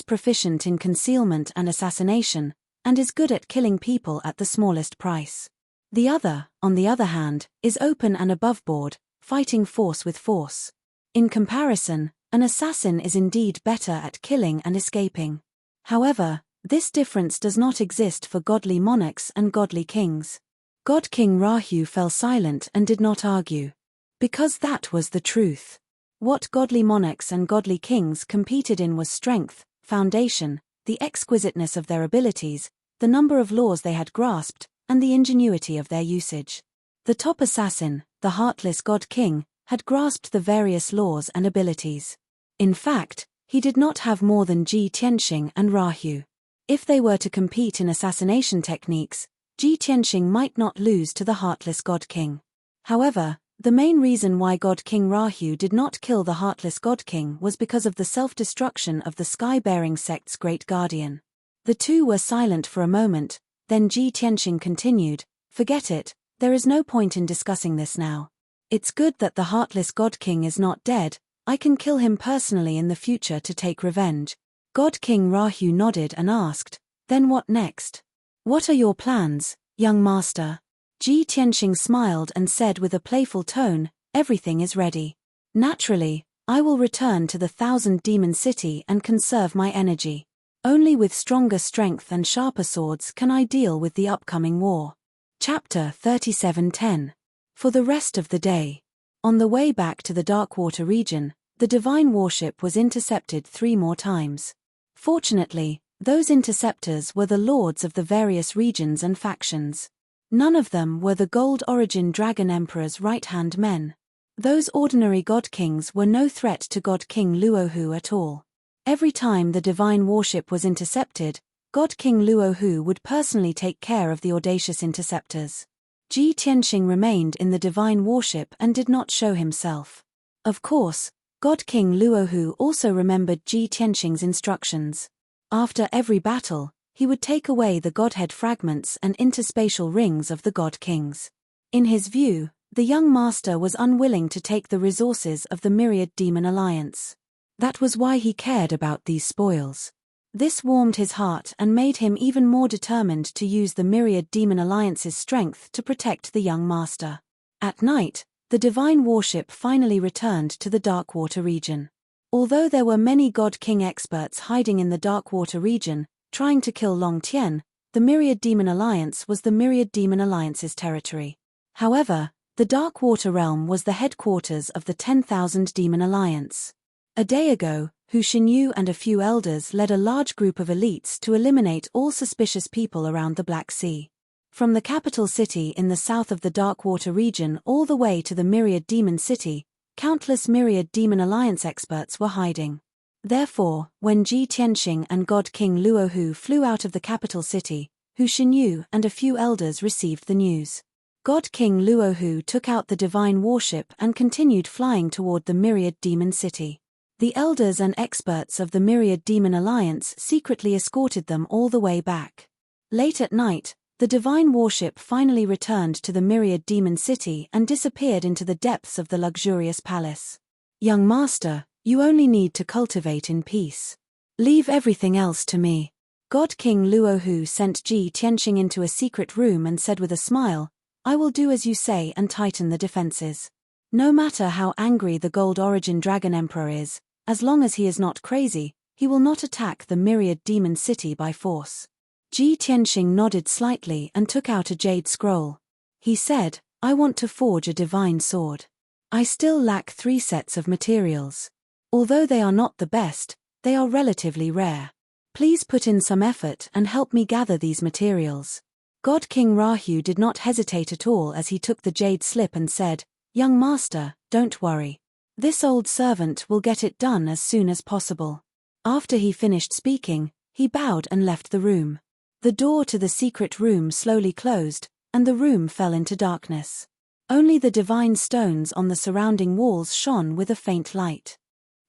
proficient in concealment and assassination, and is good at killing people at the smallest price. The other, on the other hand, is open and aboveboard, fighting force with force. In comparison, an assassin is indeed better at killing and escaping. However, this difference does not exist for godly monarchs and godly kings. God King Rahu fell silent and did not argue. Because that was the truth. What godly monarchs and godly kings competed in was strength, foundation, the exquisiteness of their abilities, the number of laws they had grasped, and the ingenuity of their usage. The top assassin, the heartless God King, had grasped the various laws and abilities. In fact, he did not have more than Ji Tianxing and Rahu. If they were to compete in assassination techniques, Ji Tianxing might not lose to the heartless God King. However, the main reason why God King Rahu did not kill the heartless God King was because of the self-destruction of the sky-bearing sect's great guardian. The two were silent for a moment, then Ji Tianxing continued, forget it, there is no point in discussing this now. It's good that the heartless God King is not dead, I can kill him personally in the future to take revenge. God King Rahu nodded and asked, then what next? What are your plans, young master? Ji Tianxing smiled and said with a playful tone, everything is ready. Naturally, I will return to the Thousand Demon City and conserve my energy. Only with stronger strength and sharper swords can I deal with the upcoming war. Chapter 37:10. For the rest of the day. On the way back to the Darkwater region, the divine warship was intercepted 3 more times. Fortunately, those interceptors were the lords of the various regions and factions. None of them were the Gold Origin Dragon Emperor's right-hand men. Those ordinary god kings were no threat to God King Luohu at all. Every time the divine warship was intercepted, God King Luohu would personally take care of the audacious interceptors. Ji Tianxing remained in the divine warship and did not show himself. Of course, God King Luohu also remembered Ji Tianxing's instructions. After every battle, he would take away the godhead fragments and interspatial rings of the god kings. In his view, the young master was unwilling to take the resources of the myriad demon alliance. That was why he cared about these spoils. This warmed his heart and made him even more determined to use the myriad demon alliance's strength to protect the young master. At night, the divine warship finally returned to the Darkwater region. Although there were many god king experts hiding in the Darkwater region, trying to kill Long Tien, the myriad demon alliance was the myriad demon alliance's territory. However, the Darkwater realm was the headquarters of the 10,000 demon alliance. A day ago, Hu Xinyu and a few elders led a large group of elites to eliminate all suspicious people around the Black Sea. From the capital city in the south of the Darkwater region all the way to the Myriad Demon City, countless Myriad Demon Alliance experts were hiding. Therefore, when Ji Tianxing and God King Luohu flew out of the capital city, Hu Xinyu and a few elders received the news. God King Luohu took out the divine warship and continued flying toward the Myriad Demon City. The elders and experts of the Myriad Demon Alliance secretly escorted them all the way back. Late at night, the divine warship finally returned to the Myriad Demon City and disappeared into the depths of the luxurious palace. Young master, you only need to cultivate in peace. Leave everything else to me. God King Luohu sent Ji Tianxing into a secret room and said with a smile, I will do as you say and tighten the defenses. No matter how angry the Gold Origin Dragon Emperor is, as long as he is not crazy, he will not attack the Myriad Demon City by force. Ji Tianxing nodded slightly and took out a jade scroll. He said, I want to forge a divine sword. I still lack 3 sets of materials. Although they are not the best, they are relatively rare. Please put in some effort and help me gather these materials. God King Rahu did not hesitate at all as he took the jade slip and said, Young master, don't worry. This old servant will get it done as soon as possible. After he finished speaking, he bowed and left the room. The door to the secret room slowly closed, and the room fell into darkness. Only the divine stones on the surrounding walls shone with a faint light.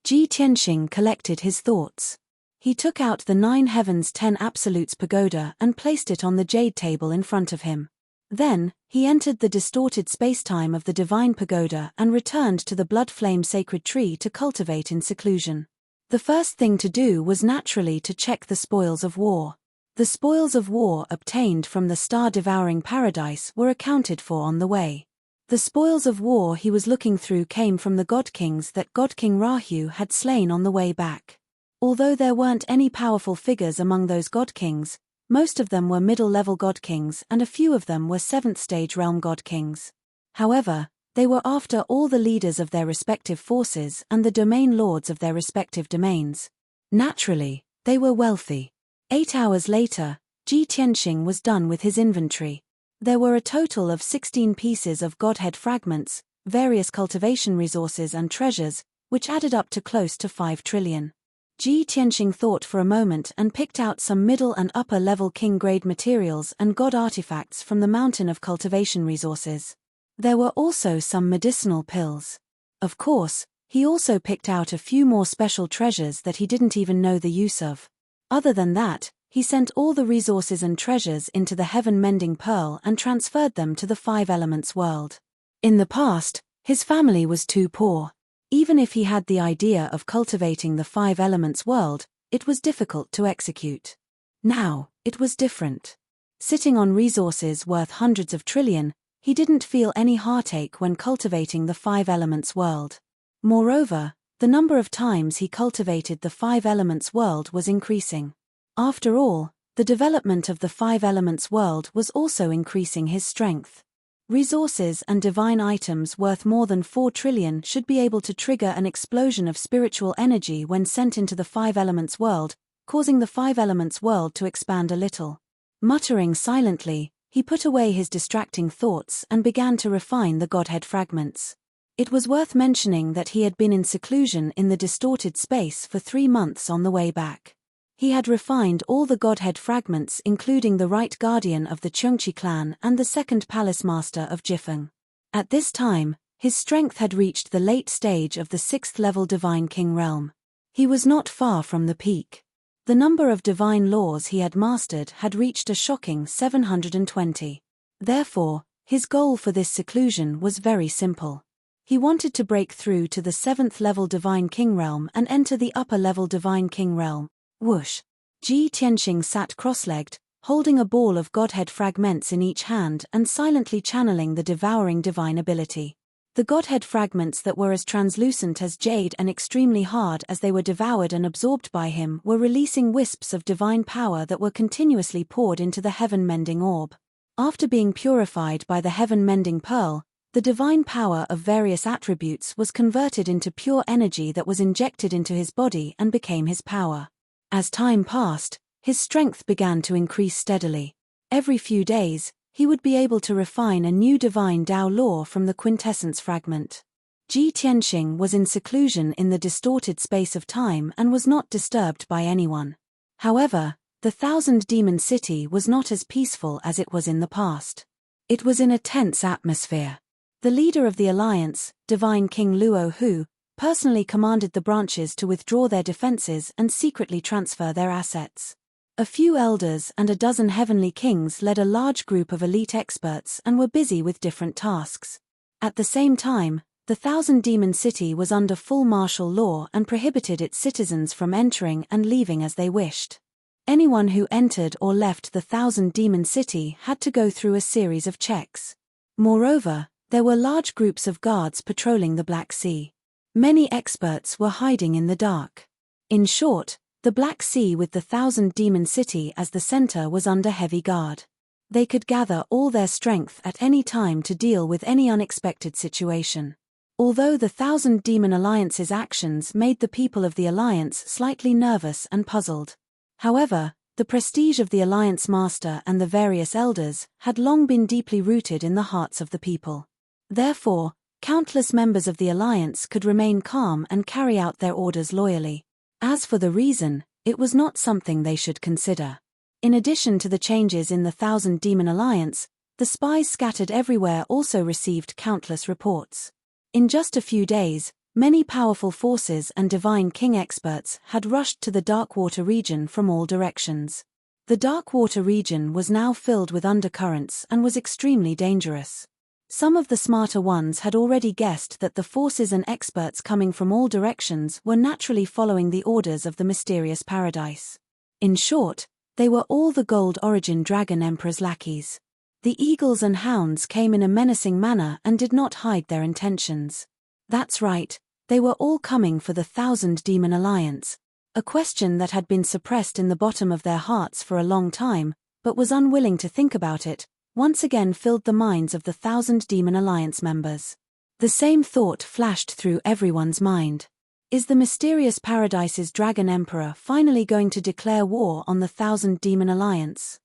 Ji Tianxing collected his thoughts. He took out the 9 Heavens 10 Absolutes pagoda and placed it on the jade table in front of him. Then, he entered the distorted spacetime of the divine pagoda and returned to the blood flame sacred tree to cultivate in seclusion. The first thing to do was naturally to check the spoils of war. The spoils of war obtained from the star-devouring paradise were accounted for on the way. The spoils of war he was looking through came from the god kings that God King Rahu had slain on the way back. Although there weren't any powerful figures among those god kings, most of them were middle-level god kings and a few of them were 7th-stage realm god kings. However, they were after all the leaders of their respective forces and the domain lords of their respective domains. Naturally, they were wealthy. 8 hours later, Ji Tianxing was done with his inventory. There were a total of 16 pieces of godhead fragments, various cultivation resources and treasures, which added up to close to 5 trillion. Ji Tianxing thought for a moment and picked out some middle and upper-level king-grade materials and god artifacts from the mountain of cultivation resources. There were also some medicinal pills. Of course, he also picked out a few more special treasures that he didn't even know the use of. Other than that, he sent all the resources and treasures into the heaven-mending pearl and transferred them to the 5 elements world. In the past, his family was too poor. Even if he had the idea of cultivating the 5 elements world, it was difficult to execute. Now, it was different. Sitting on resources worth hundreds of trillion, he didn't feel any heartache when cultivating the 5 elements world. Moreover, the number of times he cultivated the 5 elements world was increasing. After all, the development of the 5 elements world was also increasing his strength. Resources and divine items worth more than 4 trillion should be able to trigger an explosion of spiritual energy when sent into the Five Elements world, causing the Five Elements world to expand a little. Muttering silently, he put away his distracting thoughts and began to refine the Godhead fragments. It was worth mentioning that he had been in seclusion in the distorted space for 3 months on the way back. He had refined all the Godhead fragments, including the right guardian of the Chungchi clan and the second palace master of Jifeng. At this time, his strength had reached the late stage of the 6th level Divine King realm. He was not far from the peak. The number of divine laws he had mastered had reached a shocking 720. Therefore, his goal for this seclusion was very simple. He wanted to break through to the 7th level Divine King realm and enter the upper level Divine King realm. Whoosh! Ji Tianxing sat cross-legged, holding a ball of Godhead fragments in each hand and silently channeling the devouring divine ability. The Godhead fragments that were as translucent as jade and extremely hard as they were devoured and absorbed by him were releasing wisps of divine power that were continuously poured into the heaven-mending orb. After being purified by the heaven-mending pearl, the divine power of various attributes was converted into pure energy that was injected into his body and became his power. As time passed, his strength began to increase steadily. Every few days, he would be able to refine a new divine Tao law from the quintessence fragment. Ji Tianxing was in seclusion in the distorted space of time and was not disturbed by anyone. However, the Thousand Demon City was not as peaceful as it was in the past. It was in a tense atmosphere. The leader of the alliance, Divine King Luo Hu, personally commanded the branches to withdraw their defenses and secretly transfer their assets. A few elders and a dozen heavenly kings led a large group of elite experts and were busy with different tasks. At the same time, the Thousand Demon City was under full martial law and prohibited its citizens from entering and leaving as they wished. Anyone who entered or left the Thousand Demon City had to go through a series of checks. Moreover, there were large groups of guards patrolling the Black Sea. Many experts were hiding in the dark. In short, the Black Sea with the Thousand Demon City as the center was under heavy guard. They could gather all their strength at any time to deal with any unexpected situation. Although the Thousand Demon Alliance's actions made the people of the Alliance slightly nervous and puzzled. However, the prestige of the Alliance Master and the various elders had long been deeply rooted in the hearts of the people. Therefore, countless members of the Alliance could remain calm and carry out their orders loyally. As for the reason, it was not something they should consider. In addition to the changes in the Thousand Demon Alliance, the spies scattered everywhere also received countless reports. In just a few days, many powerful forces and Divine King experts had rushed to the Darkwater region from all directions. The Darkwater region was now filled with undercurrents and was extremely dangerous. Some of the smarter ones had already guessed that the forces and experts coming from all directions were naturally following the orders of the mysterious paradise. In short, they were all the Gold Origin Dragon Emperor's lackeys. The eagles and hounds came in a menacing manner and did not hide their intentions. That's right, they were all coming for the Thousand Demon Alliance, a question that had been suppressed in the bottom of their hearts for a long time, but was unwilling to think about it, once again filled the minds of the Thousand Demon Alliance members. The same thought flashed through everyone's mind. Is the mysterious Paradise's Dragon Emperor finally going to declare war on the Thousand Demon Alliance?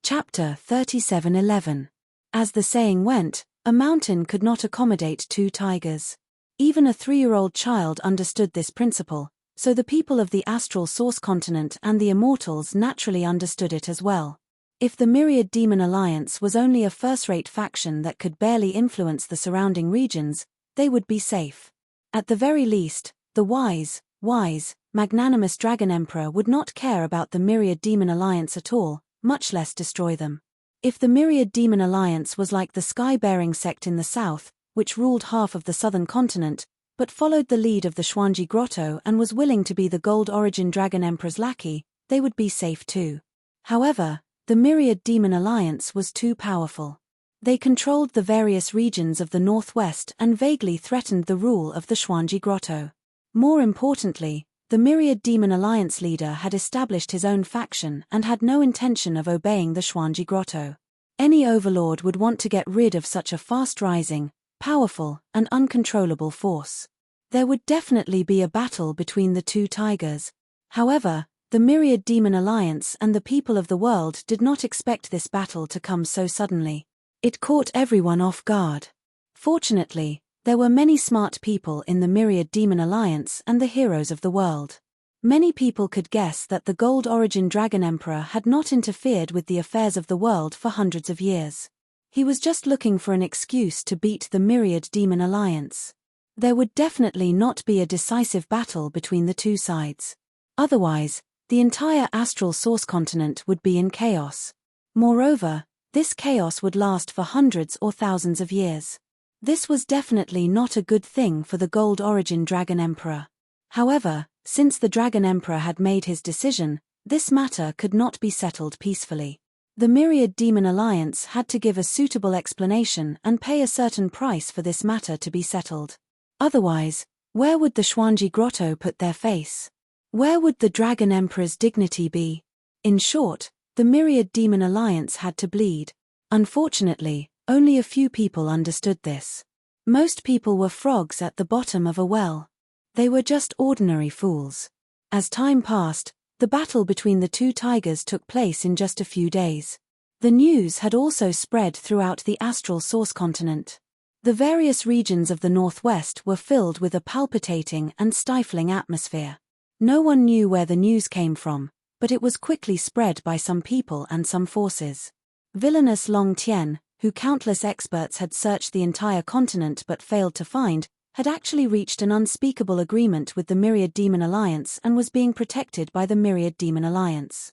Chapter 37:11. As the saying went, a mountain could not accommodate 2 tigers. Even a 3-year-old child understood this principle, so the people of the Astral Source Continent and the Immortals naturally understood it as well. If the Myriad Demon Alliance was only a first-rate faction that could barely influence the surrounding regions, they would be safe. At the very least, the wise, magnanimous Dragon Emperor would not care about the Myriad Demon Alliance at all, much less destroy them. If the Myriad Demon Alliance was like the Sky-bearing sect in the south, which ruled half of the southern continent, but followed the lead of the Xuanji Grotto and was willing to be the Gold Origin Dragon Emperor's lackey, they would be safe too. However, the Myriad Demon Alliance was too powerful. They controlled the various regions of the northwest and vaguely threatened the rule of the Xuanji Grotto. More importantly, the Myriad Demon Alliance leader had established his own faction and had no intention of obeying the Xuanji Grotto. Any overlord would want to get rid of such a fast-rising, powerful, and uncontrollable force. There would definitely be a battle between the two tigers. However, the Myriad Demon Alliance and the people of the world did not expect this battle to come so suddenly. It caught everyone off guard. Fortunately, there were many smart people in the Myriad Demon Alliance and the heroes of the world. Many people could guess that the Gold Origin Dragon Emperor had not interfered with the affairs of the world for hundreds of years. He was just looking for an excuse to beat the Myriad Demon Alliance. There would definitely not be a decisive battle between the two sides. Otherwise, the entire astral source continent would be in chaos. Moreover, this chaos would last for hundreds or thousands of years. This was definitely not a good thing for the Gold Origin Dragon Emperor. However, since the Dragon Emperor had made his decision, this matter could not be settled peacefully. The Myriad Demon Alliance had to give a suitable explanation and pay a certain price for this matter to be settled. Otherwise, where would the Xuanji Grotto put their face? Where would the Dragon Emperor's dignity be? In short, the Myriad Demon Alliance had to bleed. Unfortunately, only a few people understood this. Most people were frogs at the bottom of a well. They were just ordinary fools. As time passed, the battle between the two tigers took place in just a few days. The news had also spread throughout the astral source continent. The various regions of the northwest were filled with a palpitating and stifling atmosphere. No one knew where the news came from, but it was quickly spread by some people and some forces. Villainous Long Tien, who countless experts had searched the entire continent but failed to find, had actually reached an unspeakable agreement with the Myriad Demon Alliance and was being protected by the Myriad Demon Alliance.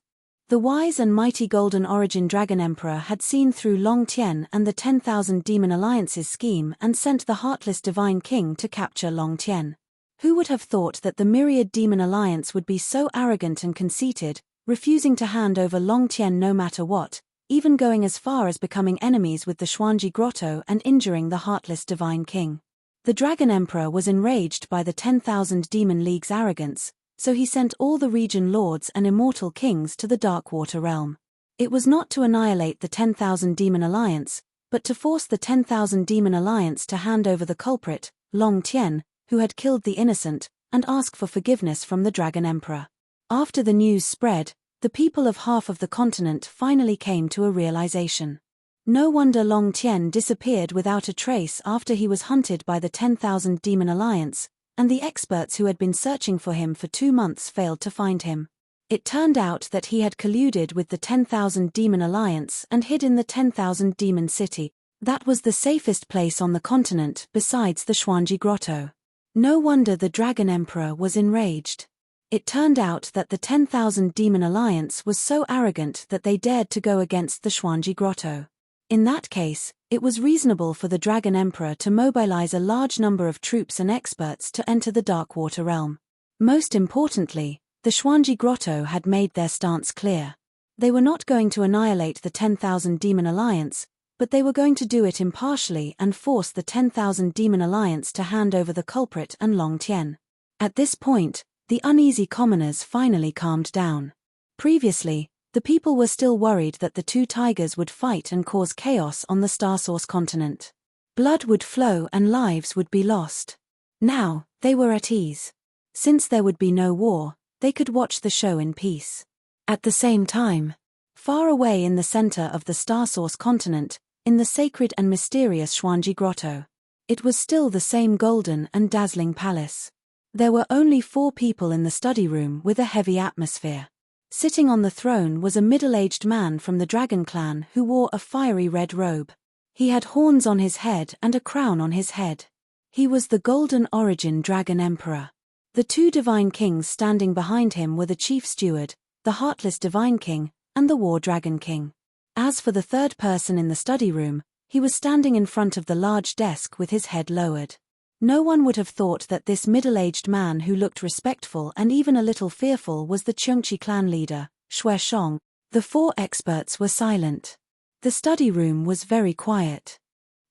The wise and mighty Golden Origin Dragon Emperor had seen through Long Tien and the 10,000 Demon Alliance's scheme and sent the Heartless Divine King to capture Long Tien. Who would have thought that the Myriad Demon Alliance would be so arrogant and conceited, refusing to hand over Long Tien no matter what, even going as far as becoming enemies with the Xuanji Grotto and injuring the Heartless Divine King? The Dragon Emperor was enraged by the 10,000 Demon League's arrogance, so he sent all the region lords and immortal kings to the Darkwater realm. It was not to annihilate the 10,000 Demon Alliance, but to force the 10,000 Demon Alliance to hand over the culprit, Long Tien, who had killed the innocent, and ask for forgiveness from the Dragon Emperor. After the news spread, the people of half of the continent finally came to a realization. No wonder Long Tien disappeared without a trace after he was hunted by the 10,000 Demon Alliance, and the experts who had been searching for him for 2 months failed to find him. It turned out that he had colluded with the 10,000 Demon Alliance and hid in the 10,000 Demon City. That was the safest place on the continent besides the Xuanji Grotto. No wonder the Dragon Emperor was enraged. It turned out that the 10,000 Demon Alliance was so arrogant that they dared to go against the Xuanji Grotto. In that case, it was reasonable for the Dragon Emperor to mobilize a large number of troops and experts to enter the Darkwater realm. Most importantly, the Xuanji Grotto had made their stance clear. They were not going to annihilate the 10,000 Demon Alliance, but they were going to do it impartially and force the 10,000 Demon Alliance to hand over the culprit and Long Tien. At this point, the uneasy commoners finally calmed down. Previously, the people were still worried that the two tigers would fight and cause chaos on the Star Source continent. Blood would flow and lives would be lost. Now, they were at ease. Since there would be no war, they could watch the show in peace. At the same time, far away in the center of the Star Source continent, in the sacred and mysterious Xuanji Grotto, it was still the same golden and dazzling palace. There were only 4 people in the study room with a heavy atmosphere. Sitting on the throne was a middle-aged man from the Dragon Clan who wore a fiery red robe. He had horns on his head and a crown on his head. He was the Golden Origin Dragon Emperor. The 2 Divine Kings standing behind him were the Chief Steward, the Heartless Divine King, and the War Dragon King. As for the third person in the study room, he was standing in front of the large desk with his head lowered. No one would have thought that this middle-aged man who looked respectful and even a little fearful was the Chengchi clan leader, Xue Shong. The 4 experts were silent. The study room was very quiet.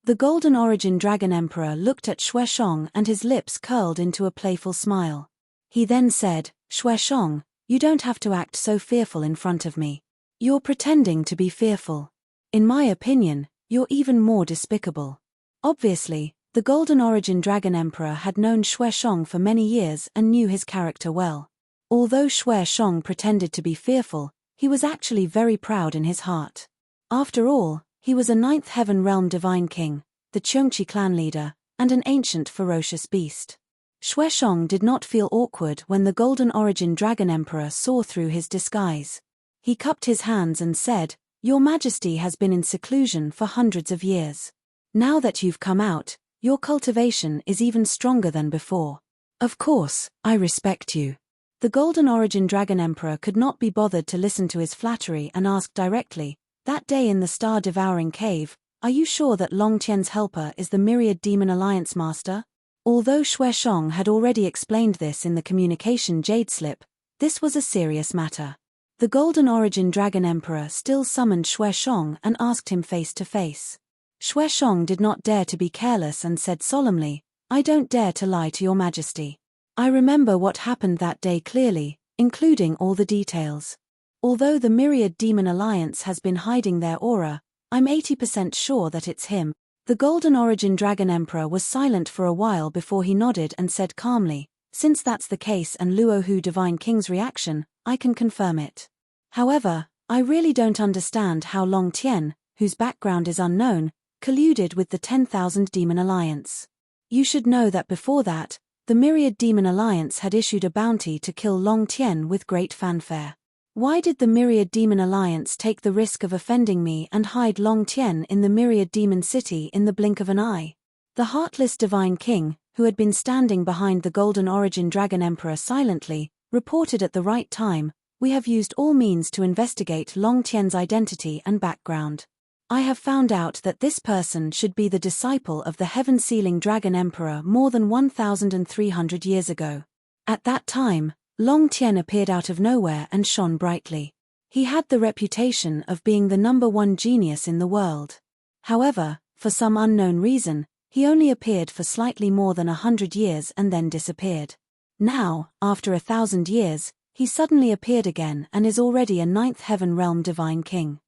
The Golden Origin Dragon Emperor looked at Xue Shong and his lips curled into a playful smile. He then said, "Xue Shong, you don't have to act so fearful in front of me. You're pretending to be fearful. In my opinion, you're even more despicable. Obviously, the Golden Origin Dragon Emperor had known Xue Shong for many years and knew his character well. Although Xue Shong pretended to be fearful, he was actually very proud in his heart. After all, he was a ninth heaven realm divine king, the Cheongqi clan leader, and an ancient ferocious beast. Xue Shong did not feel awkward when the Golden Origin Dragon Emperor saw through his disguise. He cupped his hands and said, "Your Majesty has been in seclusion for hundreds of years. Now that you've come out, your cultivation is even stronger than before. Of course, I respect you." The Golden Origin Dragon Emperor could not be bothered to listen to his flattery and asked directly, "That day in the star-devouring cave, are you sure that Long Tian's helper is the Myriad Demon Alliance master?" Although Xue Shong had already explained this in the communication jade slip, this was a serious matter. The Golden Origin Dragon Emperor still summoned Xue Shong and asked him face to face. Xue Shong did not dare to be careless and said solemnly, "I don't dare to lie to your Majesty. I remember what happened that day clearly, including all the details. Although the Myriad Demon Alliance has been hiding their aura, I'm 80% sure that it's him." The Golden Origin Dragon Emperor was silent for a while before he nodded and said calmly, "Since that's the case and Luohu Divine King's reaction, I can confirm it. However, I really don't understand how Long Tian, whose background is unknown, colluded with the 10,000 Demon Alliance. You should know that before that, the Myriad Demon Alliance had issued a bounty to kill Long Tian with great fanfare. Why did the Myriad Demon Alliance take the risk of offending me and hide Long Tian in the Myriad Demon City in the blink of an eye?" The heartless Divine King, who had been standing behind the Golden Origin Dragon Emperor silently, reported at the right time, "We have used all means to investigate Long Tian's identity and background. I have found out that this person should be the disciple of the heaven-sealing Dragon Emperor more than 1,300 years ago. At that time, Long Tian appeared out of nowhere and shone brightly. He had the reputation of being the #1 genius in the world. However, for some unknown reason, he only appeared for slightly more than 100 years and then disappeared. Now, after 1,000 years, he suddenly appeared again and is already a ninth heaven realm divine king.